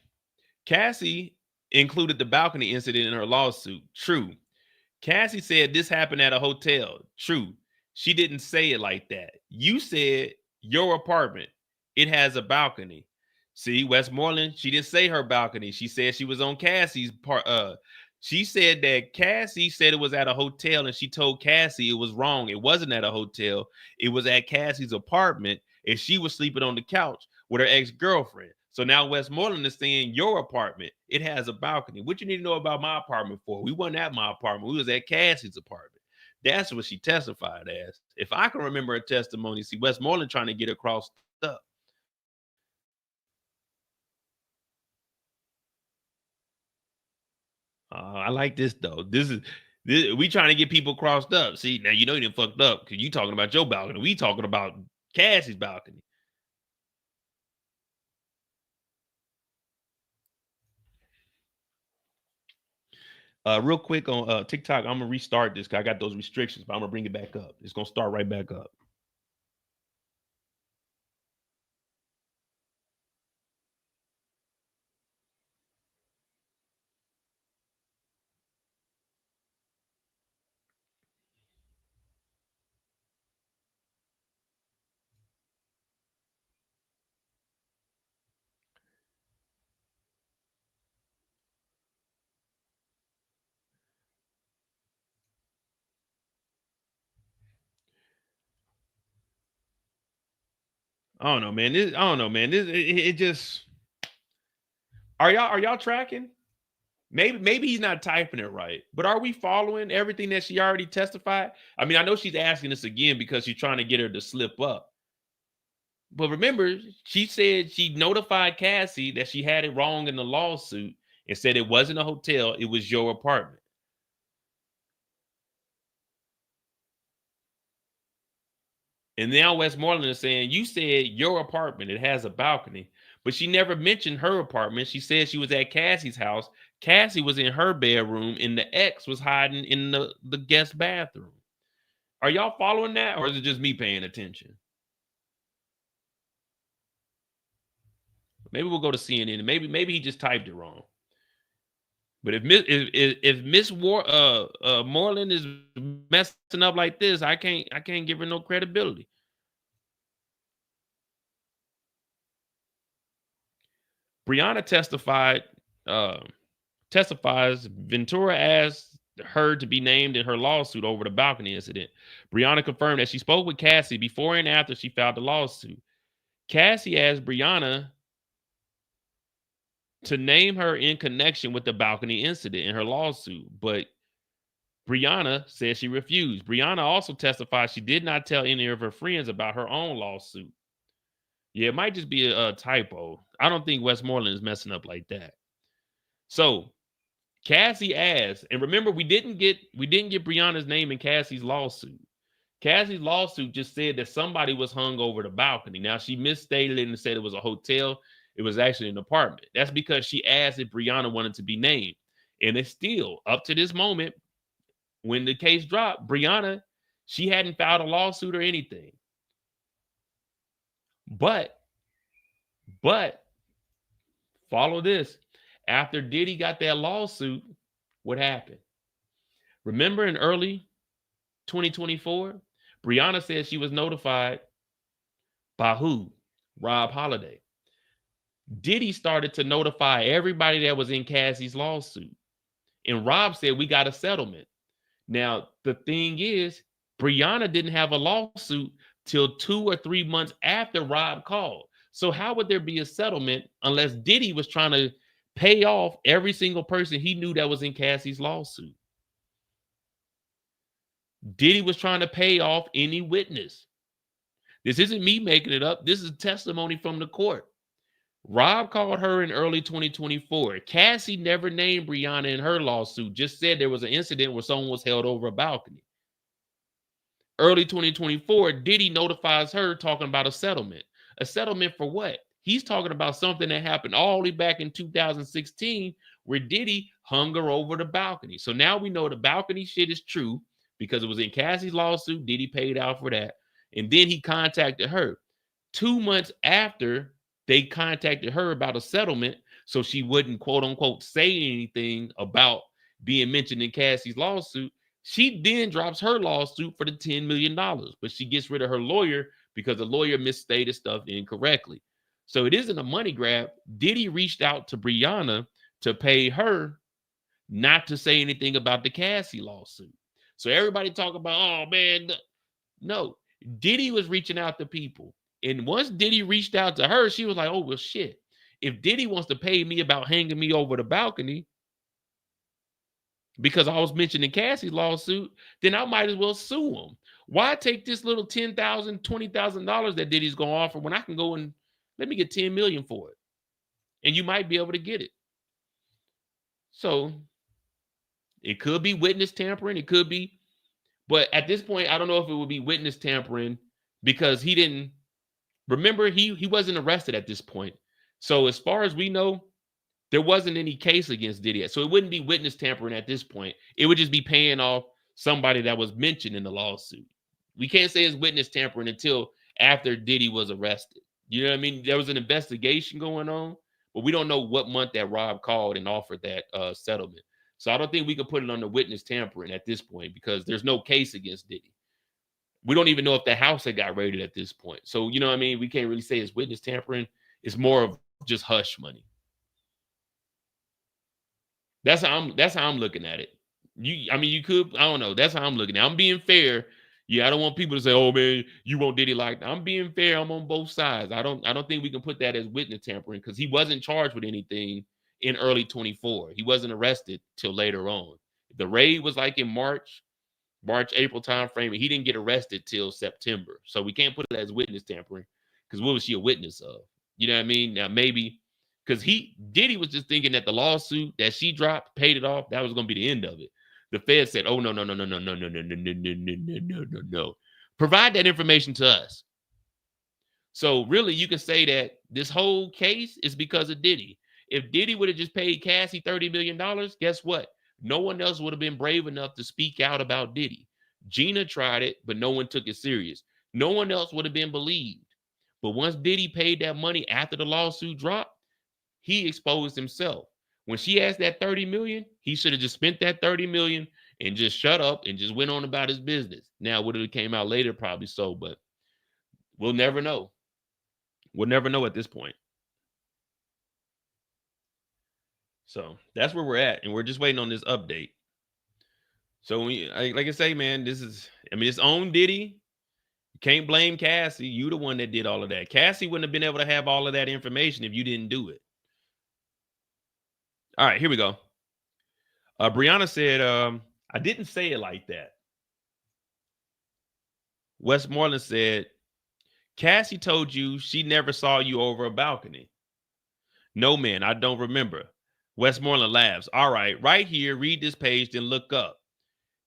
Cassie included the balcony incident in her lawsuit. True. Cassie said this happened at a hotel. True. She didn't say it like that. You said your apartment, it has a balcony. See, Westmoreland, she didn't say her balcony. She said she was on Cassie's part. She said that Cassie said it was at a hotel and she told Cassie it was wrong. It wasn't at a hotel. It was at Cassie's apartment and she was sleeping on the couch with her ex-girlfriend. So now Westmoreland is saying your apartment, it has a balcony. What you need to know about my apartment for? We weren't at my apartment. We was at Cassie's apartment. That's what she testified as. If I can remember her testimony, see, Westmoreland trying to get across up. I like this though. This we trying to get people crossed up. See, now you know you didn't fucked up because you talking about your balcony. We talking about Cassie's balcony. Real quick on TikTok, I'm gonna restart this because I got those restrictions, but I'm gonna bring it back up. It's gonna start right back up. I don't know, man. I don't know, man. It just are y'all tracking? Maybe he's not typing it right, but are we following everything that she already testified? I mean, I know she's asking this again because she's trying to get her to slip up. But remember, she said she notified Cassie that she had it wrong in the lawsuit and said it wasn't a hotel, it was your apartment. And now Westmoreland is saying, you said your apartment, it has a balcony, but she never mentioned her apartment. She said she was at Cassie's house. Cassie was in her bedroom and the ex was hiding in the guest bathroom. Are y'all following that, or is it just me paying attention? Maybe we'll go to CNN. Maybe he just typed it wrong. But if Miss Moreland is messing up like this, I can't give her no credibility. Briana testifies Ventura asked her to be named in her lawsuit over the balcony incident. Briana confirmed that she spoke with Cassie before and after she filed the lawsuit. Cassie asked Briana to name her in connection with the balcony incident in her lawsuit, but Briana said she refused. Briana also testified she did not tell any of her friends about her own lawsuit. Yeah, it might just be a typo. I don't think Westmoreland is messing up like that. So Cassie asked, and remember, we didn't get Briana's name in Cassie's lawsuit. Cassie's lawsuit just said that somebody was hung over the balcony. Now she misstated it and said it was a hotel. It was actually an apartment. That's because she asked if Briana wanted to be named. And it's still up to this moment, when the case dropped, Briana, she hadn't filed a lawsuit or anything. But follow this. After Diddy got that lawsuit, what happened? Remember in early 2024, Briana said she was notified by who? Rob Holiday. Diddy started to notify everybody that was in Cassie's lawsuit. And Rob said, we got a settlement. Now, the thing is, Briana didn't have a lawsuit till 2 or 3 months after Rob called. So how would there be a settlement unless Diddy was trying to pay off every single person he knew that was in Cassie's lawsuit? Diddy was trying to pay off any witness. This isn't me making it up. This is testimony from the court. Rob called her in early 2024. Cassie never named Briana in her lawsuit, just said there was an incident where someone was held over a balcony. Early 2024, Diddy notifies her talking about a settlement. A settlement for what? He's talking about something that happened all the way back in 2016 where Diddy hung her over the balcony. So now we know the balcony shit is true because it was in Cassie's lawsuit. Diddy paid out for that. And then he contacted her. 2 months after, they contacted her about a settlement so she wouldn't, quote unquote, say anything about being mentioned in Cassie's lawsuit. She then drops her lawsuit for the $10 million, but she gets rid of her lawyer because the lawyer misstated stuff incorrectly. So it isn't a money grab. Diddy reached out to Briana to pay her not to say anything about the Cassie lawsuit. So everybody talk about, oh man, no. Diddy was reaching out to people. And once Diddy reached out to her, she was like, oh, well, shit. If Diddy wants to pay me about hanging me over the balcony because I was mentioned in Cassie's lawsuit, then I might as well sue him. Why take this little $10,000, $20,000 that Diddy's going to offer when I can go and let me get $10 million for it? And you might be able to get it. So it could be witness tampering. It could be. But at this point, I don't know if it would be witness tampering because he didn't. Remember, he wasn't arrested at this point. So as far as we know, there wasn't any case against Diddy. So it wouldn't be witness tampering at this point. It would just be paying off somebody that was mentioned in the lawsuit. We can't say it's witness tampering until after Diddy was arrested. You know what I mean? There was an investigation going on, but we don't know what month that Rob called and offered that settlement. So I don't think we can put it on the witness tampering at this point because there's no case against Diddy. We don't even know if the house had got raided at this point. So, you know what I mean? We can't really say it's witness tampering. It's more of just hush money. That's how I'm looking at it. You could, I don't know. That's how I'm looking at it. I'm being fair. Yeah, I don't want people to say, "Oh man, you want Diddy like that." I'm being fair. I'm on both sides. I don't think we can put that as witness tampering because he wasn't charged with anything in early 24. He wasn't arrested till later on. The raid was like in March, April time frame, and he didn't get arrested till September. So we can't put it as witness tampering because what was she a witness of? You know what I mean? Now maybe because Diddy was just thinking that the lawsuit that she dropped, paid it off, that was gonna be the end of it. The Fed said, "Oh no, no, no, no, no, no, no, no, no, no, no, no, no, no, no, no. Provide that information to us." So really, you can say that this whole case is because of Diddy. If Diddy would have just paid Cassie $30 million, guess what? No one else would have been brave enough to speak out about Diddy. Gina tried it, but no one took it serious. No one else would have been believed. But once Diddy paid that money after the lawsuit dropped, he exposed himself. When she asked that 30 million, he should have just spent that 30 million and just shut up and just went on about his business. Now, would it have came out later? Probably so, but we'll never know. We'll never know at this point. So that's where we're at, and we're just waiting on this update. So like I say, man, it's on Diddy. You can't blame Cassie. You the one that did all of that. Cassie wouldn't have been able to have all of that information if you didn't do it. All right, here we go. Briana said, I didn't say it like that. Westmoreland said, Cassie told you she never saw you over a balcony. No, man, I don't remember. Westmoreland laughs. All right, right here, read this page, then look up.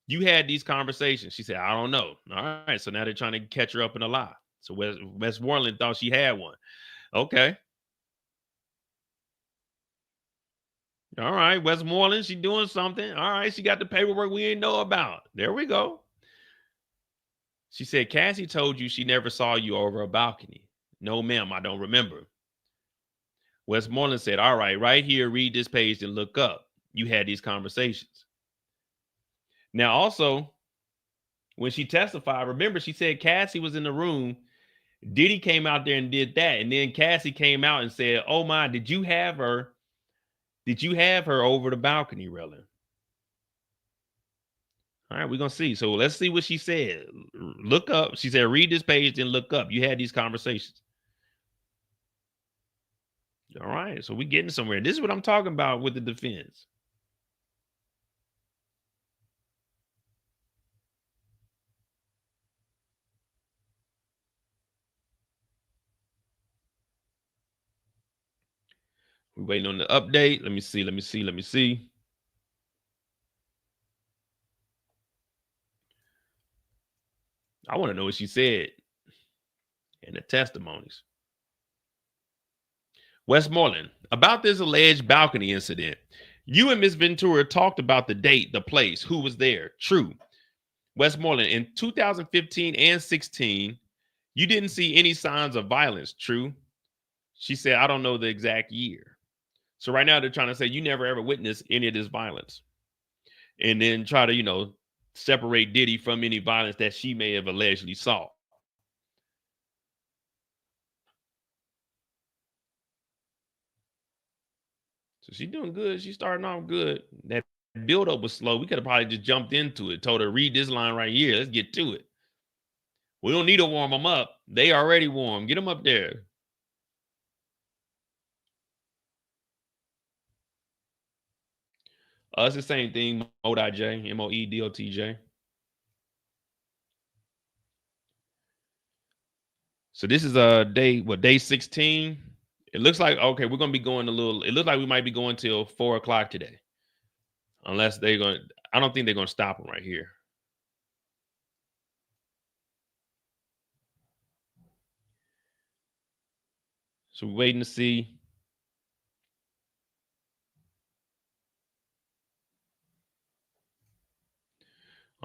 You had these conversations. She said, I don't know. All right, so now they're trying to catch her up in a lie. So Westmoreland thought she had one. Okay. All right, Westmoreland, she doing something. All right, she got the paperwork we didn't know about. There we go. She said, Cassie told you she never saw you over a balcony. No, ma'am, I don't remember. Westmoreland said, all right, right here, read this page and look up. You had these conversations. Now, also, when she testified, remember, she said Cassie was in the room. Diddy came out there and did that. And then Cassie came out and said, oh my, did you have her? Did you have her over the balcony, really? All right, we're going to see. So let's see what she said. Look up. She said, read this page and look up. You had these conversations. All right, so we're getting somewhere. This is what I'm talking about with the defense. We're waiting on the update. Let me see. I want to know what she said in the testimonies. Westmoreland, about this alleged balcony incident, you and Miss Ventura talked about the date, the place, who was there. True. Westmoreland, in 2015 and 16, you didn't see any signs of violence. True. She said, I don't know the exact year. So right now they're trying to say you never ever witnessed any of this violence. And then try to, separate Diddy from any violence that she may have allegedly saw. So she's doing good. She's starting off good. That buildup was slow. We could have probably just jumped into it, told her, read this line right here. Let's get to it. We don't need to warm them up. They already warm. Get them up there. It's the same thing, Moedotj, Moedotj. So this is day 16. It looks like, okay, we're going to be going it looks like we might be going till 4 o'clock today. Unless I don't think they're going to stop them right here. So we're waiting to see.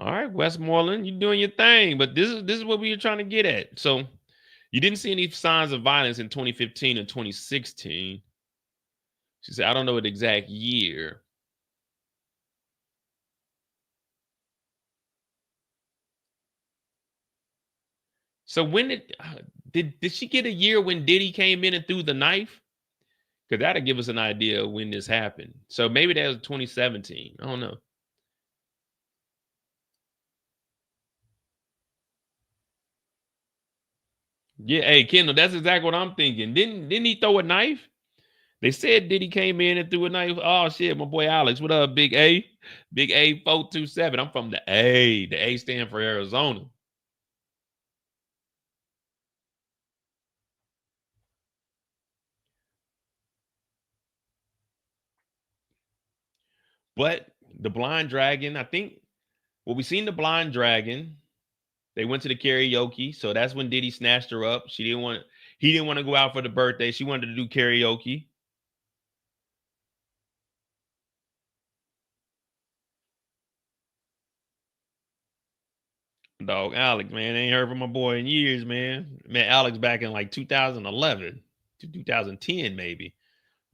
All right, Westmoreland, you're doing your thing, but this is what we were trying to get at. So you didn't see any signs of violence in 2015 and 2016. She said, I don't know the exact year. So when did she get a year when Diddy came in and threw the knife? Because that'll give us an idea of when this happened. So maybe that was 2017. I don't know. Yeah, hey Kendall, that's exactly what I'm thinking. Didn't he throw a knife? They said Diddy came in and threw a knife. Oh shit, my boy Alex. What up, Big A? Big A 427. I'm from the A. The A stand for Arizona. But the blind dragon, I think, well, we seen the blind dragon. They went to the karaoke, so that's when Diddy snatched her up. He didn't want to go out for the birthday. She wanted to do karaoke. Dog, Alex, man, I ain't heard from my boy in years, man. Met Alex back in like 2011 to 2010, maybe.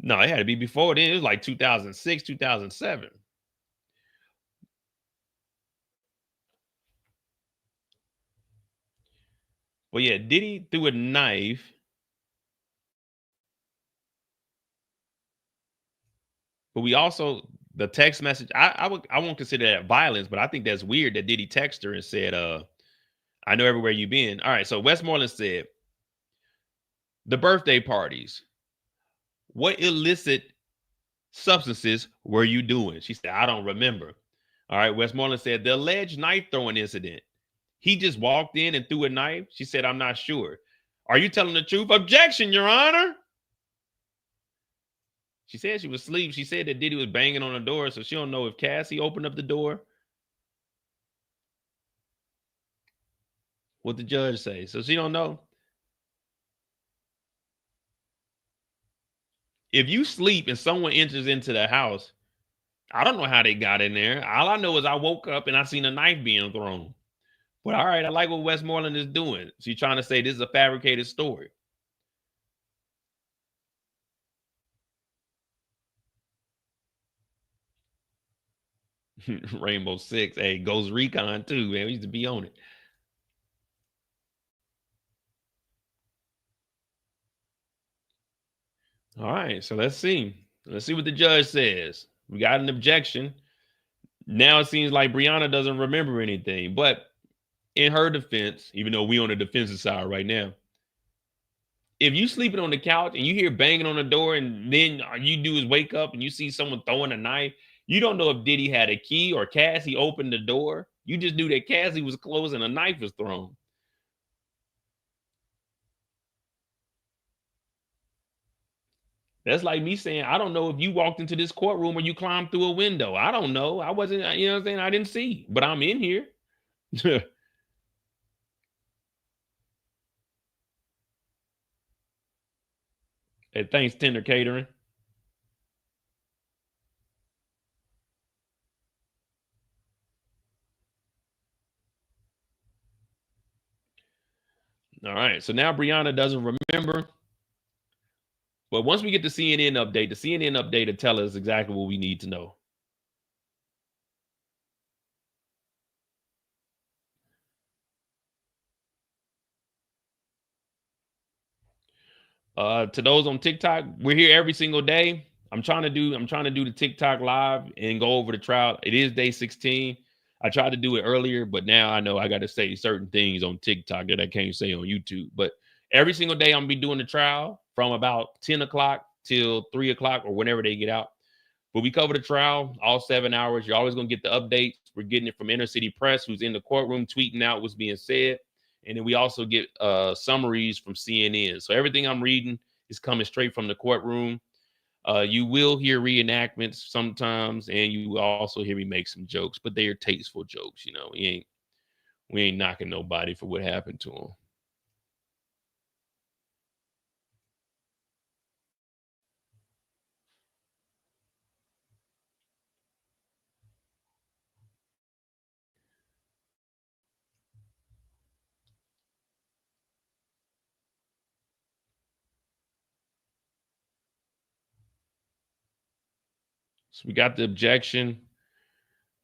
No, it had to be before then. It was like 2006, 2007. Well, yeah, Diddy threw a knife. But we also, the text message, I won't consider that violence, but I think that's weird that Diddy texted her and said, I know everywhere you've been. All right, so Westmoreland said, the birthday parties, what illicit substances were you doing? She said, I don't remember. All right, Westmoreland said, the alleged knife throwing incident. He just walked in and threw a knife. She said, I'm not sure. Are you telling the truth? Objection, Your Honor. She said she was asleep. She said that Diddy was banging on the door, so she don't know if Cassie opened up the door. What the judge say? So she don't know. If you sleep and someone enters into the house, I don't know how they got in there. All I know is I woke up and I seen a knife being thrown. But all right, I like what Westmoreland is doing. She's trying to say this is a fabricated story. Rainbow Six. Hey, Ghost Recon too, man. We used to be on it. All right, so let's see. Let's see what the judge says. We got an objection. Now it seems like Briana doesn't remember anything. But in her defense, even though we on the defensive side right now, if you sleeping on the couch and you hear banging on the door and then all you do is wake up and you see someone throwing a knife, you don't know if Diddy had a key or Cassie opened the door. You just knew that Cassie was closed and a knife was thrown. That's like me saying, I don't know if you walked into this courtroom or you climbed through a window. I don't know. I wasn't, you know what I'm saying? I didn't see, but I'm in here. Hey, thanks, Tender Catering. All right. So now Briana doesn't remember. But once we get the CNN update will tell us exactly what we need to know. To those on TikTok, we're here every single day. I'm trying to do the TikTok live and go over the trial. It is day 16. I tried to do it earlier, but now I know I got to say certain things on TikTok that I can't say on YouTube. But every single day I'm gonna be doing the trial from about 10 o'clock till 3 o'clock or whenever they get out. But we cover the trial all 7 hours. You're always gonna get the updates. We're getting it from Inner City Press, who's in the courtroom tweeting out what's being said. And then we also get summaries from CNN. So everything I'm reading is coming straight from the courtroom. You will hear reenactments sometimes, and you will also hear me make some jokes, but they are tasteful jokes. You know, we ain't knocking nobody for what happened to them. So we got the objection.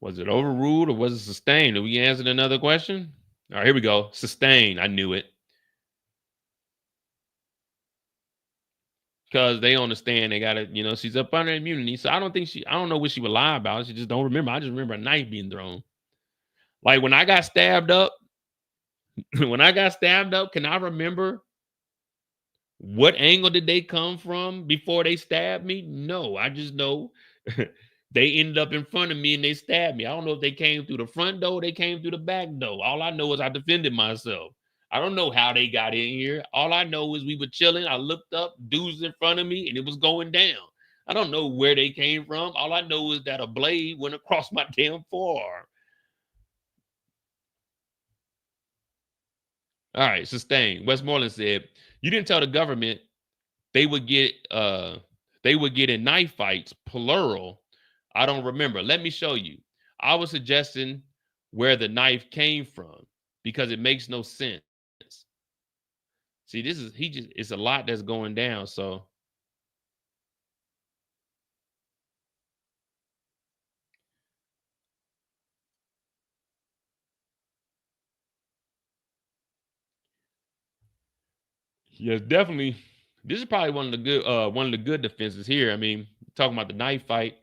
Was it overruled or was it sustained? Did we answer another question? All right, here we go. Sustained. I knew it. Because they understand they got to, you know, she's up under immunity. So I don't know what she would lie about. She just don't remember. I just remember a knife being thrown. Like when I got stabbed up, can I remember What angle did they come from before they stabbed me? No, I just know they ended up in front of me and they stabbed me. I don't know if they came through the front door, they came through the back door. All I know is I defended myself. I don't know how they got in here. All I know is we were chilling. I looked up, dudes in front of me, and it was going down. I don't know where they came from. All I know is that a blade went across my damn forearm. All right, sustain. Westmoreland said, you didn't tell the government they would get in knife fights, plural. I don't remember. Let me show you. I was suggesting where the knife came from because it makes no sense. See, it's a lot that's going down. So yes, definitely. This is probably one of the good defenses here. I mean, talking about the knife fight.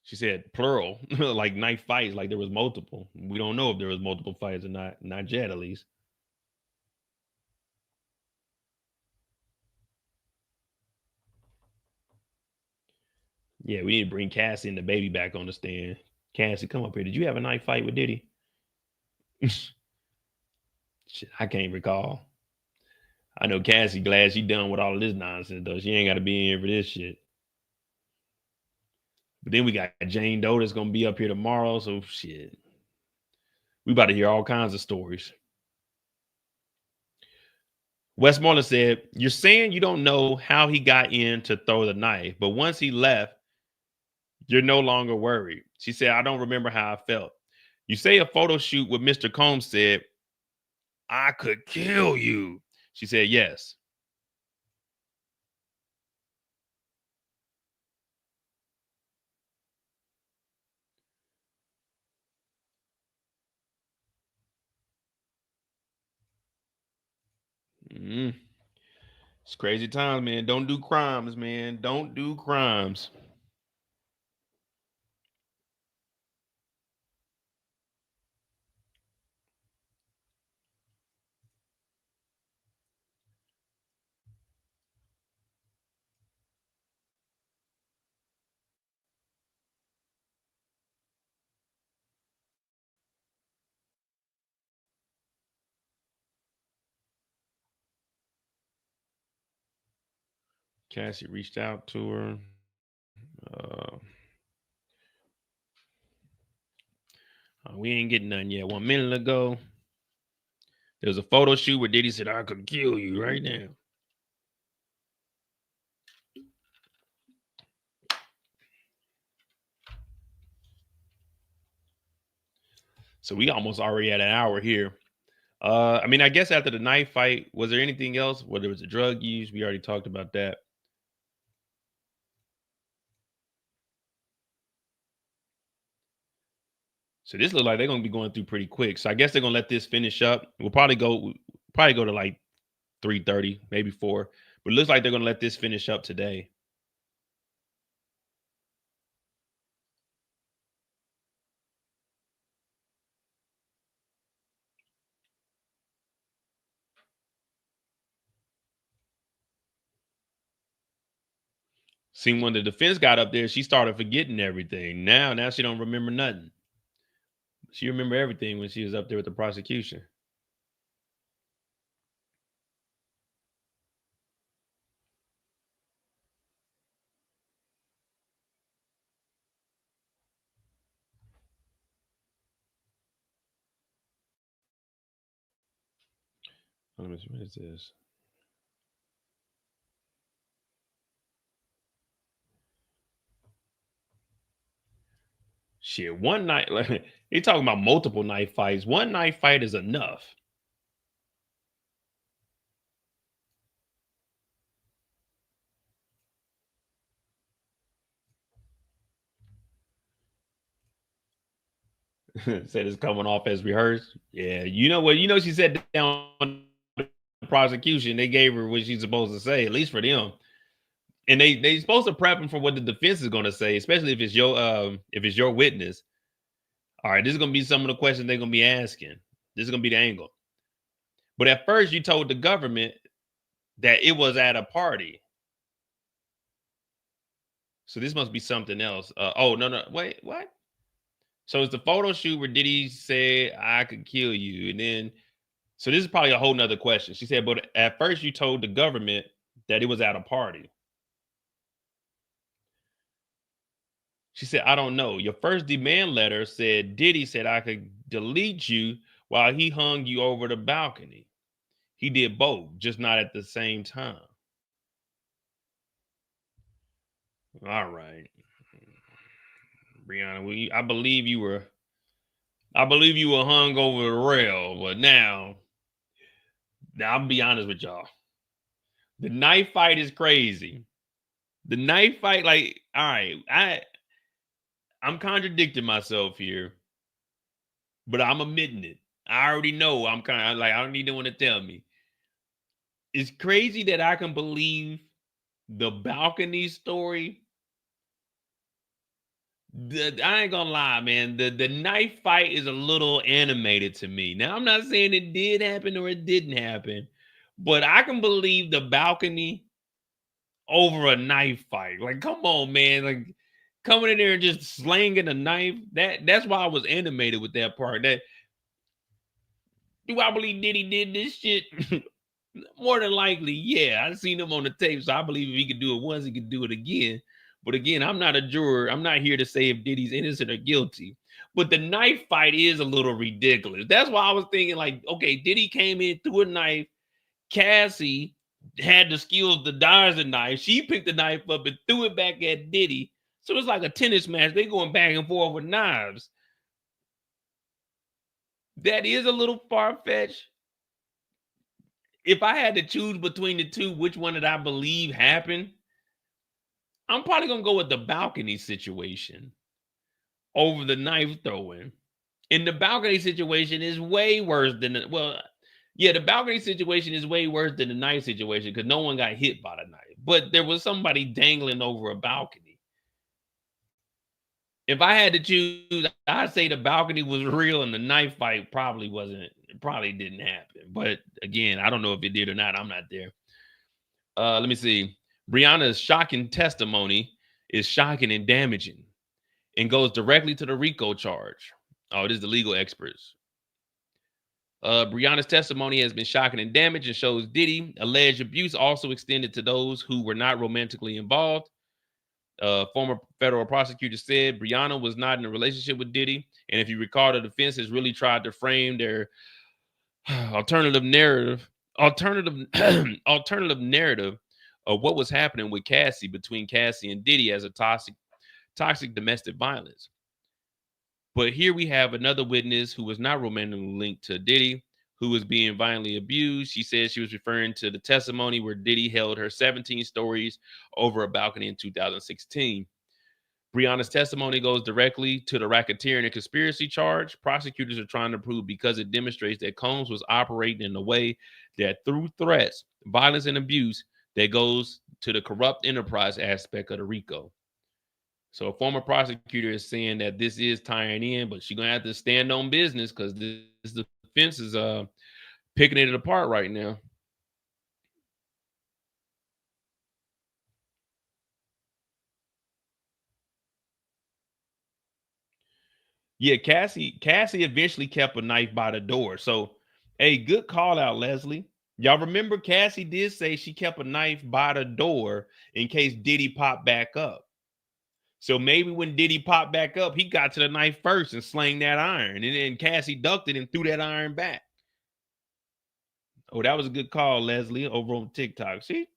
She said plural, like knife fights, like there was multiple. We don't know if there was multiple fights or not yet, at least. Yeah, we need to bring Cassie and the baby back on the stand. Cassie, come up here. Did you have a knife fight with Diddy? Shit, I can't recall. I know Cassie glad she done with all of this nonsense, though. She ain't got to be in here for this shit. But then we got Jane Doe that's going to be up here tomorrow. So, shit. We about to hear all kinds of stories. Westmoreland said, you're saying you don't know how he got in to throw the knife, but once he left, you're no longer worried. She said, I don't remember how I felt. You say a photo shoot with Mr. Combs said, I could kill you. She said, yes. It's crazy times, man. Don't do crimes, man. Don't do crimes. Cassie reached out to her. We ain't getting none yet. 1 minute ago, there was a photo shoot where Diddy said, I could kill you right now. So we almost already at an hour here. I mean, I guess after the knife fight, was there anything else? Whether it was a drug use, we already talked about that. So this looks like they're gonna be going through pretty quick. So I guess they're gonna let this finish up. We'll probably go to like 3:30, maybe 4. But it looks like they're gonna let this finish up today. See, when the defense got up there, she started forgetting everything. Now she don't remember nothing. She remember everything when she was up there with the prosecution. What is this? Shit, one night, like they talking about multiple knife fights. One knife fight is enough. Said it's coming off as rehearsed. Yeah, you know what? You know she said down the prosecution. They gave her what she's supposed to say, at least for them. And they supposed to prep them for what the defense is going to say, especially if it's your witness. All right, this is going to be some of the questions they're going to be asking. This is going to be the angle. But at first you told the government that it was at a party. So this must be something else. Oh, no, wait, what? So it's the photo shoot where Diddy said, I could kill you. And then, so this is probably a whole nother question. She said, but at first you told the government that it was at a party. She said, I don't know. Your first demand letter said Diddy said I could delete you while he hung you over the balcony. He did both, just not at the same time. All right. Briana, I believe you were hung over the rail, but now I'll be honest with y'all. The knife fight is crazy. The knife fight, like, all right, I'm contradicting myself here, but I'm admitting it. I already know I'm kind of like, I don't need anyone to tell me. It's crazy that I can believe the balcony story. I ain't gonna lie, man. The knife fight is a little animated to me. Now, I'm not saying it did happen or it didn't happen, but I can believe the balcony over a knife fight. Like, come on, man. Like, coming in there and just slanging a knife. That's why I was animated with that part. That, do I believe Diddy did this shit? More than likely, yeah. I've seen him on the tape, so I believe if he could do it once, he could do it again. But again, I'm not a juror. I'm not here to say if Diddy's innocent or guilty. But the knife fight is a little ridiculous. That's why I was thinking, like, okay, Diddy came in, threw a knife. Cassie had the skills to dodge the knife. She picked the knife up and threw it back at Diddy. So it's like a tennis match. They going back and forth with knives. That is a little far-fetched. If I had to choose between the two, which one did I believe happened? I'm probably going to go with the balcony situation over the knife throwing. And the balcony situation is way worse than the balcony situation is way worse than the knife situation because no one got hit by the knife. But there was somebody dangling over a balcony. If I had to choose, I'd say the balcony was real and the knife fight probably didn't happen. But again, I don't know if it did or not. I'm not there. Let me see. Briana's shocking testimony is shocking and damaging and goes directly to the RICO charge. Oh, it is the legal experts. Briana's testimony has been shocking and damaging and shows Diddy alleged abuse also extended to those who were not romantically involved. Former federal prosecutor said Briana was not in a relationship with Diddy, and if you recall, the defense has really tried to frame their alternative narrative of what was happening with Cassie, between Cassie and Diddy, as a toxic domestic violence. But here we have another witness who was not romantically linked to Diddy, who was being violently abused. She said she was referring to the testimony where Diddy held her 17 stories over a balcony in 2016. Briana's testimony goes directly to the racketeering and conspiracy charge. Prosecutors are trying to prove because it demonstrates that Combs was operating in a way that through threats, violence, and abuse that goes to the corrupt enterprise aspect of the RICO. So a former prosecutor is saying that this is tying in, but she's going to have to stand on business because this defense is picking it apart right now. Yeah, Cassie eventually kept a knife by the door. So, hey, good call out, Leslie. Y'all remember Cassie did say she kept a knife by the door in case Diddy popped back up. So maybe when Diddy popped back up, he got to the knife first and slang that iron. And then Cassie ducked it and threw that iron back. Oh, that was a good call, Leslie, over on TikTok. See,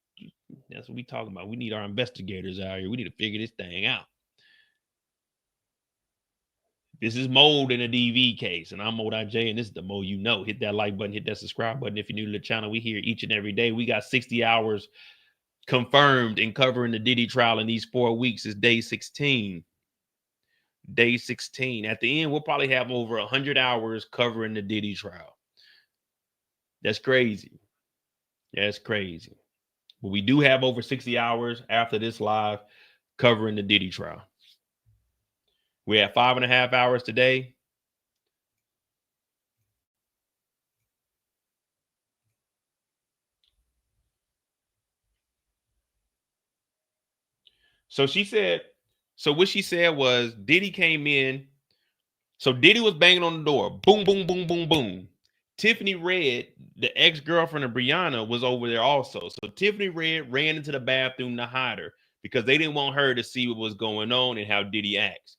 that's what we talking about. We need our investigators out here. We need to figure this thing out. This is Mold in a DV case, and I'm Mold IJ, and this is the Mo you know. Hit that like button, hit that subscribe button if you're new to the channel. We here each and every day. We got 60 hours confirmed in covering the Diddy trial in these 4 weeks. Is day 16. Day 16. At the end, we'll probably have over 100 hours covering the Diddy trial. That's crazy. That's crazy. But we do have over 60 hours after this live covering the Diddy trial. We have 5.5 hours today. So she said, so what she said was Diddy came in. So Diddy was banging on the door. Boom, boom, boom, boom, boom. Tiffany Red, the ex-girlfriend of Briana, was over there also. So Tiffany Red ran into the bathroom to hide her because they didn't want her to see what was going on and how Diddy acts.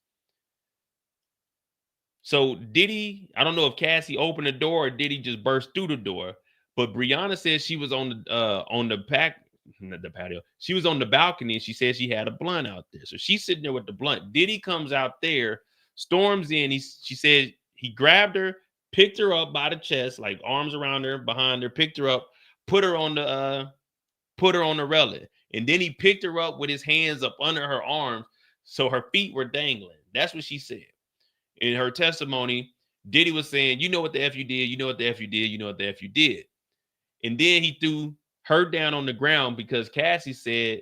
So Diddy, I don't know if Cassie opened the door or Diddy just burst through the door, but Briana says she was on the patio. She was on the balcony and she said she had a blunt out there. So she's sitting there with the blunt. Diddy comes out there, storms in. She said he grabbed her, picked her up by the chest, like arms around her, behind her, picked her up, put her on the railing. And then he picked her up with his hands up under her arms so her feet were dangling. That's what she said. In her testimony, Diddy was saying, you know what the F you did, you know what the F you did, you know what the F you did. And then he threw her down on the ground because Cassie said,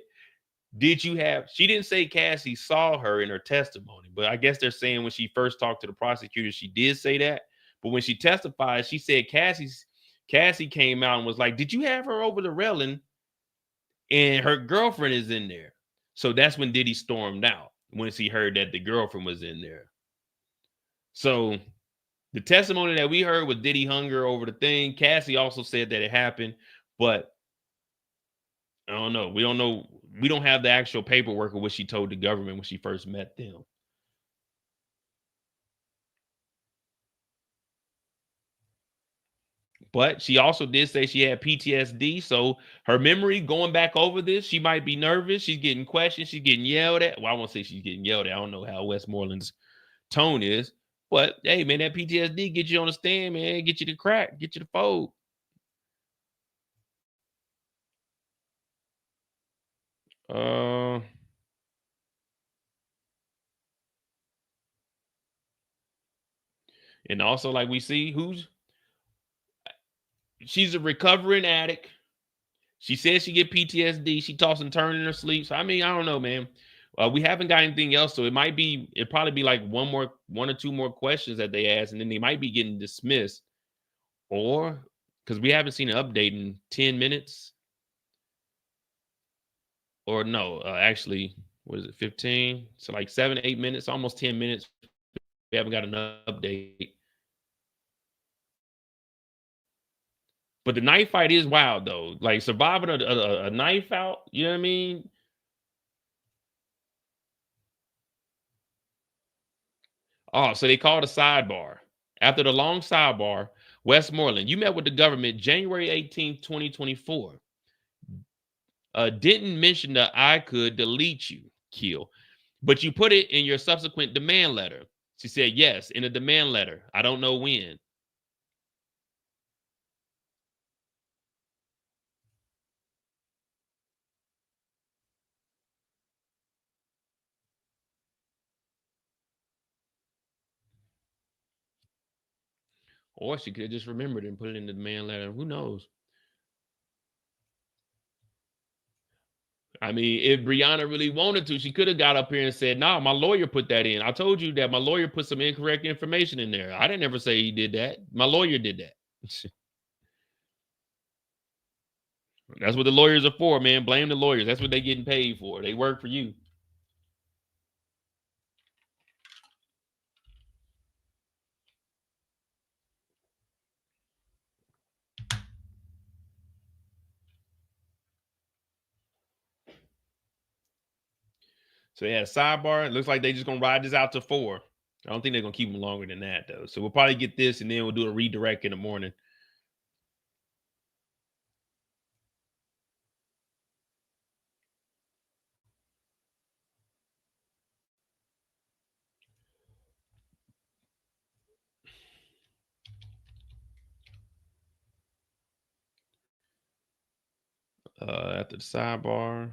she didn't say Cassie saw her in her testimony, but I guess they're saying when she first talked to the prosecutor, she did say that. But when she testified, she said Cassie came out and was like, did you have her over the railing? And her girlfriend is in there. So that's when Diddy stormed out, once he heard that the girlfriend was in there. So the testimony that we heard was Diddy hunger over the thing. Cassie also said that it happened, but I don't know. We don't know. We don't have the actual paperwork of what she told the government when she first met them. But she also did say she had PTSD. So her memory going back over this, she might be nervous. She's getting questioned. She's getting yelled at. Well, I won't say she's getting yelled at. I don't know how Westmoreland's tone is. But hey, man, that PTSD get you on the stand, man. Get you to crack, get you to fold. And also, like we see, she's a recovering addict. She says she get PTSD. She toss and turn in her sleep. So I mean, I don't know, man. We haven't got anything else, so it'd probably be like one or two more questions that they ask, and then they might be getting dismissed, or because we haven't seen an update in 10 minutes, or no, actually, what is it, 15? So like 7-8 minutes, almost 10 minutes. We haven't got an update. But the knife fight is wild though. Like surviving a knife out, you know what I mean? Oh, so they called a sidebar. After the long sidebar, Westmoreland, you met with the government January 18th, 2024. Didn't mention that I could delete you, kill, but you put it in your subsequent demand letter. She said, yes, in a demand letter. I don't know when. Or she could have just remembered and put it in the demand letter. Who knows? I mean, if Briana really wanted to, she could have got up here and said, nah, my lawyer put that in. I told you that my lawyer put some incorrect information in there. I didn't ever say he did that. My lawyer did that. That's what the lawyers are for, man. Blame the lawyers. That's what they're getting paid for. They work for you. So yeah, sidebar. It looks like they just gonna ride this out to 4. I don't think they're gonna keep them longer than that though. So we'll probably get this and then we'll do a redirect in the morning. After the sidebar.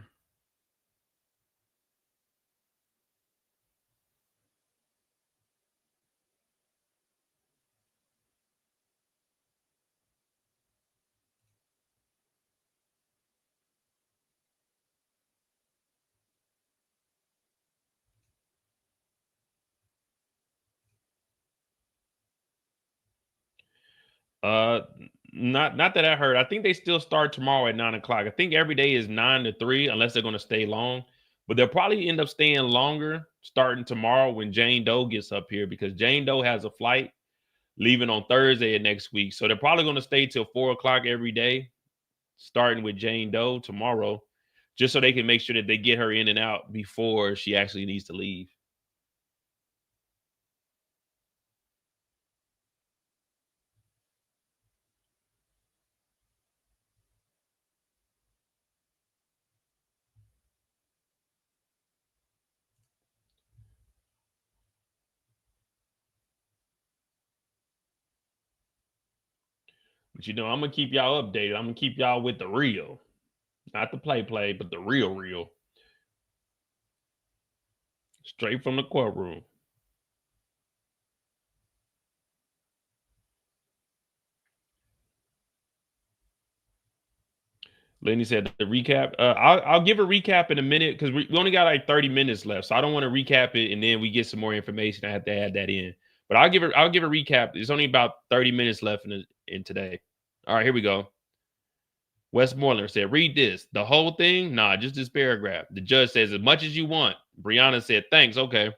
Not that I heard. I think they still start tomorrow at 9 o'clock. I think every day is 9 to 3, unless they're going to stay long. But they'll probably end up staying longer starting tomorrow when Jane Doe gets up here, because Jane Doe has a flight leaving on Thursday of next week. So they're probably going to stay till 4 o'clock every day, starting with Jane Doe tomorrow, just so they can make sure that they get her in and out before she actually needs to leave. But, you know, I'm going to keep y'all updated. I'm going to keep y'all with the real. Not the play, but the real. Straight from the courtroom. Lenny said the recap. I'll give a recap in a minute, because we only got like 30 minutes left. So I don't want to recap it and then we get some more information. I have to add that in. But I'll give a recap. There's only about 30 minutes left in today. All right, here we go. Westmoreland said, read this. The whole thing? Nah, just this paragraph. The judge says, as much as you want. Briana said, thanks. Okay.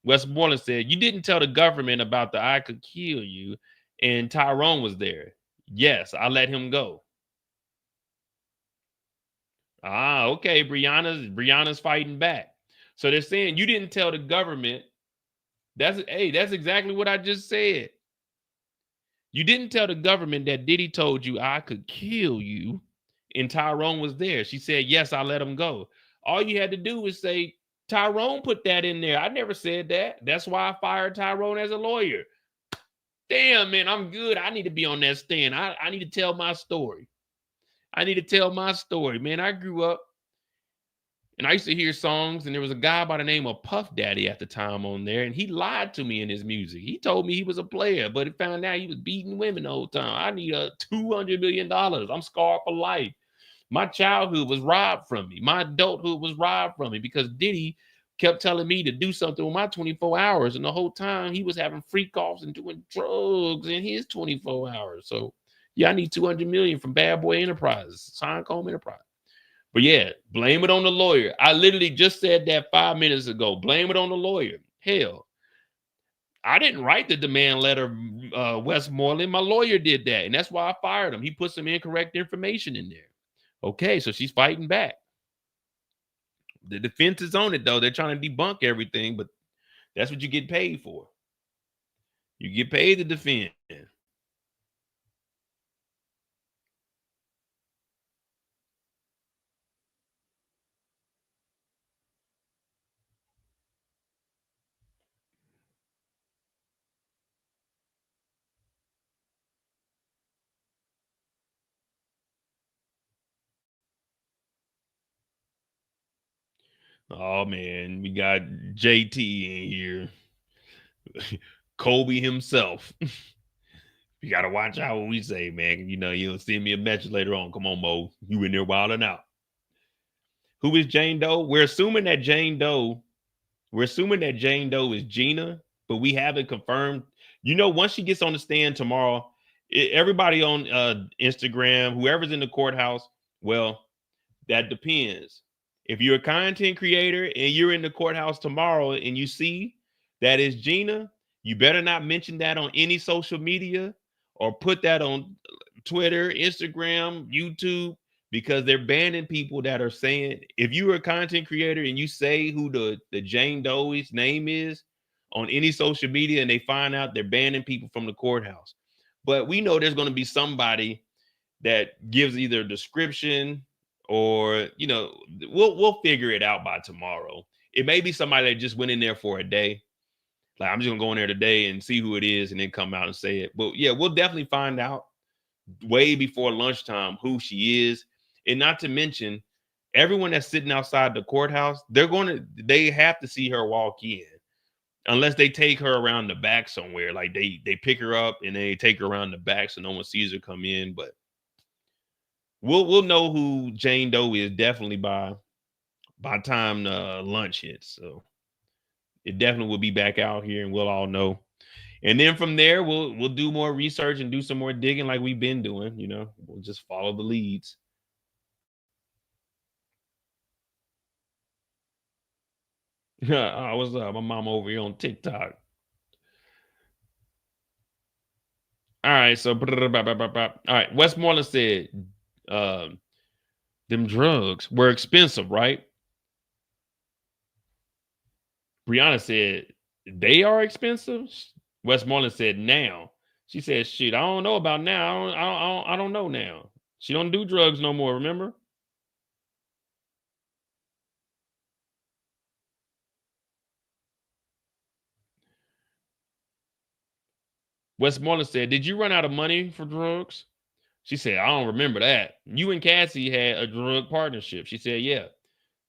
Westmoreland said, you didn't tell the government about the I could kill you, and Tyrone was there. Yes, I let him go. Ah, okay. Briana's fighting back. So they're saying you didn't tell the government. That's exactly what I just said. You didn't tell the government that Diddy told you I could kill you, and Tyrone was there. She said, yes, I let him go. All you had to do was say, Tyrone put that in there. I never said that. That's why I fired Tyrone as a lawyer. Damn, man, I'm good. I need to be on that stand. I need to tell my story. Man. I grew up and I used to hear songs, and there was a guy by the name of Puff Daddy at the time on there, and he lied to me in his music. He told me he was a player, but it found out he was beating women the whole time. I need $200 million. I'm scarred for life. My childhood was robbed from me. My adulthood was robbed from me because Diddy kept telling me to do something with my 24 hours, and the whole time he was having freak offs and doing drugs in his 24 hours. So yeah, I need $200 million from Bad Boy Enterprises, Sinecombe Enterprise. But yeah, blame it on the lawyer. I literally just said that 5 minutes ago. Blame it on the lawyer. Hell, I didn't write the demand letter, Westmoreland. My lawyer did that, and that's why I fired him. He put some incorrect information in there. Okay, so she's fighting back. The defense is on it, though. They're trying to debunk everything, but that's what you get paid for. You get paid to defend. Oh, man, we got JT in here. Kobe himself. You got to watch out what we say, man. You know, you'll send me a message later on. Come on, Mo. You in there wilding out. Who is Jane Doe? We're assuming that Jane Doe is Gina, but we haven't confirmed. You know, once she gets on the stand tomorrow, everybody on Instagram, whoever's in the courthouse, well, that depends. If you're a content creator and you're in the courthouse tomorrow and you see that is Gina, you better not mention that on any social media or put that on Twitter, Instagram, YouTube, because they're banning people that are saying, if you are a content creator and you say who the Jane Doe's name is on any social media and they find out, they're banning people from the courthouse. But we know there's going to be somebody that gives either a description or, you know, we'll figure it out by tomorrow. It may be somebody that just went in there for a day. Like, I'm just gonna go in there today and see who it is and then come out and say it. But yeah, we'll definitely find out way before lunchtime who she is. And not to mention, everyone that's sitting outside the courthouse, they have to see her walk in, unless they take her around the back somewhere. Like they pick her up and they take her around the back so no one sees her come in. But we'll know who Jane Doe is definitely by time lunch hits. So it definitely will be back out here and we'll all know. And then from there, we'll do more research and do some more digging like we've been doing. You know, we'll just follow the leads. Oh, what's up? My mom over here on TikTok. All right, so all right. Westmoreland said them drugs were expensive, right? Briana said they are expensive. Westmoreland said now. She said, "Shit, I don't know about now. I don't know now. She don't do drugs no more. Remember?" Westmoreland said, "Did you run out of money for drugs?" She said, "I don't remember that. You and Cassie had a drug partnership." She said, "Yeah."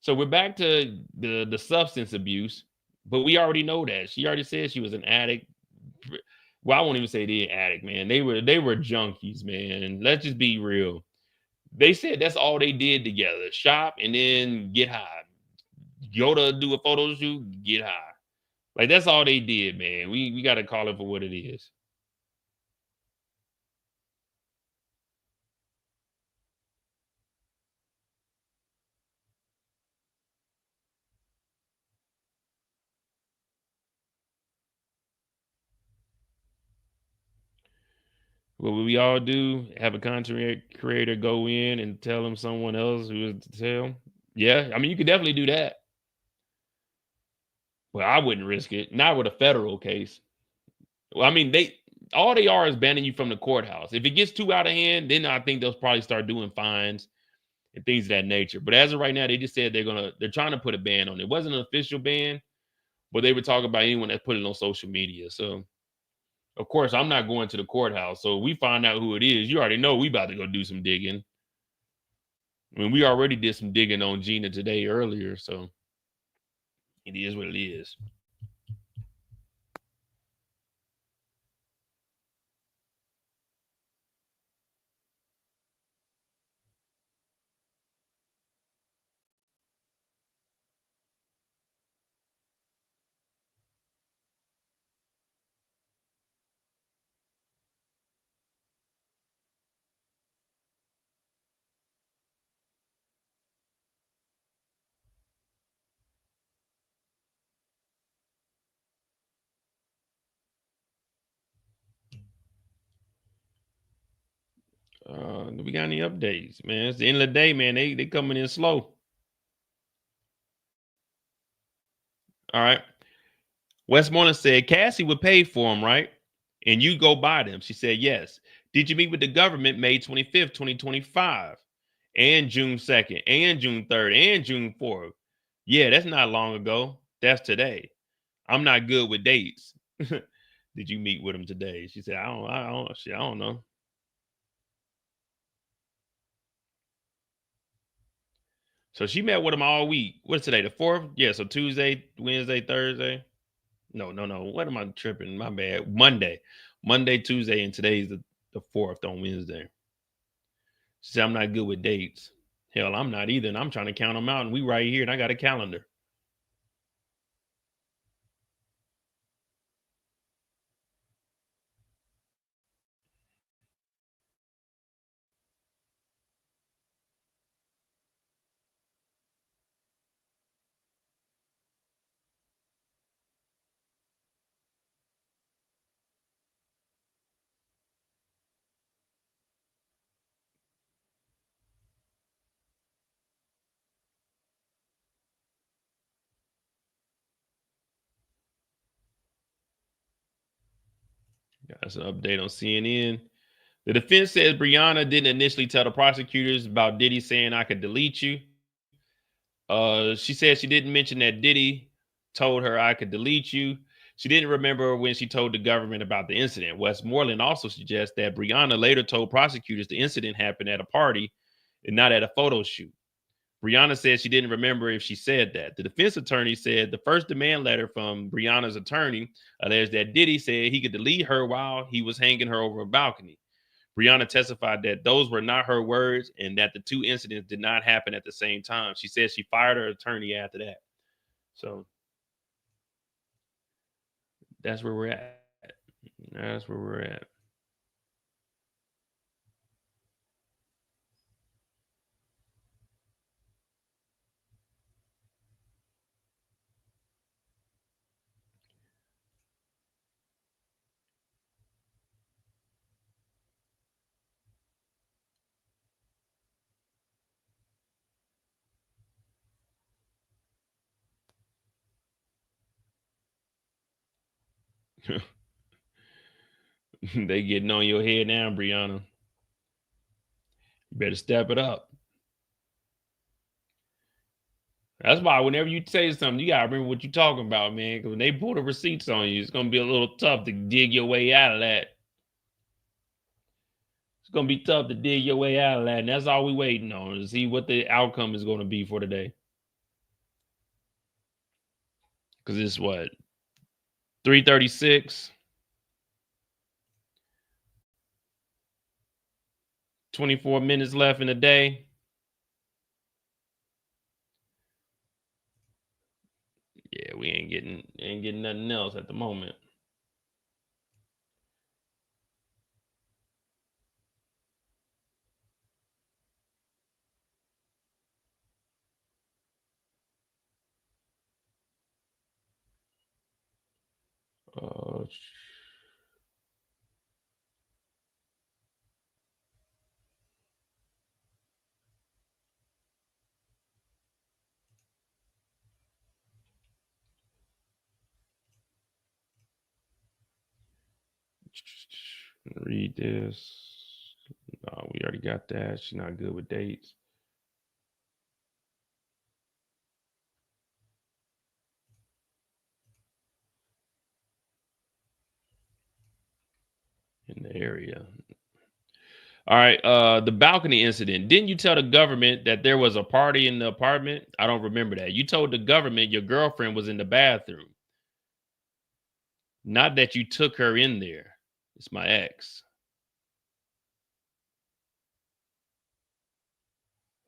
So we're back to the substance abuse, but we already know that. She already said she was an addict. Well, I won't even say the addict, man. They were junkies, man. Let's just be real. They said that's all they did together: shop and then get high. Go to do a photo shoot, get high. Like that's all they did, man. We got to call it for what it is. What we all do, have a content creator go in and tell them someone else who is to tell. Yeah, I mean, you could definitely do that. Well, I wouldn't risk it. Not with a federal case. Well, I mean, all they are is banning you from the courthouse. If it gets too out of hand, then I think they'll probably start doing fines and things of that nature. But as of right now, they just said they're trying to put a ban on it. It wasn't an official ban, but they were talking about anyone that put it on social media. So of course, I'm not going to the courthouse. So we find out who it is. You already know we about to go do some digging. I mean, we already did some digging on Gina today earlier, so it is what it is. Do we got any updates, man? It's the end of the day, man. They coming in slow. All right. Westmoreland said Cassie would pay for them, right? And you go buy them. She said yes. Did you meet with the government May 25th, 2025, and June 2nd, and June 3rd, and June 4th? Yeah, that's not long ago. That's today. I'm not good with dates. Did you meet with him today? She said, I don't know. So she met with him all week. What's today? The 4th? Yeah, so Tuesday, Wednesday, Thursday. No. What am I tripping? My bad. Monday, Tuesday, and today's the 4th on Wednesday. She said, I'm not good with dates. Hell, I'm not either. And I'm trying to count them out. And we right here, and I got a calendar. That's an update on CNN. The defense says Briana didn't initially tell the prosecutors about Diddy saying I could delete you. She said she didn't mention that Diddy told her I could delete you. She didn't remember when she told the government about the incident. Westmoreland also suggests that Briana later told prosecutors the incident happened at a party and not at a photo shoot. Briana said she didn't remember if she said that. The defense attorney said the first demand letter from Briana's attorney alleged that Diddy said he could delete her while he was hanging her over a balcony. Briana testified that those were not her words and that the two incidents did not happen at the same time. She said she fired her attorney after that. So that's where we're at. That's where we're at. They getting on your head now, Briana. You better step it up. That's why whenever you say something, you gotta remember what you're talking about, man. Because when they pull the receipts on you, it's gonna be a little tough to dig your way out of that. It's gonna be tough to dig your way out of that, and that's all we waiting on to see what the outcome is gonna be for today. Because it's what 3:36, 24 minutes left in the day. Yeah, we ain't getting nothing else at the moment. Read this. No, we already got that. She's not good with dates. In the area. All right. The balcony incident. Didn't you tell the government that there was a party in the apartment? I don't remember that. You told the government your girlfriend was in the bathroom. Not that you took her in there. It's my ex.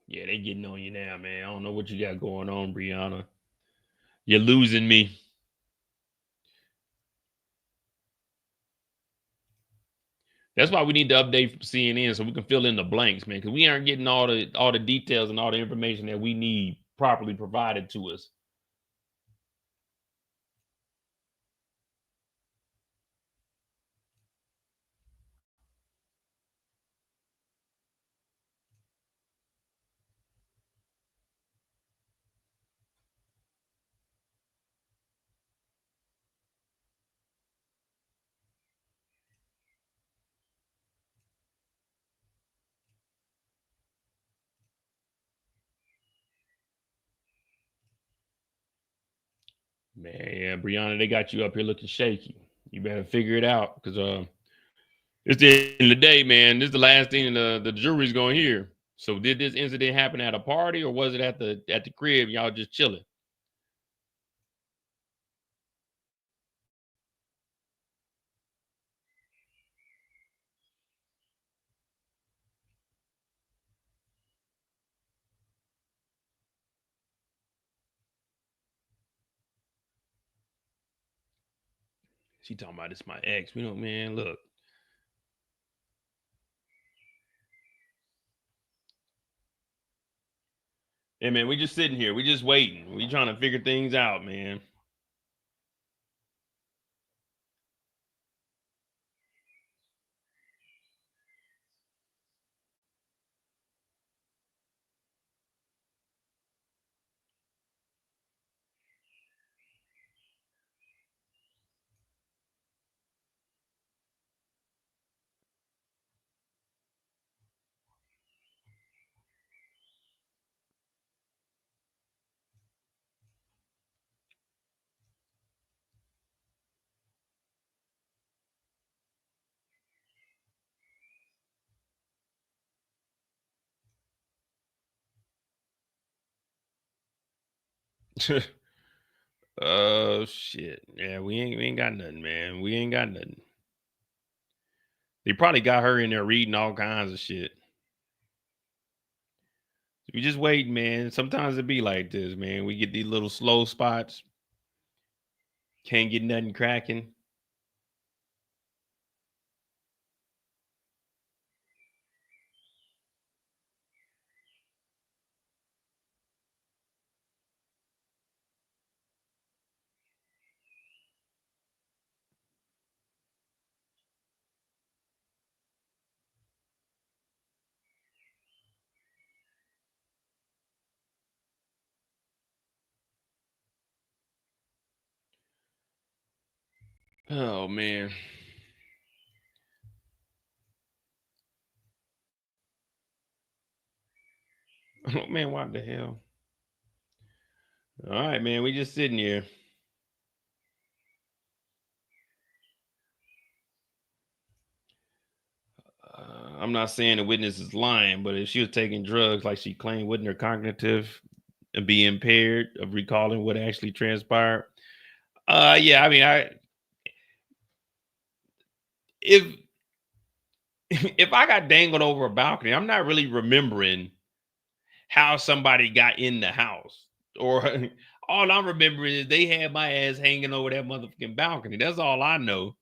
Yeah, they getting on you now, man. I don't know what you got going on, Briana. You're losing me. That's why we need to update CNN so we can fill in the blanks, man. Because we aren't getting all the details and all the information that we need properly provided to us. Man, yeah, Brianna, they got you up here looking shaky. You better figure it out because it's the end of the day, man. This is the last thing the jury's gonna hear. So did this incident happen at a party or was it at the crib? Y'all just chilling. She talking about this my ex. We don't, man. Look. Hey man, we just sitting here. We just waiting. We trying to figure things out, man. Shit. Yeah, we ain't got nothing, man. We ain't got nothing. They probably got her in there reading all kinds of shit. We just wait, man. Sometimes it be like this, man. We get these little slow spots. Can't get nothing cracking. Oh man. Oh man, what the hell? All right, man. We just sitting here. I'm not saying the witness is lying, but if she was taking drugs like she claimed, wouldn't her cognitive and be impaired of recalling what actually transpired? Yeah, I mean, if if I got dangled over a balcony, I'm not really remembering how somebody got in the house. Or all I'm remembering is they had my ass hanging over that motherfucking balcony. That's all I know.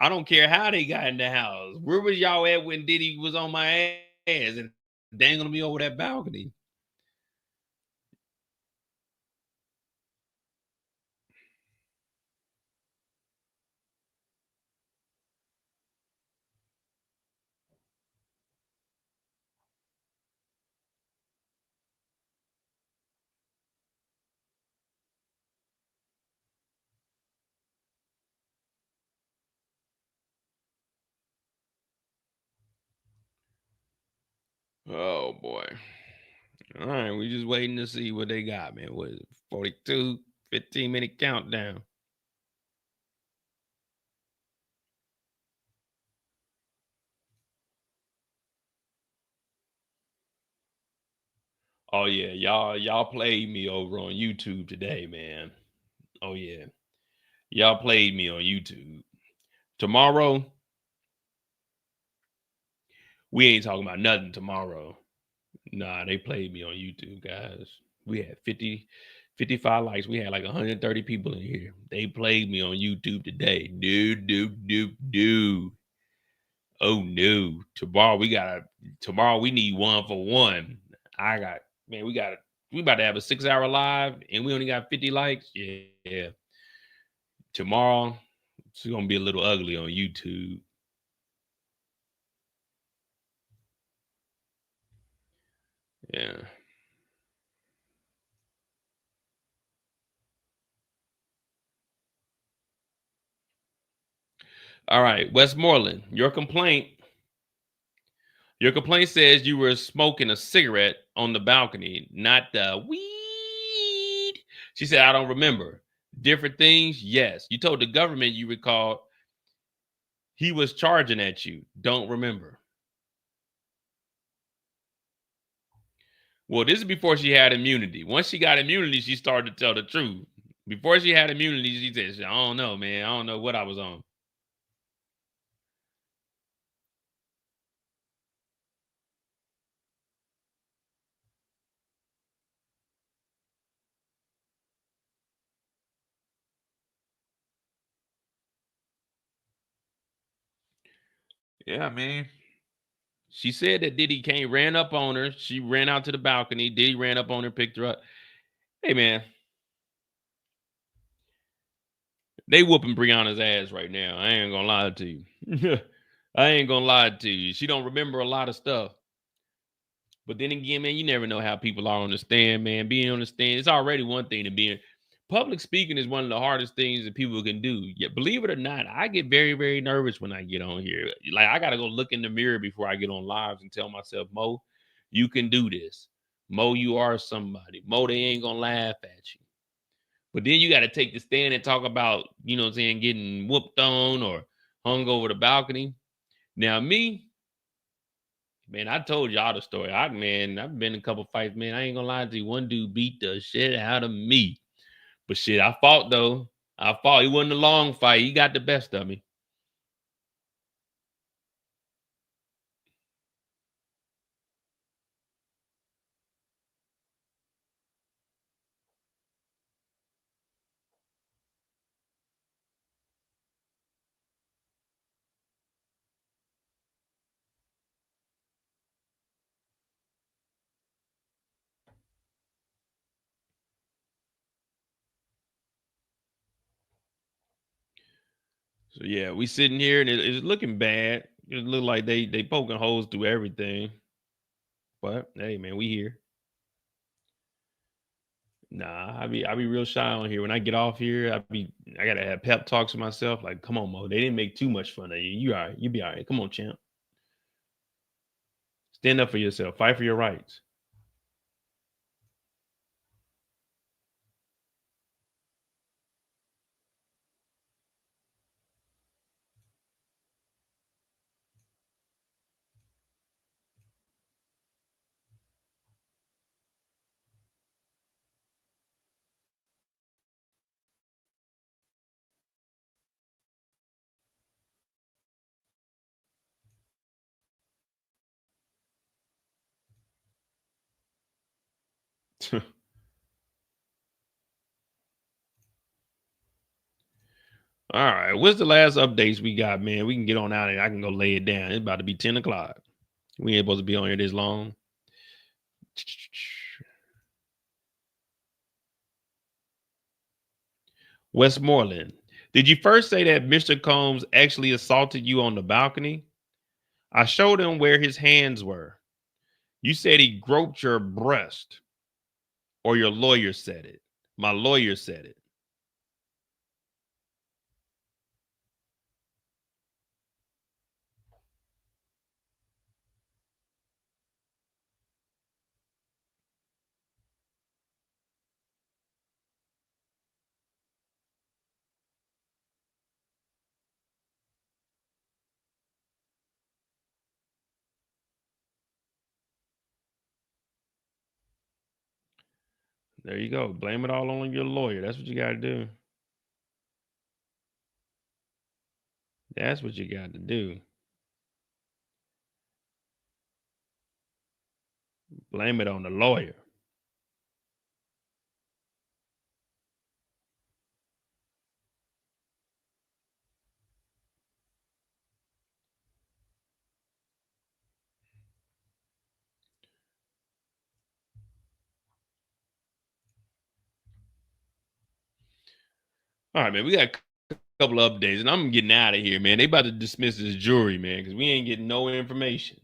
I don't care how they got in the house. Where was y'all at when Diddy was on my ass and dangling me over that balcony? Oh boy. All right, we just waiting to see what they got, man. What is it? 42, 15-minute countdown. Oh yeah, y'all played me over on YouTube today, man. Oh yeah. Y'all played me on YouTube. Tomorrow, we ain't talking about nothing tomorrow. Nah, they played me on YouTube, guys. We had 55 likes. We had like 130 people in here. They played me on YouTube today. Dude. Oh no. Tomorrow we need 1 for 1. We about to have a 6-hour live and we only got 50 likes. Yeah. Tomorrow it's gonna be a little ugly on YouTube. Yeah. All right, Westmoreland, your complaint says you were smoking a cigarette on the balcony, not the weed. She said, I don't remember. Different things? Yes. You told the government you recalled he was charging at you. Don't remember. Well, this is before she had immunity. Once she got immunity, she started to tell the truth. Before she had immunity, she said, I don't know, man. I don't know what I was on. Yeah, man. She said that Diddy ran up on her. She ran out to the balcony. Diddy ran up on her, picked her up. Hey, man. They whooping Briana's ass right now. I ain't gonna lie to you. I ain't gonna lie to you. She don't remember a lot of stuff. But then again, man, you never know how people are on the stand, man. Being on the stand, it's already one thing to be in. Public speaking is one of the hardest things that people can do. Yet, believe it or not, I get very, very nervous when I get on here. Like, I got to go look in the mirror before I get on lives and tell myself, Mo, you can do this. Mo, you are somebody. Mo, they ain't going to laugh at you. But then you got to take the stand and talk about, you know what I'm saying, getting whooped on or hung over the balcony. Now, me, man, I told y'all the story. I've been in a couple fights, man. I ain't gonna lie to you. One dude beat the shit out of me. But shit, I fought though. I fought. It wasn't a long fight. He got the best of me. So yeah, we sitting here and it's looking bad. It look like they poking holes through everything. But hey, man, we here. Nah, I be real shy on here. When I get off here, I gotta have pep talks with myself. Like, come on, Mo. They didn't make too much fun of you. You all right. You be all right. Come on, champ. Stand up for yourself. Fight for your rights. All right. What's the last updates we got, man? We can get on out and I can go lay it down. It's about to be 10 o'clock. We ain't supposed to be on here this long. Westmoreland. Did you first say that Mr. Combs actually assaulted you on the balcony? I showed him where his hands were. You said he groped your breast, or your lawyer said it. My lawyer said it. There you go. Blame it all on your lawyer. That's what you got to do. That's what you got to do. Blame it on the lawyer. All right, man. We got a couple of updates, and I'm getting out of here, man. They about to dismiss this jury, man, because we ain't getting no information.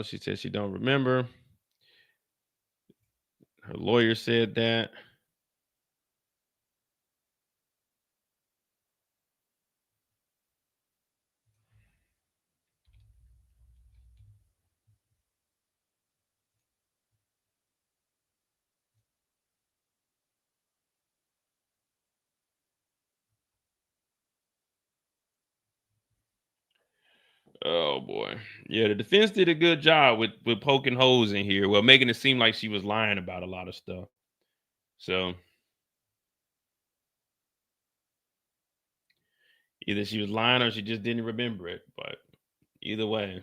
She said she don't remember. Her lawyer said that. Oh boy. Yeah, the defense did a good job with poking holes in here. Well, making it seem like she was lying about a lot of stuff. So either she was lying or she just didn't remember it. But either way.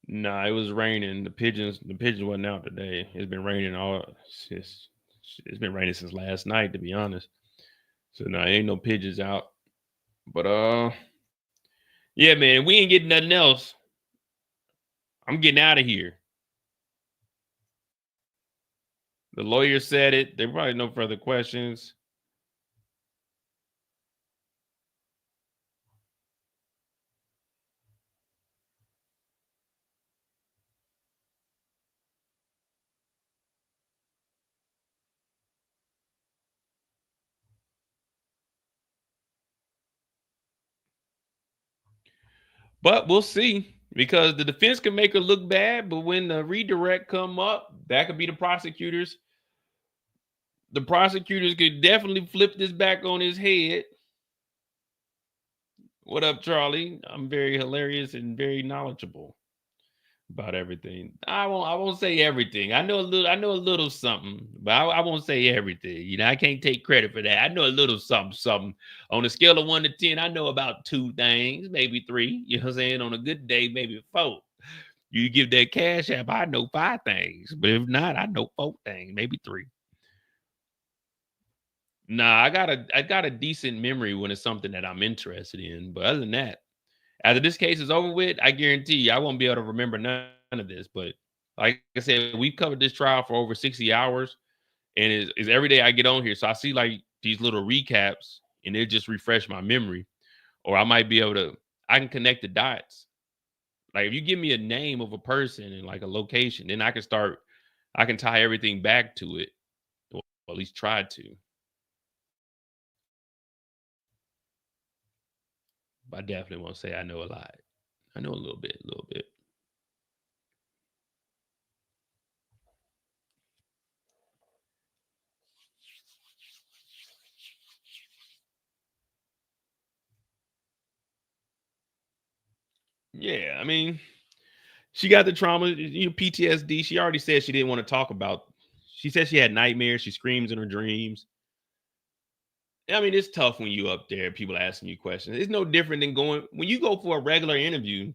Nah, it was raining. The pigeons wasn't out today. It's been raining it's been raining since last night, to be honest. So no, ain't no pigeons out. But yeah, man, we ain't getting nothing else. I'm getting out of here. The lawyer said it. There probably no further questions. But we'll see, because the defense can make her look bad, but when the redirect come up, that could be the prosecutors. The prosecutors could definitely flip this back on his head. What up, Charlie? I'm very hilarious and very knowledgeable about everything. I won't say everything. I know a little something, but I won't say everything. You know, I can't take credit for that. I know a little something. On a scale of 1 to 10, I know about 2 things, maybe 3. You know what I'm saying? On a good day, maybe 4. You give that cash app, I know 5 things. But if not, I know 4 things, maybe 3. Nah, I got a decent memory when it's something that I'm interested in. But other than that, after this case is over with, I guarantee you I won't be able to remember none of this. But like I said, we've covered this trial for over 60 hours. And it's every day I get on here. So I see like these little recaps and it just refresh my memory. Or I might be able to, I can connect the dots. Like if you give me a name of a person and like a location, then I can tie everything back to it. Or at least try to. But I definitely won't say I know a lot. I know a little bit, a little bit. Yeah, I mean, she got the trauma, PTSD. She already said she didn't want to talk about. She said she had nightmares. She screams in her dreams. I mean, it's tough when you up there, people asking you questions. It's no different than when you go for a regular interview,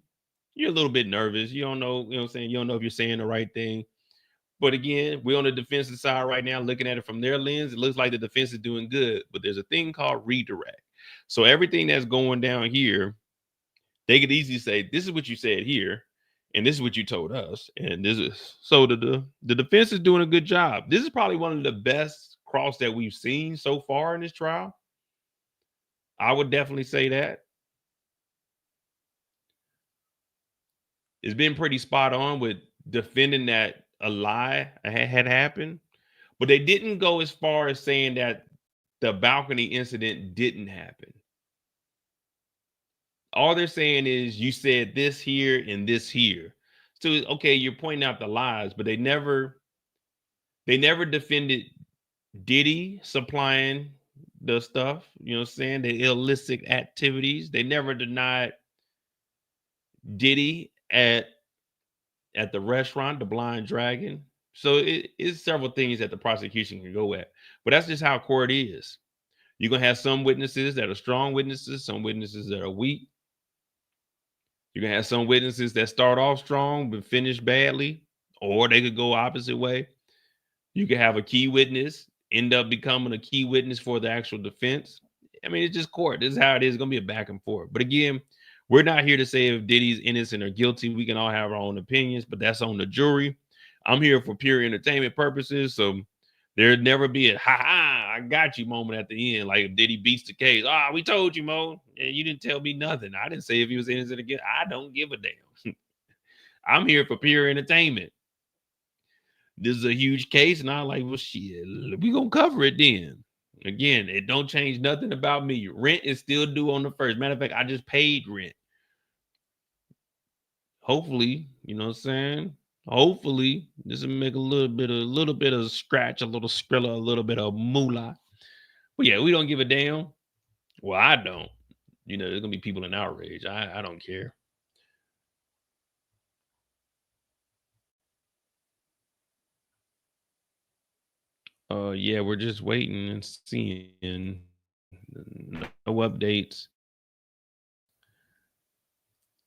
you're a little bit nervous. You don't know, you know what I'm saying? You don't know if you're saying the right thing. But again, we're on the defensive side right now, looking at it from their lens. It looks like the defense is doing good, but there's a thing called redirect. So everything that's going down here, they could easily say, this is what you said here, and this is what you told us. And this is so the defense is doing a good job. This is probably one of the best cross that we've seen so far in this trial. I would definitely say that. It's been pretty spot on with defending that a lie had happened, but they didn't go as far as saying that the balcony incident didn't happen. All they're saying is you said this here and this here. So okay, you're pointing out the lies, but they never defended Diddy supplying the stuff, you know what I'm saying? The illicit activities. They never denied Diddy at the restaurant, the Blind Dragon. So it's several things that the prosecution can go at. But that's just how court is. You're gonna have some witnesses that are strong witnesses, some witnesses that are weak. You're gonna have some witnesses that start off strong but finish badly, or they could go opposite way. You could have a key witness end up becoming a key witness for the actual defense. I mean, it's just court. This is how it is. It's gonna be a back and forth. But again, we're not here to say if Diddy's innocent or guilty. We can all have our own opinions, but that's on the jury. I'm here for pure entertainment purposes. So there'd never be a ha, I got you moment at the end. Like if Diddy beats the case. We told you, Mo. And you didn't tell me nothing. I didn't say if he was innocent again. I don't give a damn. I'm here for pure entertainment. This is a huge case, and I'm like, well, shit, we gonna cover it then. Again, it don't change nothing about me. Rent is still due on the first. Matter of fact, I just paid rent. Hopefully, you know what I'm saying? Hopefully, this will make a little bit of scratch, a little skrilla, a little bit of moolah. But yeah, we don't give a damn. Well, I don't. You know, there's gonna be people in outrage. I don't care. Yeah, we're just waiting and seeing. No updates.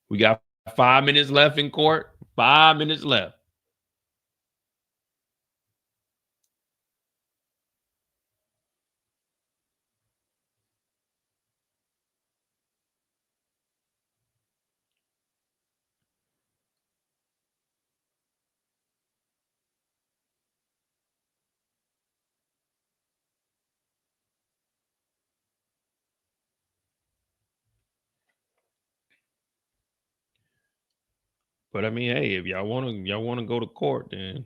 We got 5 minutes left in court. 5 minutes left. But I mean, hey, if y'all wanna go to court, then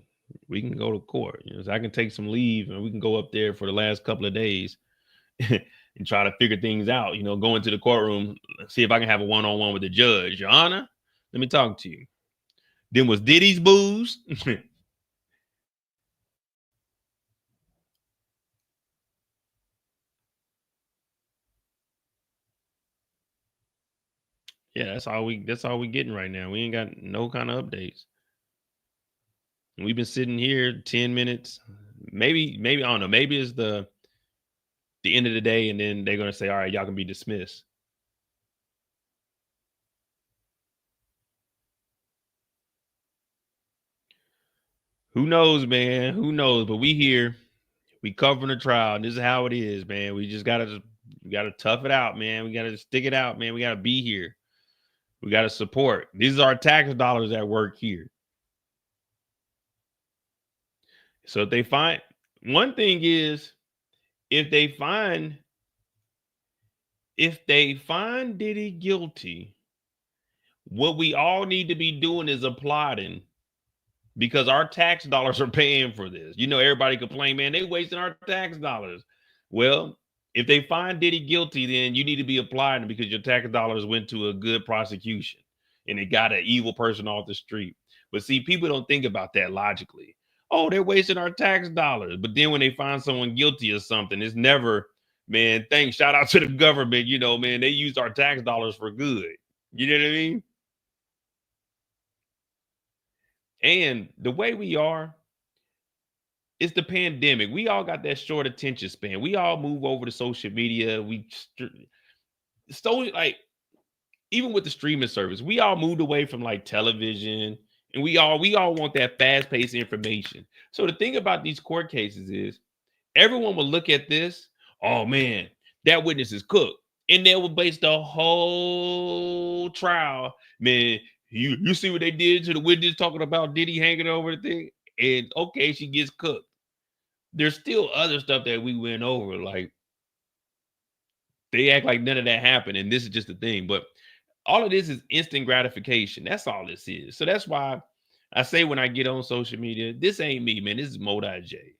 we can go to court. You know, so I can take some leave and we can go up there for the last couple of days and try to figure things out. You know, go into the courtroom, see if I can have a one-on-one with the judge. Your Honor, let me talk to you. Then was Diddy's booze. Yeah, that's all we getting right now. We ain't got no kind of updates. And we've been sitting here 10 minutes. Maybe I don't know. Maybe it's the end of the day, and then they're gonna say, all right, y'all can be dismissed. Who knows, man? Who knows? But we here. We covering the trial. And this is how it is, man. We gotta tough it out, man. We gotta stick it out, man. We gotta be here. We gotta support. These are our tax dollars at work here. So if they find one thing is if they find Diddy guilty, what we all need to be doing is applauding because our tax dollars are paying for this. You know, everybody complain, man, they wasting our tax dollars. Well, if they find Diddy guilty, then you need to be applauding because your tax dollars went to a good prosecution and it got an evil person off the street. But see, people don't think about that logically. Oh, they're wasting our tax dollars. But then when they find someone guilty of something, it's never, man, thanks, shout out to the government. You know, man, they used our tax dollars for good. You know what I mean? And the way we are, it's the pandemic. We all got that short attention span. We all move over to social media. So like even with the streaming service, we all moved away from like television, and we all want that fast-paced information. So the thing about these court cases is everyone will look at this, oh man, that witness is cooked. And they will base the whole trial, man. You see what they did to the witness talking about Diddy hanging over the thing, and okay, she gets cooked. There's still other stuff that we went over, like they act like none of that happened, and this is just the thing. But all of this is instant gratification. That's all this is. So that's why I say when I get on social media, this ain't me, man. This is Mo.J.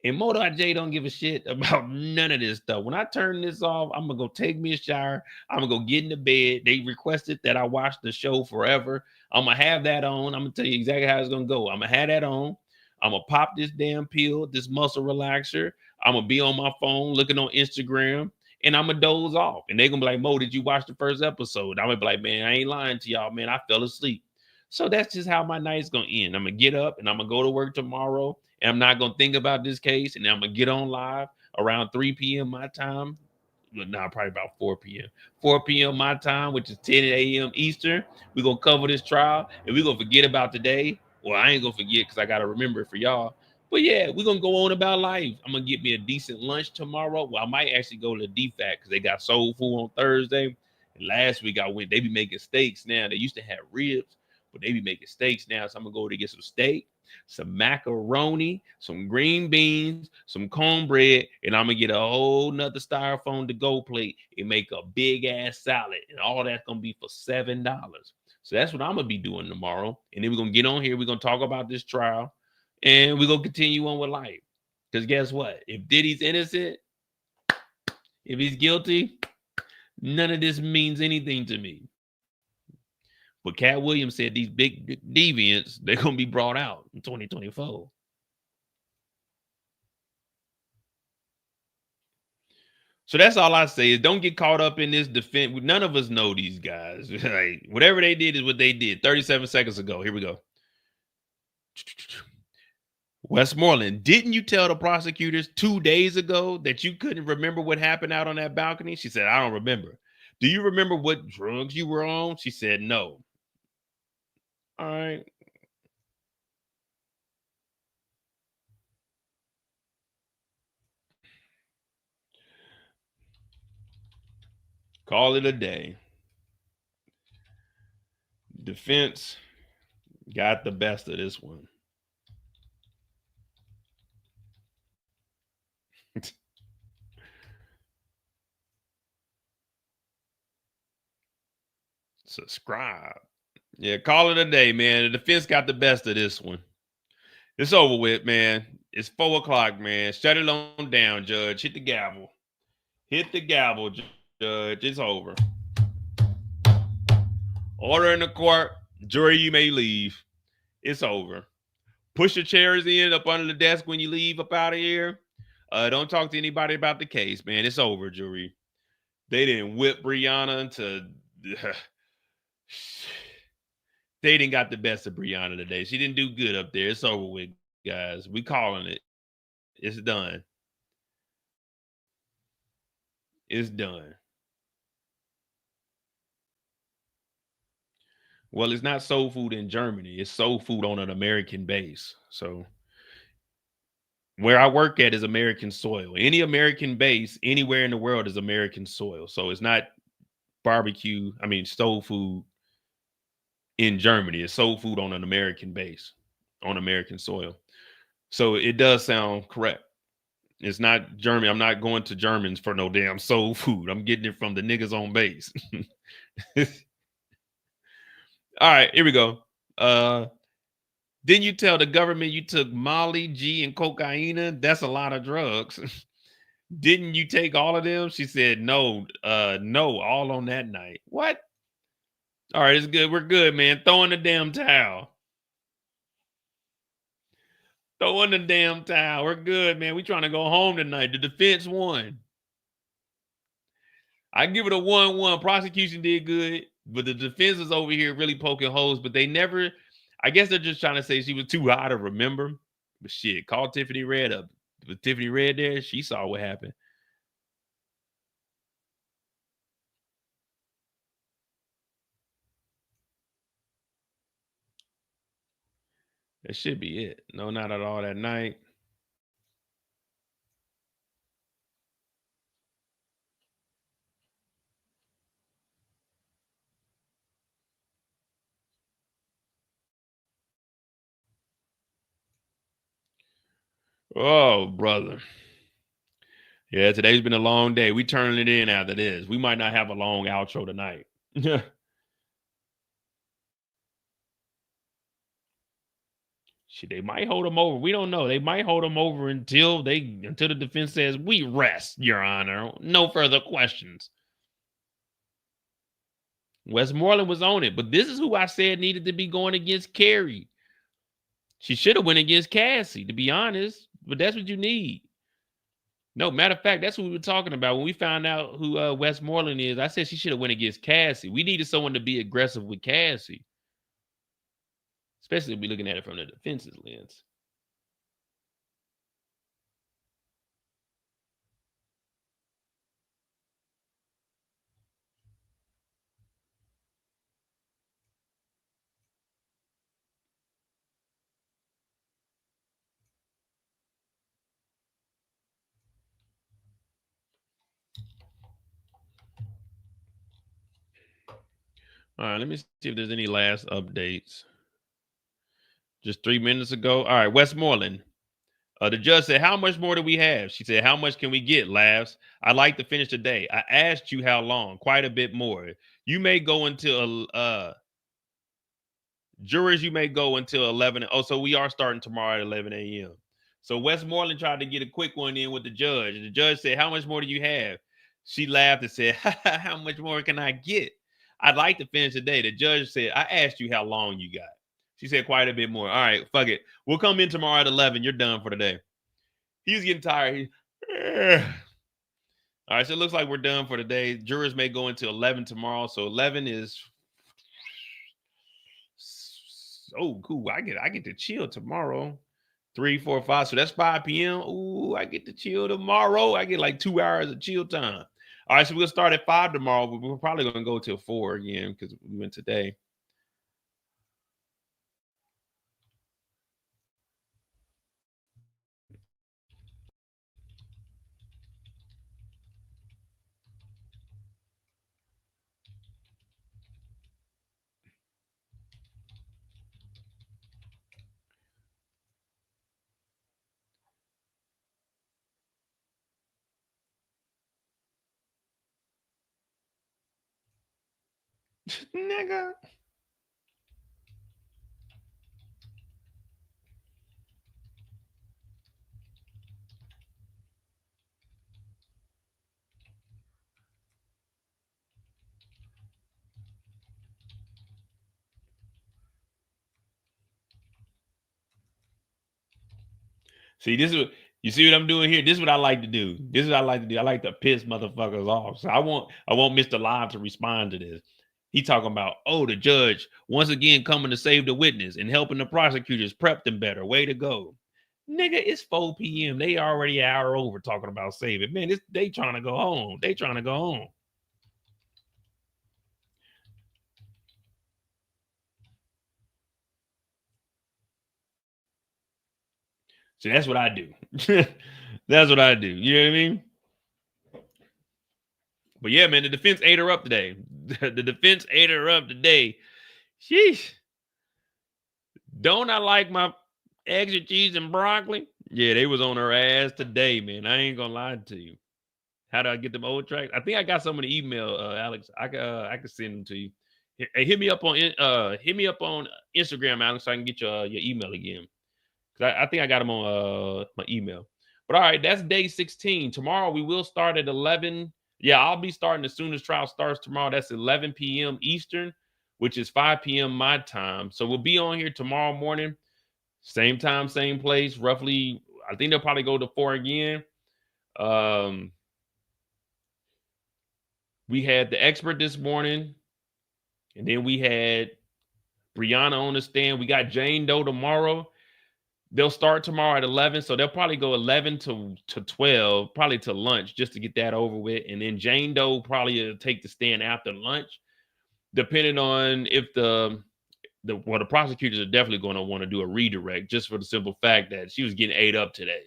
And Mo.J don't give a shit about none of this stuff. When I turn this off, I'm gonna go take me a shower. I'm gonna go get in the bed. They requested that I watch the show forever. I'm gonna have that on. I'm gonna tell you exactly how it's gonna go. I'm gonna have that on. I'm gonna pop this damn pill, this muscle relaxer. I'm gonna be on my phone looking on Instagram, and I'm gonna doze off. And they're gonna be like, Mo, did you watch the first episode? I'm gonna be like, man, I ain't lying to y'all, man. I fell asleep. So that's just how my night's gonna end. I'm gonna get up and I'm gonna go to work tomorrow, and I'm not gonna think about this case, and I'm gonna get on live around 3 p.m. my time. Well, nah, probably about 4 p.m. 4 p.m. my time, which is 10 a.m. Eastern. We're gonna cover this trial, and we're gonna forget about today. Well, I ain't gonna forget because I gotta remember it for y'all. But yeah, we're gonna go on about life. I'm gonna get me a decent lunch tomorrow. Well, I might actually go to DFAT because they got soul food on Thursday. And last week I went, they be making steaks now. They used to have ribs, but they be making steaks now. So I'm gonna go to get some steak, some macaroni, some green beans, some cornbread, and I'm gonna get a whole nother styrofoam to go plate and make a big ass salad. And all that's gonna be for $7. So that's what I'm gonna be doing tomorrow. And then we're gonna get on here, we're gonna talk about this trial, and we're gonna continue on with life. Because guess what? If Diddy's innocent, if he's guilty, none of this means anything to me. But Cat Williams said these big deviants, they're going to be brought out in 2024. So that's all I say is don't get caught up in this defense. None of us know these guys. Like, whatever they did is what they did 37 seconds ago. Here we go. Westmoreland, didn't you tell the prosecutors 2 days ago that you couldn't remember what happened out on that balcony? She said, I don't remember. Do you remember what drugs you were on? She said, no. All right. Call it a day. Defense got the best of this one. Subscribe. Yeah, call it a day, man. The defense got the best of this one. It's over with, man. It's 4 o'clock, man. Shut it on down, Judge. Hit the gavel. Hit the gavel, Judge. It's over. Order in the court. Jury, you may leave. It's over. Push your chairs in up under the desk when you leave up out of here. Don't talk to anybody about the case, man. It's over, jury. They didn't whip Briana into They didn't got the best of Briana today. She didn't do good up there. It's over with, guys. We calling it. It's done. It's done. Well, it's not soul food in Germany. It's soul food on an American base. So where I work at is American soil. Any American base anywhere in the world is American soil. So it's not soul food in Germany. It's soul food on an American base, on American soil. So it does sound correct. It's not German. I'm not going to Germans for no damn soul food. I'm getting it from the niggas on base. All right, here we go. Didn't you tell the government you took Molly, G, and cocaine? That's a lot of drugs. Didn't you take all of them? She said, no, all on that night. What? All right, it's good. We're good, man. Throw in the damn towel. Throw in the damn towel. We're good, man. We trying to go home tonight. The defense won. I give it a 1-1. Prosecution did good, but the defense is over here really poking holes, but they never, I guess they're just trying to say she was too high to remember. But shit, call Tiffany Red up. With Tiffany Red there, she saw what happened. That should be it. No, not at all that night. Oh, brother. Yeah, today's been a long day. We turning it in after this. We might not have a long outro tonight. Shit, they might hold him over. We don't know. They might hold him over until the defense says we rest, Your Honor. No further questions. Westmoreland was on it, but this is who I said needed to be going against Carrie. She should have went against Cassie, to be honest. But that's what you need. No, matter of fact, that's what we were talking about when we found out who Westmoreland is. I said she should have went against Cassie. We needed someone to be aggressive with Cassie, especially if we're looking at it from the defense's lens. All right, let me see if there's any last updates. Just 3 minutes ago. All right, Westmoreland. The judge said, how much more do we have? She said, how much can we get, Laughs? I'd like to finish the day. I asked you how long. Quite a bit more. You may go until jurors, you may go until 11. Oh, so we are starting tomorrow at 11 a.m. So Westmoreland tried to get a quick one in with the judge. And the judge said, how much more do you have? She laughed and said, how much more can I get? I'd like to finish the day. The judge said, I asked you how long you got. She said quite a bit more. All right, fuck it. We'll come in tomorrow at 11. You're done for the day. He's getting tired. All right, so it looks like we're done for the day. Jurors may go into 11 tomorrow. So 11 is, oh, cool. I get to chill tomorrow. 3, 4, 5. So that's 5 p.m. Ooh, I get to chill tomorrow. I get like 2 hours of chill time. All right, so we'll start at 5 tomorrow, but we're probably going to go till 4 again because we went today. Nigga. See, this is what you see what I'm doing here. This is what I like to do. This is what I like to do. I like to piss motherfuckers off. So I want Mr. Live to respond to this. He talking about, oh, the judge once again coming to save the witness and helping the prosecutors prep them better. Way to go. Nigga, it's 4 p.m. They already an hour over talking about saving. Man, they trying to go home. They trying to go home. So that's what I do. That's what I do. You know what I mean? But yeah, man, the defense ate her up today. The defense ate her up today. Sheesh. Don't I like my eggs and cheese and broccoli? Yeah, they was on her ass today, man. I ain't gonna lie to you. How do I get them old tracks? I think I got some of the email, Alex. I can send them to you. Hey, hit me up on Instagram, Alex, so I can get your email again. Cause I think I got them on my email. But all right, that's day 16. Tomorrow we will start at 11. Yeah, I'll be starting as soon as trial starts tomorrow. That's 11 p.m. Eastern, which is 5 p.m. my time. So we'll be on here tomorrow morning. Same time, same place, roughly. I think they'll probably go to 4 again. We had the expert this morning, and then we had Briana on the stand. We got Jane Doe tomorrow. They'll start tomorrow at 11, so they'll probably go 11 to 12, probably to lunch, just to get that over with. And then Jane Doe probably take the stand after lunch, depending on if the prosecutors are definitely going to want to do a redirect, just for the simple fact that she was getting ate up today.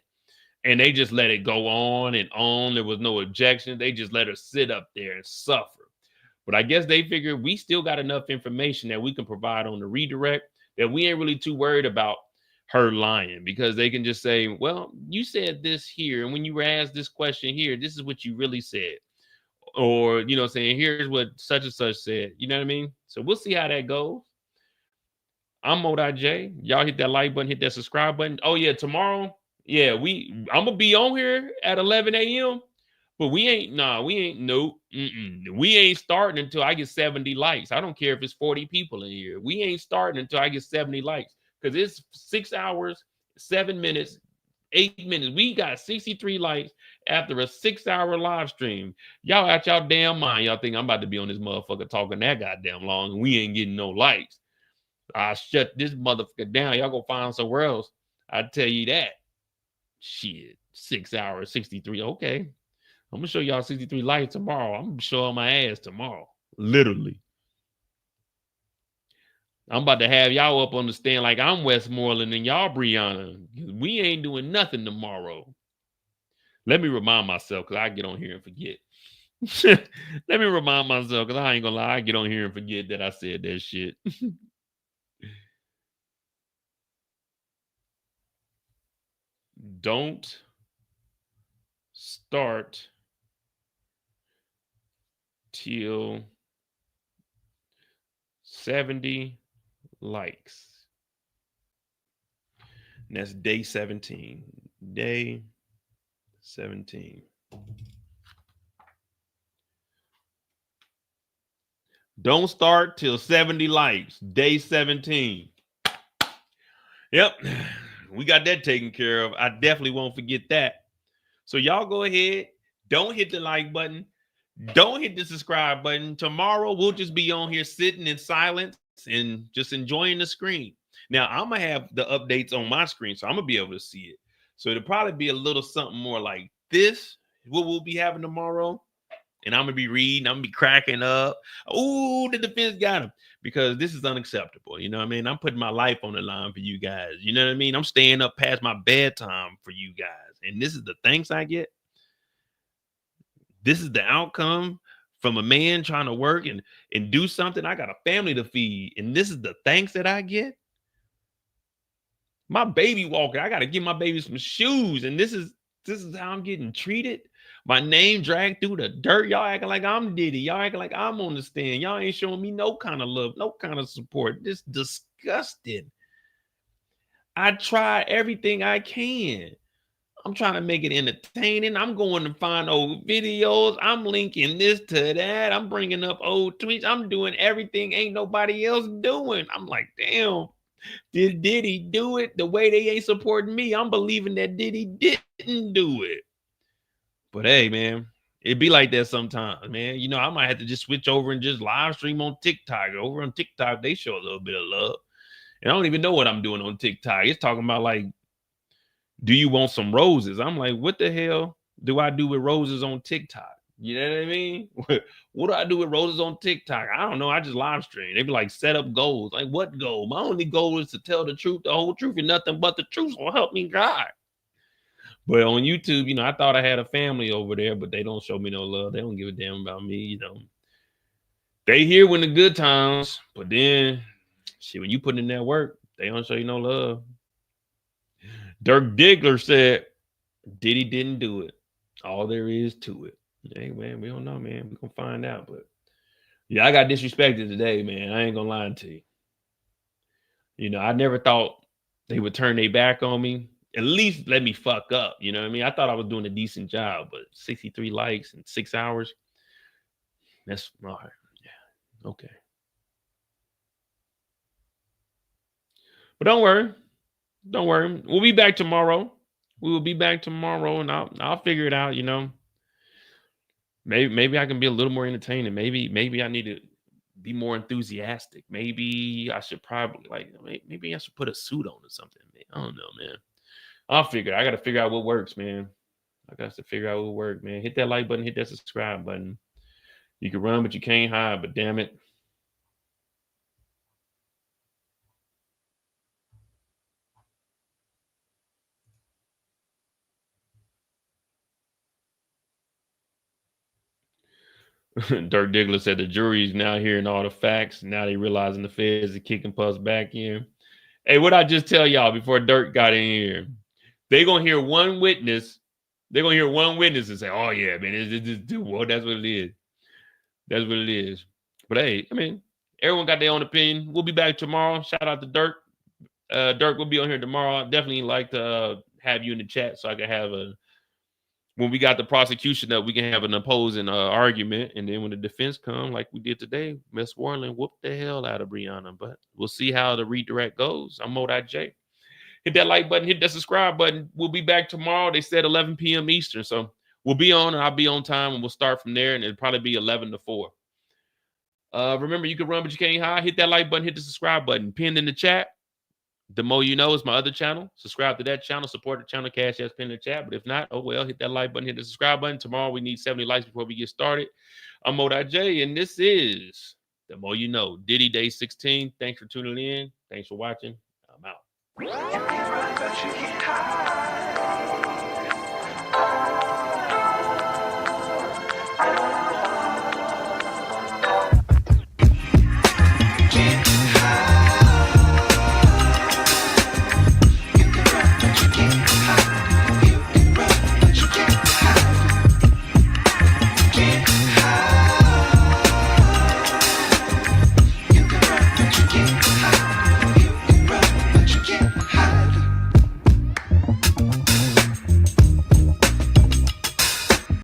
And they just let it go on and on. There was no objection. They just let her sit up there and suffer. But I guess they figured we still got enough information that we can provide on the redirect that we ain't really too worried about her lying, because they can just say, well, you said this here, and when you were asked this question here, this is what you really said. Or, you know, saying, here's what such and such said. You know what I mean? So we'll see how that goes. I'm Modi J. Y'all hit that like button, hit that subscribe button. Oh, yeah, tomorrow. Yeah, I'm gonna be on here at 11 a.m. But we ain't starting until I get 70 likes. I don't care if it's 40 people in here. We ain't starting until I get 70 likes, because it's 6 hours, 7 minutes, 8 minutes. We got 63 likes after a 6-hour live stream. Y'all out y'all damn mind. Y'all think I'm about to be on this motherfucker talking that goddamn long, and we ain't getting no likes. I shut this motherfucker down. Y'all go find somewhere else. I tell you that. Shit, 6 hours, 63. Okay, I'm gonna show y'all 63 likes tomorrow. I'm gonna show my ass tomorrow, literally. I'm about to have y'all up on the stand like I'm Westmoreland and y'all Briana. We ain't doing nothing tomorrow. Let me remind myself, because I get on here and forget. Let me remind myself, because I ain't gonna lie, I get on here and forget that I said that shit. Don't start till 70 likes. And that's day 17. Day 17. Don't start till 70 likes. Day 17. Yep. We got that taken care of. I definitely won't forget that. So y'all go ahead. Don't hit the like button. Don't hit the subscribe button. Tomorrow we'll just be on here sitting in silence and just enjoying the screen. Now I'm gonna have the updates on my screen, so I'm gonna be able to see it. So it'll probably be a little something more like this, what we'll be having tomorrow. And I'm gonna be reading, I'm gonna be cracking up. Oh, the defense got him, because this is unacceptable. You know what I mean? I'm putting my life on the line for you guys. You know what I mean? I'm staying up past my bedtime for you guys. And this is the thanks I get. This is the outcome from a man trying to work and do something. I got a family to feed, and this is the thanks that I get. My baby walker, I got to give my baby some shoes, and this is how I'm getting treated. My name dragged through the dirt. Y'all acting like I'm Diddy. Y'all acting like I'm on the stand. Y'all ain't showing me no kind of love, no kind of support. This disgusting. I try everything I can. I'm trying to make it entertaining. I'm going to find old videos. I'm linking this to that. I'm bringing up old tweets. I'm doing everything ain't nobody else doing. I'm like, damn, did Diddy do it the way they ain't supporting me? I'm believing that Diddy didn't do it. But hey, man, It'd be like that sometimes, man. You know, I might have to just switch over and just live stream on TikTok. Over on TikTok, they show a little bit of love. And I don't even know what I'm doing on TikTok. It's talking about like, do you want some roses? I'm like, what the hell do I do with roses on TikTok? You know what I mean? What do I do with roses on TikTok? I don't know. I just live stream. They be like, set up goals. Like, what goal? My only goal is to tell the truth, the whole truth, and nothing but the truth. So help me God. But on YouTube, you know, I thought I had a family over there, but they don't show me no love. They don't give a damn about me, you know. They here when the good times, but then, shit, when you put in that work, they don't show you no love. Dirk Diggler said, Diddy didn't do it. All there is to it. Hey, man, we don't know, man. We're going to find out. But, yeah, I got disrespected today, man. I ain't going to lie to you. You know, I never thought they would turn their back on me. At least let me fuck up. You know what I mean? I thought I was doing a decent job, but 63 likes in 6 hours. That's all right. Yeah. Okay. But don't worry. Don't worry. We'll be back tomorrow. We will be back tomorrow, and I'll figure it out, you know. Maybe I can be a little more entertaining. Maybe I need to be more enthusiastic. Maybe I should probably maybe I should put a suit on or something. I don't know, man. I'll figure it. I got to figure out what works, man. I got to figure out what works, man. Hit that like button, hit that subscribe button. You can run, but you can't hide, but damn it. Dirk Diggler said the jury's now hearing all the facts. Now they realizing the feds are kicking Puffs back in. Hey, what I just tell y'all before Dirk got in here? They're going to hear one witness. They're going to hear one witness and say, oh, yeah, man, well, that's what it is. That's what it is. But, hey, I mean, everyone got their own opinion. We'll be back tomorrow. Shout out to Dirk. Dirk will be on here tomorrow. I'd definitely like to have you in the chat so I can have when we got the prosecution up, we can have an opposing argument. And then when the defense come, like we did today, Miss Warland whooped the hell out of Briana. But we'll see how the redirect goes. I'm Mo.J. Hit that like button, hit that subscribe button. We'll be back tomorrow. They said 11 p.m. Eastern. So we'll be on and I'll be on time and we'll start from there. And it'll probably be 11 to 4. Remember, you can run, but you can't hide. Hit that like button, hit the subscribe button. Pinned in the chat. The Mo You Know is my other channel. Subscribe to that channel. Support the channel. Cash has pinned in the chat. But if not, oh well, hit that like button, hit the subscribe button. Tomorrow we need 70 likes before we get started. I'm Mo.J, and this is The Mo You Know. Diddy Day 16. Thanks for tuning in. Thanks for watching. I'm out.